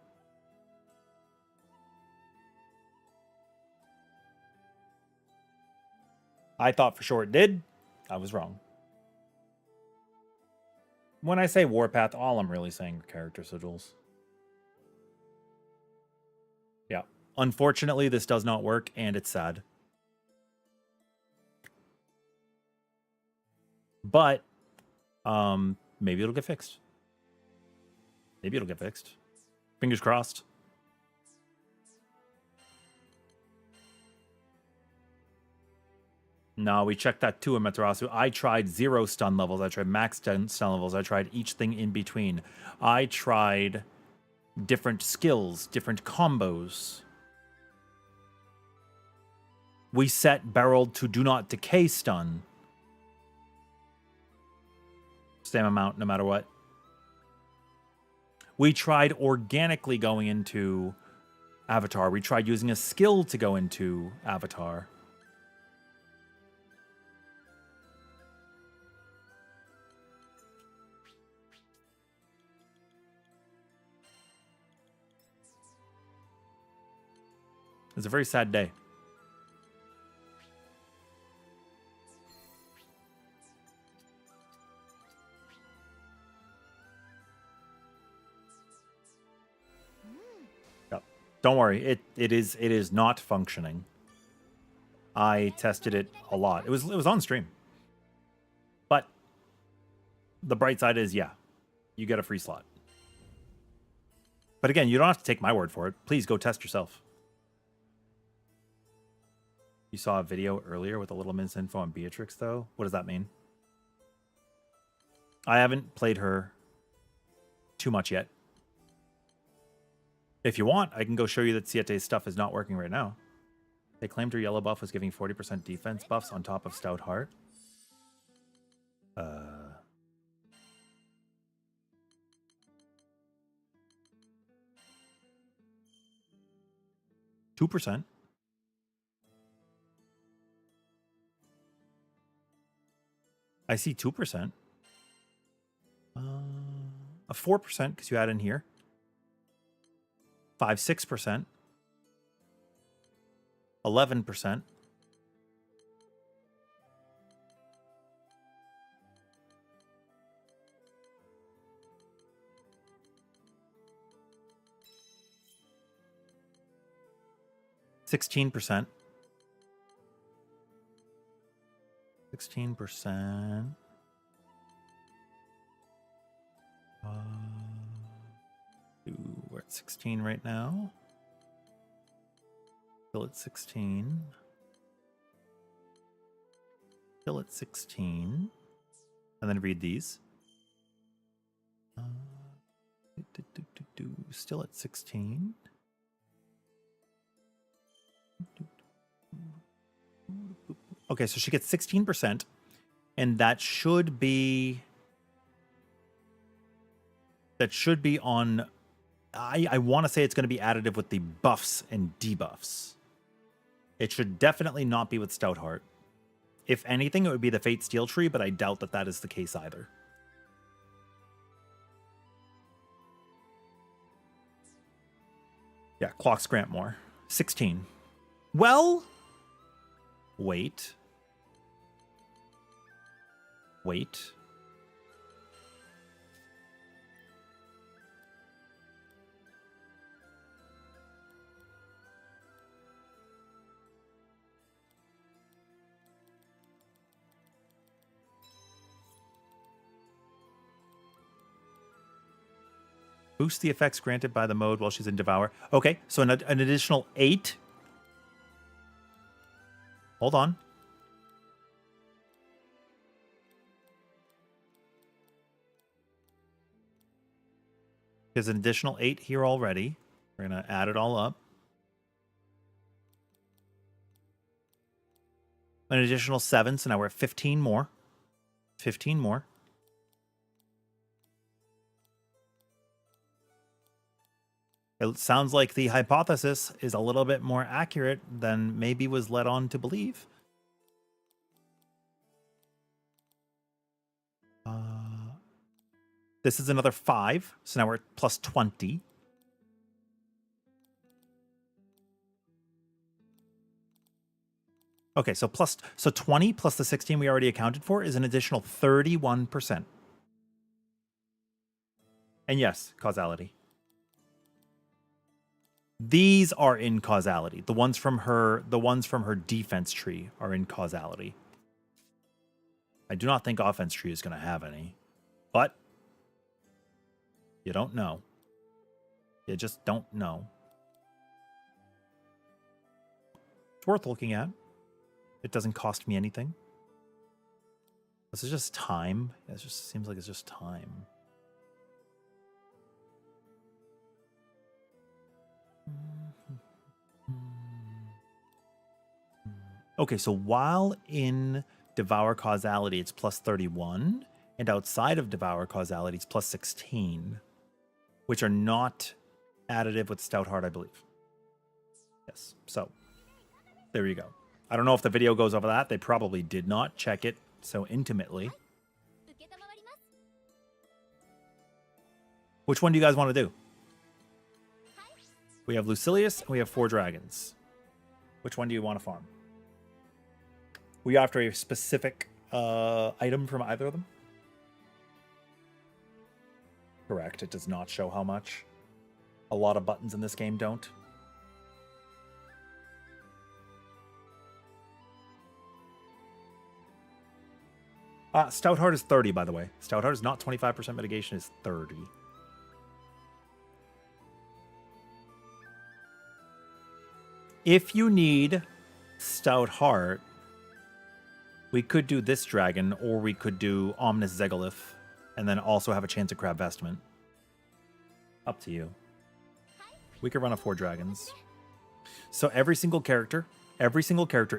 I thought for sure it did. I was wrong. When I say Warpath, all I'm really saying are character sigils. Yeah. Unfortunately, this does not work, and it's sad. But maybe it'll get fixed. Maybe it'll get fixed. Fingers crossed. No, we checked that too in Matarasu. I tried 0 stun levels. I tried max stun levels. I tried each thing in between. I tried different skills, different combos. We set barreled to do not decay stun. Same amount no matter what. We tried organically going into Avatar. We tried using a skill to go into Avatar. It's a very sad day. Yep. Don't worry, it is not functioning. I tested it a lot. It was on stream. But the bright side is, yeah, you get a free slot. But again, you don't have to take my word for it. Please go test yourself. You saw a video earlier with a little misinfo on Beatrix, though. What does that mean? I haven't played her too much yet. If you want, I can go show you that Siete's stuff is not working right now. They claimed her yellow buff was giving 40% defense buffs on top of Stout Heart. 2%. I see 2%. A 4% because you add in here. 6%. 11%. %16%. 16%. We're at 16 right now. Still at 16. Still at 16. And then read these. Still at 16. Okay, so she gets 16%, and that should be on. I want to say it's going to be additive with the buffs and debuffs. It should definitely not be with Stoutheart. If anything, it would be the Fate Steel Tree, but I doubt that that is the case either. Yeah, clocks grant more. 16. Well, Wait. Wait. Boost the effects granted by the mode while she's in Devour. Okay, so an additional 8. Hold on. There's an additional 8 here already. We're going to add it all up. An additional 7, so now we're at 15 more. 15 more. It sounds like the hypothesis is a little bit more accurate than maybe was led on to believe. This is another 5, so now we're at plus 20. Okay, so 20 plus the 16 we already accounted for is an additional 31%. And yes, causality. These are in causality. The ones from her defense tree are in causality. I do not think offense tree is going to have any. But you don't know. You just don't know. It's worth looking at. It doesn't cost me anything. This is just time. It just seems like it's just time. Okay, so while in Devour Causality, it's plus 31, and outside of Devour Causality, it's plus 16, which are not additive with Stout Heart, I believe. Yes, so there you go. I don't know if the video goes over that. They probably did not check it so intimately. Which one do you guys want to do? We have Lucilius and we have 4 dragons. Which one do you want to farm? Were you after a specific item from either of them? Correct. It does not show how much. A lot of buttons in this game don't. Stout Heart is 30, by the way. Stout Heart is not 25% mitigation, it's 30. If you need Stout Heart, we could do this dragon, or we could do Omnis Zegolith, and then also have a chance at Crab Vestment. Up to you. We could run a 4 dragons. So every single character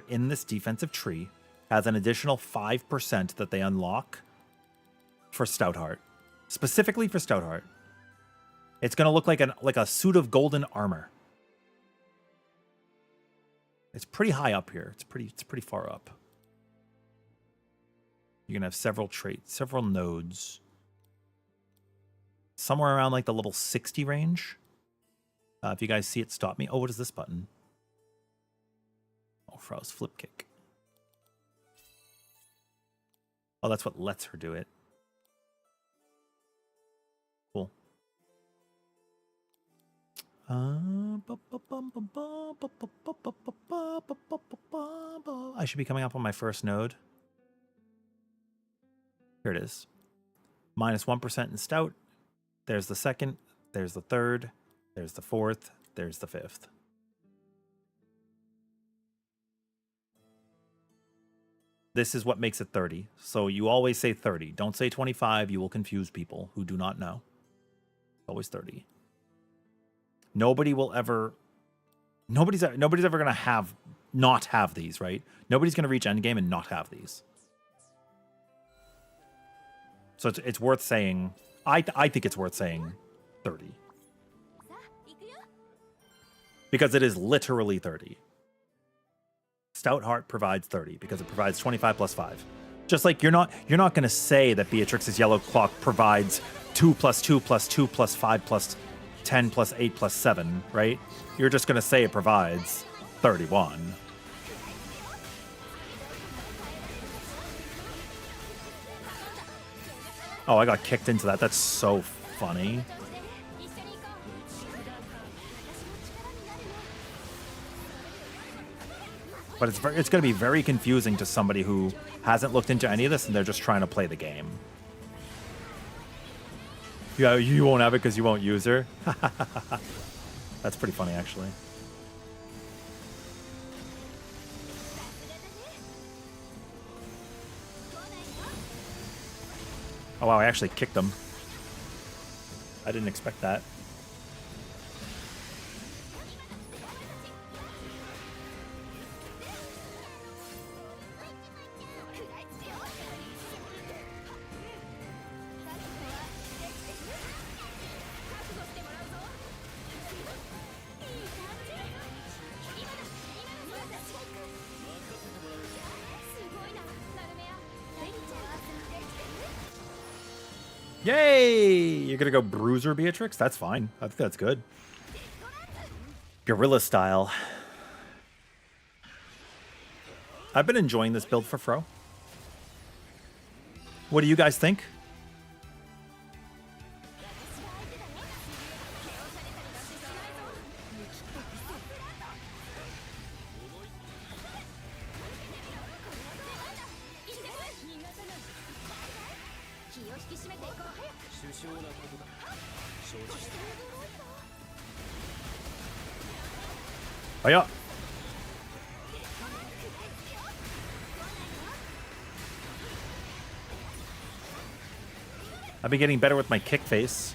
in this defensive tree has an additional 5% that they unlock for Stout Heart. Specifically for Stout Heart. It's going to look like a suit of golden armor. It's pretty high up here. It's pretty far up. You're going to have several traits, several nodes. Somewhere around like the level 60 range. If you guys see it, stop me. Oh, what is this button? Oh, Frau's flip kick. Oh, that's what lets her do it. Cool. I should be coming up on my first node. Here it is. Minus 1% in Stout. There's the second. There's the third. There's the fourth. There's the fifth. This is what makes it 30. So you always say 30. Don't say 25. You will confuse people who do not know. Always 30. Nobody's ever going to not have these, right? Nobody's going to reach endgame and not have these. So it's worth saying. I think it's worth saying 30. Because it is literally 30. Stout Heart provides 30 because it provides 25 plus 5. Just like you're not going to say that Beatrix's Yellow Clock provides 2 plus 2 plus 2 plus 5 plus 10 plus 8 plus 7, right? You're just going to say it provides 31. Oh, I got kicked into that. That's so funny. 一緒に行こう。私も力になるの。 But it's going to be very confusing to somebody who hasn't looked into any of this and they're just trying to play the game. Yeah, you won't have it because you won't use her. That's pretty funny, actually. Oh, wow, I actually kicked him. I didn't expect that. Yay! You're gonna go Bruiser Beatrix? That's fine. I think that's good. Guerrilla style. I've been enjoying this build for Fro. What do you guys think? Oh yeah. I've been getting better with my kick face.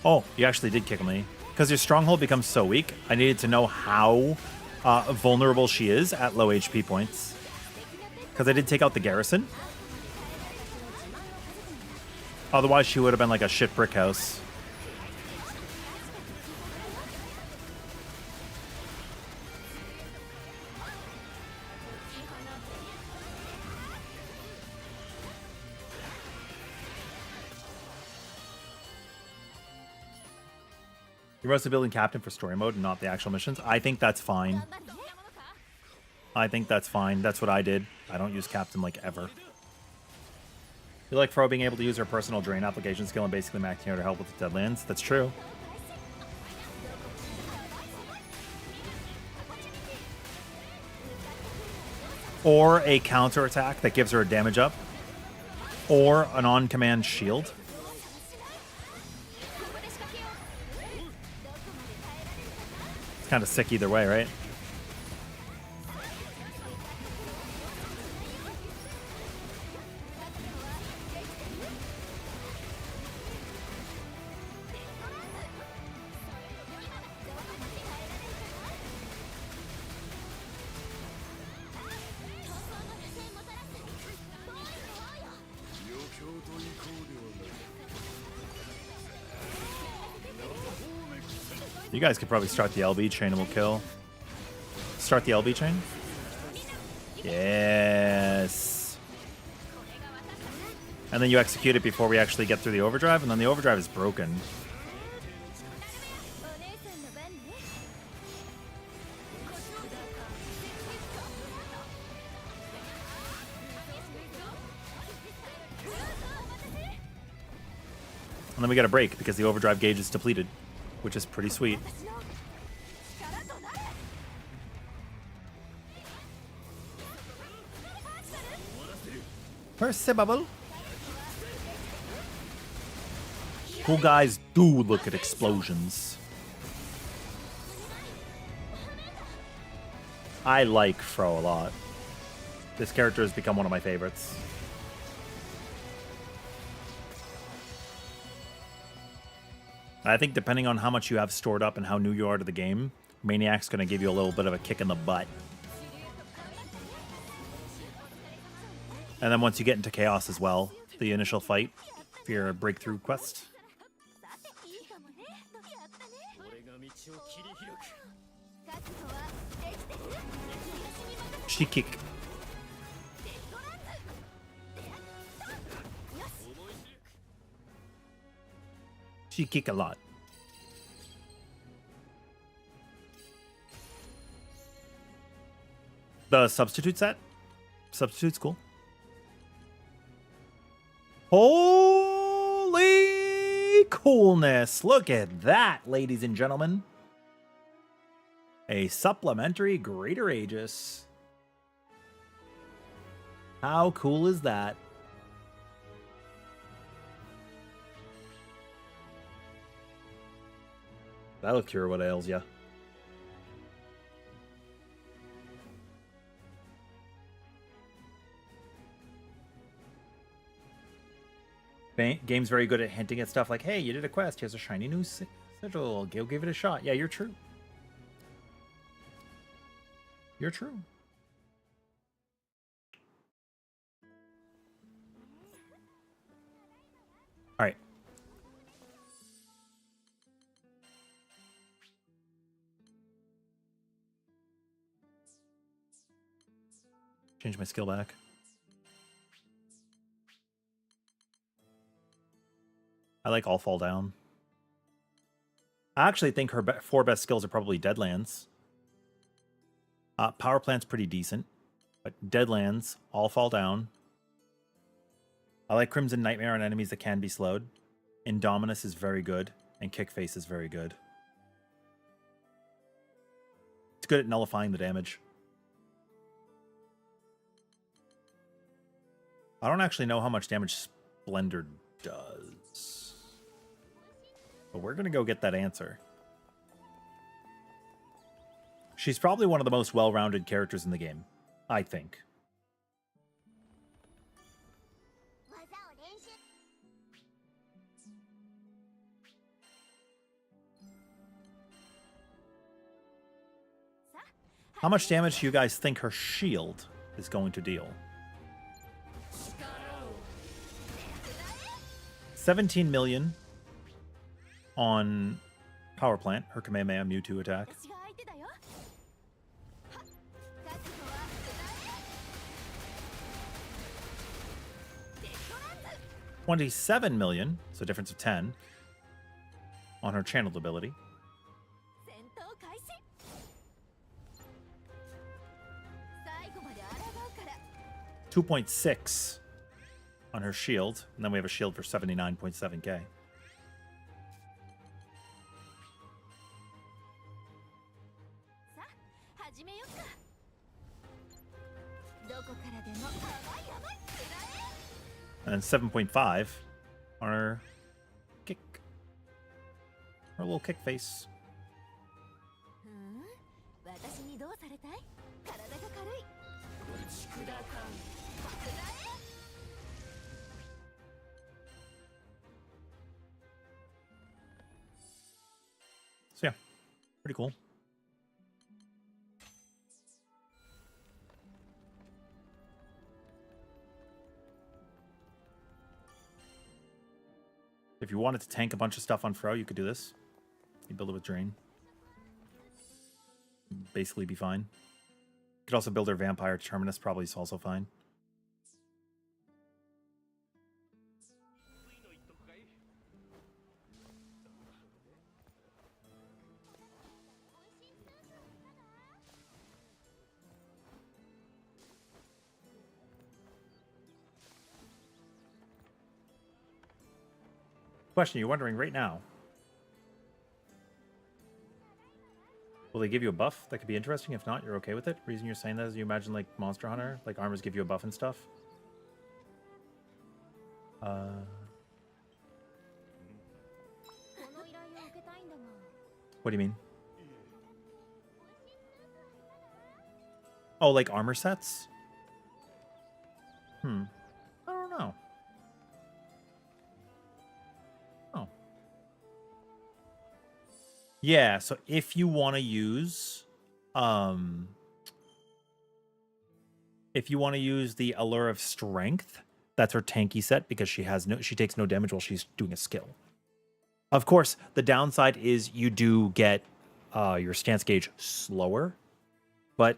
Oh, you actually did kick me. Because your stronghold becomes so weak, I needed to know how vulnerable she is at low HP points. Because I did take out the garrison. Otherwise, she would have been like a shit brick house. You're mostly building captain for story mode and not the actual missions. I think that's fine. I think that's fine. That's what I did. I don't use captain like ever. You like Fro being able to use her personal drain application skill and basically maxing out her help with the Deadlands. That's true. Or a counter attack that gives her a damage up. Or an on-command shield. It's kind of sick either way, right? You guys could probably start the LB chain and we'll kill. Start the LB chain? Yes. And then you execute it before we actually get through the overdrive, and then the overdrive is broken. And then we got a break because the overdrive gauge is depleted, which is pretty sweet. Perceivable. Cool guys do look at explosions. I like Fro a lot. This character has become one of my favorites. I think depending on how much you have stored up and how new you are to the game, Maniac's going to give you a little bit of a kick in the butt. And then once you get into Chaos as well, the initial fight for your breakthrough quest. She kick. She kick a lot. The substitute set? Substitute's cool. Holy coolness. Look at that, ladies and gentlemen. A supplementary Greater Aegis. How cool is that? That'll cure what ails ya. Game's very good at hinting at stuff like, hey, you did a quest, here's a shiny new sigil, go give it a shot. Yeah, you're true. You're true. All right. Change my skill back. I like All Fall Down. I actually think her four best skills are probably Deadlands. Power Plant's pretty decent, but Deadlands, All Fall Down. I like Crimson Nightmare on enemies that can be slowed. Indominus is very good, and Kickface is very good. It's good at nullifying the damage. I don't actually know how much damage Splendor does. But we're going to go get that answer. She's probably one of the most well-rounded characters in the game, I think. How much damage do you guys think her shield is going to deal? 17 million on Power Plant, her Kamehameha Mewtwo attack. 27 million, so difference of 10, on her channeled ability. 2.6 on her shield, and then we have a shield for 79.7k. And then 7.5 on her kick. Her little kick face. So yeah, pretty cool. If you wanted to tank a bunch of stuff on Fro, you could do this. You build it with Drain. Basically be fine. You could also build her Vampire Terminus, probably is also fine. Question you're wondering right now. Will they give you a buff? That could be interesting. If not, you're okay with it. Reason you're saying that is you imagine like Monster Hunter, like armors give you a buff and stuff. What do you mean? Oh, like armor sets? I don't know. Yeah, so if you want to use the Allure of Strength, that's her tanky set because she takes no damage while she's doing a skill. Of course, the downside is you do get your stance gauge slower, but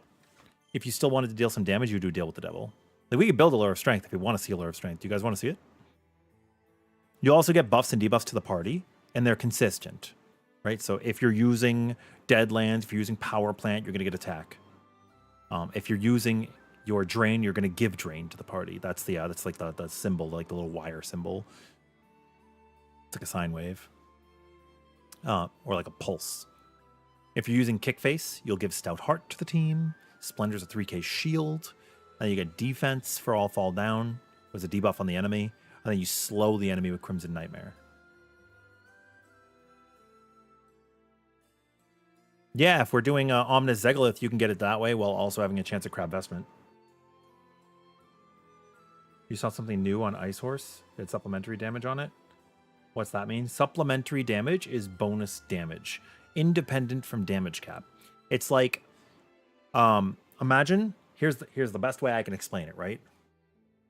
If you still wanted to deal some damage, you do deal with the devil. Like, we could build a lure of strength if we want to see a lure of strength. Do you guys want to see it? You also get buffs and debuffs to the party, and they're consistent, right? So if you're using Deadlands, if you're using Power Plant, you're going to get attack. If you're using your Drain, you're going to give Drain to the party. That's like the symbol, like the little wire symbol. It's like a sine wave. Or like a pulse. If you're using Kickface, you'll give Stout Heart to the team. Splendor's a 3k shield. Then you get defense for all fall down. Was a debuff on the enemy. And then you slow the enemy with Crimson Nightmare. Yeah, if we're doing Omnis Zegolith, you can get it that way while also having a chance at Crab Vestment. You saw something new on Ice Horse? It had supplementary damage on it? What's that mean? Supplementary damage is bonus damage, independent from damage cap. It's like, imagine, here's the best way I can explain it, right?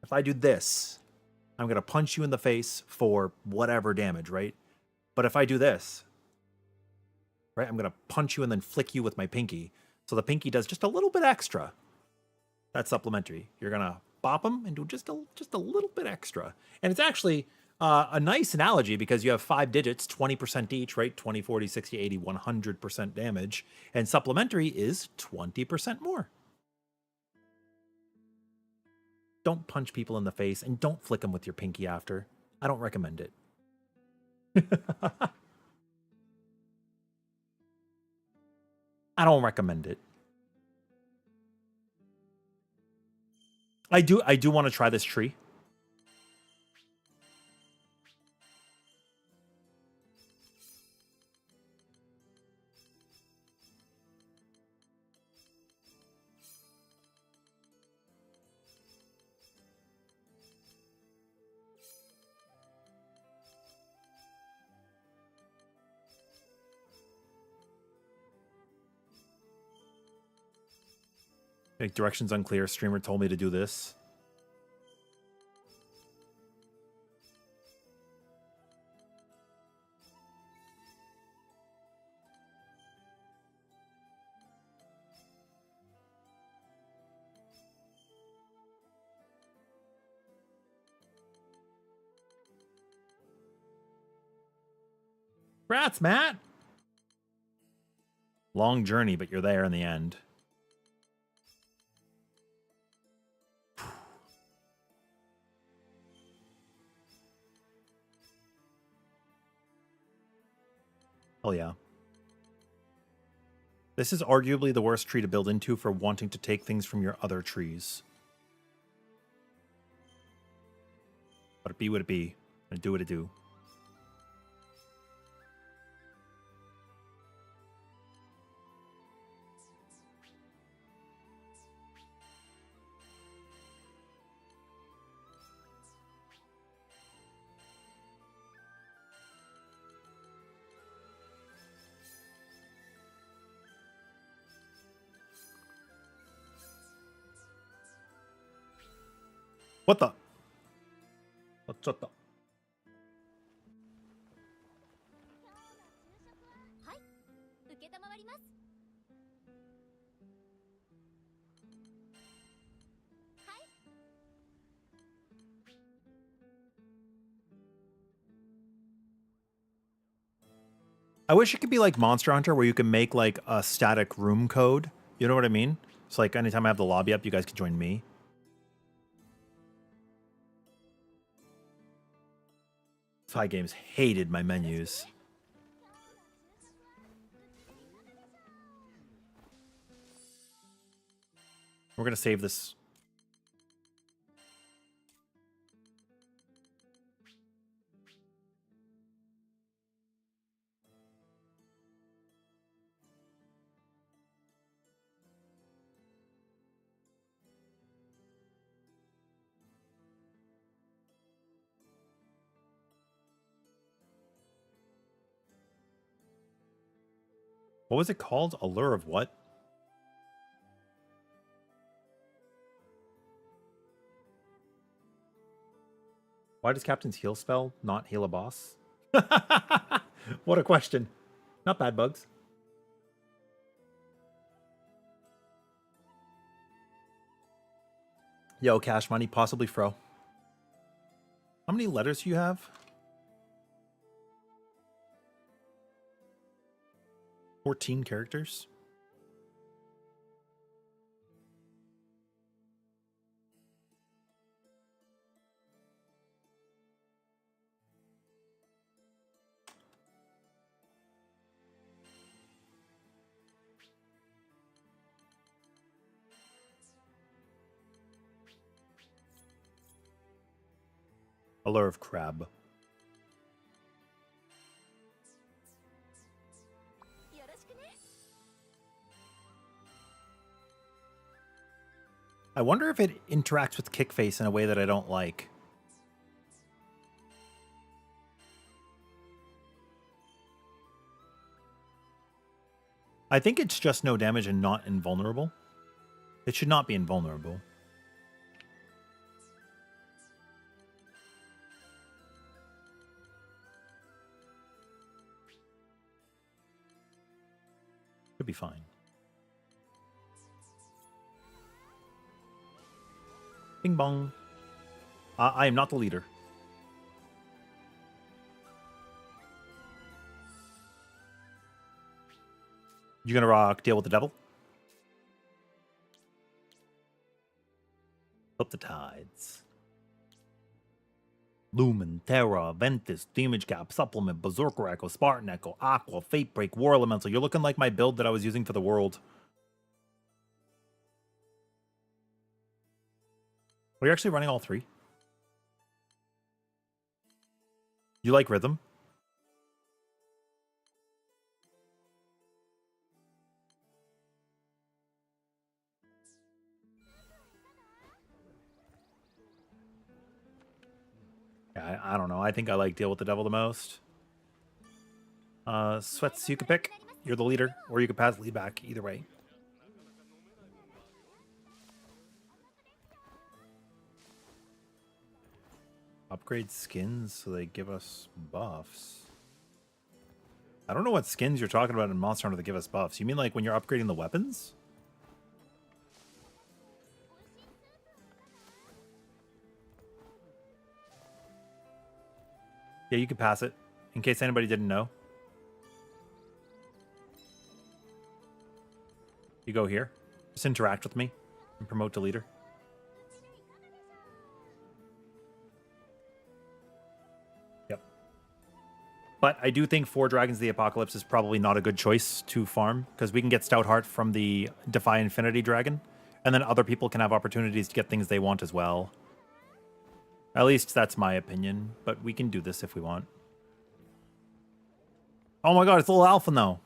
If I do this, I'm going to punch you in the face for whatever damage, right? But if I do this, right, I'm going to punch you and then flick you with my pinky. So the pinky does just a little bit extra. That's supplementary. You're going to bop them and do just a little bit extra. And it's actually a nice analogy because you have 5 digits, 20% each, right? 20, 40, 60, 80, 100% damage. And supplementary is 20% more. Don't punch people in the face and don't flick them with your pinky after. I don't recommend it. I don't recommend it. I do want to try this tree. Like, directions unclear. Streamer told me to do this. Congrats, Matt. Long journey, but you're there in the end. Hell yeah. This is arguably the worst tree to build into for wanting to take things from your other trees. But it be what it be. And do what it do. What the? What's up? はい承りますはい I wish it could be like Monster Hunter where you can make like a static room code. You know what I mean? It's like anytime I have the lobby up, you guys can join me. Spy Games hated my menus. We're going to save this. What was it called? Allure of what? Why does Captain's heal spell not heal a boss? What a question. Not bad, Bugs. Yo, Cash Money, possibly Fro. How many letters do you have? 14 characters? Allure of Crab. よろしくね。 I wonder if it interacts with Kickface in a way that I don't like. I think it's just no damage and not invulnerable. It should not be invulnerable. Should be fine. Bing bong. I am not the leader. You gonna rock Deal with the Devil? Up the tides. Lumen, Terra, Ventus, Damage Cap, Supplement, Berserker Echo, Spartan Echo, Aqua, Fate Break, War Elemental. You're looking like my build that I was using for the world. Are you actually running all three? You like Rhythm? Yeah, I don't know. I think I like Deal with the Devil the most. Sweats, you can pick. You're the leader, or you can pass lead back. Either way. Upgrade skins so they give us buffs. I don't know what skins you're talking about in Monster Hunter that give us buffs. You mean like when you're upgrading the weapons? Yeah, you can pass it, in case anybody didn't know. You go here. Just interact with me and promote to leader. Yep. But I do think 4 Dragons of the Apocalypse is probably not a good choice to farm, because we can get Stoutheart from the Defy Infinity Dragon, and then other people can have opportunities to get things they want as well. At least that's my opinion, but we can do this if we want. Oh my god, it's a little Alpha now.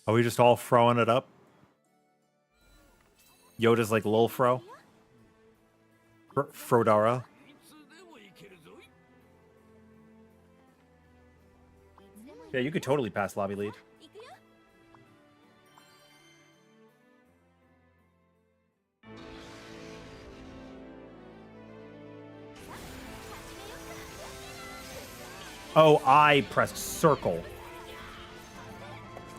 Are we just all throwing it up? Yoda's like lol fro. Frodara. Yeah, you could totally pass lobby lead. 行くよ。 Oh, I pressed circle.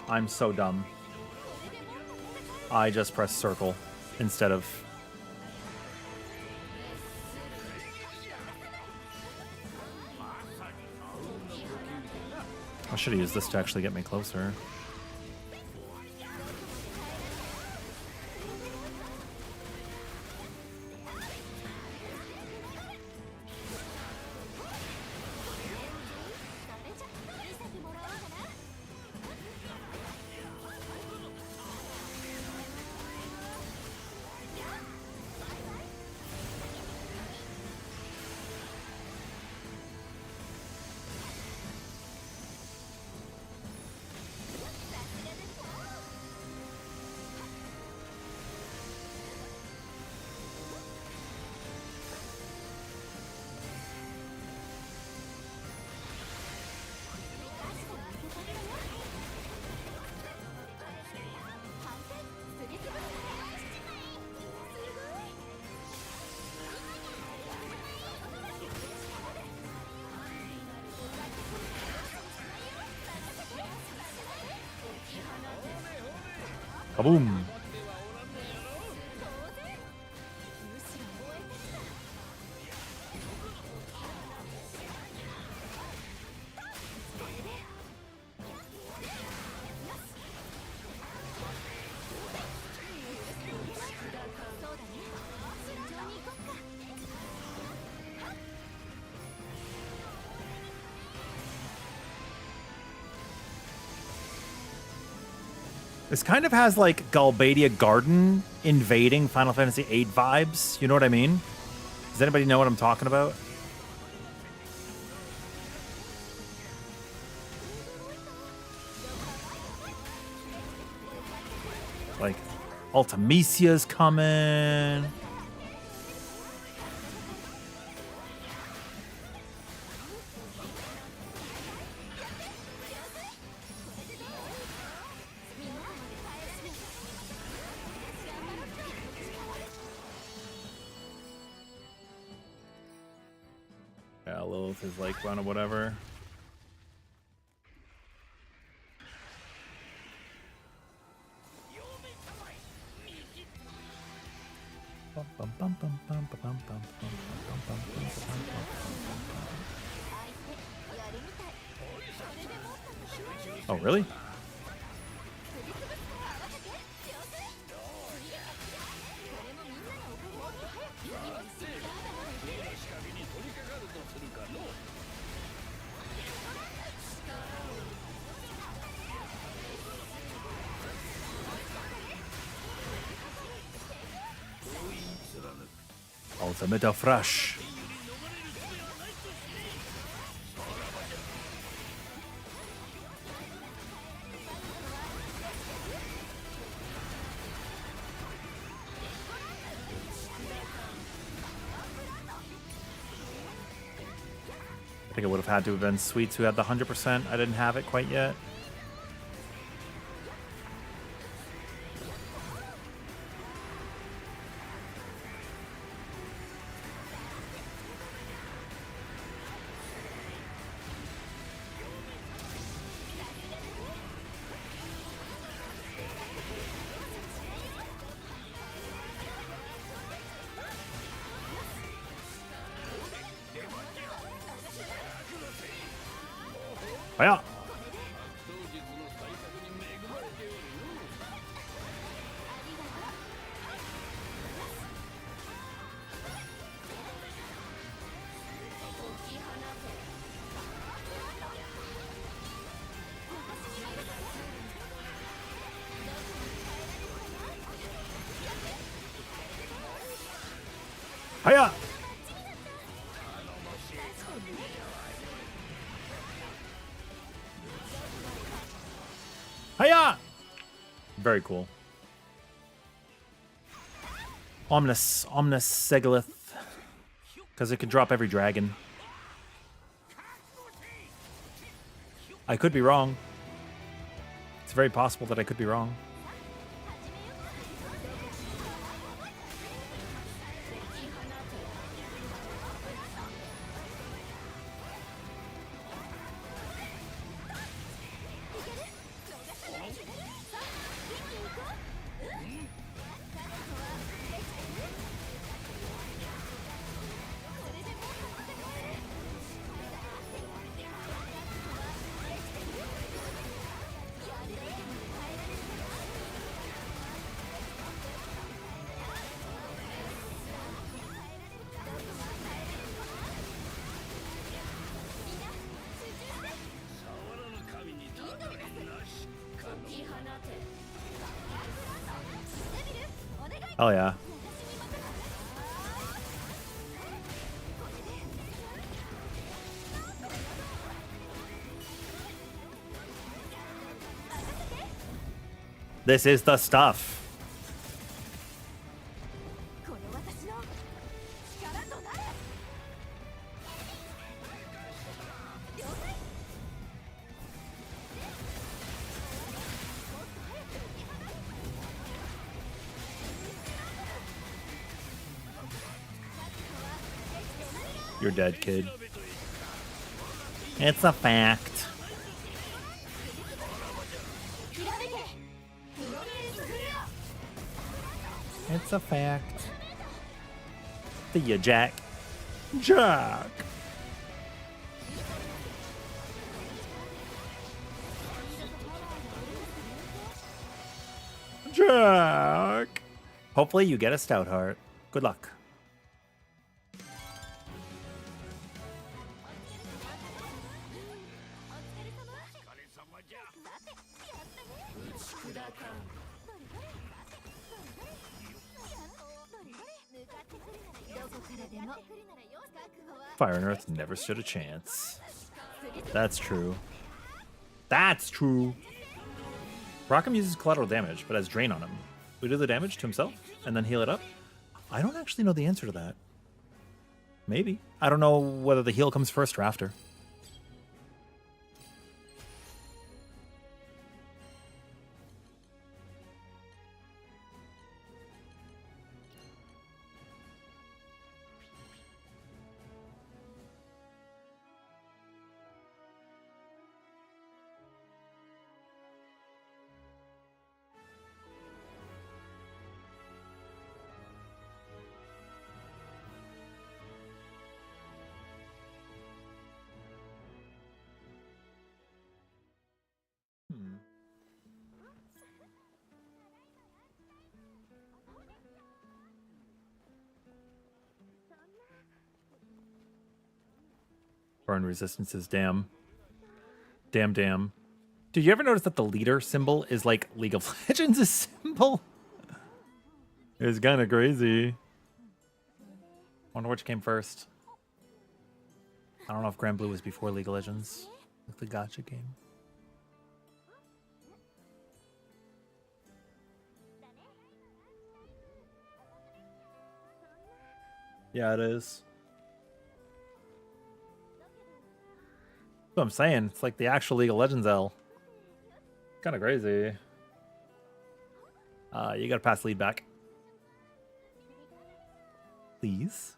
I'm so dumb. I just pressed circle instead of... I should have used this to actually get me closer. Kaboom! This kind of has like Galbadia Garden invading Final Fantasy VIII vibes. You know what I mean? Does anybody know what I'm talking about? Like, Ultimisia's coming. Yeah, Lilith is like run or whatever. Oh, really? Ultimate of Rush. I think it would have had to have been Sweets who had the 100%. I didn't have it quite yet. Yeah. Hiya! Hiya! Very cool. Omnis Segolith. Because it can drop every dragon. I could be wrong. It's very possible that I could be wrong. Oh yeah. This is the stuff. You're dead, kid. It's a fact. It's a fact. See ya, Jack. Jack! Jack! Hopefully you get a stout heart. Good luck. Fire and Earth never stood a chance. That's true. That's true. Rockham uses collateral damage, but has Drain on him. We do the damage to himself and then heal it up? I don't actually know the answer to that. Maybe. I don't know whether the heal comes first or after. Burn resistances, damn. Damn. Did you ever notice that the leader symbol is like League of Legends' symbol? It's kind of crazy. Wonder which came first. I don't know if Granblue was before League of Legends, like the gacha game. Yeah, it is. That's what I'm saying. It's like the actual League of Legends L. Kind of crazy. You gotta pass lead back. Please.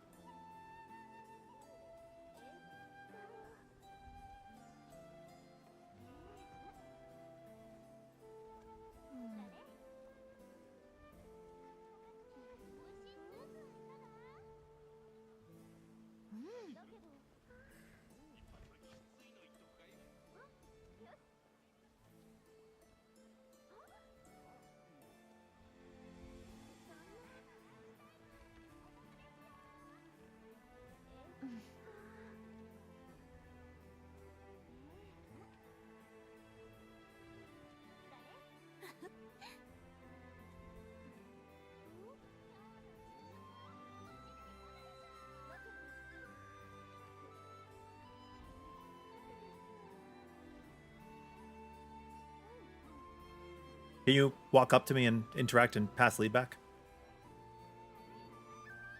Can you walk up to me and interact and pass lead back?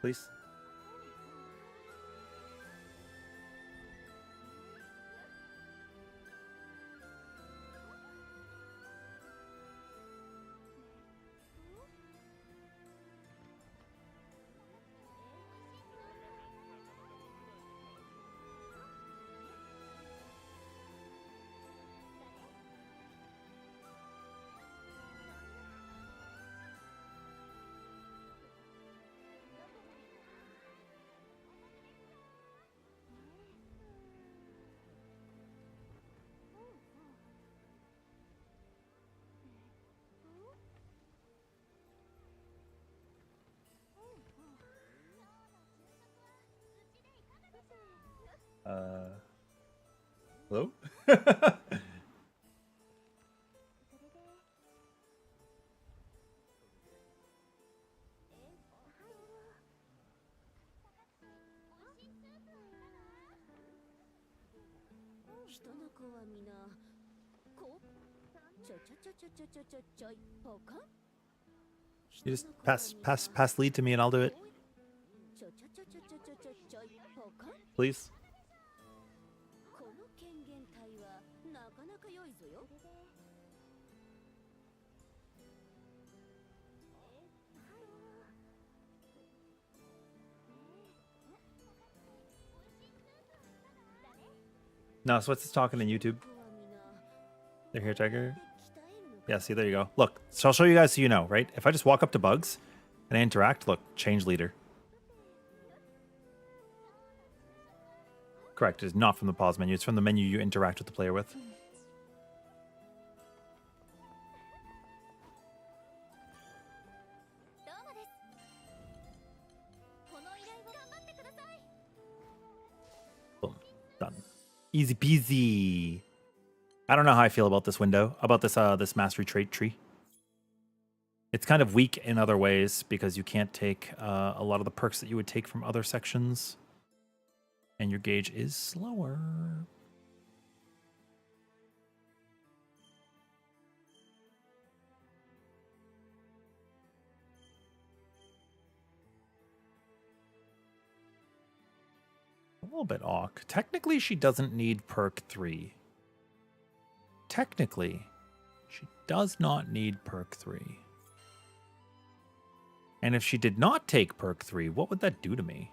Please? Hello? You just pass lead to me and I'll do it. Please. No, so what's talking in YouTube? They're here, Tiger. Yeah, see, there you go. Look, so I'll show you guys so you know, right? If I just walk up to Bugs and I interact, look, change leader. Correct, it is not from the pause menu. It's from the menu you interact with the player with. Boom, done. Easy peasy. I don't know how I feel about this window, about this this mastery trait tree. It's kind of weak in other ways because you can't take a lot of the perks that you would take from other sections. And your gauge is slower. A little bit awk. Technically, she doesn't need perk 3. Technically, she does not need perk 3. And if she did not take perk 3, what would that do to me?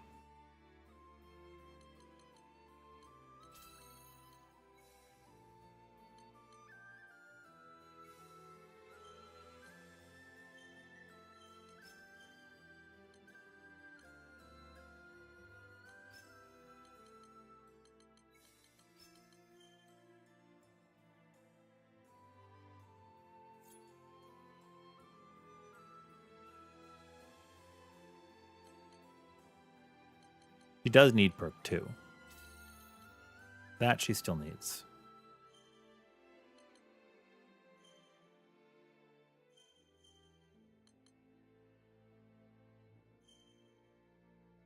She does need perk 2. That she still needs.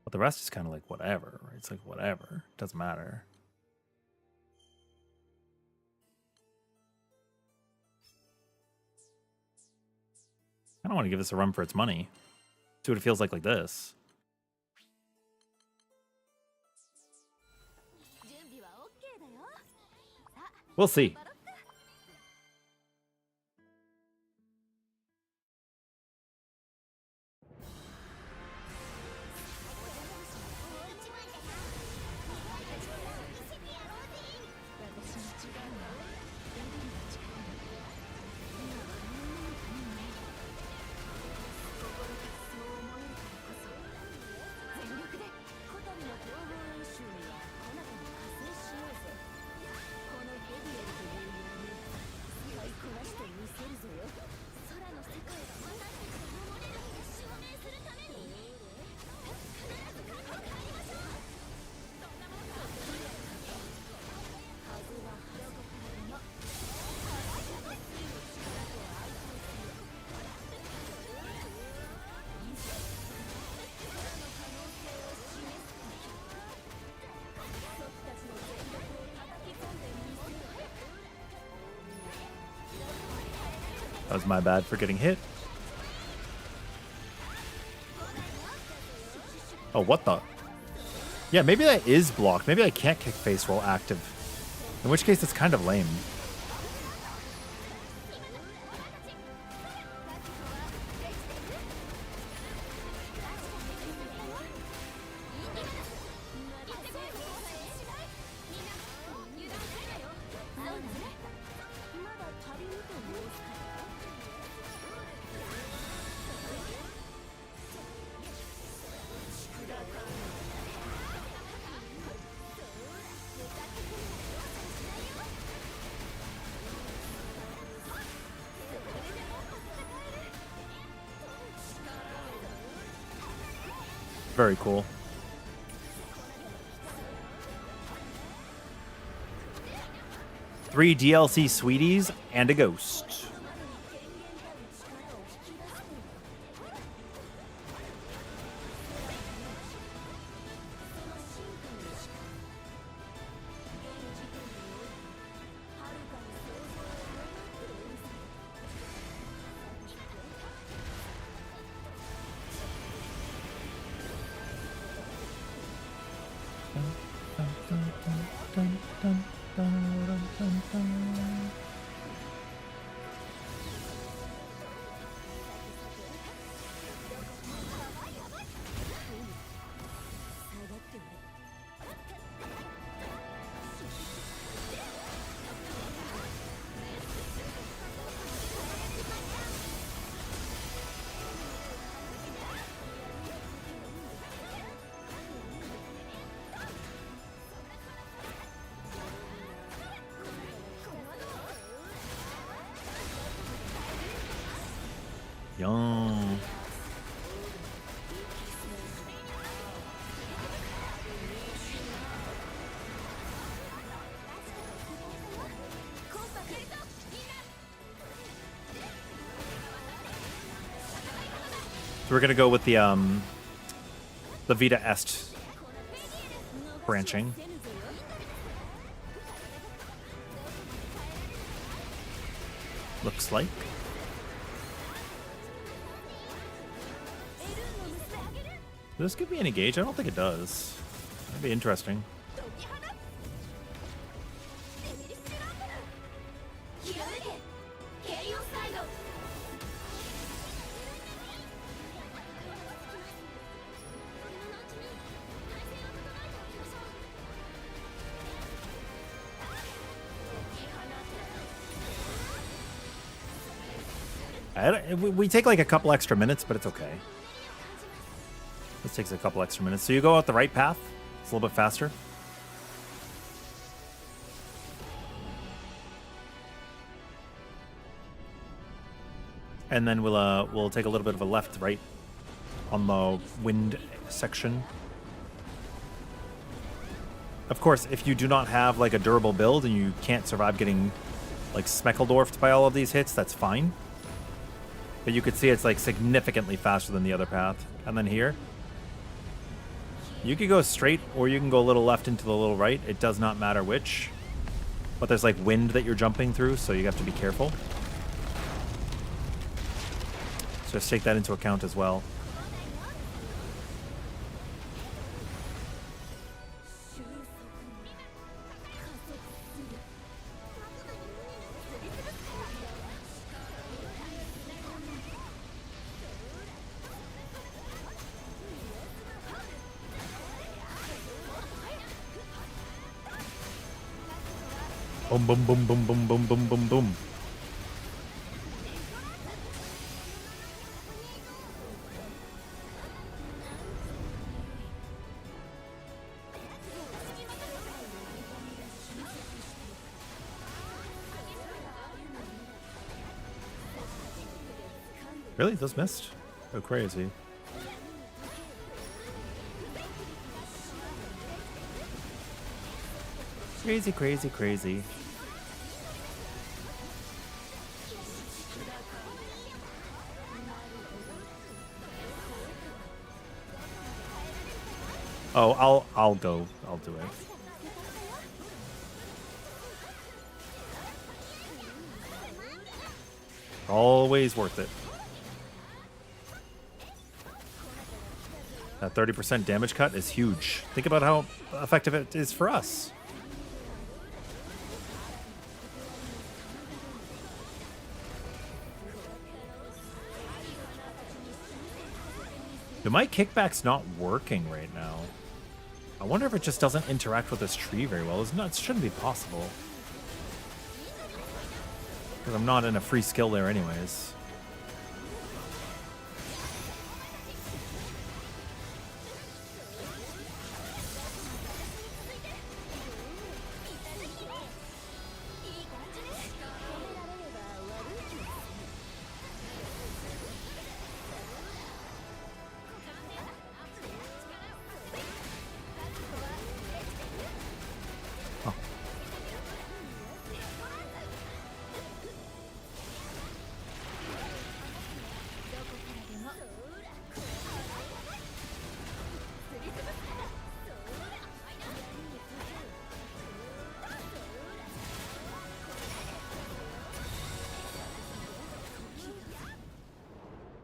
But the rest is kind of like whatever. Right? It's like whatever. Doesn't matter. I don't want to give this a run for its money. See what it feels like this. We'll see. That was my bad for getting hit. Oh, what the? Yeah, maybe that is blocked. Maybe I can't kick face while active. In which case, it's kind of lame. Very cool. Three DLC sweeties and a ghost. Yum. we're gonna go with the Vita Est branching. Looks like. Does this give me any gauge? I don't think it does. That'd be interesting. We take like a couple extra minutes, but it's okay. This takes a couple extra minutes. So you go out the right path. It's a little bit faster. And then we'll take a little bit of a left, right on the wind section. Of course, if you do not have like a durable build and you can't survive getting like Smeckledorfed by all of these hits, that's fine. But you could see it's like significantly faster than the other path. And then here, you could go straight or you can go a little left into the little right. It does not matter which. But there's like wind that you're jumping through, so you have to be careful. So just take that into account as well. Boom, boom, boom, boom, boom, boom, boom, boom, boom. Really? Those missed? Oh, crazy. Crazy, crazy, crazy. Oh, I'll go. I'll do it. Always worth it. That 30% damage cut is huge. Think about how effective it is for us. Do my kickbacks not working right now? I wonder if it just doesn't interact with this tree very well. It shouldn't be possible. Because I'm not in a free skill there anyways.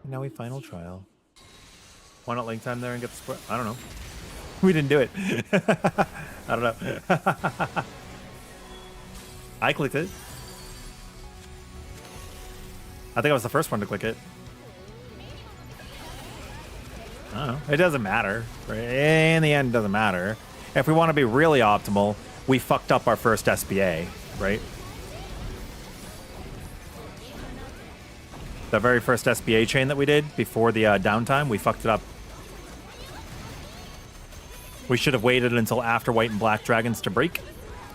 Now we final trial. Why not link time there and get the square? I don't know. We didn't do it. I don't know. I clicked it. I think I was the first one to click it. I don't know. It doesn't matter. In the end, it doesn't matter. If we want to be really optimal, we fucked up our first SBA, right? The very first SBA chain that we did before the downtime, we fucked it up. We should have waited until after White and Black Dragons to break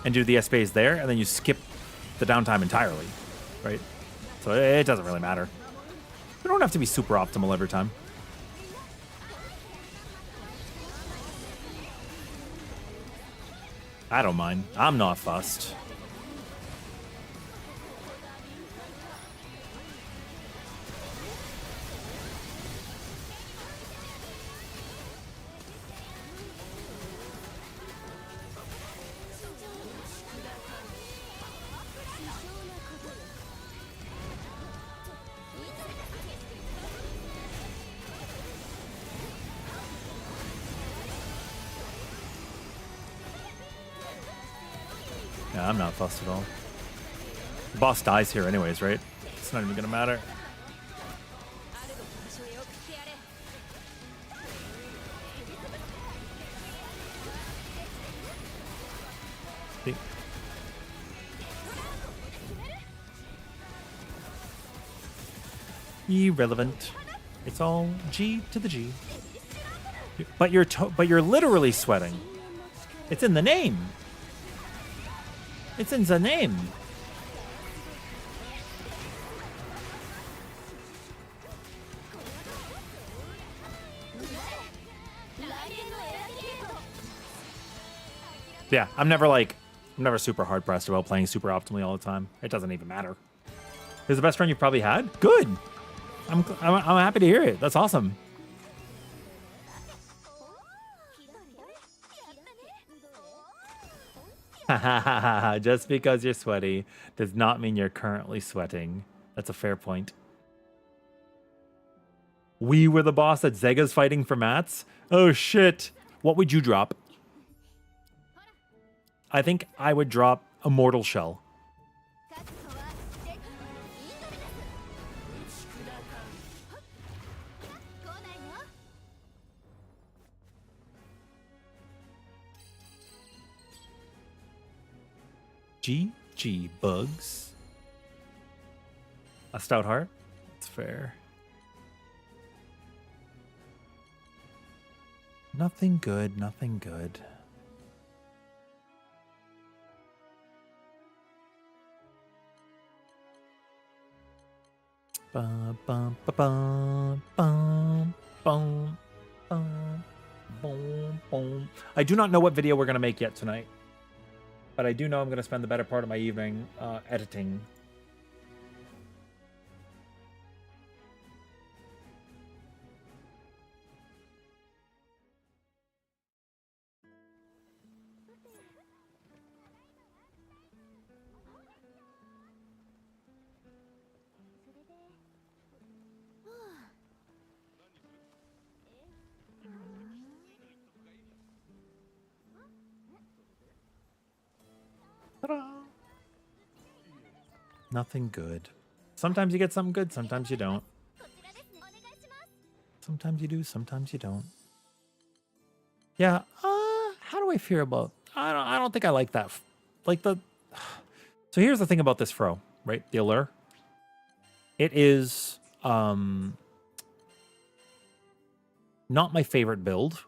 and do the SBAs there, and then you skip the downtime entirely, right? So it doesn't really matter. We don't have to be super optimal every time. I don't mind. I'm not fussed. Yeah, I'm not fussed at all. The boss dies here anyways, right? It's not even gonna matter. Irrelevant. It's all G to the G. But you're literally sweating. It's in the name. It's in the name. Yeah, I'm never super hard pressed about playing super optimally all the time. It doesn't even matter. Is the best run you've probably had? Good. I'm happy to hear it. That's awesome. Just because you're sweaty does not mean you're currently sweating. That's a fair point. We were the boss that Zega's fighting for mats? Oh shit. What would you drop? I think I would drop a Mortal Shell. GG bugs. A stout heart? That's fair. Nothing good, nothing good. Bum, bum, ba, bum, bum, bum, bum, boom, boom. I do not know what video we're going to make yet tonight. But I do know I'm going to spend the better part of my evening editing. Ta-da. Nothing good. Sometimes you get something good, sometimes you don't. Sometimes you do, sometimes you don't. Yeah, how do I feel about... I don't think I like that. Like the... So here's the thing about this fro, right? The allure. It is not my favorite build.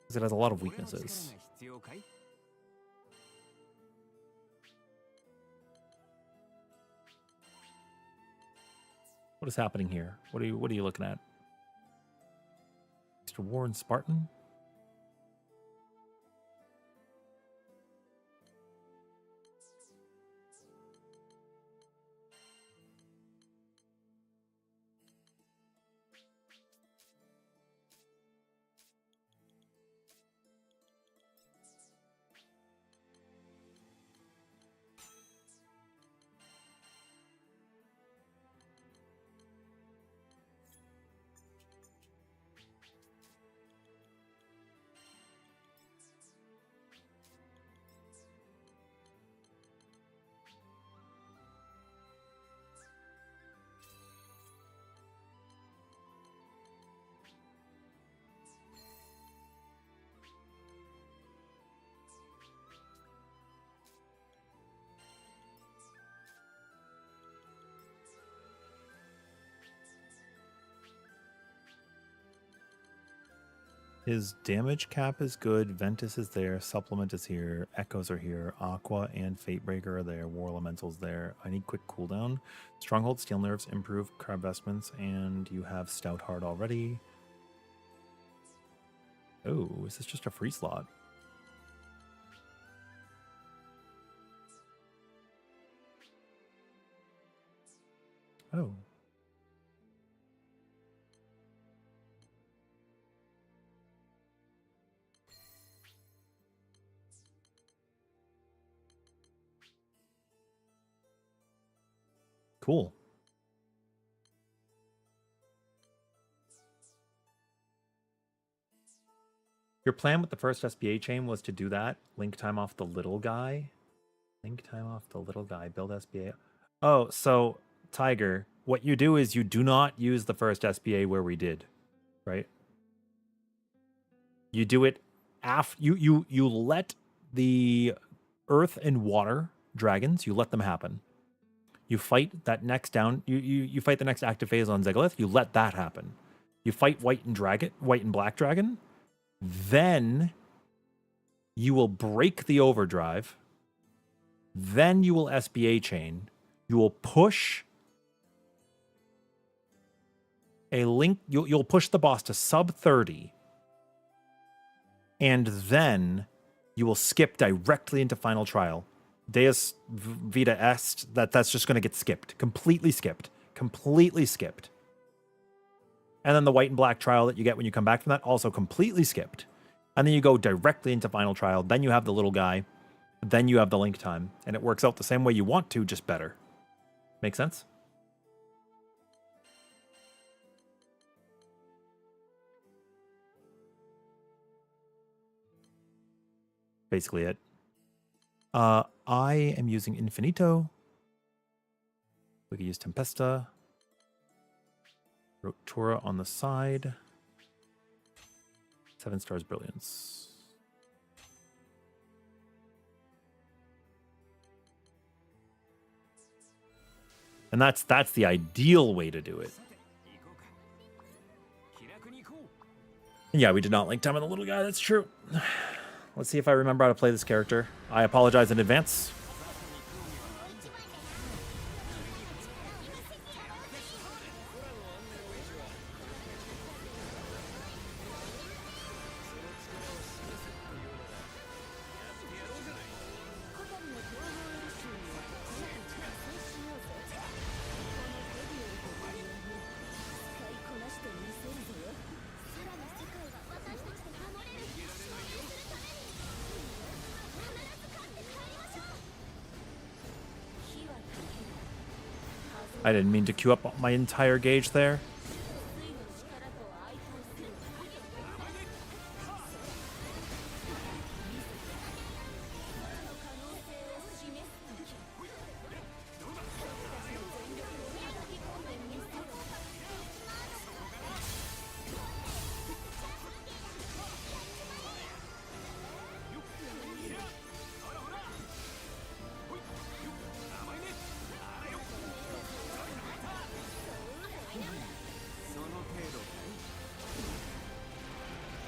Because it has a lot of weaknesses. What is happening here? What are you looking at? Mr. Warren Spartan? His damage cap is good. Ventus is there. Supplement is here. Echoes are here. Aqua and Fatebreaker are there. War Elemental's there. I need quick cooldown. Stronghold, Steel Nerves, improve Crab Vestments, and you have Stout Heart already. Oh, is this just a free slot? Oh. Cool. Your plan with the first SBA chain was to do that. Link time off the little guy. Link time off the little guy. Build SBA. Oh, so Tiger, what you do is you do not use the first SBA where we did, right? You do it after you let the earth and water dragons, you let them happen. You fight that next down. You fight the next active phase on Zegolith. You let that happen. You fight white and black dragon. Then you will break the overdrive. Then you will SBA chain. You will push a link. You'll push the boss to sub 30. And then you will skip directly into final trial. Deus Vita Est, that's just going to get skipped. Completely skipped. Completely skipped. And then the white and black trial that you get when you come back from that, also completely skipped. And then you go directly into final trial. Then you have the little guy. Then you have the link time. And it works out the same way you want to, just better. Make sense? Basically it. I am using Infinito. We could use Tempesta. Rotura on the side. 7 stars brilliance. And that's the ideal way to do it. And yeah, we did not link time on the little guy, that's true. Let's see if I remember how to play this character. I apologize in advance. I didn't mean to queue up my entire gauge there.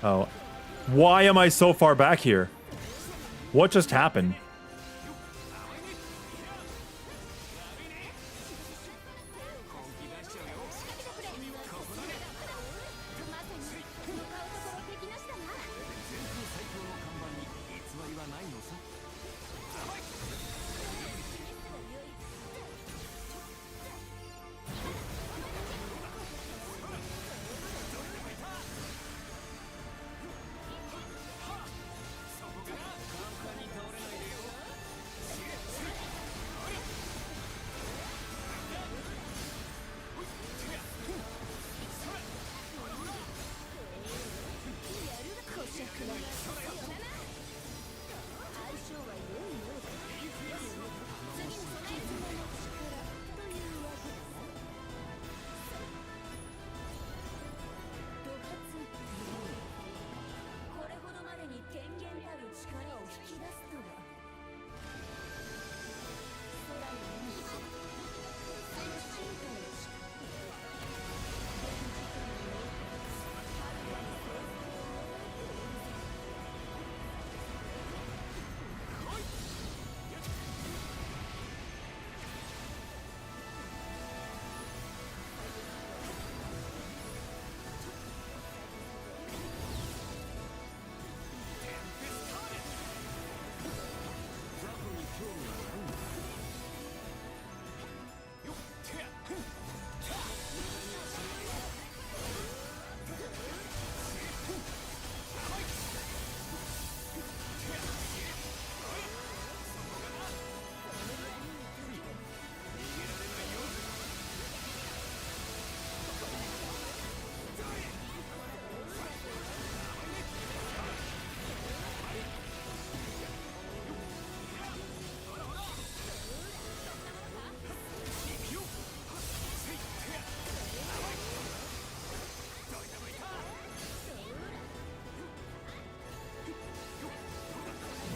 Oh, why am I so far back here? What just happened?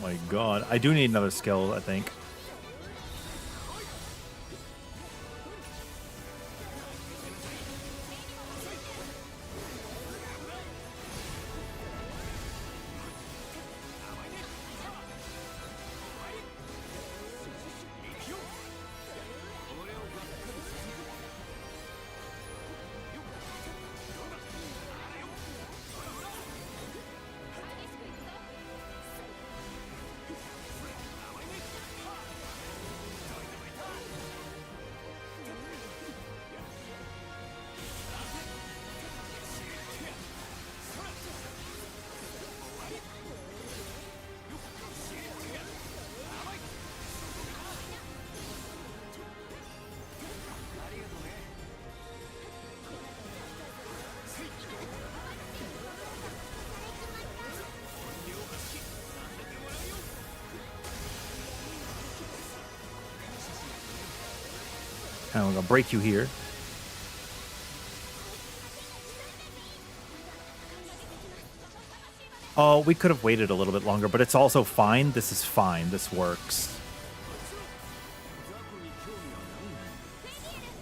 my god. I do need another skill, I think. And I'm gonna break you here. Oh, we could have waited a little bit longer, but it's also fine. This is fine. This works.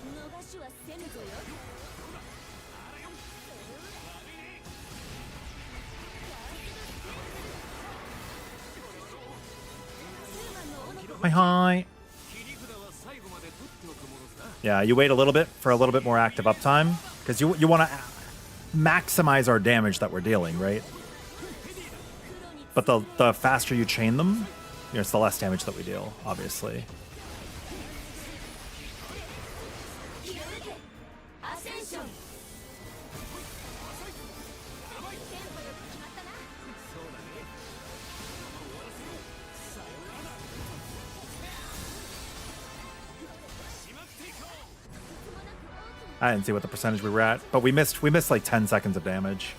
逃しはせぬぞよ。 Hi, hi. Yeah, you wait a little bit for a little bit more active uptime because you want to maximize our damage that we're dealing, right? But the faster you chain them, you know, it's the less damage that we deal, obviously. アセンション。 I didn't see what the percentage we were at, but we missed like 10 seconds of damage.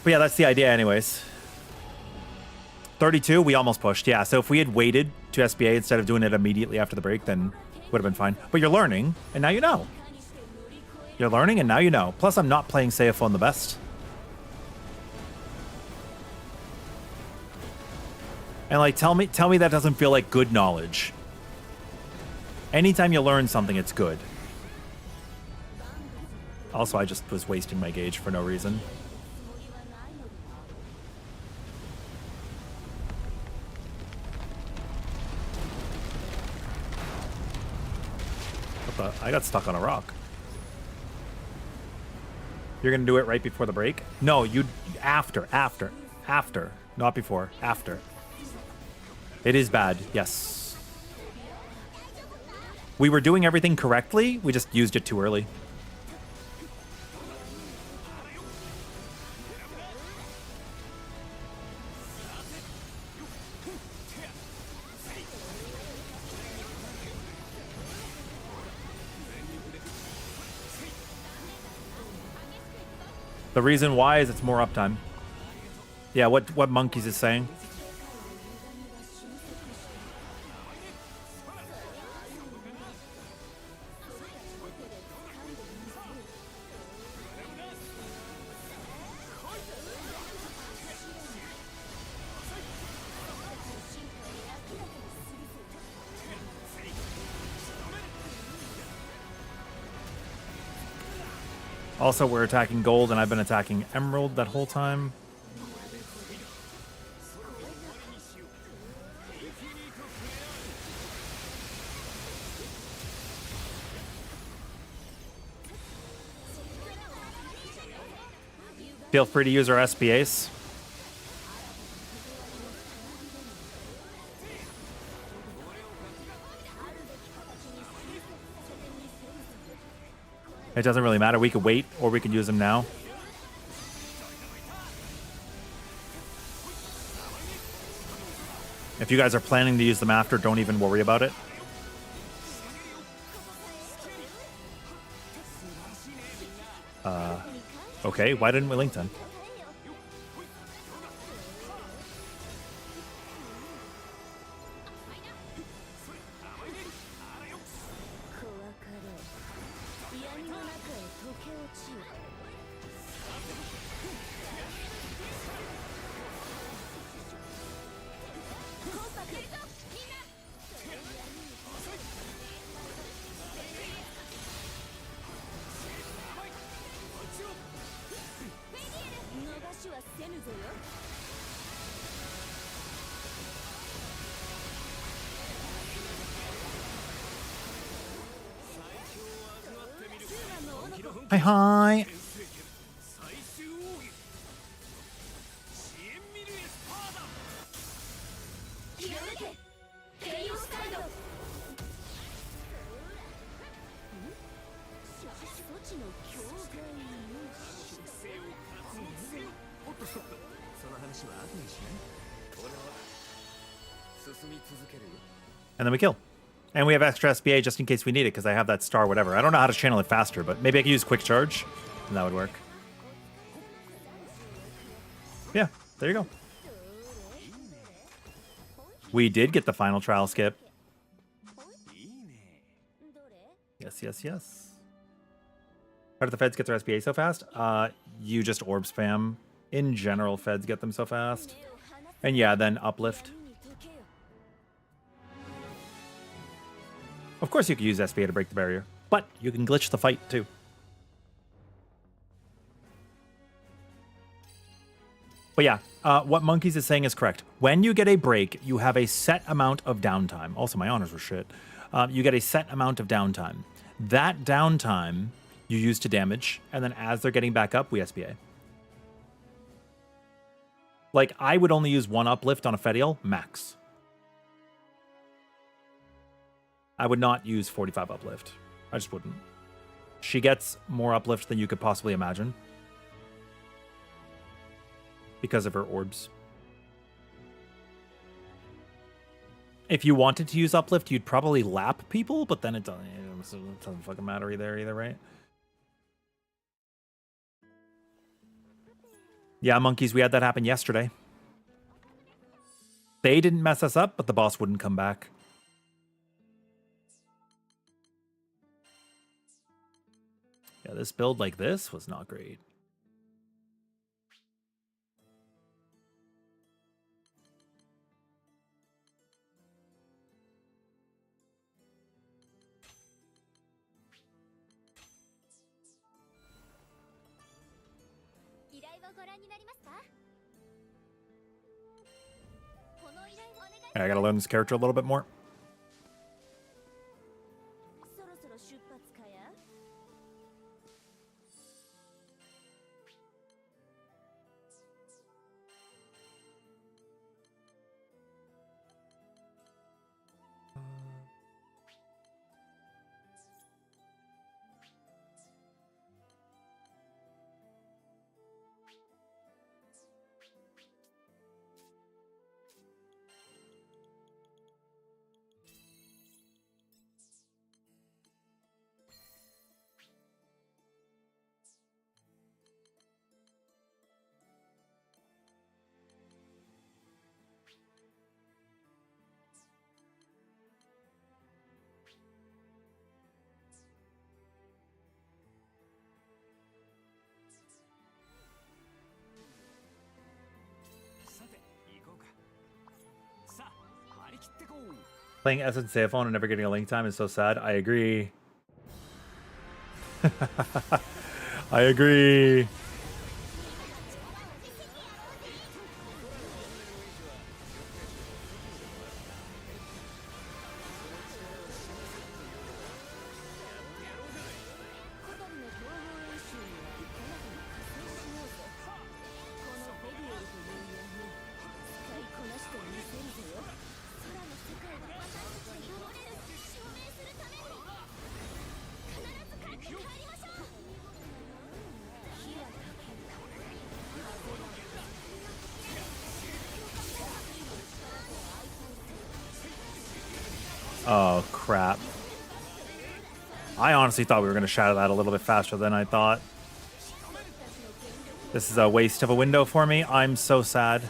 But yeah, that's the idea anyways. 32, we almost pushed. Yeah, so if we had waited to SBA instead of doing it immediately after the break, then would have been fine. But you're learning, and now you know. You're learning, and now you know. Plus, I'm not playing Seiphone the best. And like, tell me that doesn't feel like good knowledge. Anytime you learn something, it's good. Also, I just was wasting my gauge for no reason. What the? I got stuck on a rock. You're gonna do it right before the break? No, you after, not before, after. It is bad, yes. We were doing everything correctly, we just used it too early. The reason why is it's more uptime. Yeah, what Monkeys is saying. Also, we're attacking gold, and I've been attacking emerald that whole time. Feel free to use our SBAs. It doesn't really matter. We could wait, or we could use them now. If you guys are planning to use them after, don't even worry about it. Okay, why didn't we link then? せぬぞよ。Hi, hi. 最終奥義支援ミルエスパーだ。ひらめけケイオスカイド。処置の境界の属性を活用せよ。おっとストップ。その話は後にしない。俺は進み続けるよ。 And then we kill. And we have extra SBA just in case we need it, because I have that star whatever. I don't know how to channel it faster, but maybe I could use quick charge, and that would work. Yeah, there you go. We did get the final trial skip. Yes, yes, yes. How do the feds get their SBA so fast? You just orb spam. In general, feds get them so fast. And yeah, then uplift. Of course you can use SBA to break the barrier, but you can glitch the fight too. But yeah, what Monkeys is saying is correct. When you get a break, you have a set amount of downtime. Also, my honors were shit. You get a set amount of downtime. That downtime you use to damage, and then as they're getting back up, we SBA. Like, I would only use one uplift on a Fedial, max. I would not use 45 uplift. I just wouldn't. She gets more uplift than you could possibly imagine. Because of her orbs. If you wanted to use uplift, you'd probably lap people, but then it doesn't fucking matter either, right? Yeah, Monkeys, we had that happen yesterday. They didn't mess us up, but the boss wouldn't come back. Yeah, this build like this was not great. I gotta learn this character a little bit more. Playing Essence phone and never getting a link time is so sad. I agree. I agree. Oh, crap. I honestly thought we were going to shadow that a little bit faster than I thought. This is a waste of a window for me. I'm so sad.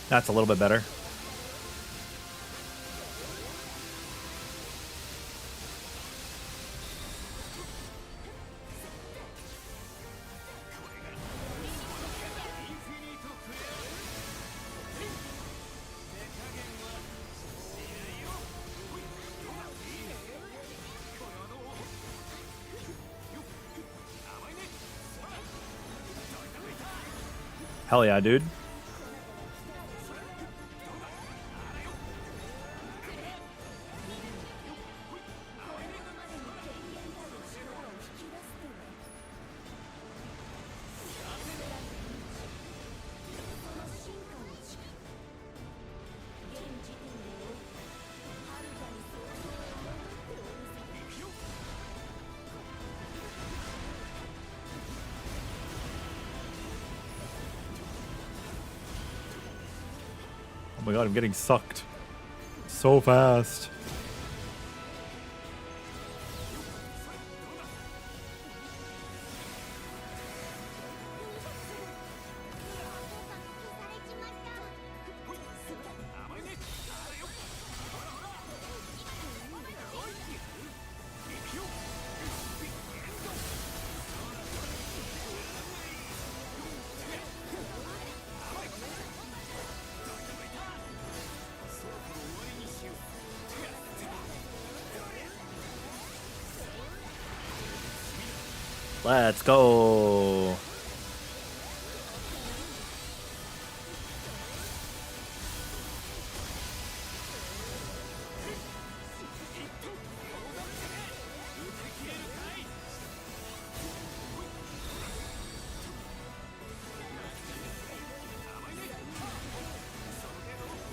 That's a little bit better. Hell yeah, dude. Oh my god, I'm getting sucked so fast. Let's go.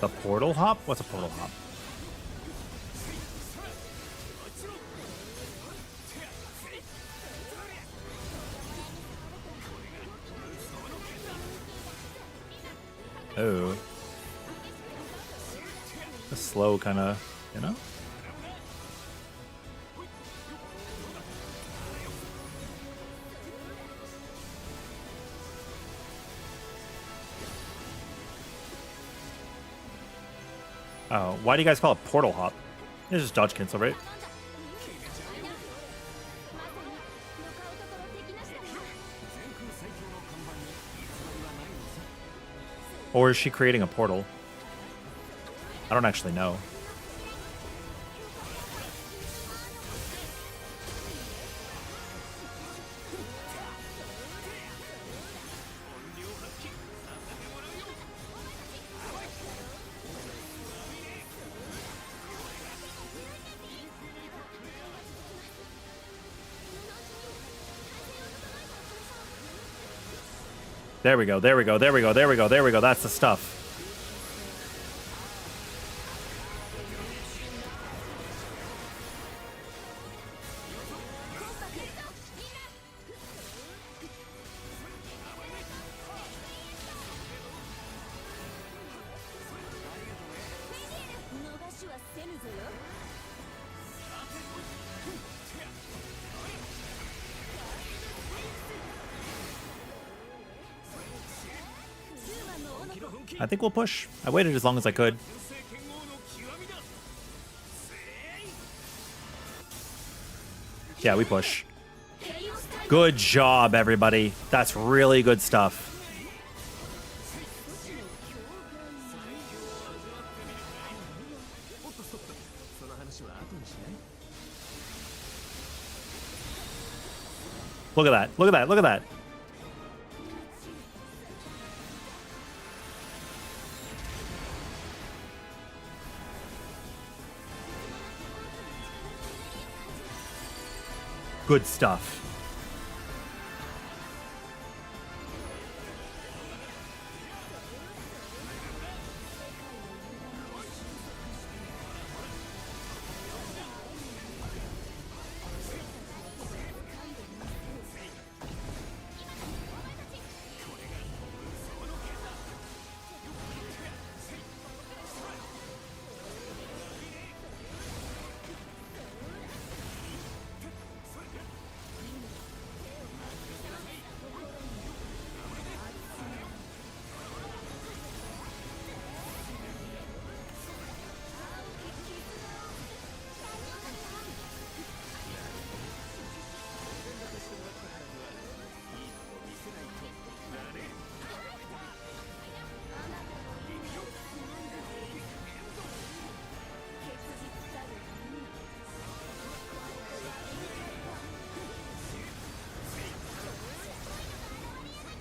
The portal hop? What's a portal hop? Oh. A slow kind of, you know? Oh, why do you guys call it portal hop? It's just dodge cancel, right? Or is she creating a portal? I don't actually know. There we go, there we go, there we go, there we go, there we go. That's the stuff. I think we'll push. I waited as long as I could. Yeah, we push. Good job, everybody. That's really good stuff. Look at that. Look at that. Look at that. Good stuff.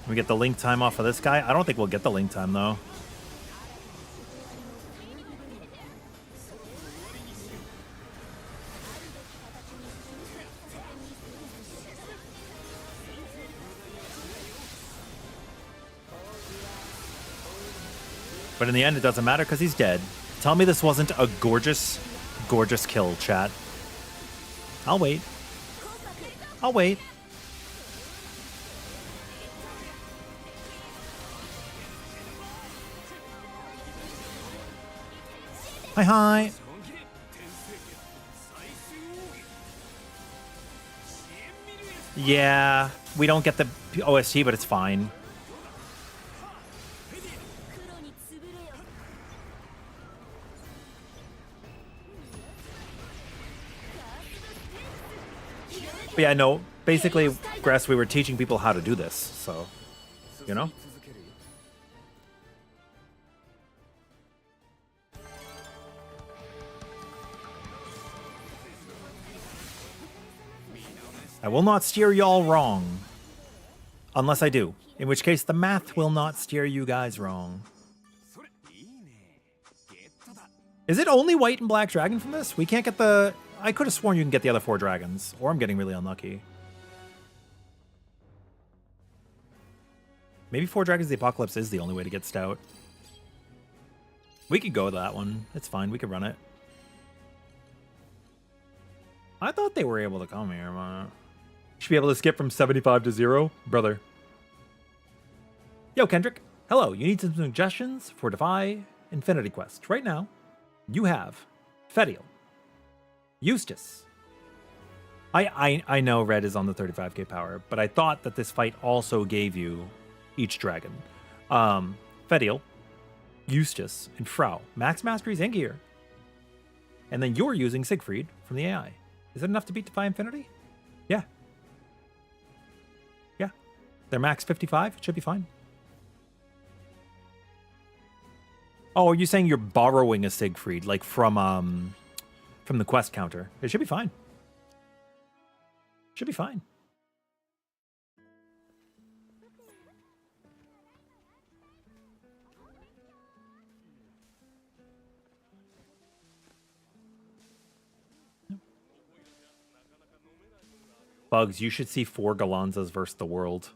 We get the link time off of this guy. I don't think we'll get the link time though. But in the end, it doesn't matter because he's dead. Tell me this wasn't a gorgeous, gorgeous kill, chat. I'll wait. I'll wait. Hi, hi. Yeah, we don't get the OST, but it's fine. But yeah, no, basically, Grass, we were teaching people how to do this, so, you know? I will not steer y'all wrong. Unless I do. In which case, the math will not steer you guys wrong. Is it only white and black dragon from this? We can't get the... I could have sworn you can get the other 4 dragons. Or I'm getting really unlucky. Maybe 4 Dragons of the Apocalypse is the only way to get Stout. We could go with that one. It's fine. We could run it. I thought they were able to come here, man. Should be able to skip from 75 to 0. Brother. Yo, Kendrick. Hello. You need some suggestions for Defy Infinity Quest. Right now, you have Fediel, Eustace. I know Red is on the 35k power, but I thought that this fight also gave you each dragon. Fediel, Eustace, and Frau. Max Mastery's in gear. And then you're using Siegfried from the AI. Is that enough to beat Defy Infinity? Yeah. Yeah. They're max 55. It should be fine. Oh, are you saying you're borrowing a Siegfried, like from the quest counter? It should be fine. Should be fine. Bugs, you should see 4 Galanzas versus the world.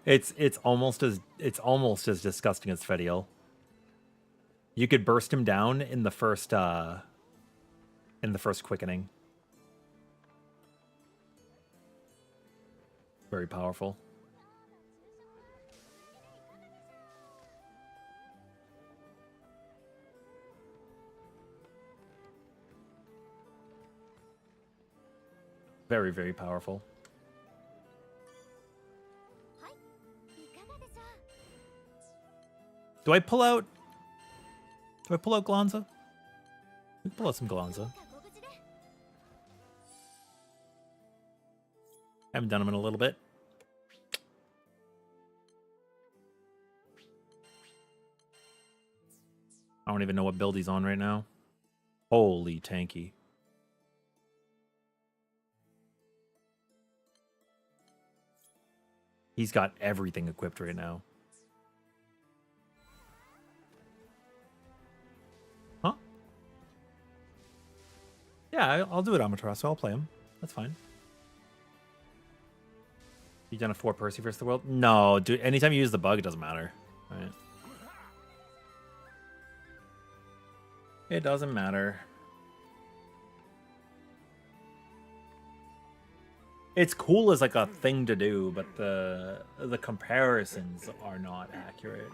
It's almost as disgusting as Fediel. You could burst him down in the first quickening. Very powerful. Very, very powerful. Do I pull out Glanza? We can pull out some Glanza. Haven't done them in a little bit. I don't even know what build he's on right now. Holy tanky. He's got everything equipped right now. Huh? Yeah, I'll do it, Amaterasu. I'll play him. That's fine. You done a 4 Percy versus the world? No, dude. Anytime you use the bug, it doesn't matter. All right. It doesn't matter. It's cool as like a thing to do, but the comparisons are not accurate.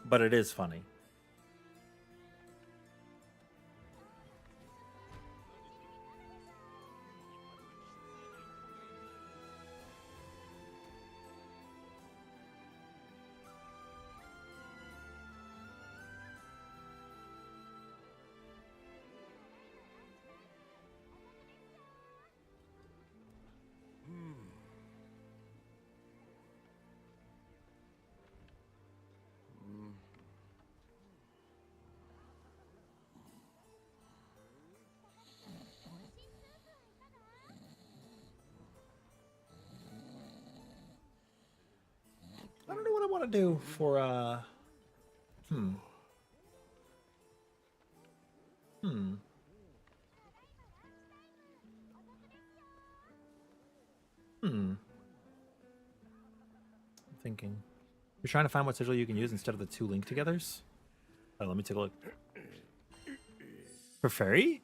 But it is funny. want to do for I'm thinking. You're trying to find what sigil you can use instead of the two link togethers? Oh, let me take a look. For fairy?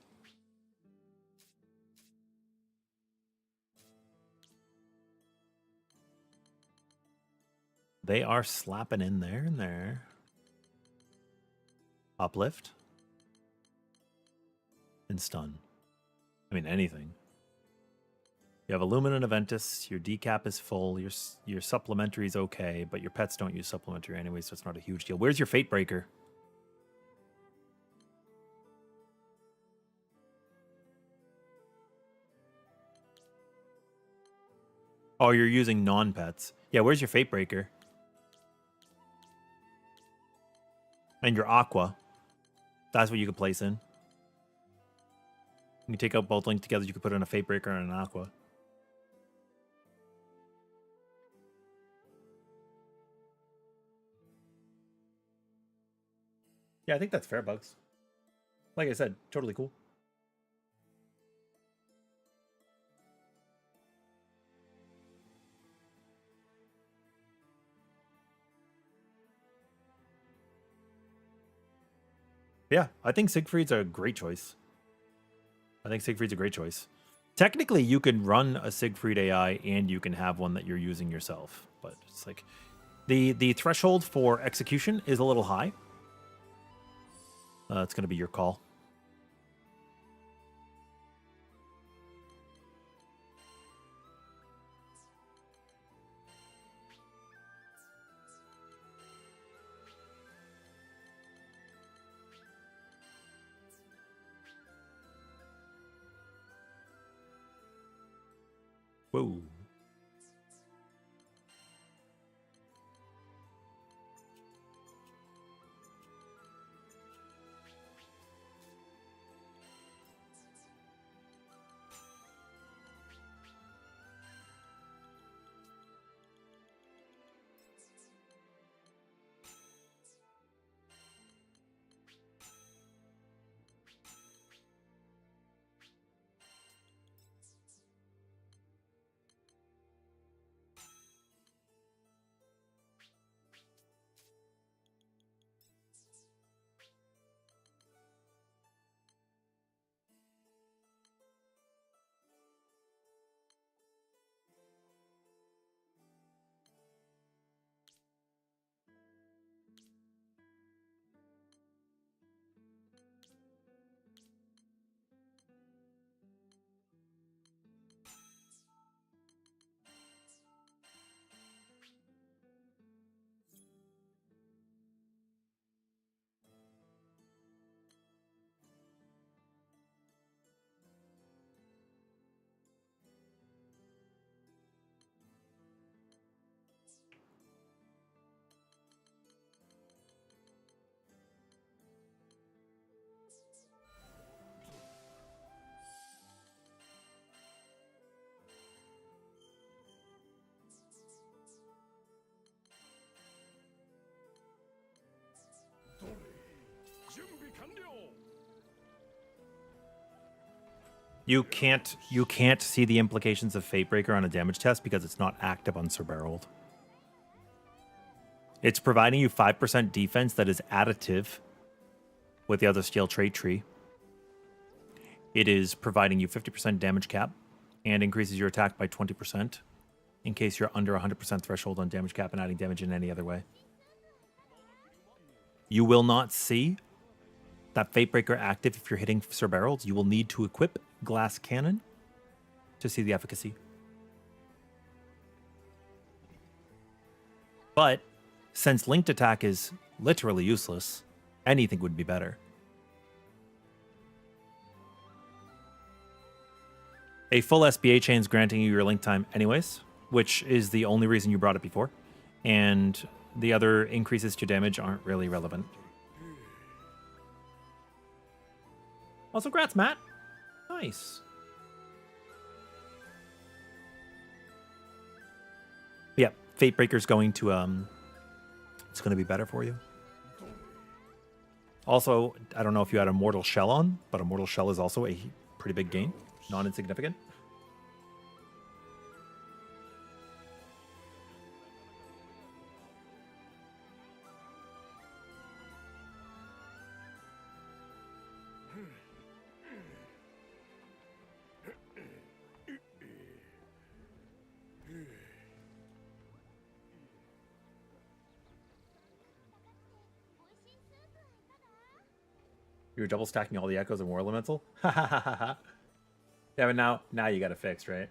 They are slapping in there and there. Uplift. And stun. I mean, anything. You have Illumina and Aventus. Your decap is full. Your supplementary is okay, but your pets don't use supplementary anyway, so it's not a huge deal. Where's your Fate Breaker? Oh, you're using non-pets. Yeah, where's your Fate Breaker? And your Aqua. That's what you could place in. You can take out both linked together. You could put in a Fate Breaker and an Aqua. Yeah, I think that's fair, Bugs. Like I said, totally cool. Yeah, I think Siegfried's a great choice. Technically, you can run a Siegfried AI and you can have one that you're using yourself. But it's like the threshold for execution is a little high. It's going to be your call. Whoa. You can't see the implications of Fatebreaker on a damage test because it's not active on Sir Berold. It's providing you 5% defense that is additive with the other skill trait tree. It is providing you 50% damage cap and increases your attack by 20% in case you're under 100% threshold on damage cap and adding damage in any other way. You will not see that Fatebreaker active if you're hitting Sir Berold. You will need to equip Glass Cannon to see the efficacy. But since linked attack is literally useless, anything would be better. A full SBA chain is granting you your link time anyways, which is the only reason you brought it before. And the other increases to damage aren't really relevant. Also, congrats, Matt. Nice. Yeah, Fatebreaker's going to it's going to be better for you. Also, I don't know if you had a Mortal Shell on, but a Mortal Shell is also a pretty big gain, non-insignificant. You were double stacking all the echoes of War Elemental? Yeah, but now you got it fixed, right?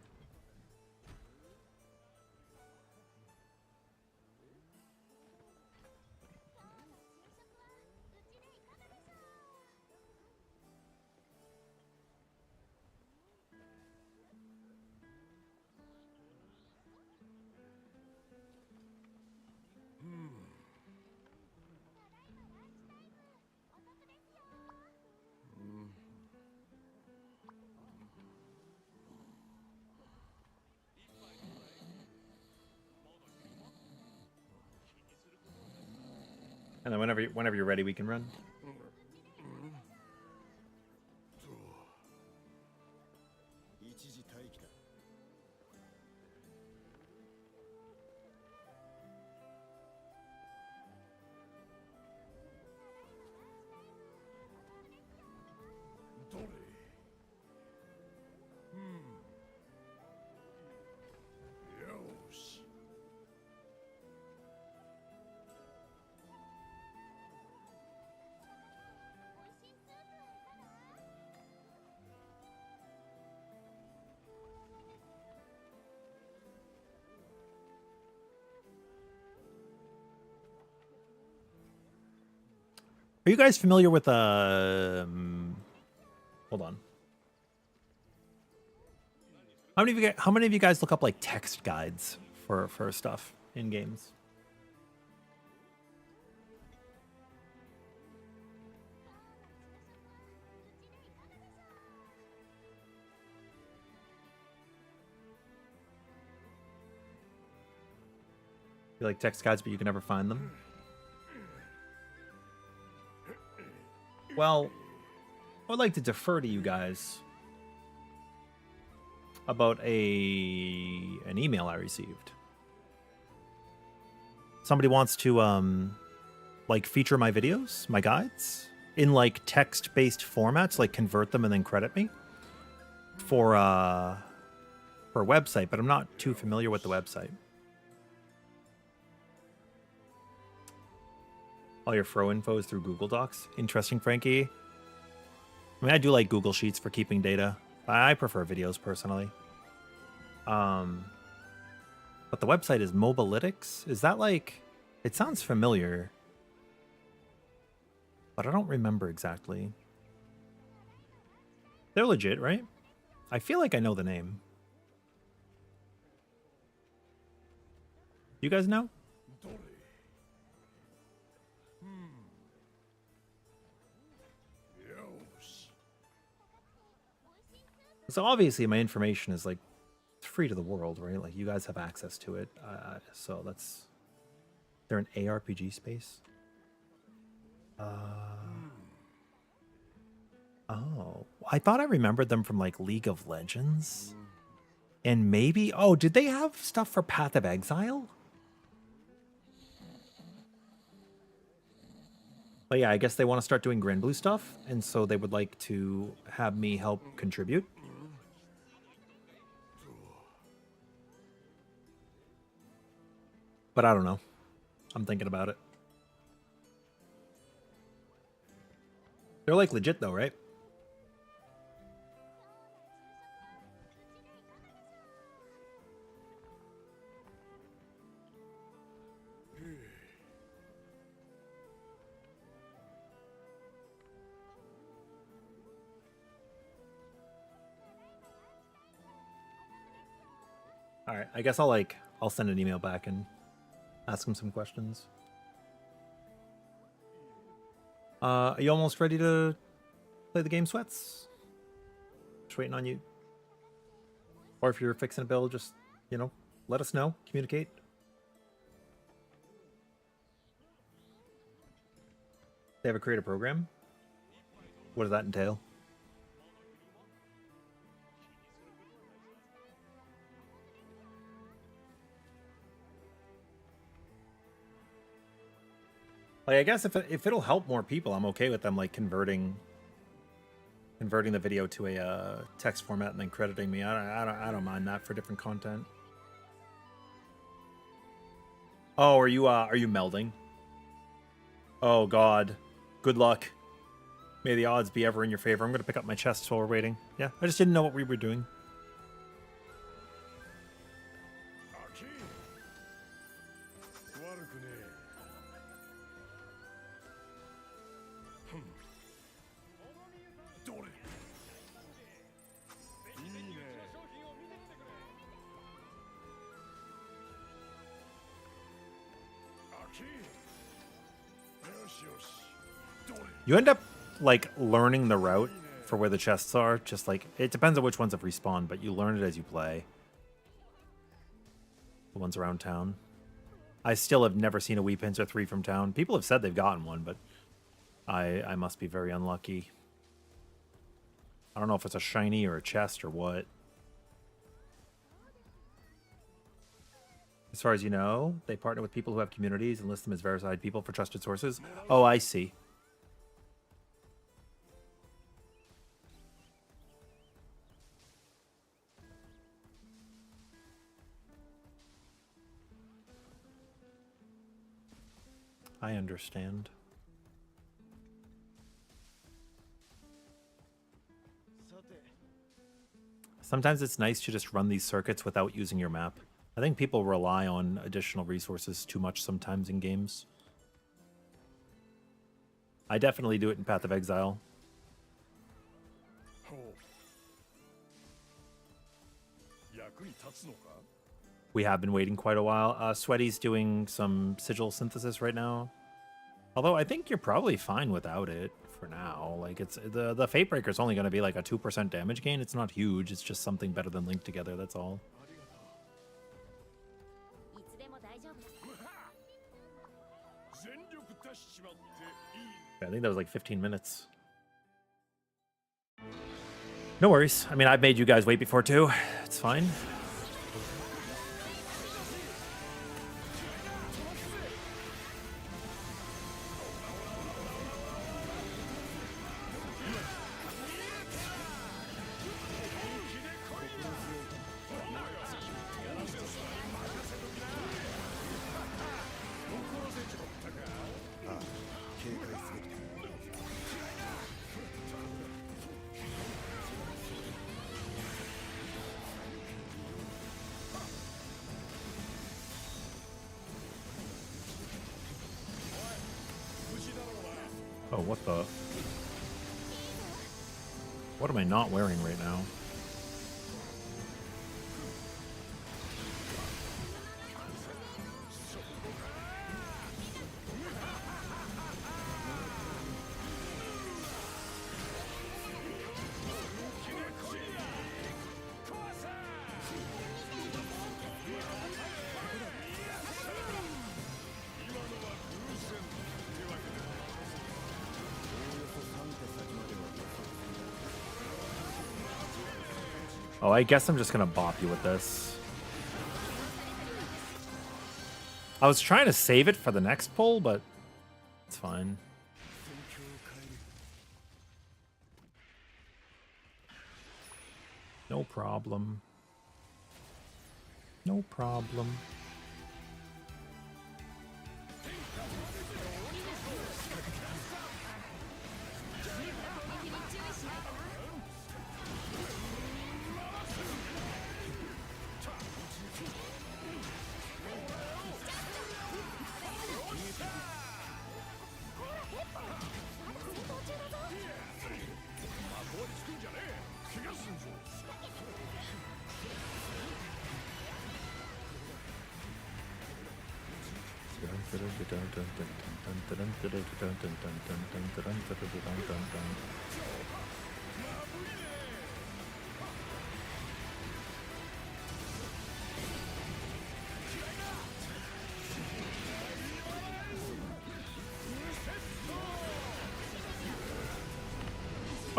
And then whenever you're ready, we can run. 一時待機だ。どれ？よし。Are you guys familiar with hold on. How many of you guys look up like text guides for stuff in games? You like text guides, but you can never find them? Well, I would like to defer to you guys about an email I received. Somebody wants to like feature my videos, my guides, in like text-based formats, like convert them and then credit me for a website, but I'm not too familiar with the website. All your Fro info is through Google Docs. Interesting, Frankie. I mean, I do like Google Sheets for keeping data. I prefer videos personally. But the website is Mobilytics. Is that like... It sounds familiar. But I don't remember exactly. They're legit, right? I feel like I know the name. You guys know? So obviously my information is like free to the world, right? Like you guys have access to it. So that's... They're an ARPG space? Oh, I thought I remembered them from like League of Legends. And maybe... Oh, did they have stuff for Path of Exile? But yeah, I guess they want to start doing Granblue stuff. And so they would like to have me help contribute. But I don't know. I'm thinking about it. They're like legit though, right? All right, I guess I'll send an email back and ask him some questions. Are you almost ready to play the game, Sweats? Just waiting on you. Or if you're fixing a build, just, you know, let us know. Communicate. They have a creative program? What does that entail? Like, I guess if it'll help more people, I'm okay with them like converting the video to a text format and then crediting me. I don't mind that for different content. Oh, are you melding? Oh God, good luck. May the odds be ever in your favor. I'm gonna pick up my chest while we're waiting. Yeah, I just didn't know what we were doing. You end up like learning the route for where the chests are. Just like, it depends on which ones have respawned, but you learn it as you play. The ones around town. I still have never seen a Wii Pincer 3 from town. People have said they've gotten one, but I must be very unlucky. I don't know if it's a shiny or a chest or what. As far as you know, they partner with people who have communities and list them as verified people for trusted sources. Oh, I see. I understand. Sometimes it's nice to just run these circuits without using your map. I think people rely on additional resources too much sometimes in games. I definitely do it in Path of Exile. We have been waiting quite a while. Sweaty's doing some sigil synthesis right now. Although I think you're probably fine without it for now. Like, it's the Fatebreaker is only going to be like a 2% damage gain. It's not huge. It's just something better than linked together. That's all. I think that was like 15 minutes. No worries. I mean, I've made you guys wait before too. It's fine. Oh, what the? What am I not wearing right now? Oh, I guess I'm just gonna bop you with this. I was trying to save it for the next pull, but it's fine. No problem. No problem.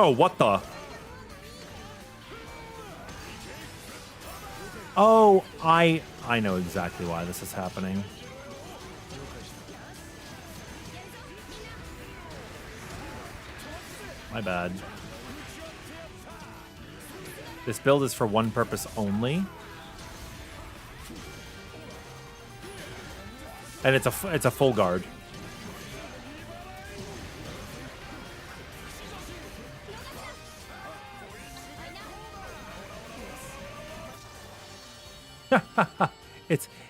Oh, what the? Oh, I know exactly why this is happening. My bad. This build is for one purpose only. And it's a full guard.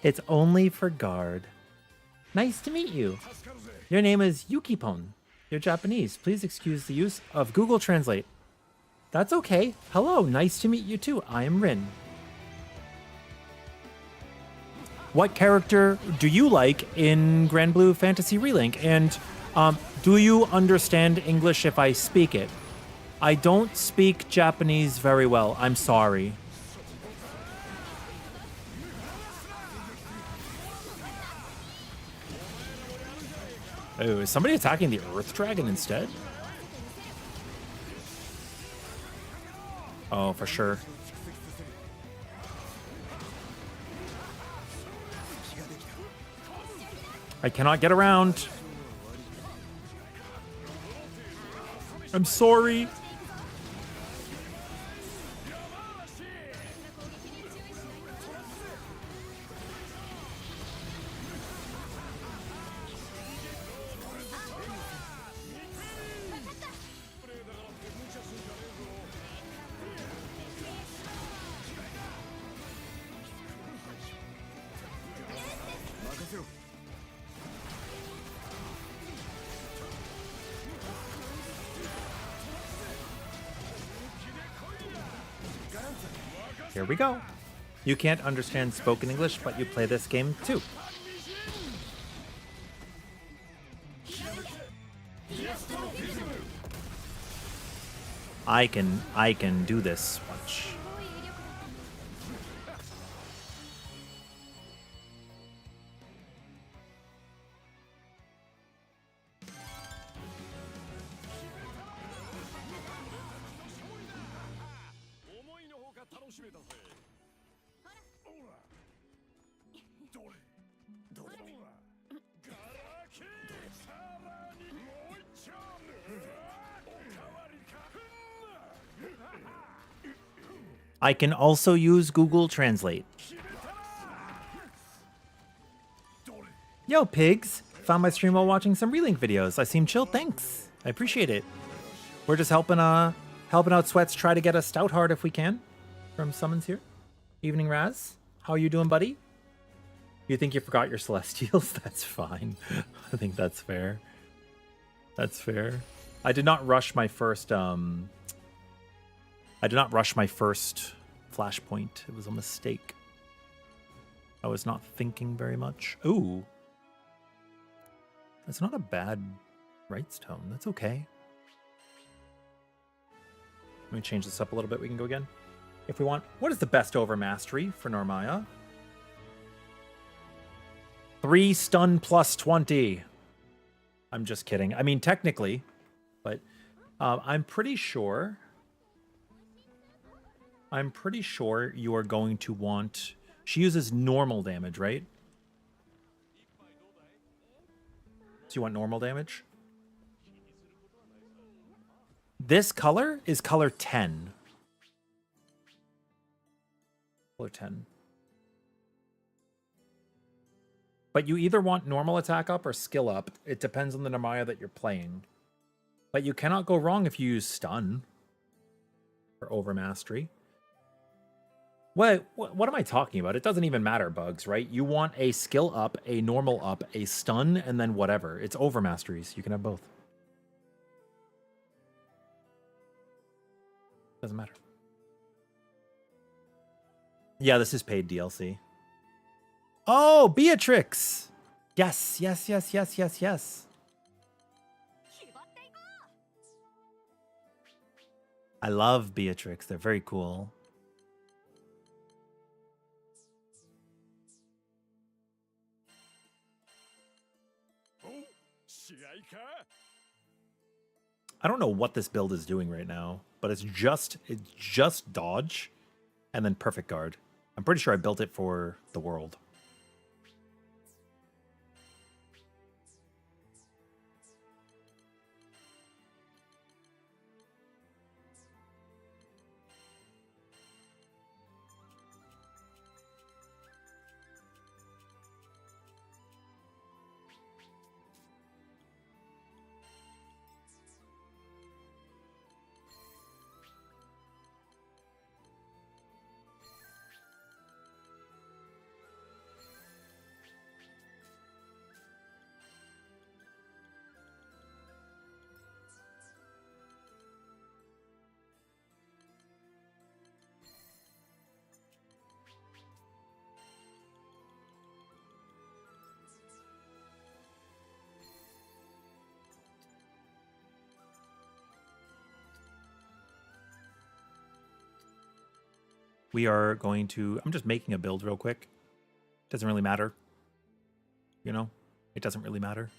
It's only for guard. Nice to meet you. Your name is Yukipon. You're Japanese. Please excuse the use of Google Translate. That's okay. Hello, nice to meet you too. I am Rin. What character do you like in Granblue Fantasy Relink? And do you understand English if I speak it? I don't speak Japanese very well. I'm sorry. Oh, is somebody attacking the Earth Dragon instead? Oh, for sure. I cannot get around. I'm sorry. Here we go. You can't understand spoken English, but you play this game too. I can do this much. I can also use Google Translate. Yo, pigs! Found my stream while watching some Relink videos. I seem chill, thanks. I appreciate it. We're just helping out Sweats try to get a stout heart if we can. From Summons here. Evening Raz. How are you doing, buddy? You think you forgot your Celestials? That's fine. I think that's fair. That's fair. I did not rush my first flashpoint. It was a mistake. I was not thinking very much. Ooh. That's not a bad rights tone. That's okay. Let me change this up a little bit. We can go again if we want. What is the best over mastery for Normaya? 3 stun plus 20. I'm just kidding. I mean, technically, but I'm pretty sure you are going to want... She uses normal damage, right? So you want normal damage? This color is color 10. Color 10. But you either want normal attack up or skill up. It depends on the Narmaya that you're playing. But you cannot go wrong if you use stun for overmastery. What am I talking about? It doesn't even matter, Bugs, right? You want a skill up, a normal up, a stun, and then whatever. It's overmasteries. You can have both. Doesn't matter. Yeah, this is paid DLC. Oh, Beatrix! Yes, yes, yes, yes, yes, yes. I love Beatrix. They're very cool. I don't know what this build is doing right now, but it's just dodge and then perfect guard. I'm pretty sure I built it for the world. We are going to... I'm just making a build real quick. Doesn't really matter. You know? It doesn't really matter.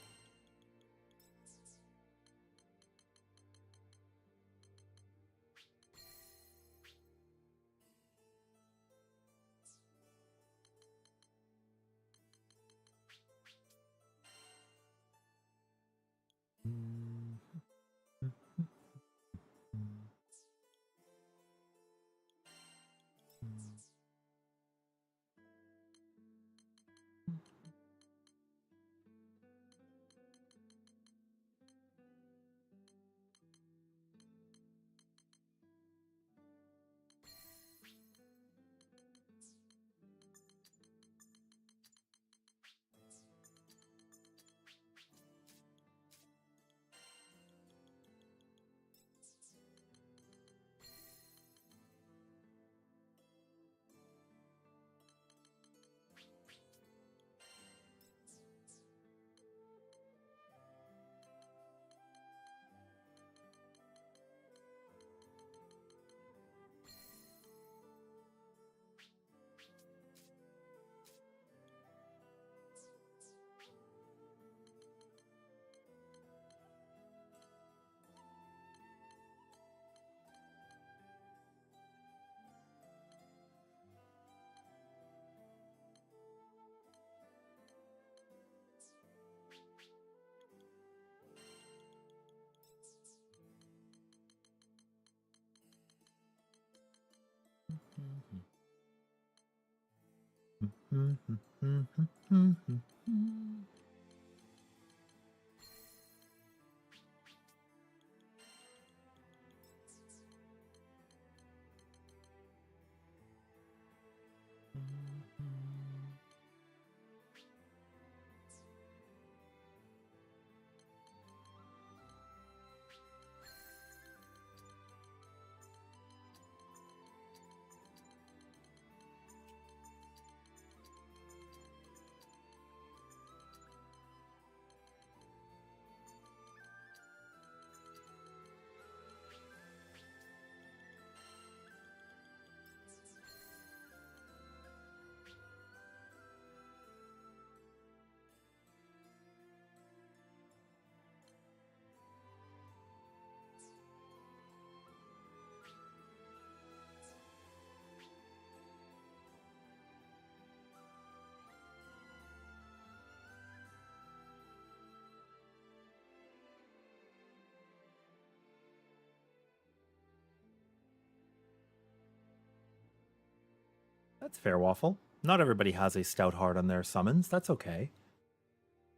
That's fair, Waffle. Not everybody has a stout heart on their summons. That's okay.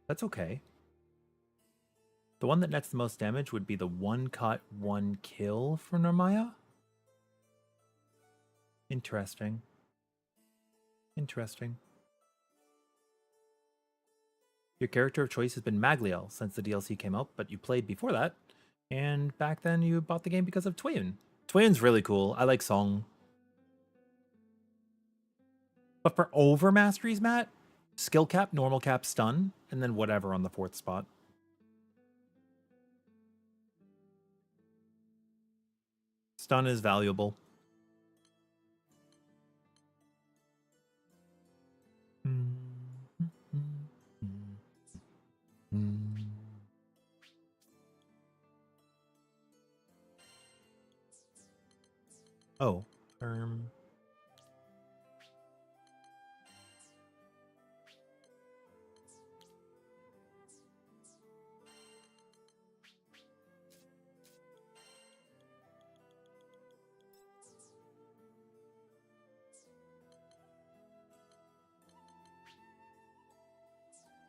That's okay. The one that nets the most damage would be the one cut, one kill for Narmaya. Interesting. Interesting. Your character of choice has been Magliel since the DLC came out, but you played before that. And back then you bought the game because of Twayun. Twayun's really cool. I like Song. But for overmasteries, Matt, skill cap, normal cap, stun, and then whatever on the 4th spot. Stun is valuable. Oh.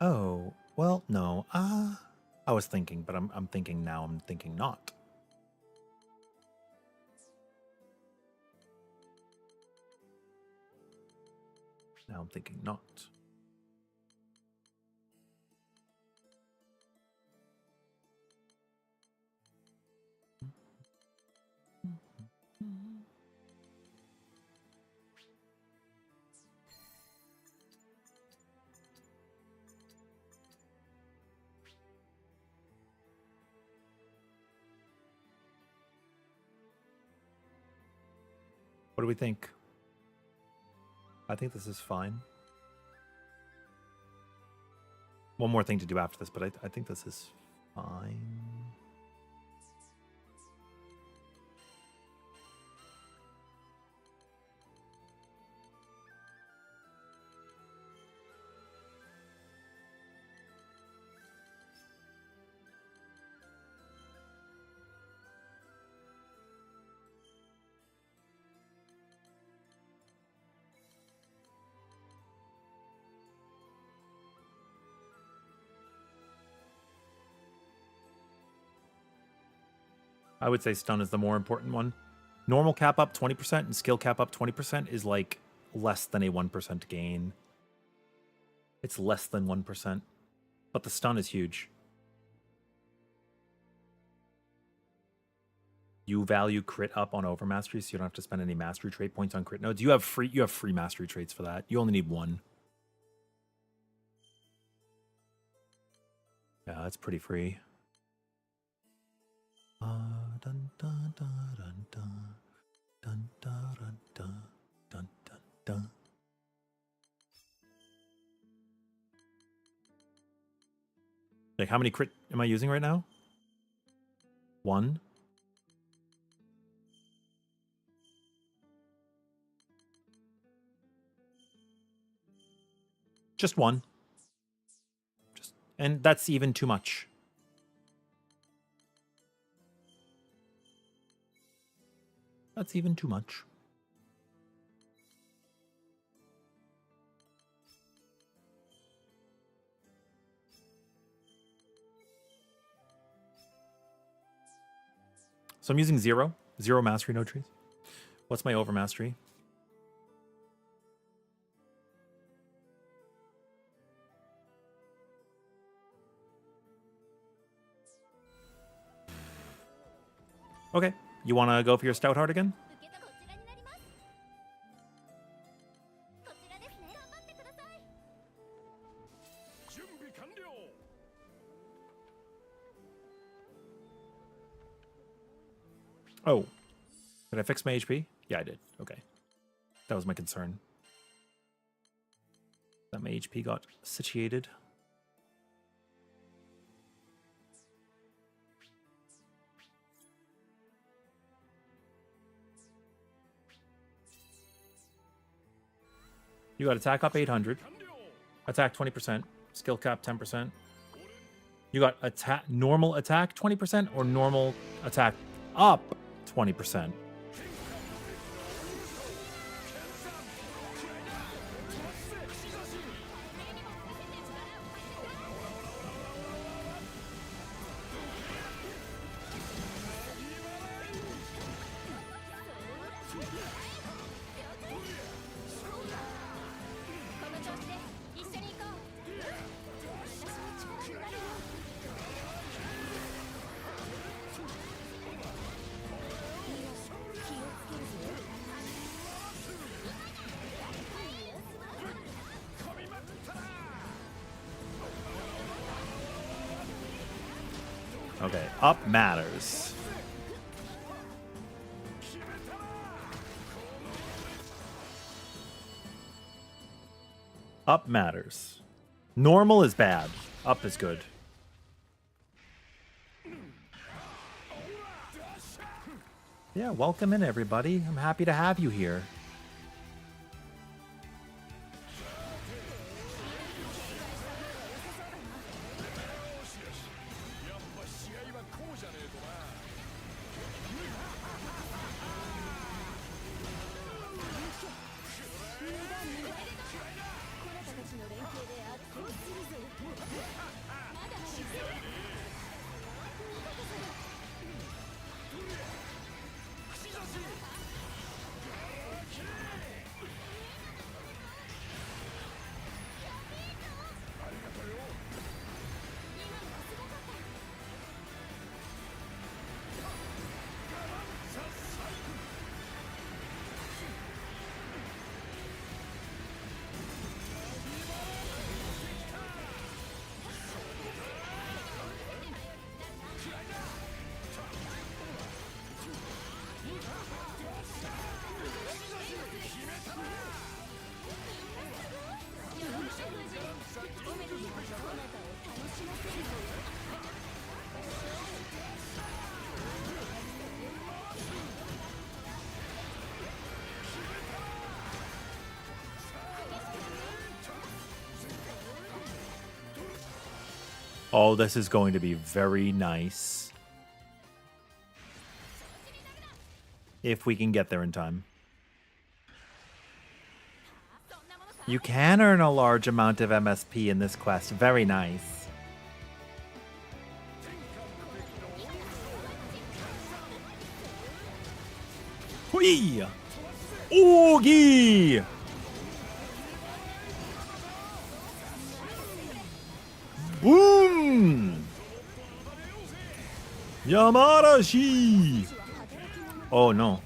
Oh, well, no. I was thinking, but I'm thinking now. I'm thinking not. Now I'm thinking not. What do we think? I think this is fine. One more thing to do after this, but I think this is fine. I would say stun is the more important one. Normal cap up 20% and skill cap up 20% is like less than a 1% gain. It's less than 1%. But the stun is huge. You value crit up on overmastery, so you don't have to spend any mastery trait points on crit nodes. You have free mastery traits for that. You only need one. Yeah, that's pretty free. Dun, dun, dun, dun, dun, dun, dun, dun, dun, dun, dun, dun. Like, how many crit am I using right now? 1. Just 1. And that's even too much. That's even too much. So I'm using 0 mastery, no trees. What's my overmastery? Okay, you want to go for your stout heart again? 受けたこちらになります。こちらですね。頑張ってください。準備完了。 Oh, did I fix my HP? Yeah, I did. Okay, that was my concern. That my HP got situated. You got attack up 800, attack 20%, skill cap 10%. You got attack normal attack 20% or normal attack up 20%. Okay, up matters. Up matters. Normal is bad. Up is good. Yeah, welcome in, everybody. I'm happy to have you here. Oh, this is going to be very nice. If we can get there in time. You can earn a large amount of MSP in this quest. Very nice. Hui! Oogie! Boom! Yamarashi! Oh no.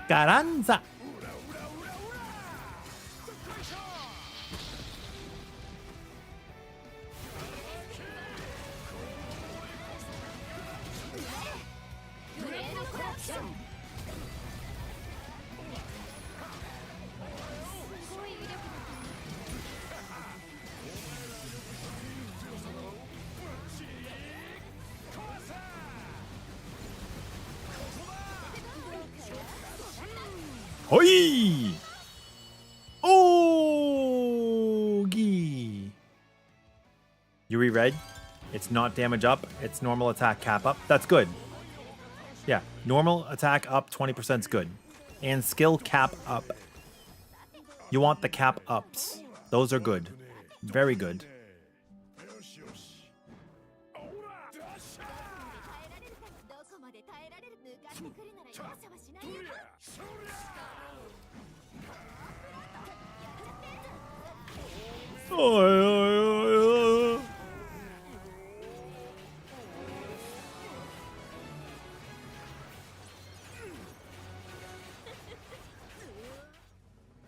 Carranza! Hoi! Oogie! You reread? It's not damage up, it's normal attack cap up. That's good. Yeah, normal attack up 20% is good. And skill cap up. You want the cap ups. Those are good. Very good.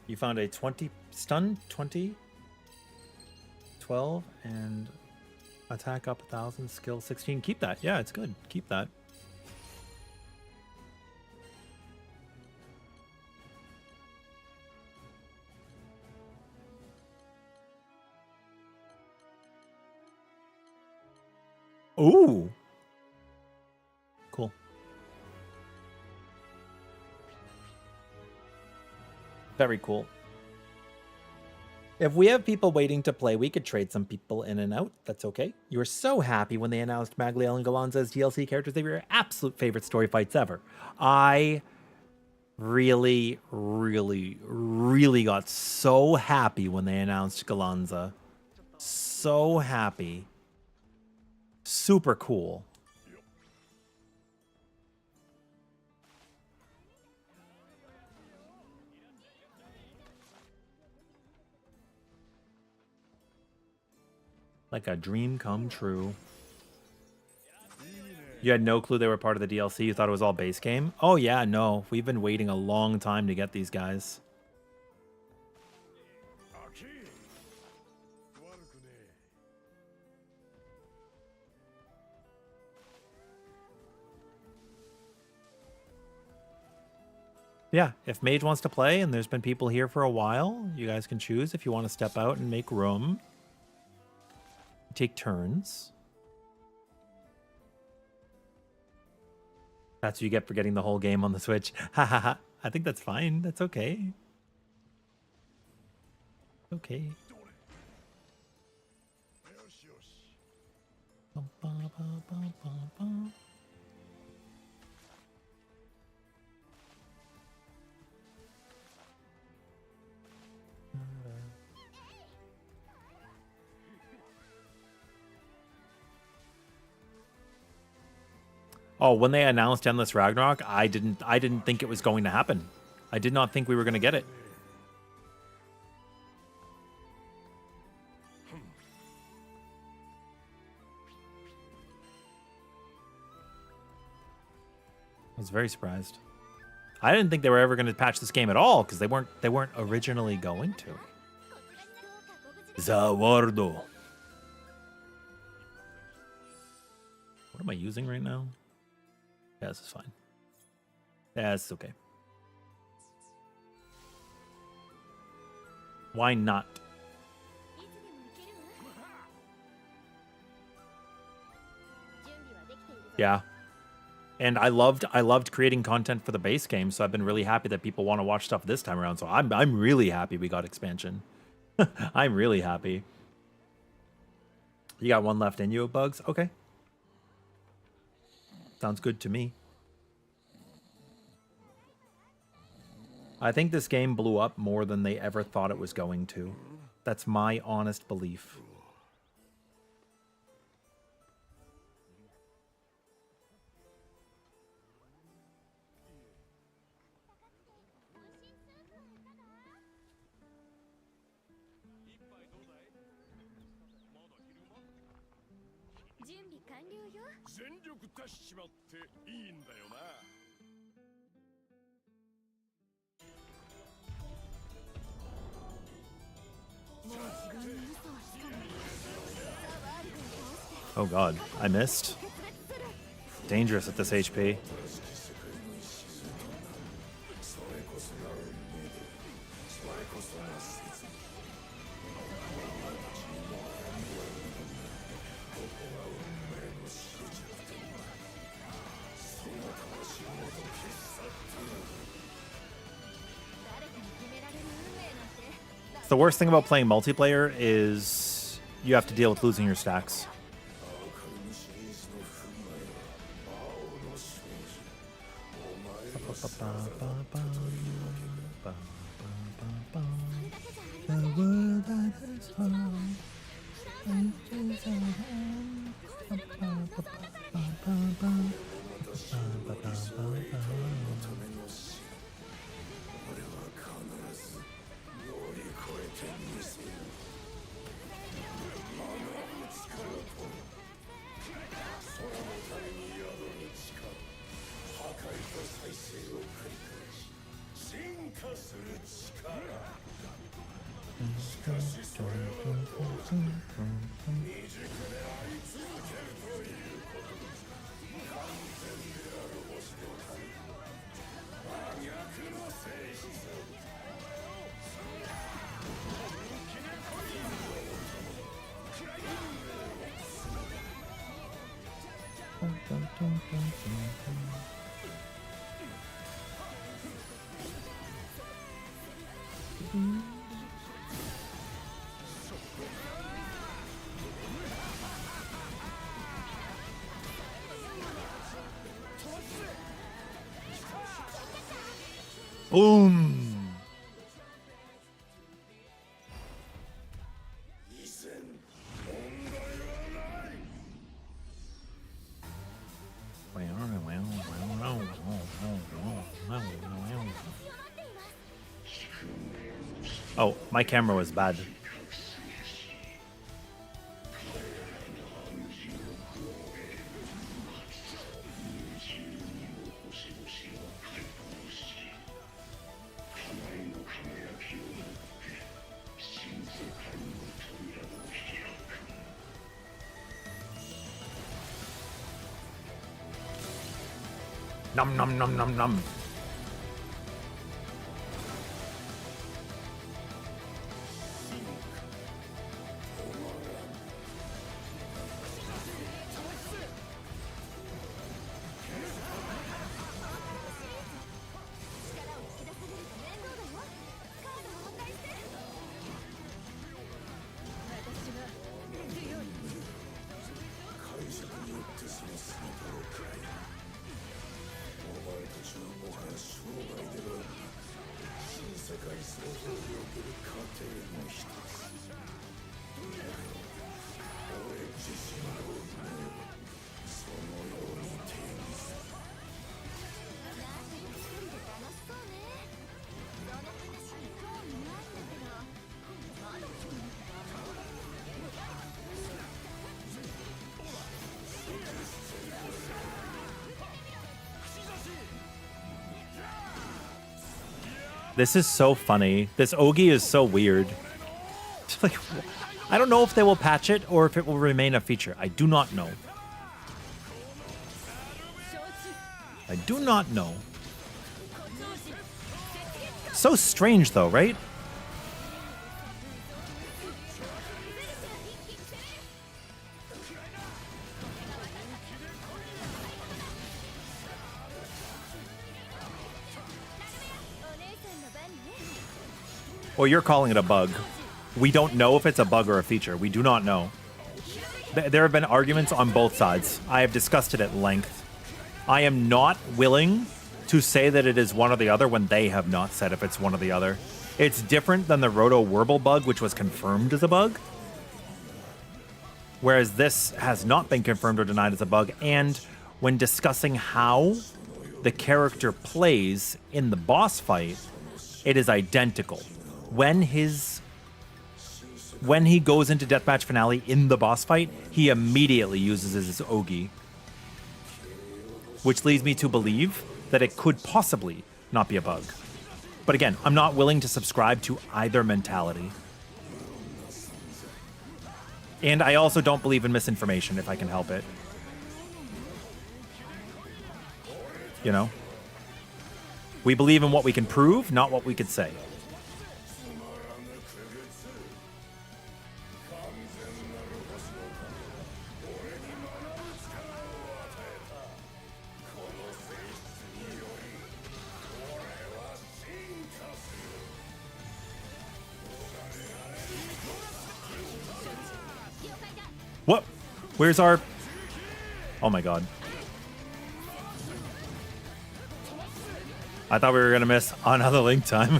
You found a 20 stun, 20, 12, and attack up 1,000, skill 16. Keep that. Yeah, it's good. Keep that. Ooh. Cool. Very cool. If we have people waiting to play, we could trade some people in and out. That's okay. You were so happy when they announced Magliel and Galanza as DLC characters. They were your absolute favorite story fights ever. I really, really, really got so happy when they announced Galanza. So happy. Super cool. Like a dream come true. You had no clue they were part of the DLC? You thought it was all base game? Oh yeah, no. We've been waiting a long time to get these guys. Yeah, if Mage wants to play and there's been people here for a while, you guys can choose if you want to step out and make room. Take turns. That's what you get for getting the whole game on the Switch. Hahaha. I think that's fine. That's okay. Okay. Bum, bum, bum, bum, bum, bum. Oh, when they announced Endless Ragnarok, I didn't think it was going to happen. I did not think we were going to get it. I was very surprised. I didn't think they were ever going to patch this game at all because they weren't originally going to. Zawardo. What am I using right now? Yeah, this is fine. Yeah, this is okay. Why not? Yeah. And I loved creating content for the base game, so I've been really happy that people want to watch stuff this time around. So I'm really happy we got expansion. I'm really happy. You got one left in you, Bugs? Okay. Sounds good to me. I think this game blew up more than they ever thought it was going to. That's my honest belief. Oh god, I missed. Dangerous at this HP. The worst thing about playing multiplayer is you have to deal with losing your stacks. Boom! Oh, my camera was bad. Num num num num num. This is so funny. This Ogi is so weird. It's like, I don't know if they will patch it or if it will remain a feature. I do not know. I do not know. So strange though, right? Well, you're calling it a bug. We don't know if it's a bug or a feature. We do not know. There have been arguments on both sides. I have discussed it at length. I am not willing to say that it is one or the other when they have not said if it's one or the other. It's different than the Roto-Werble bug, which was confirmed as a bug. Whereas this has not been confirmed or denied as a bug. And when discussing how the character plays in the boss fight, it is identical. When he goes into Deathmatch Finale in the boss fight, he immediately uses his Ogi. Which leads me to believe that it could possibly not be a bug. But again, I'm not willing to subscribe to either mentality. And I also don't believe in misinformation if I can help it. You know? We believe in what we can prove, not what we could say. What? Where's our... Oh my god. I thought we were going to miss another link time.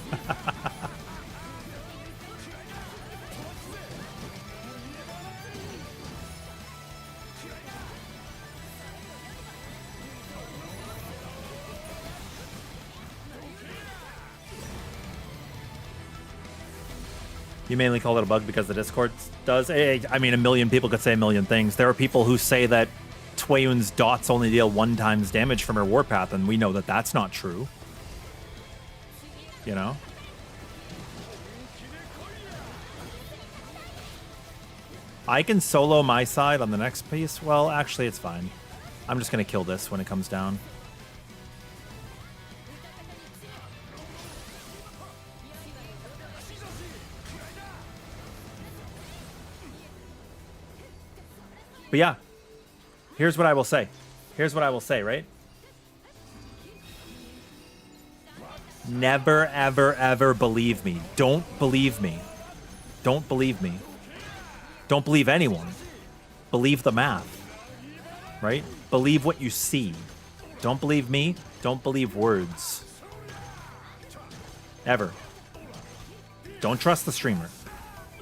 You mainly call it a bug because the Discord does? I mean, a million people could say a million things. There are people who say that Twayun's dots only deal 1 times damage from her warpath, and we know that that's not true. You know? I can solo my side on the next piece. Well, actually, it's fine. I'm just going to kill this when it comes down. But yeah, here's what I will say. Here's what I will say, right? Never, ever, ever believe me. Don't believe me. Don't believe me. Don't believe anyone. Believe the math. Right? Believe what you see. Don't believe me. Don't believe words. Ever. Don't trust the streamer.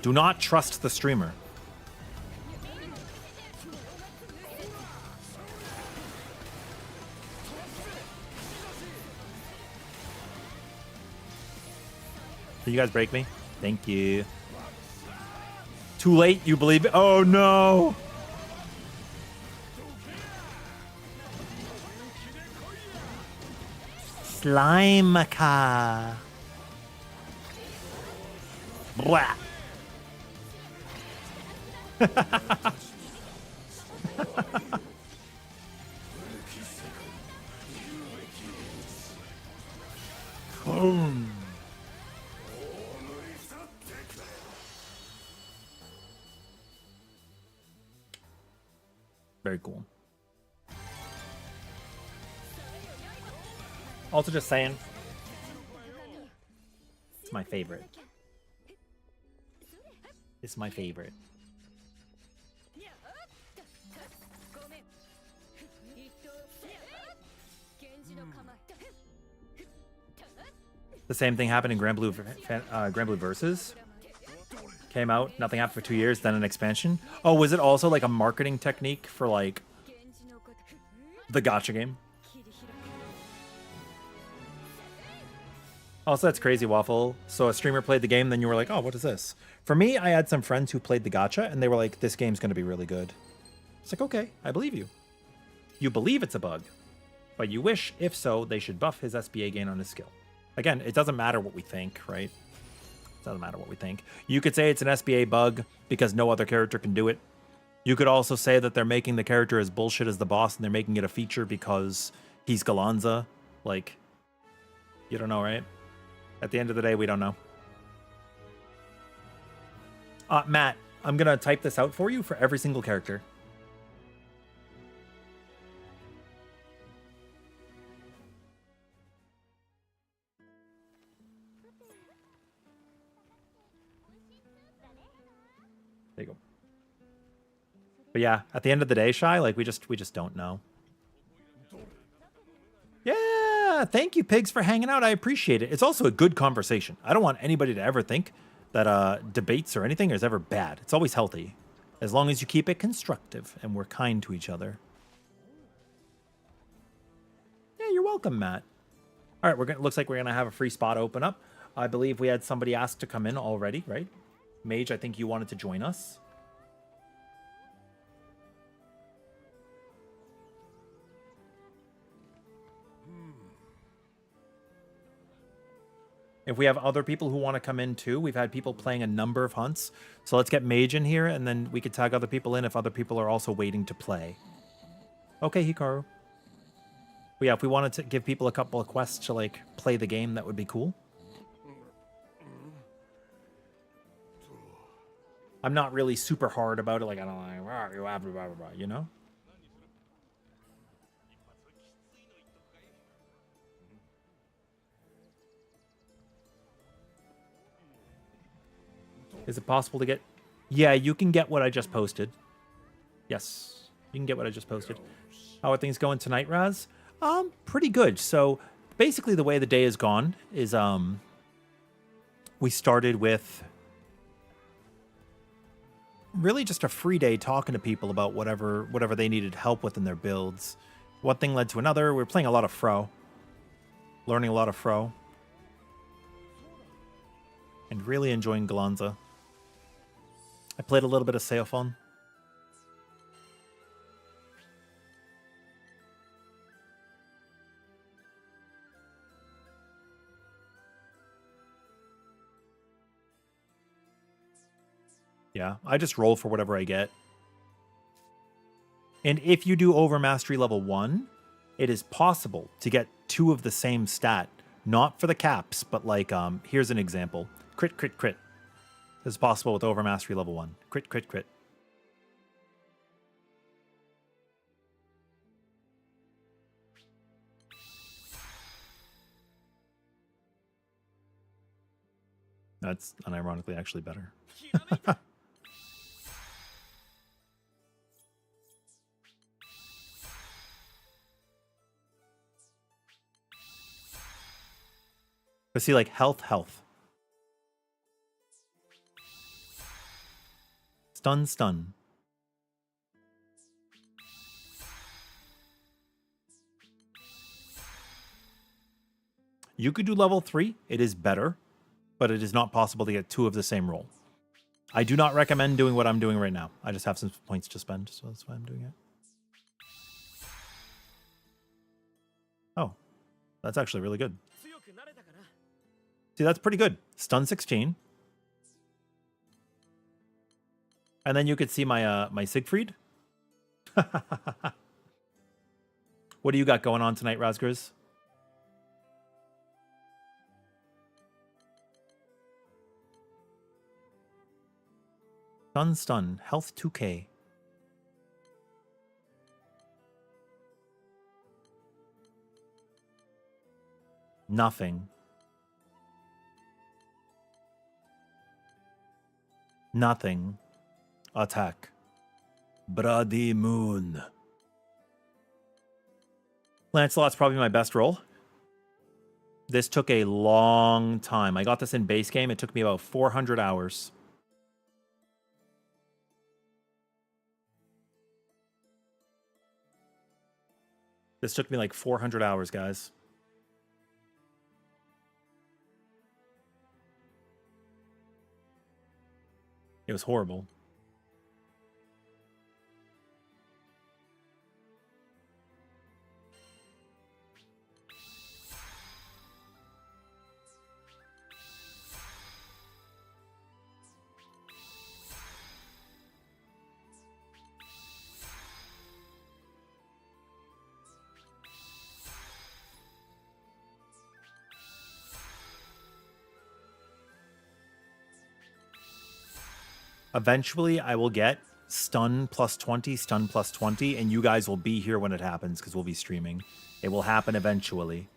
Do not trust the streamer. Can you guys break me? Thank you. Too late, you believe it? Oh no! Slimeka. Blah. Boom. Very cool. Also just saying, it's my favorite. It's my favorite. The same thing happened in Granblue, Granblue Versus. Came out, nothing happened for 2 years, then an expansion. Oh, was it also like a marketing technique for like the gacha game? Also, that's crazy, Waffle. So a streamer played the game, then you were like, oh, what is this? For me, I had some friends who played the gacha, and they were like, this game's going to be really good. It's like, okay, I believe you. You believe it's a bug, but you wish, if so, they should buff his SBA gain on his skill. Again, it doesn't matter what we think, right? It doesn't matter what we think. You could say it's an SBA bug because no other character can do it. You could also say that they're making the character as bullshit as the boss, and they're making it a feature because he's Galanza. Like, you don't know, right? At the end of the day, we don't know. Matt, I'm going to type this out for you for every single character. There you go. But yeah, at the end of the day, Shy, like we just don't know. Yeah, thank you, Pigs, for hanging out. I appreciate it. It's also a good conversation. I don't want anybody to ever think that debates or anything is ever bad. It's always healthy, as long as you keep it constructive and we're kind to each other. Yeah, you're welcome, Matt. All right, looks like we're gonna have a free spot open up. I believe we had somebody ask to come in already, right? Mage, I think you wanted to join us. If we have other people who want to come in too, we've had people playing a number of hunts. So let's get Mage in here, and then we could tag other people in if other people are also waiting to play. Okay, Hikaru. But yeah, if we wanted to give people a couple of quests to like play the game, that would be cool. I'm not really super hard about it. Like, I don't like, you know? Is it possible to get... Yeah, you can get what I just posted. Yes, you can get what I just posted. How are things going tonight, Raz? Pretty good. So basically the way the day has gone is we started with really just a free day talking to people about whatever they needed help with in their builds. One thing led to another. We're playing a lot of Fro. Learning a lot of Fro. And really enjoying Galanza. I played a little bit of Seophon. Yeah, I just roll for whatever I get. And if you do Overmastery level 1, it is possible to get 2 of the same stat. Not for the caps, but like, here's an example. Crit, crit, crit. This is possible with Overmastery level 1. Crit, crit, crit. That's unironically actually better. But see, like, health. Stun. You could do level 3. It is better, but it is not possible to get 2 of the same roll. I do not recommend doing what I'm doing right now. I just have some points to spend, so that's why I'm doing it. Oh, that's actually really good. See, that's pretty good. Stun 16. And then you could see my my Siegfried. What do you got going on tonight, Razgriz? Stun. Health 2k. Nothing. Nothing. Attack. Bloody Moon. Lancelot's probably my best roll. This took a long time. I got this in base game. It took me about 400 hours. This took me like 400 hours, guys. It was horrible. Eventually, I will get stun plus 20, stun plus 20, and you guys will be here when it happens because we'll be streaming. It will happen eventually.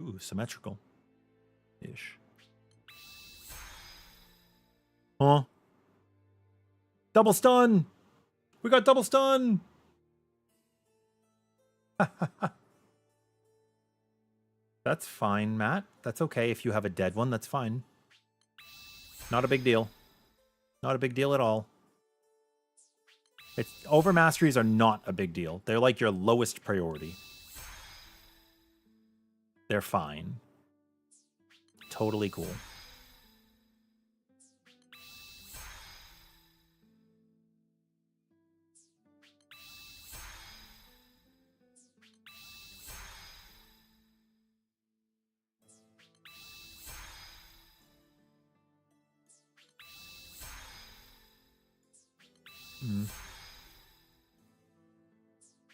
Ooh, symmetrical-ish. Huh? Double stun! We got double stun! That's fine, Matt. That's okay if you have a dead one. That's fine. Not a big deal. Not a big deal at all. Overmasteries are not a big deal. They're like your lowest priority. They're fine. Totally cool.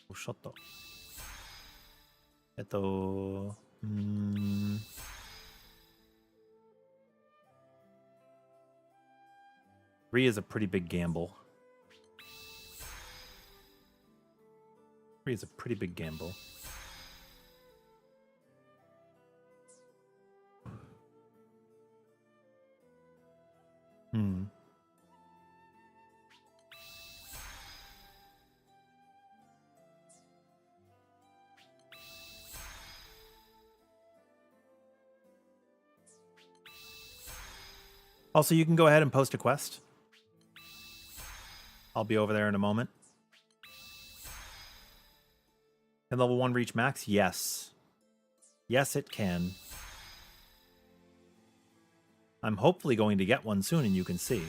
Oh, shut up. 3 is a pretty big gamble. 3 is a pretty big gamble. Also, you can go ahead and post a quest. I'll be over there in a moment. Can level 1 reach max? Yes. Yes, it can. I'm hopefully going to get one soon, and you can see.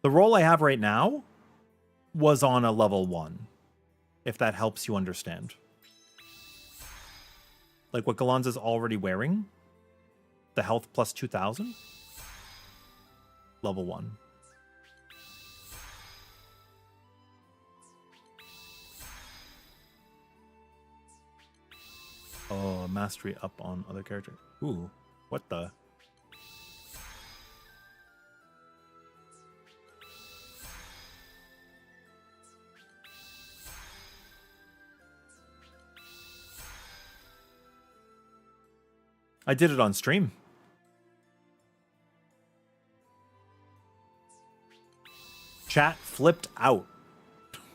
The roll I have right now was on a level 1, if that helps you understand. Like what Galanza's already wearing, the health plus 2,000, level 1. Oh, mastery up on other characters. Ooh, what the? I did it on stream. Chat flipped out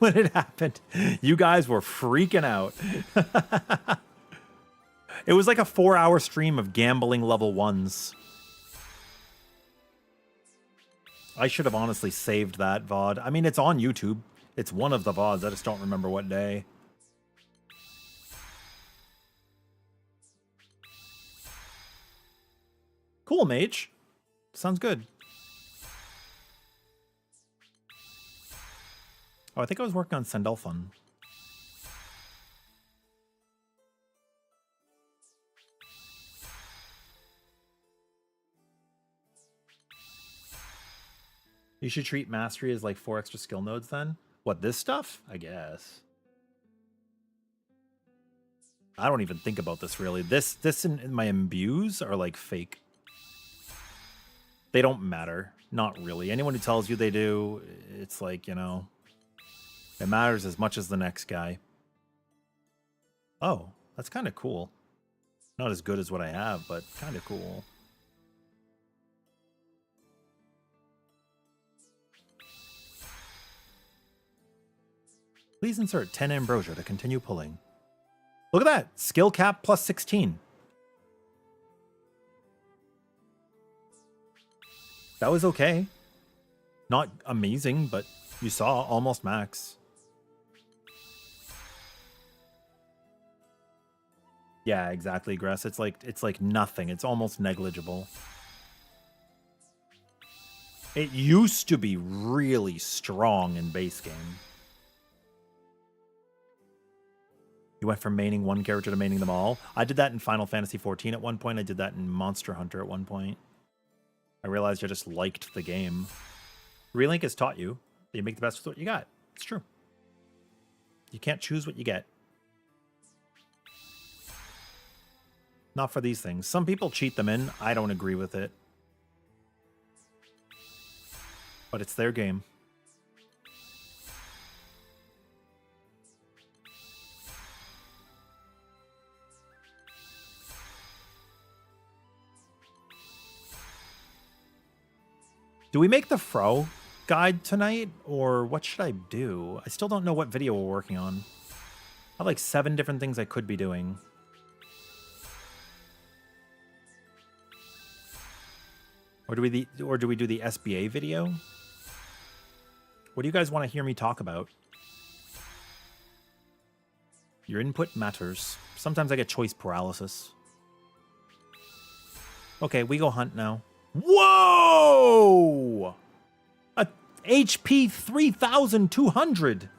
when it happened. You guys were freaking out. It was like a 4-hour stream of gambling level 1s. I should have honestly saved that VOD. I mean, it's on YouTube. It's one of the VODs. I just don't remember what day. Cool, Mage. Sounds good. Oh, I think I was working on Sandalphon. You should treat mastery as like 4 extra skill nodes then. What, this stuff? I guess. I don't even think about this really. This and my imbues are like fake. They don't matter. Not really. Anyone who tells you they do, it's like, you know, it matters as much as the next guy. Oh, that's kind of cool. Not as good as what I have, but kind of cool. Please insert 10 ambrosia to continue pulling. Look at that! Skill cap plus 16. That was okay. Not amazing, but you saw almost max. Yeah, exactly, Gress. It's like nothing. It's almost negligible. It used to be really strong in base game. You went from maining one character to maining them all. I did that in Final Fantasy XIV at one point. I did that in Monster Hunter at one point. I realized I just liked the game. Relink has taught you that you make the best with what you got. It's true. You can't choose what you get. Not for these things. Some people cheat them in. I don't agree with it. But it's their game. Do we make the Fro guide tonight, or what should I do? I still don't know what video we're working on. I have like 7 different things I could be doing. Or do we do the SBA video? What do you guys want to hear me talk about? Your input matters. Sometimes I get choice paralysis. Okay, we go hunt now. Whoa! A HP 3,200.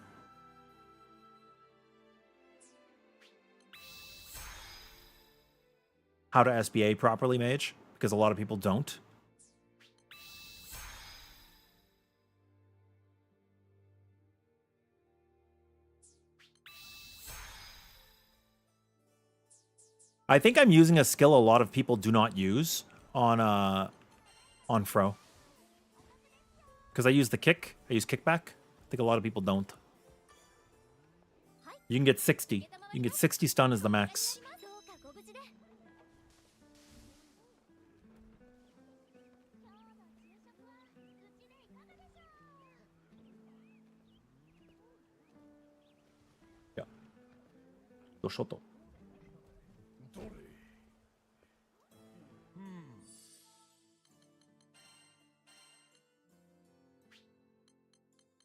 How to SBA properly, Mage? Because a lot of people don't. I think I'm using a skill a lot of people do not use on Fro. Because I use the kick. I use kickback. I think a lot of people don't. You can get 60. You can get 60 stun as the max. Yeah. Doshoto.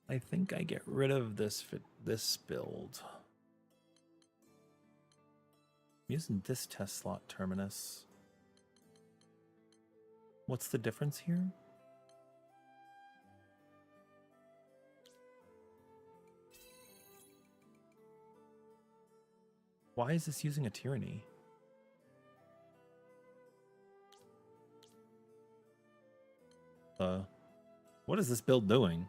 I think I get rid of this build. I'm using this test slot terminus. What's the difference here? Why is this using a tyranny? What is this build doing?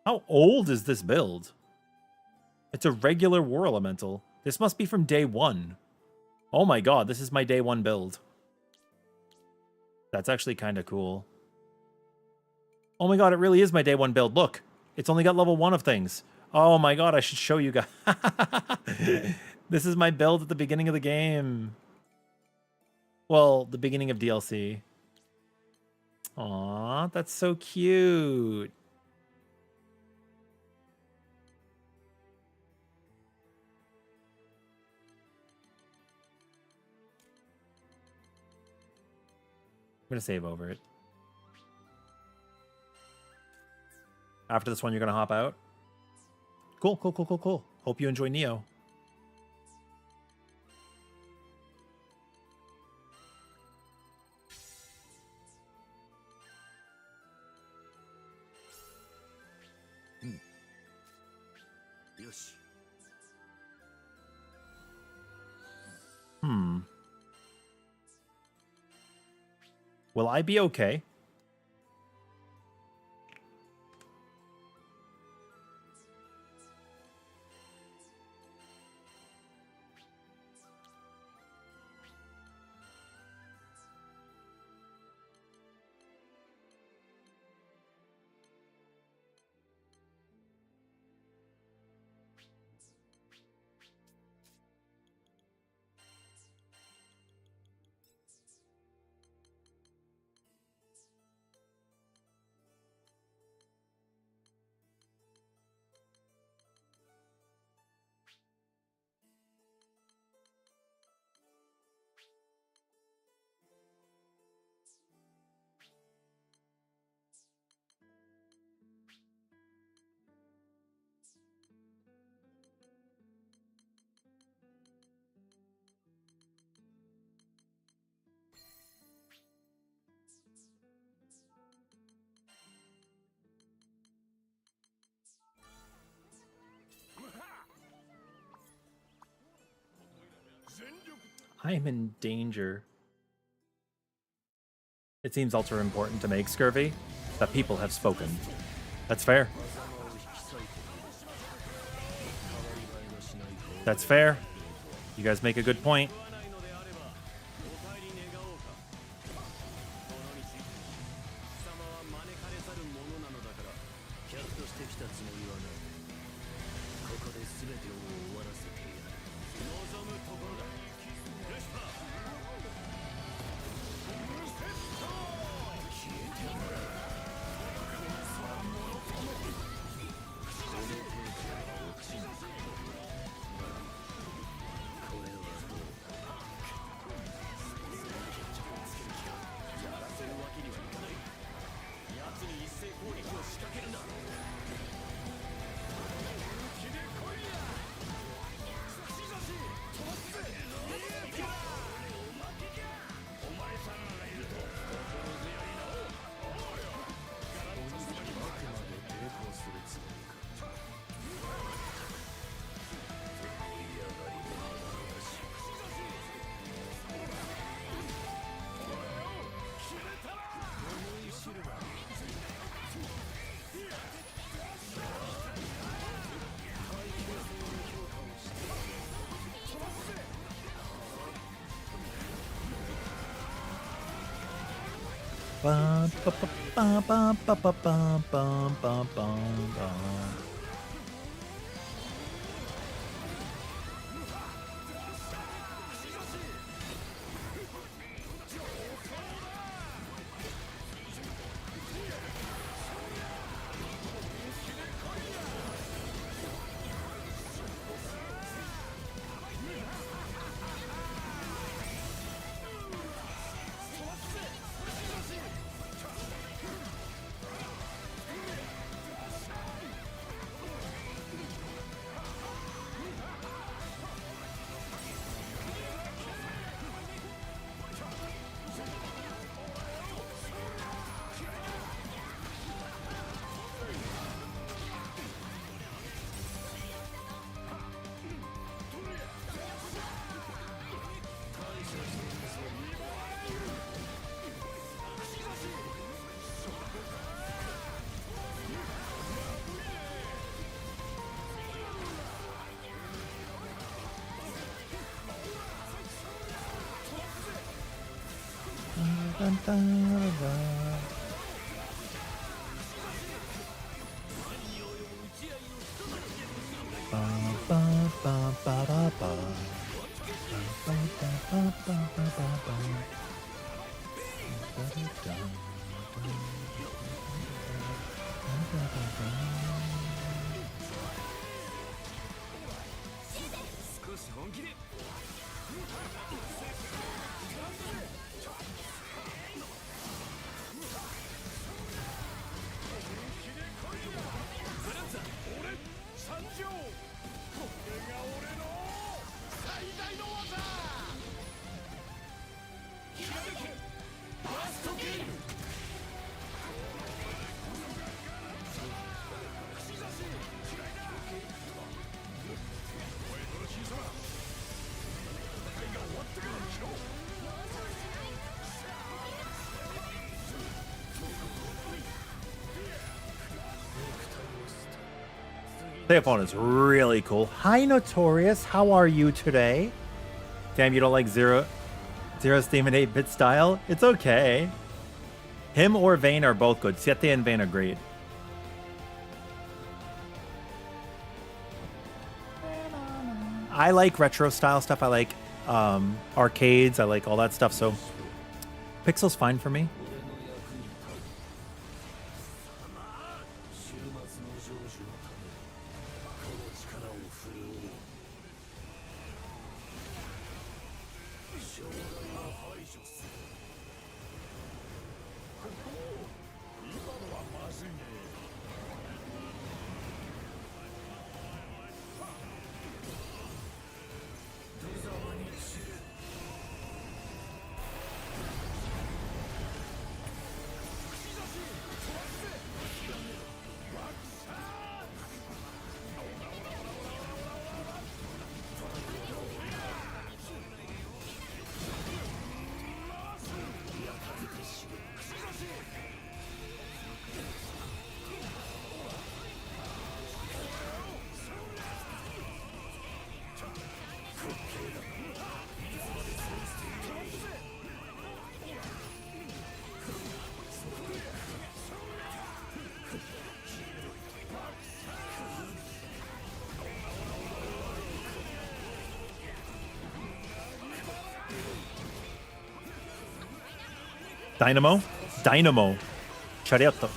How old is this build? It's a regular War Elemental. This must be from day 1. Oh my god, this is my day 1 build. That's actually kind of cool. Oh my god, it really is my day 1 build. Look, it's only got level 1 of things. Oh my god, I should show you guys. This is my build at the beginning of the game. Well, the beginning of DLC. Aw, that's so cute. I'm going to save over it. After this one, you're going to hop out? Cool, cool, cool, cool, cool. Hope you enjoy Neo. Will I be okay? I'm in danger. It seems ultra important to make scurvy. The people have spoken. That's fair. That's fair. You guys make a good point. Bum, ba, ba, ba, ba, ba, ba, bum, bum, bum, bum. Dun, dun, dun, dun. Ba, ba, ba, ba, ba, ba. Ba, ba, ba, ba, ba, ba, ba. Ba, da, da, da, da, da, da. 少し本気で Theophone is really cool. Hi, Notorious. How are you today? Damn, you don't like Zero's theme and 8-bit style? It's okay. Him or Vayne are both good. Siete and Vayne are great. I like retro style stuff. I like arcades. I like all that stuff. So Pixel's fine for me. Dynamo? Dynamo. Chariotto.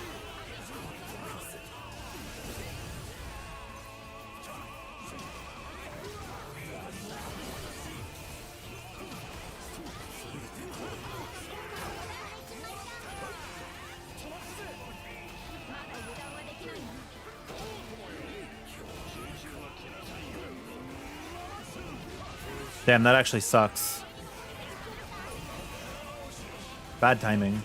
Damn, that actually sucks. Bad timing.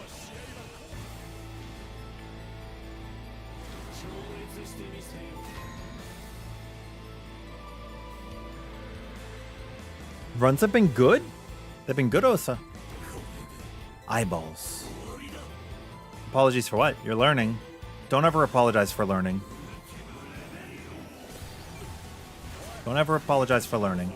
Runs have been good? They've been good, Osa. Eyeballs. Apologies for what? You're learning. Don't ever apologize for learning. Don't ever apologize for learning.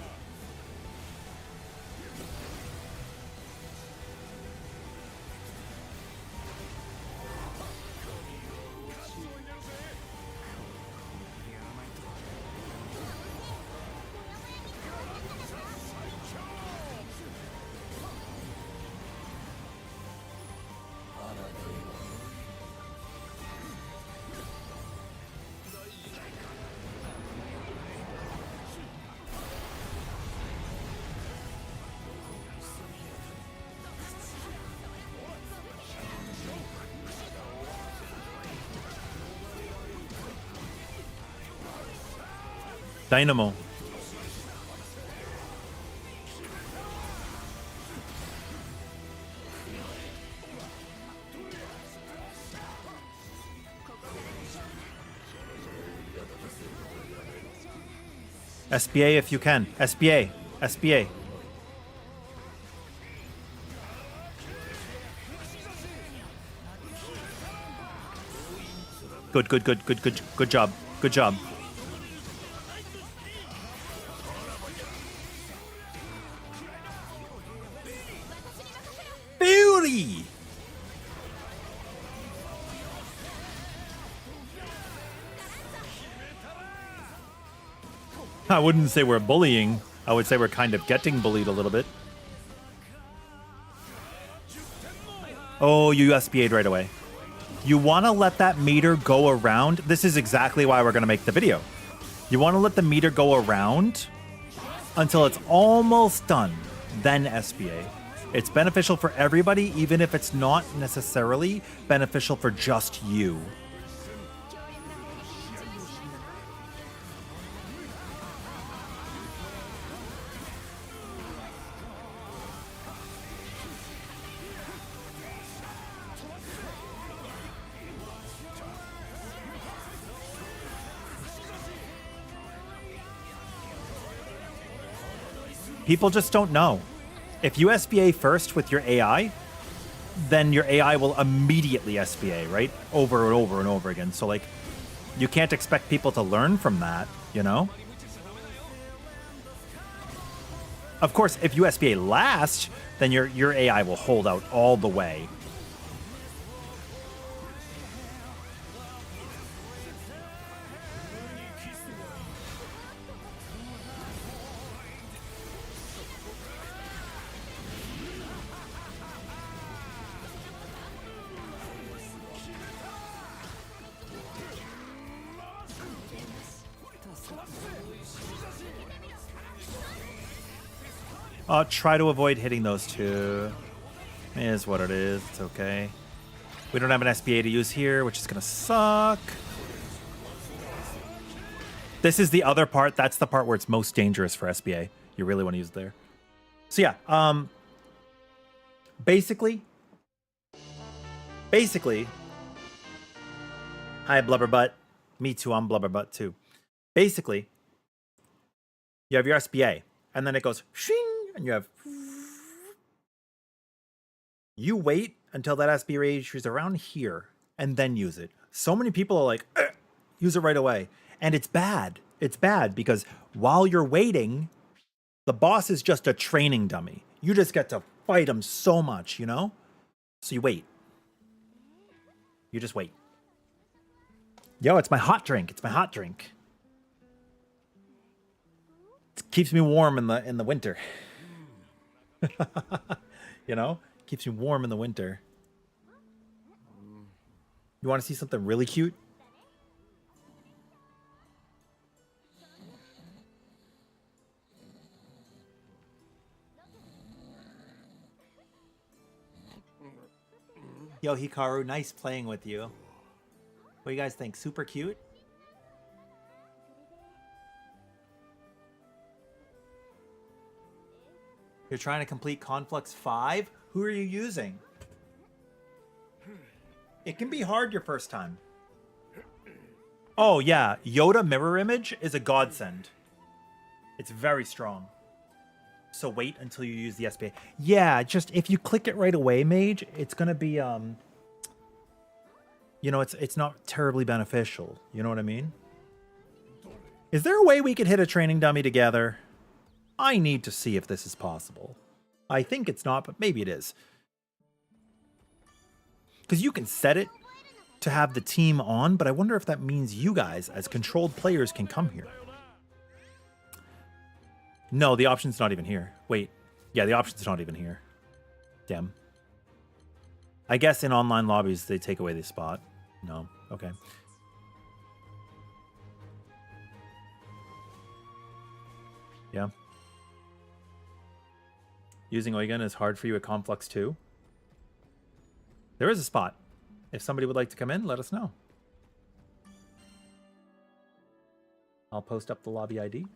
Dynamo. SBA if you can. SBA. SBA. Good job. Good job. Beauty! I wouldn't say we're bullying. I would say we're kind of getting bullied a little bit. Oh, you SBA'd right away. You want to let that meter go around. This is exactly why we're going to make the video. You want to let the meter go around until it's almost done, then SBA. It's beneficial for everybody, even if it's not necessarily beneficial for just you. People just don't know. If you SBA first with your AI, then your AI will immediately SBA, right? Over and over and over again. So, like, you can't expect people to learn from that, you know? Of course, if you SBA last, then your AI will hold out all the way. Try to avoid hitting those two. It is what it is. It's okay. We don't have an SBA to use here, which is going to suck. This is the other part. That's the part where it's most dangerous for SBA. You really want to use it there. So yeah, basically, hi Blubberbutt. Me too, I'm Blubberbutt too. Basically, you have your SBA, and then it goes shing, and you have. You wait until that SBA is around here, and then use it. So many people are like, use it right away. And it's bad. It's bad because while you're waiting, the boss is just a training dummy. You just get to fight him so much, you know? So you wait. You just wait. Yo, it's my hot drink. It's my hot drink. It keeps me warm in the winter. You know? Keeps me warm in the winter. You want to see something really cute? Yo, Hikaru, nice playing with you. What do you guys think? Super cute? You're trying to complete Conflux 5? Who are you using? It can be hard your first time. Oh, yeah. Yoda mirror image is a godsend. It's very strong. So wait until you use the SPA. Yeah, just if you click it right away, Mage, it's gonna be you know, it's not terribly beneficial. You know what I mean? Is there a way we could hit a training dummy together? I need to see if this is possible. I think it's not, but maybe it is. Because you can set it to have the team on, but I wonder if that means you guys, as controlled players, can come here. No, the option's not even here. Wait. Yeah, the option's not even here. Damn. I guess in online lobbies, they take away the spot. No. Okay. Yeah. Using Eugen is hard for you at Conflux 2. There is a spot. If somebody would like to come in, let us know. I'll post up the lobby ID.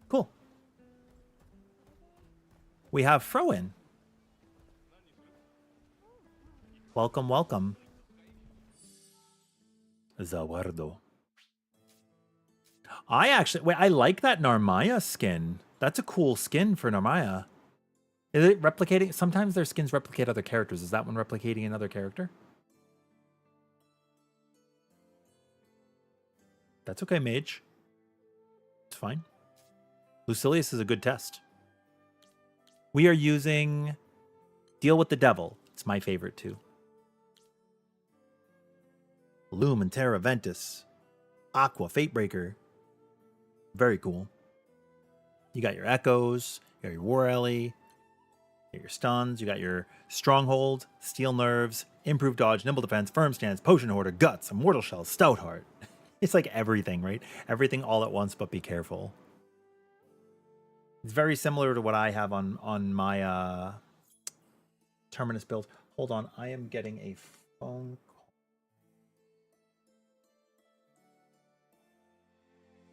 Cool. We have Froin. Welcome, welcome. Zawardo. I like that Narmaya skin. That's a cool skin for Narmaya. Is it replicating? Sometimes their skins replicate other characters. Is that one replicating another character? That's okay, Mage. It's fine. Lucilius is a good test. We are using Deal with the Devil. It's my favorite too. Loom and Terra Ventus. Aqua, Fatebreaker. Very cool. You got your Echoes. You got your War Ellie. You got your Stuns. You got your Stronghold. Steel Nerves. Improved Dodge. Nimble Defense. Firm Stance. Potion Hoarder. Guts. Immortal Shell. Stout Heart. It's like everything, right? Everything all at once, but be careful. It's very similar to what I have on my Terminus build. Hold on. I am getting a phone call.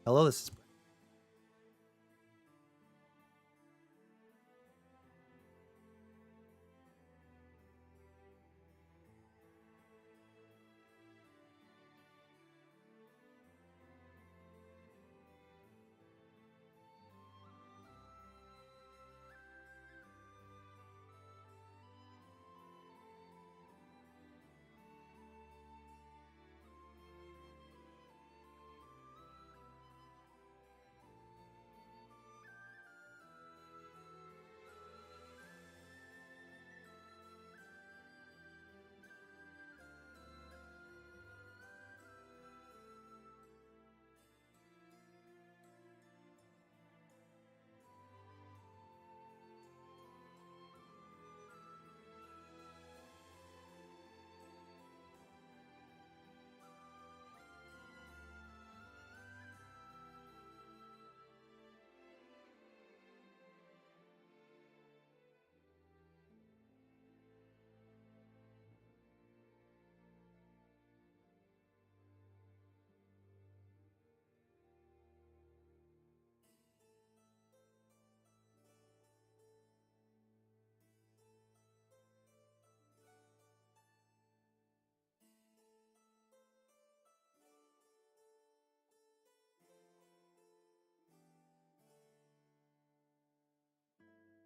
Hello, this is...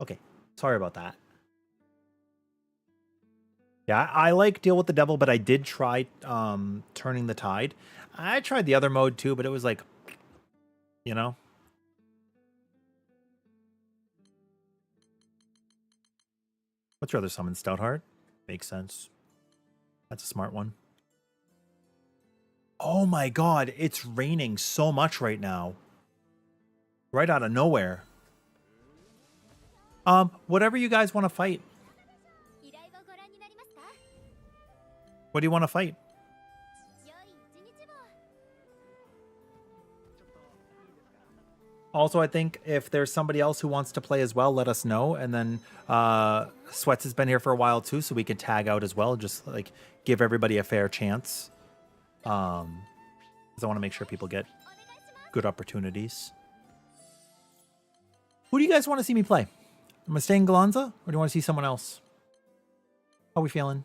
Okay, sorry about that. Yeah, I like Deal with the Devil, but I did try Turning the Tide. I tried the other mode too, but it was like, you know. What's your other summon? Stoutheart? Makes sense. That's a smart one. Oh my god, it's raining so much right now. Right out of nowhere. Whatever you guys want to fight. What do you want to fight? 良い一日を。 Also, I think if there's somebody else who wants to play as well, let us know. And then Sweats has been here for a while too, so we can tag out as well. Just like give everybody a fair chance. Because I want to make sure people get good opportunities. Who do you guys want to see me play? Am I staying Galanza, or do you want to see someone else? How are we feeling?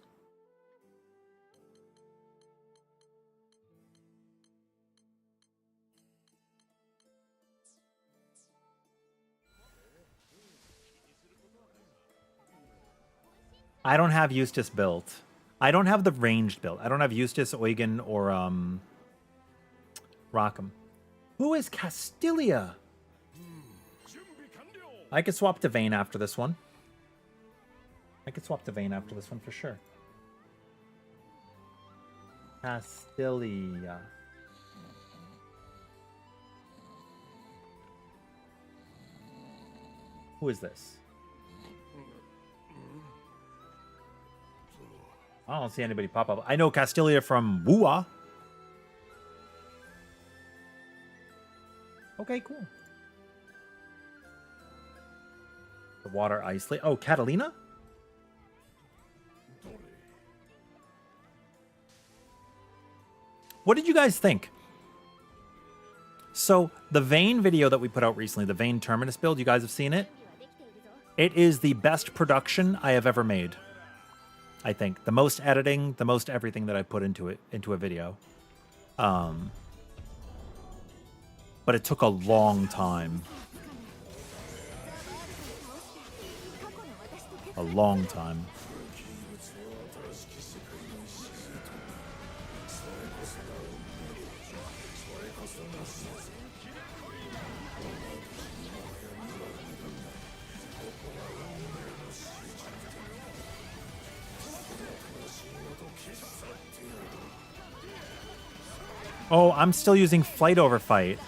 I don't have Eustace built. I don't have the ranged build. I don't have Eustace, Eugen, or Rockham. Who is Castilia? I could swap to Vayne after this one. I could swap to Vayne after this one for sure. Castilia. Who is this? I don't see anybody pop up. I know Castilia from Wua. Okay, cool. The water ice lake. Oh, Catalina? What did you guys think? So, the Vayne video that we put out recently, the Vayne Terminus build, you guys have seen it? It is the best production I have ever made. I think. The most editing, the most everything that I put into it, into a video. But it took a long time. A long time. Oh, I'm still using Flight over Fight.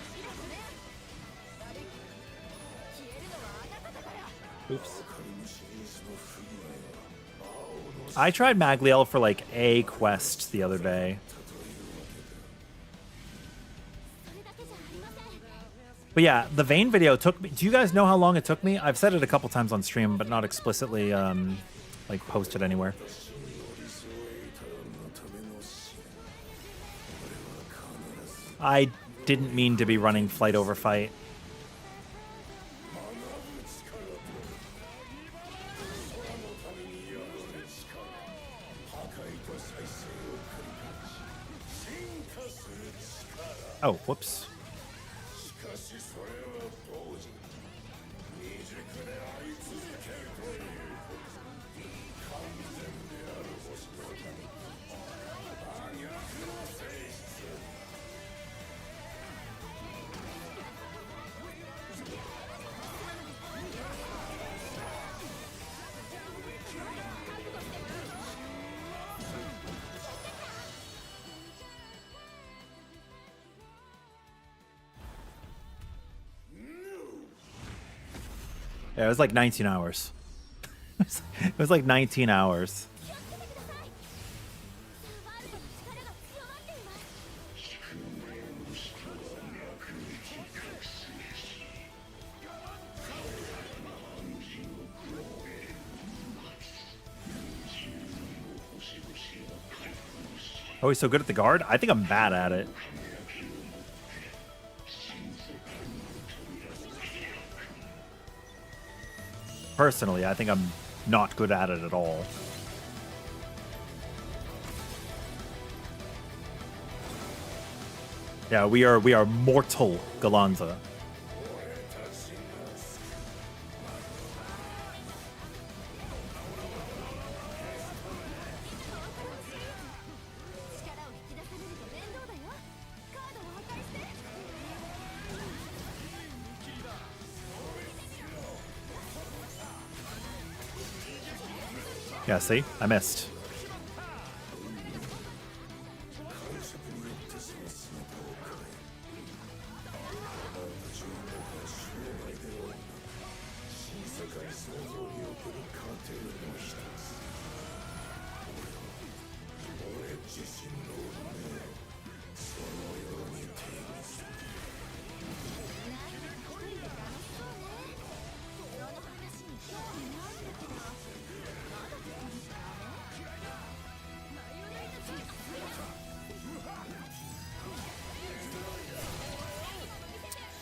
Oops. I tried Magliel for like a quest the other day. But yeah, the Vayne video took me... Do you guys know how long it took me? I've said it a couple times on stream, but not explicitly like posted anywhere. I didn't mean to be running Flight over Fight. Oh, whoops. Yeah, it was like 19 hours. It was like 19 hours. Oh, he's so good at the guard? I think I'm bad at it. Personally, I think I'm not good at it at all. Yeah, we are mortal Galanza. Yeah, see? I missed.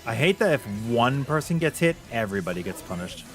I hate that if one person gets hit, everybody gets punished.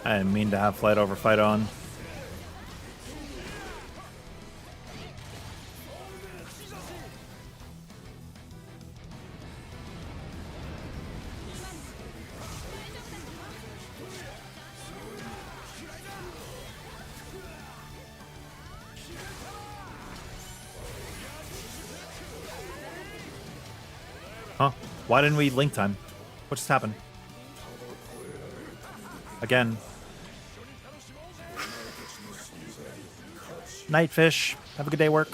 I didn't mean to have fight over fight on. Huh? Why didn't we link time? What just happened? Again. Nightfish. Have a good day, work.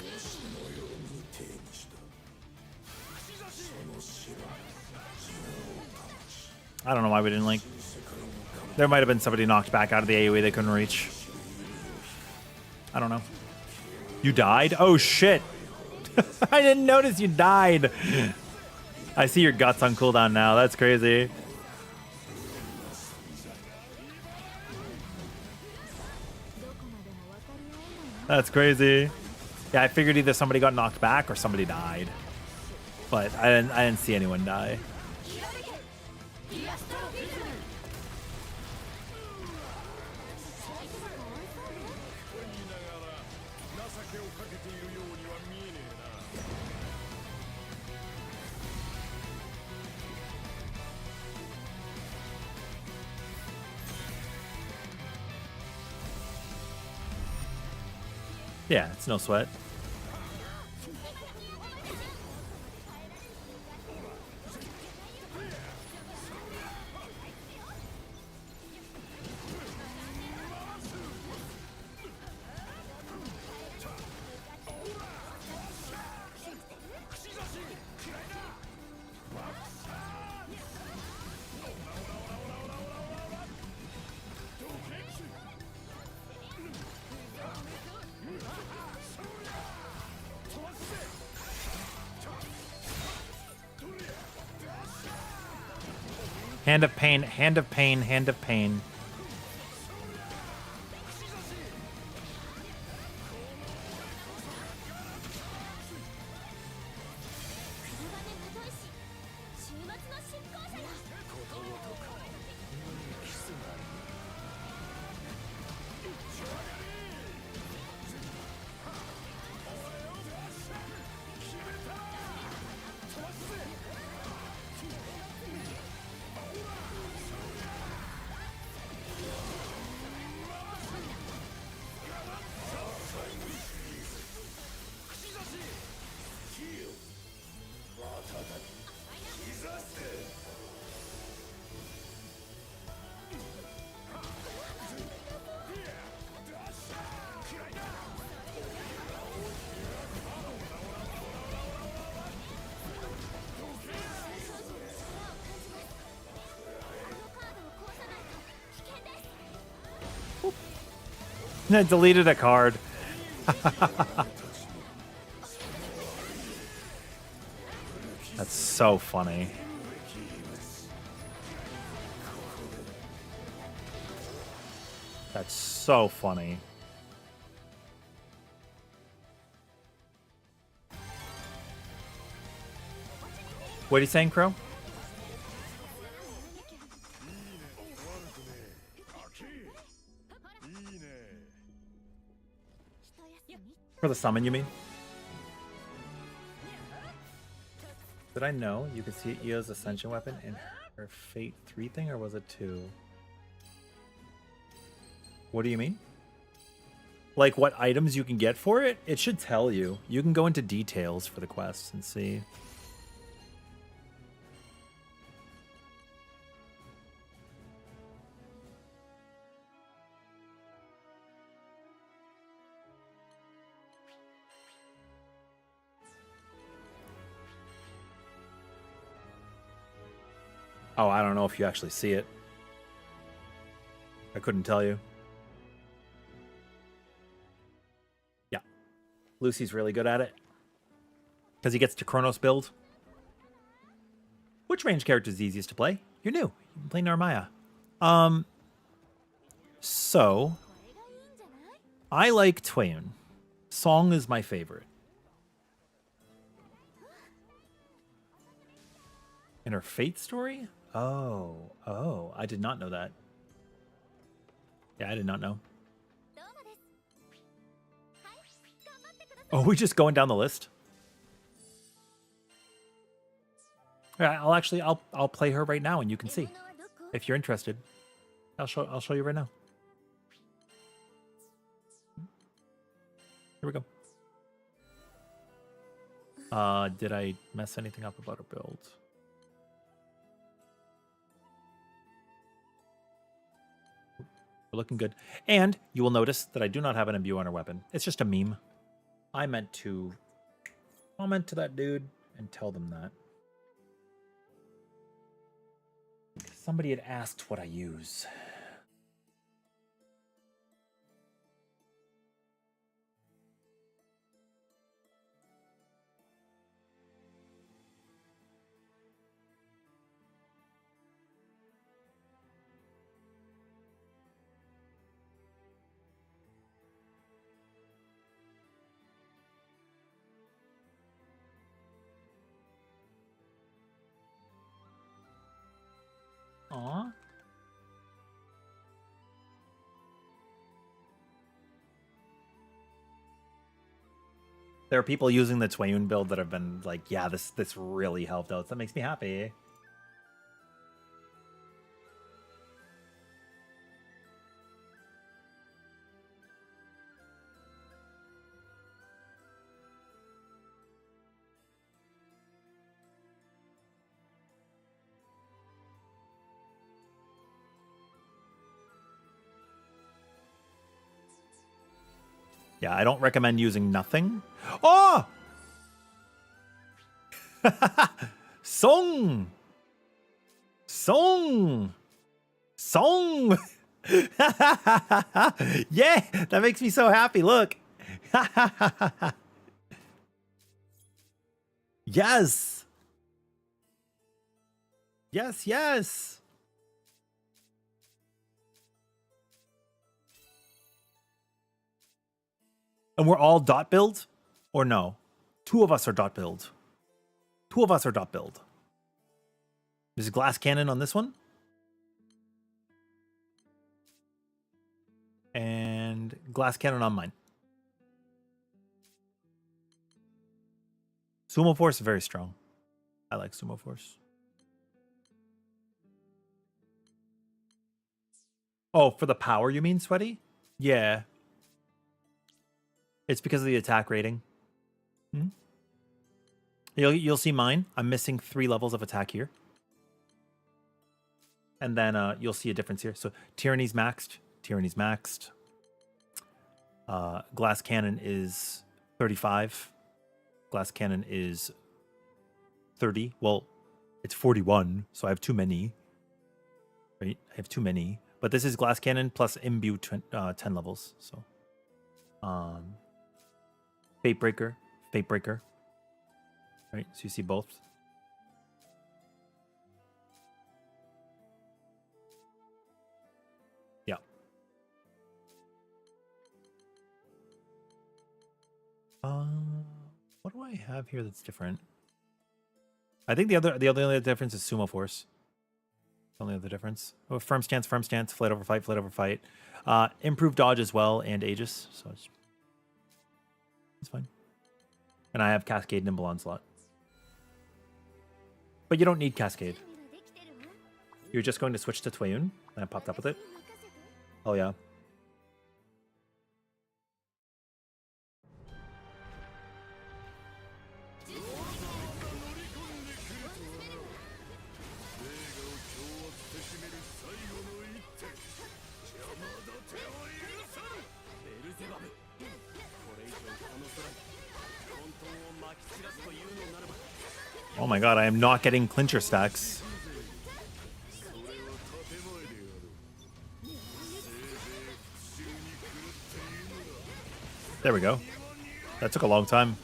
I don't know why we didn't link. There might have been somebody knocked back out of the AoE they couldn't reach. I don't know. You died? Oh, shit. I didn't notice you died. I see your guts on cooldown now. That's crazy. That's crazy. Yeah, I figured either somebody got knocked back or somebody died. But I didn't see anyone die. Yeah, it's no sweat. Hand of pain, hand of pain, hand of pain. I deleted a card. That's so funny. That's so funny. What are you saying, Crow? For the summon, you mean? Did I know you could see Io's Ascension weapon in her Fate 3 thing, or was it 2? What do you mean? Like what items you can get for it? It should tell you. You can go into details for the quests and see. Oh, I don't know if you actually see it. I couldn't tell you. Yeah. Lucy's really good at it. Because he gets to Chronos build. Which range character is easiest to play? You're new. You can play Narmaya. So, I like Twayun. Song is my favorite. In her Fate story? Oh, I did not know that. Yeah, I did not know. Oh, we just going down the list? Yeah, I'll play her right now and you can see. If you're interested. I'll show you right now. Here we go. Did I mess anything up about her build? We're looking good. And you will notice that I do not have an imbue on her weapon. It's just a meme. I meant to comment to that dude and tell them that. Somebody had asked what I use. Aw. There are people using the Twayun build that have been like, yeah, this really helped out. That makes me happy. Yeah, I don't recommend using nothing. Oh! Song! Song! Song! Yeah, that makes me so happy. Look. Yes. Yes, yes. And we're all dot build? Or no? Two of us are dot build. Two of us are dot build. There's a glass cannon on this one. And glass cannon on mine. Sumo Force is very strong. I like Sumo Force. Oh, for the power you mean, Sweaty? Yeah. It's because of the attack rating. Hmm? You'll see mine. I'm missing 3 levels of attack here. And then you'll see a difference here. So Tyranny's maxed. Tyranny's maxed. Glass Cannon is 35. Glass Cannon is 30. Well, it's 41, so I have too many. Right? I have too many. But this is Glass Cannon plus Imbue 10 levels. So, Fate Breaker. Fate Breaker. Right? So you see both. Yeah. What do I have here that's different? I think the only difference is Sumo Force. Only other difference. Oh, firm stance, flight over fight. Improved dodge as well, and Aegis. So it's fine. And I have Cascade, Nimble Onslaught. But you don't need Cascade. You're just going to switch to Twayun? And I popped up with it? Oh yeah. Oh my god, I am not getting clincher stacks. There we go. That took a long time.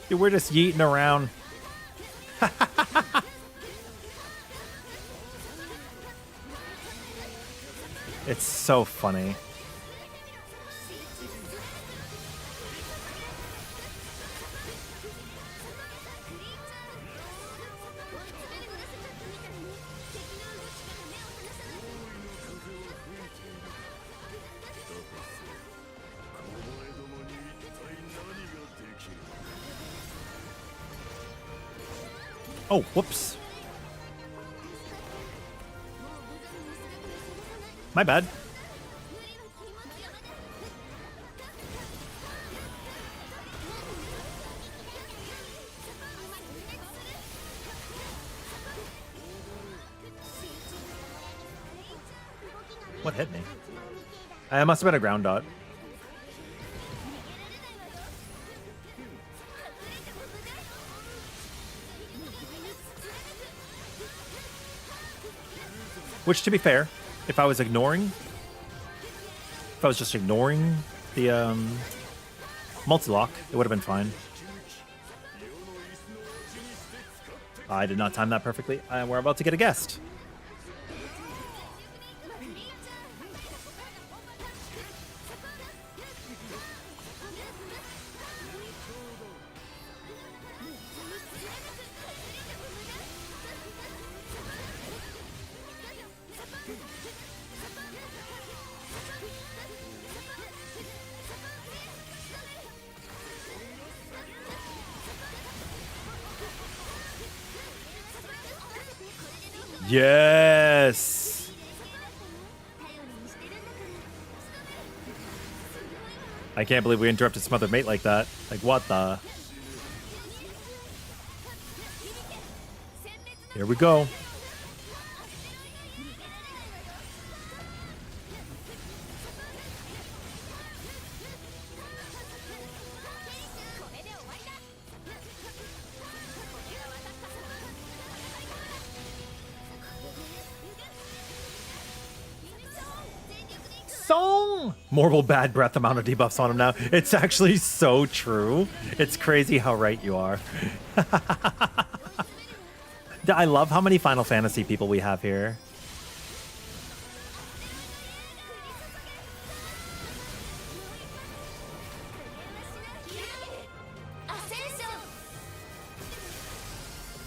Dude, we're just yeeting around. It's so funny. Oh, whoops. My bad. What hit me? I must have been a ground dot. Which, to be fair, if I was just ignoring the multi-lock, it would have been fine. I did not time that perfectly. We're about to get a guest. Yes. I can't believe we interrupted Smothered Mate like that. Like, what the? Here we go. Song! Mortal bad breath amount of debuffs on him now. It's actually so true. It's crazy how right you are. I love how many Final Fantasy people we have here.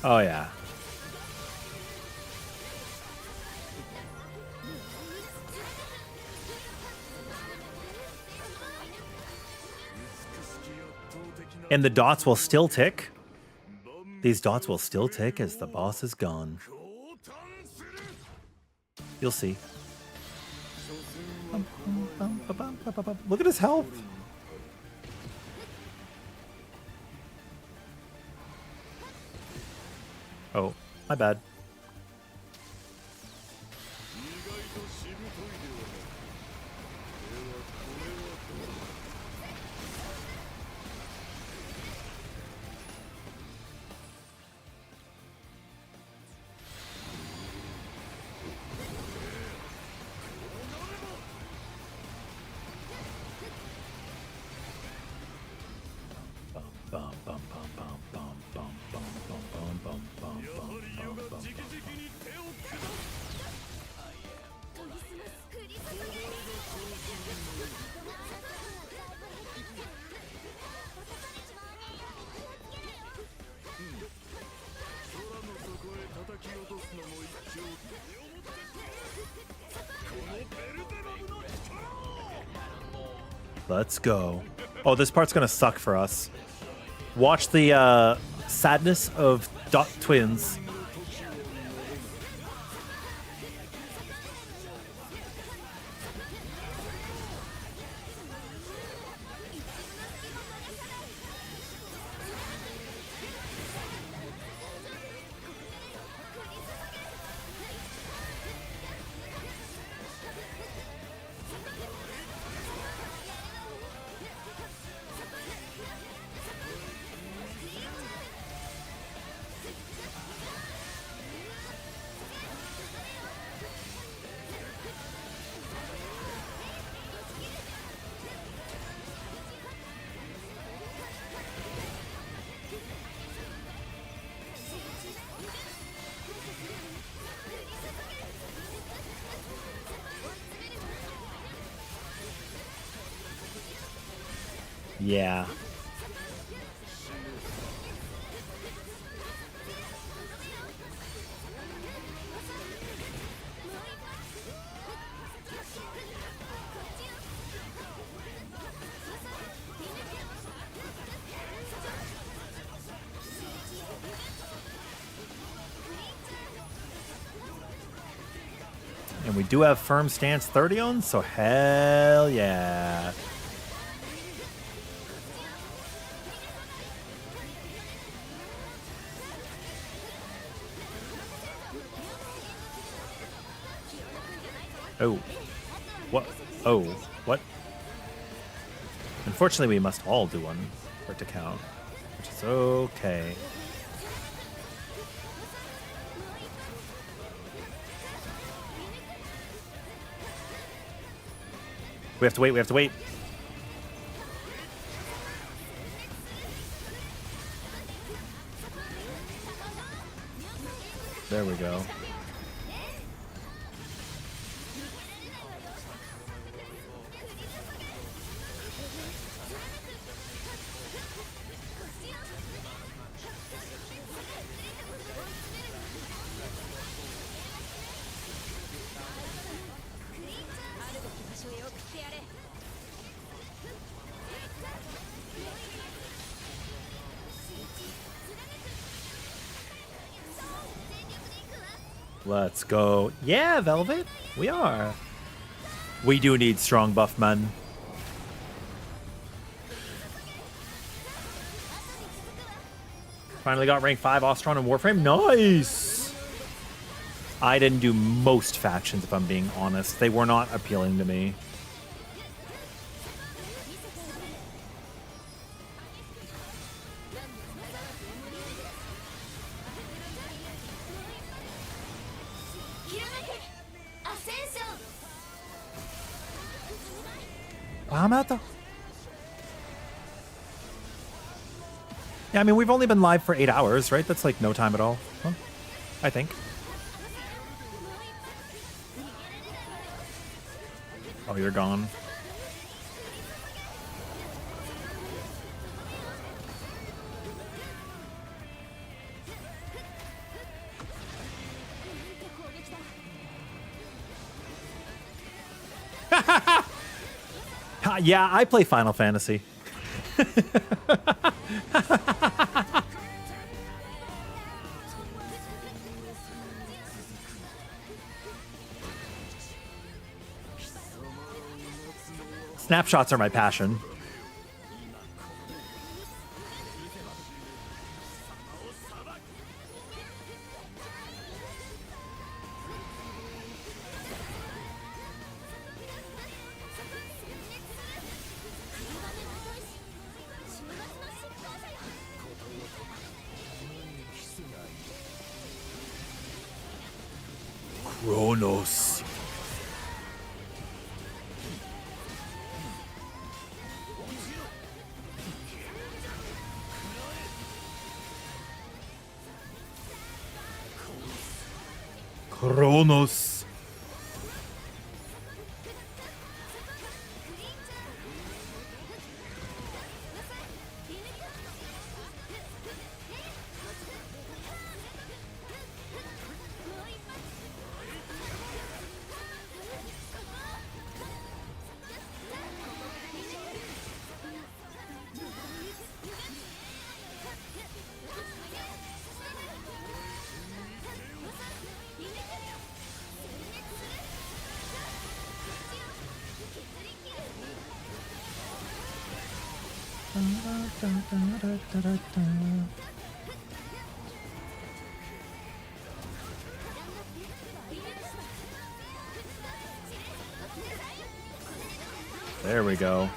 Oh yeah. And the dots will still tick. These dots will still tick as the boss is gone. You'll see. Look at his health. Oh, my bad. Let's go. Oh, this part's gonna suck for us. Watch the sadness of Dot Twins. Yeah. And we do have firm stance 30 on, so hell yeah. Oh. What? Oh. What? Unfortunately, we must all do one for it to count, which is okay. We have to wait, we have to wait. There we go. Let's go. Yeah, Velvet. We are. We do need strong buff men. Finally got rank 5 Ostron and Warframe. Nice! I didn't do most factions, if I'm being honest. They were not appealing to me. I'm at the... Yeah, I mean, we've only been live for 8 hours, right? That's like no time at all. Huh? I think. Oh, you're gone. Yeah, I play Final Fantasy. Snapshots are my passion. Kronos. Kronos. There we go.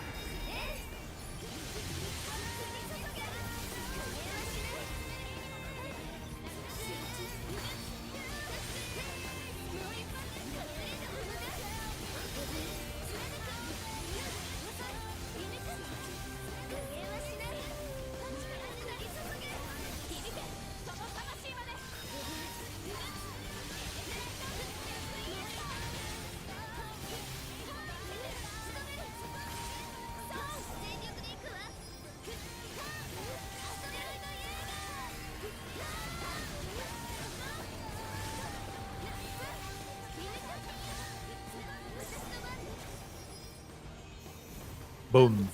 Boom.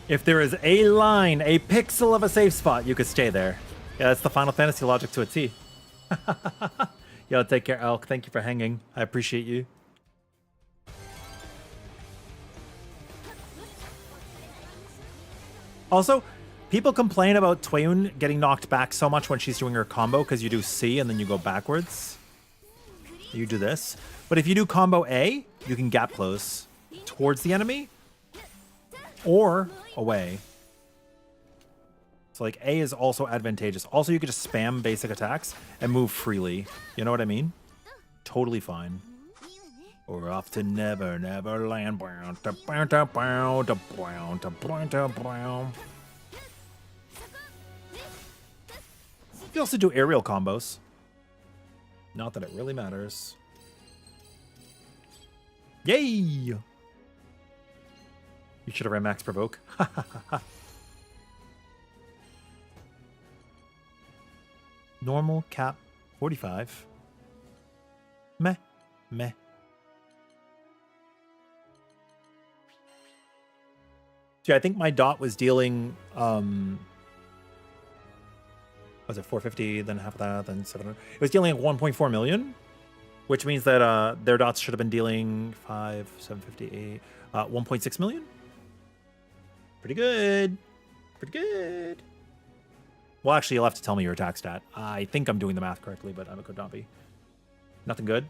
If there is a line, a pixel of a safe spot, you could stay there. Yeah, that's the Final Fantasy logic to a T. Yo, take care, Elk. Thank you for hanging. I appreciate you. Also, people complain about Twayoon getting knocked back so much when she's doing her combo because you do C and then you go backwards. You do this. But if you do combo A, you can gap close towards the enemy or away. So like A is also advantageous. Also, you could just spam basic attacks and move freely. You know what I mean? Totally fine. We're off to Never Never Land. You can also do aerial combos. Not that it really matters. Yay! You should have ran Max Provoke. Normal cap 45. Meh. Meh. See, I think my dot was dealing was it 450, then half of that, then 700. It was dealing 1.4 million, which means that their dots should have been dealing 5, 758, 1.6 million. Pretty good. Pretty good. Well, actually, you'll have to tell me your attack stat. I think I'm doing the math correctly, but I could not be. Nothing good.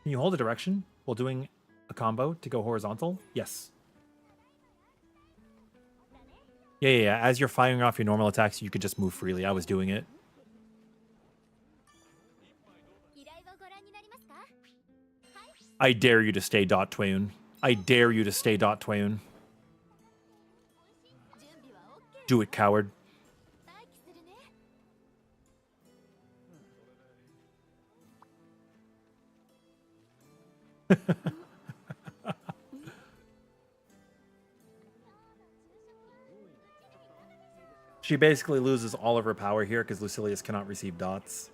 Can you hold a direction while doing a combo to go horizontal? Yes. Yeah. As you're firing off your normal attacks, you could just move freely. I was doing it. I dare you to stay dot Twayoon. I dare you to stay dot Twayoon. Do it, coward. She basically loses all of her power here because Lucilius cannot receive dots.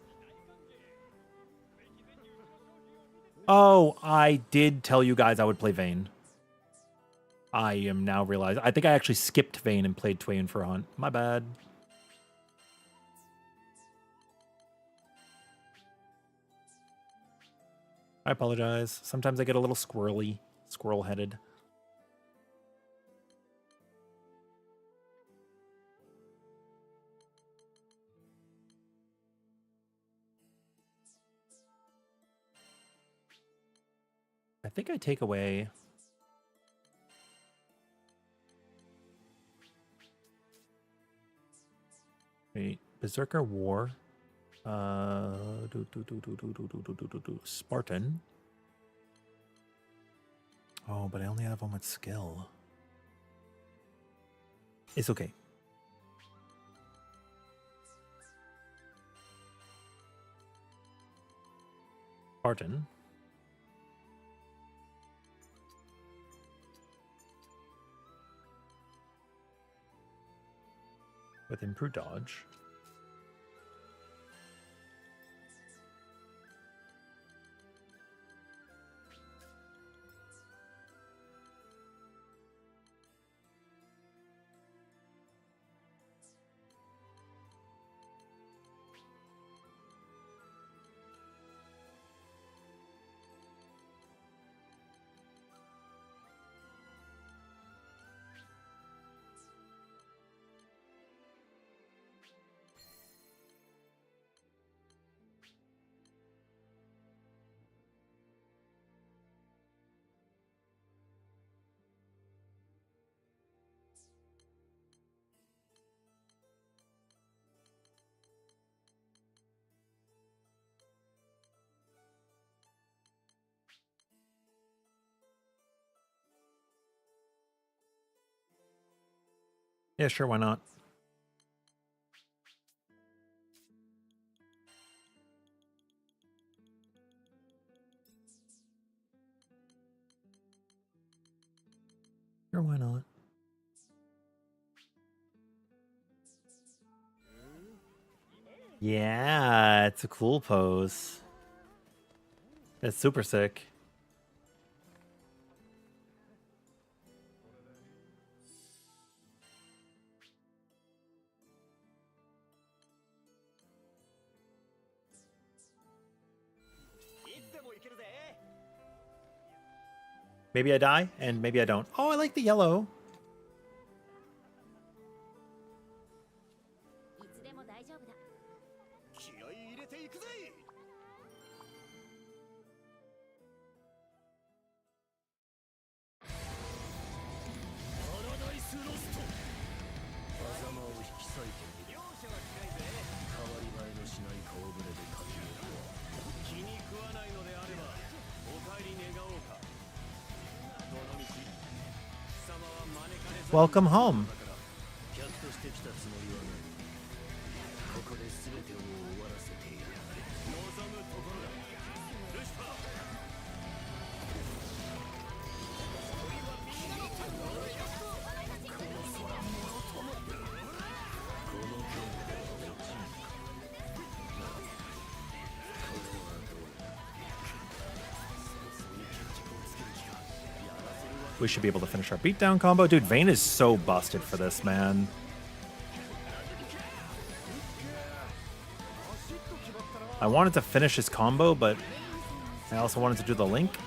Oh, I did tell you guys I would play Vayne. I am now realizing. I think I actually skipped Vayne and played Twain for a hunt. My bad. I apologize. Sometimes I get a little squirrely, squirrel-headed. I think I take away... Wait, Berserker War. Spartan. Oh, but I only have one with skill. It's okay. Spartan. With improved dodge. Yeah, sure, why not? Sure, why not? Yeah, it's a cool pose. It's super sick. Maybe I die, and maybe I don't. Oh, I like the yellow. いつでも大丈夫だ。気合い入れていくぜ。パラダイスロスト。狭間を引き裂いてみる。両者は近いぜ。変わり映えのしない顔ぶれで勝ち抜く。気に食わないのであれば、お帰り願おうか。どの道、貴様は招かれざる Welcome home. 客として来たつもりはない。ここで全てを終わらせている。望むところだ。ルシファー。We should be able to finish our beatdown combo. Dude, Vayne is so busted for this, man. I wanted to finish his combo, but I also wanted to do the link.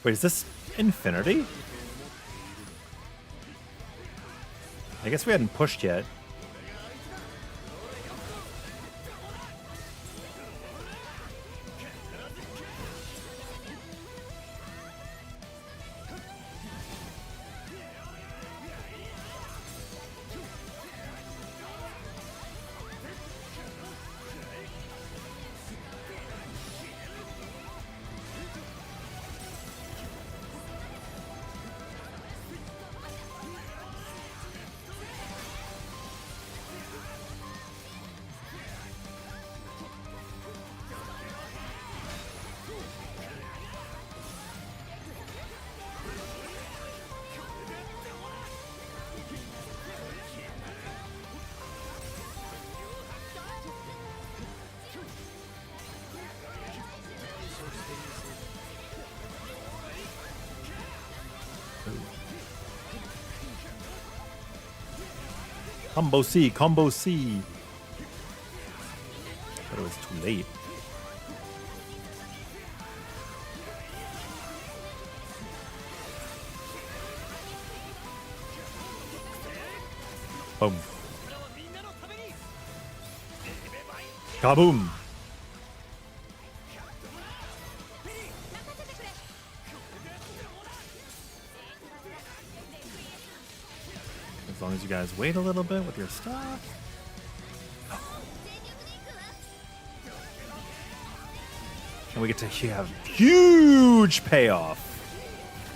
Wait, is this Infinity? I guess we hadn't pushed yet. Combo C, combo C. But it was too late. Boom. Kaboom. As long as you guys wait a little bit with your stuff. And we get to have huge payoff.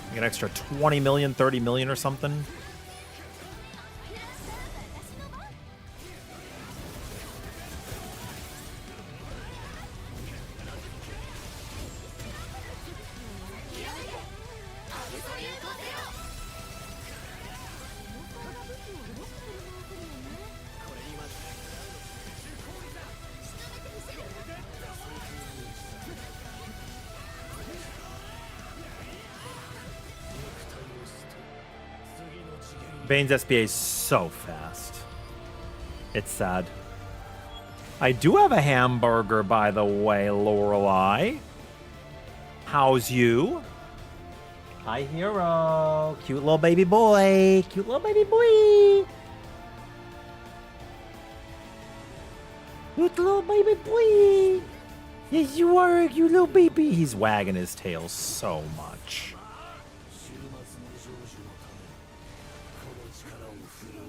Like an extra 20 million, 30 million or something. Vayne's SBA is so fast. It's sad. I do have a hamburger, by the way, Lorelei. How's you? Hi, hero. Cute little baby boy. Cute little baby boy. Cute little baby boy. Yes, you are a cute little baby. He's wagging his tail so much. 終末の成就のためこの力を振るおう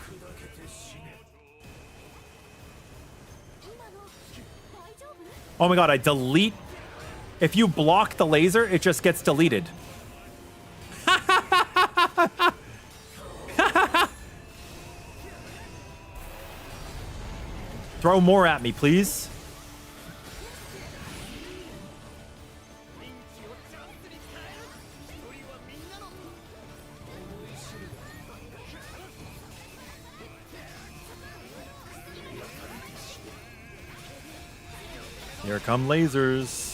砕けて死ね Oh my god, I delete. If you block the laser, it just gets deleted. Throw more at me, please. Here come lasers.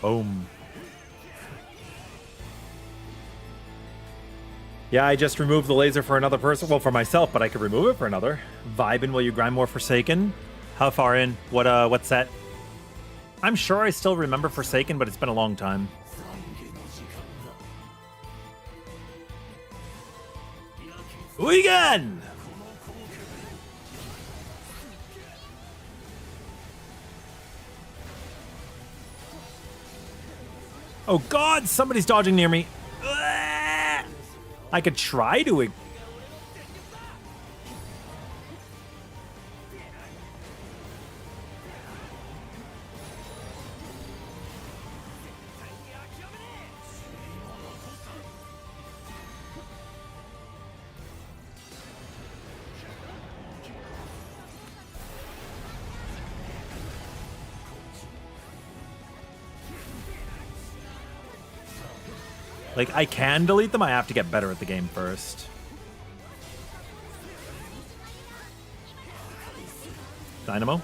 Boom. Yeah, I just removed the laser for another person. Well, for myself, but I could remove it for another. Vibin', will you grind more Forsaken? How far in? What set? I'm sure I still remember Forsaken, but it's been a long time. Weekend! Oh god, somebody's dodging near me. I could try to... Like, I can delete them, I have to get better at the game first. Dynamo?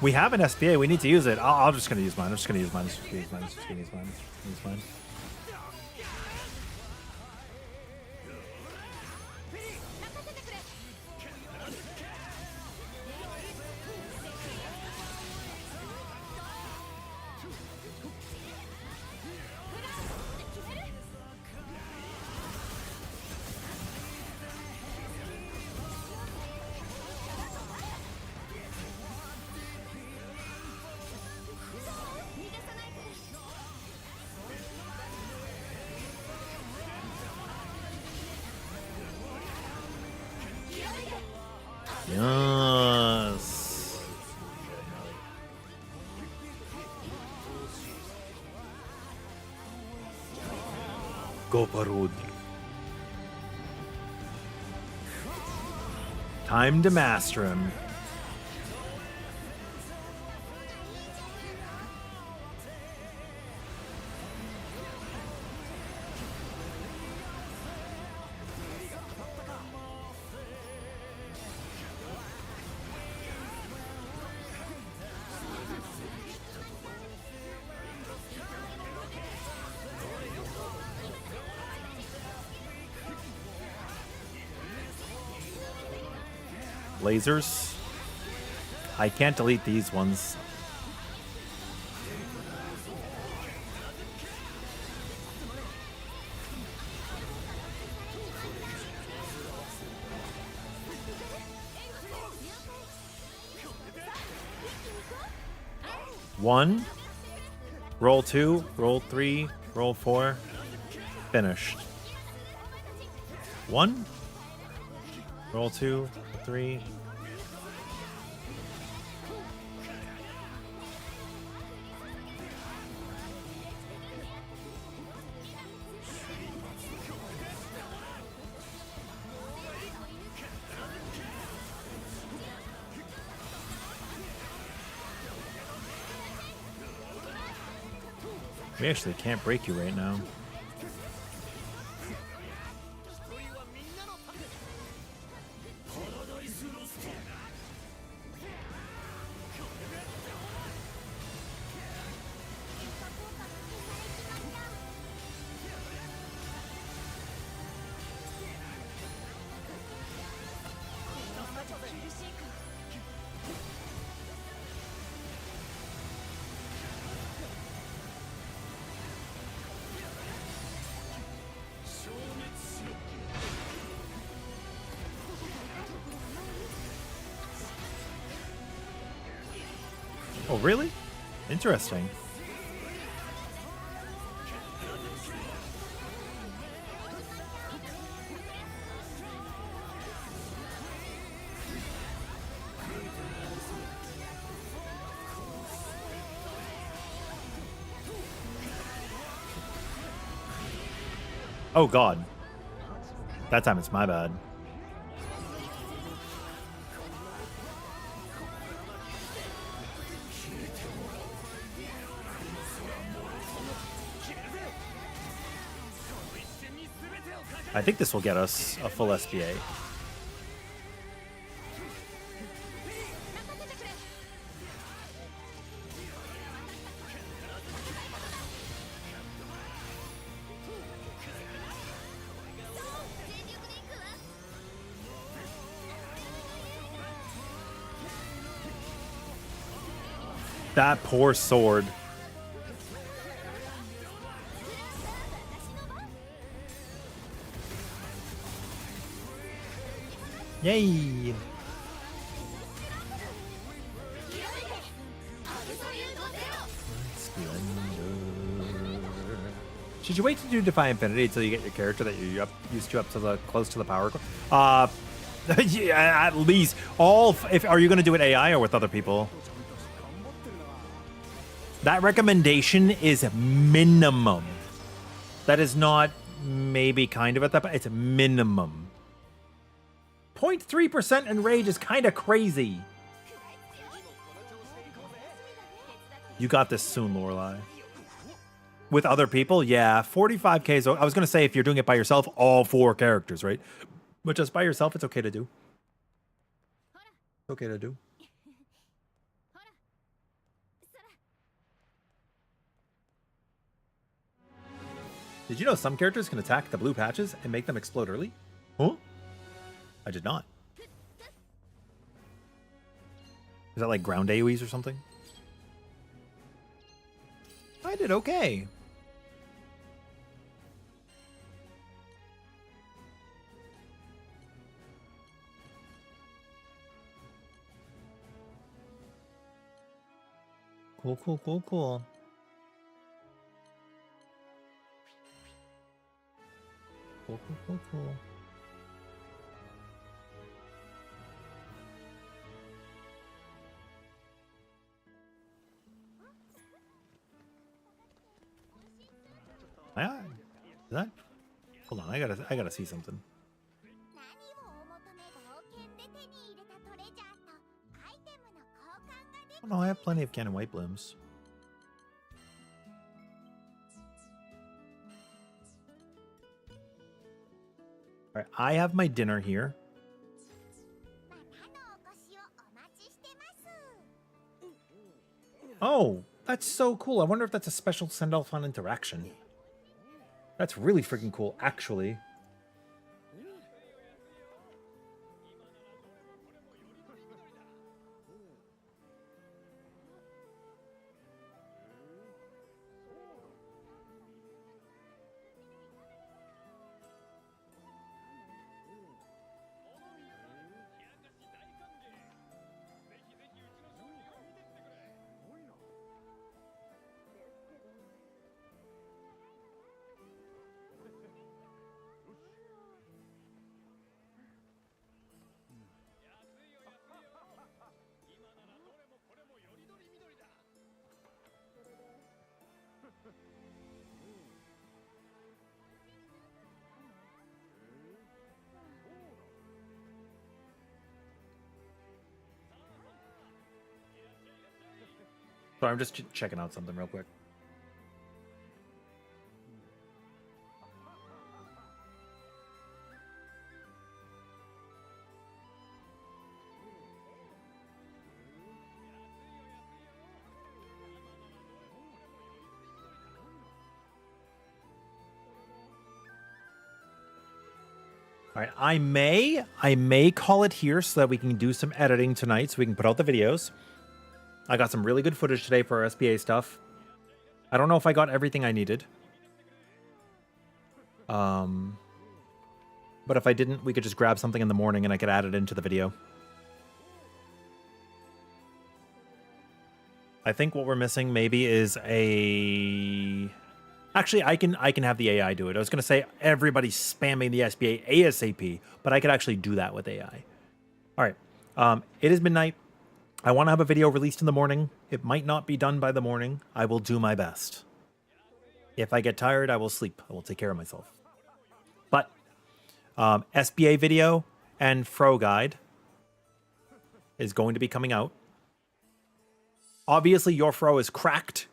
We have an SPA. We need to use it. I'm just going to use mine. I'm just going to use mine. I'm just going to use mine. I'm just going to use mine. Use mine. Yes. Go Parud. Time to master him. Lasers. I can't delete these ones. 1, roll 2, roll 3, roll 4, finished. 1, roll 2, 3. We actually can't break you right now. Oh, really? Interesting. Oh, God. That time it's my bad. I think this will get us a full SBA. That poor sword. Yay! Should you wait to do Defy Infinity until you get your character that you're used to up to the close to the power? Yeah, at least all. If are you going to do it AI or with other people? That recommendation is minimum. That is not maybe kind of at that, but it's minimum. 0.3% in rage is kind of crazy. You got this soon, Lorelai. With other people, yeah, 45k is. I was gonna say if you're doing it by yourself, all 4 characters, right? But just by yourself, it's okay to do. It's okay to do. Did you know some characters can attack the blue patches and make them explode early? Huh? I did not. Is that like ground AoEs or something? I did okay. Cool, cool, cool, cool. Cool, cool, cool, cool. Yeah, is that? Hold on, I gotta see something. Oh no, I have plenty of cannon white blooms. All right, I have my dinner here. Oh, that's so cool. I wonder if that's a special send-off on interaction. That's really freaking cool, actually. Sorry, I'm just checking out something real quick. All right, I may call it here so that we can do some editing tonight so we can put out the videos. I got some really good footage today for our SBA stuff. I don't know if I got everything I needed. But if I didn't, we could just grab something in the morning and I could add it into the video. I think what we're missing maybe is a... Actually, I can have the AI do it. I was going to say everybody's spamming the SBA ASAP, but I could actually do that with AI. All right. It is midnight. I want to have a video released in the morning. It might not be done by the morning. I will do my best. If I get tired, I will sleep. I will take care of myself. But SBA video and Fro guide is going to be coming out. Obviously, your Fro is cracked.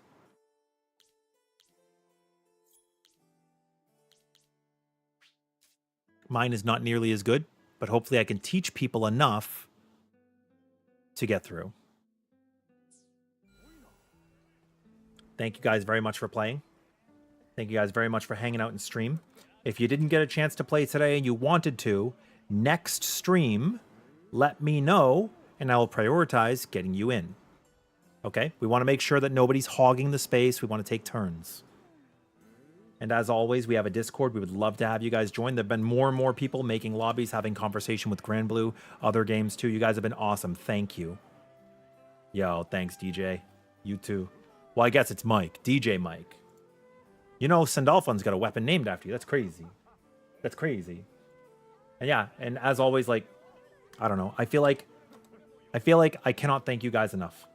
Mine is not nearly as good, but hopefully I can teach people enough to get through. Thank you guys very much for playing. Thank you guys very much for hanging out and stream. If you didn't get a chance to play today and you wanted to, next stream, let me know and I will prioritize getting you in. Okay? We want to make sure that nobody's hogging the space. We want to take turns. And as always, we have a Discord. We would love to have you guys join. There have been more and more people making lobbies, having conversation with Granblue, other games too. You guys have been awesome. Thank you. Yo, thanks, DJ. You too. Well, I guess it's Mike. DJ Mike. You know, Sandalphon's got a weapon named after you. That's crazy. That's crazy. And yeah, and as always, like, I don't know. I feel like I cannot thank you guys enough.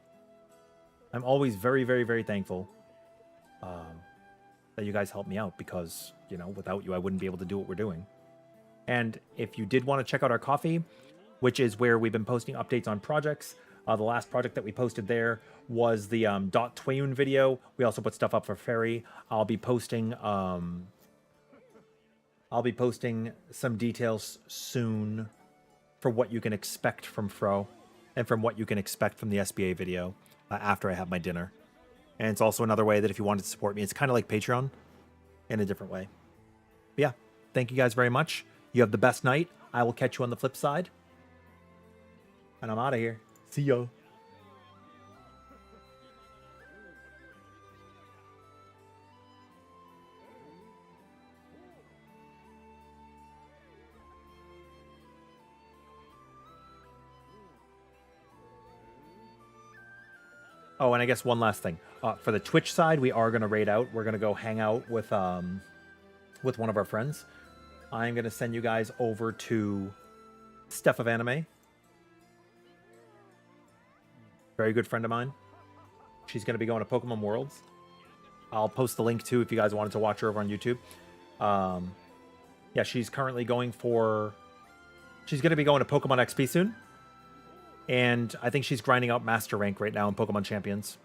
I'm always very, very, very thankful. That you guys help me out because, you know, without you, I wouldn't be able to do what we're doing. And if you did want to check out our coffee, which is where we've been posting updates on projects, the last project that we posted there was the Dot Twayun video. We also put stuff up for Ferry. I'll be posting some details soon for what you can expect from Fro and from what you can expect from the SBA video after I have my dinner. And it's also another way that if you wanted to support me, it's kind of like Patreon in a different way. But yeah, thank you guys very much. You have the best night. I will catch you on the flip side. And I'm out of here. See ya. Oh, and I guess one last thing. For the Twitch side, we are going to raid out. We're going to go hang out with one of our friends. I'm going to send you guys over to Steph of Anime. Very good friend of mine. She's going to be going to Pokemon Worlds. I'll post the link too if you guys wanted to watch her over on YouTube. Yeah, she's currently going for... She's going to be going to Pokemon XP soon. And I think she's grinding out Master Rank right now in Pokemon Champions.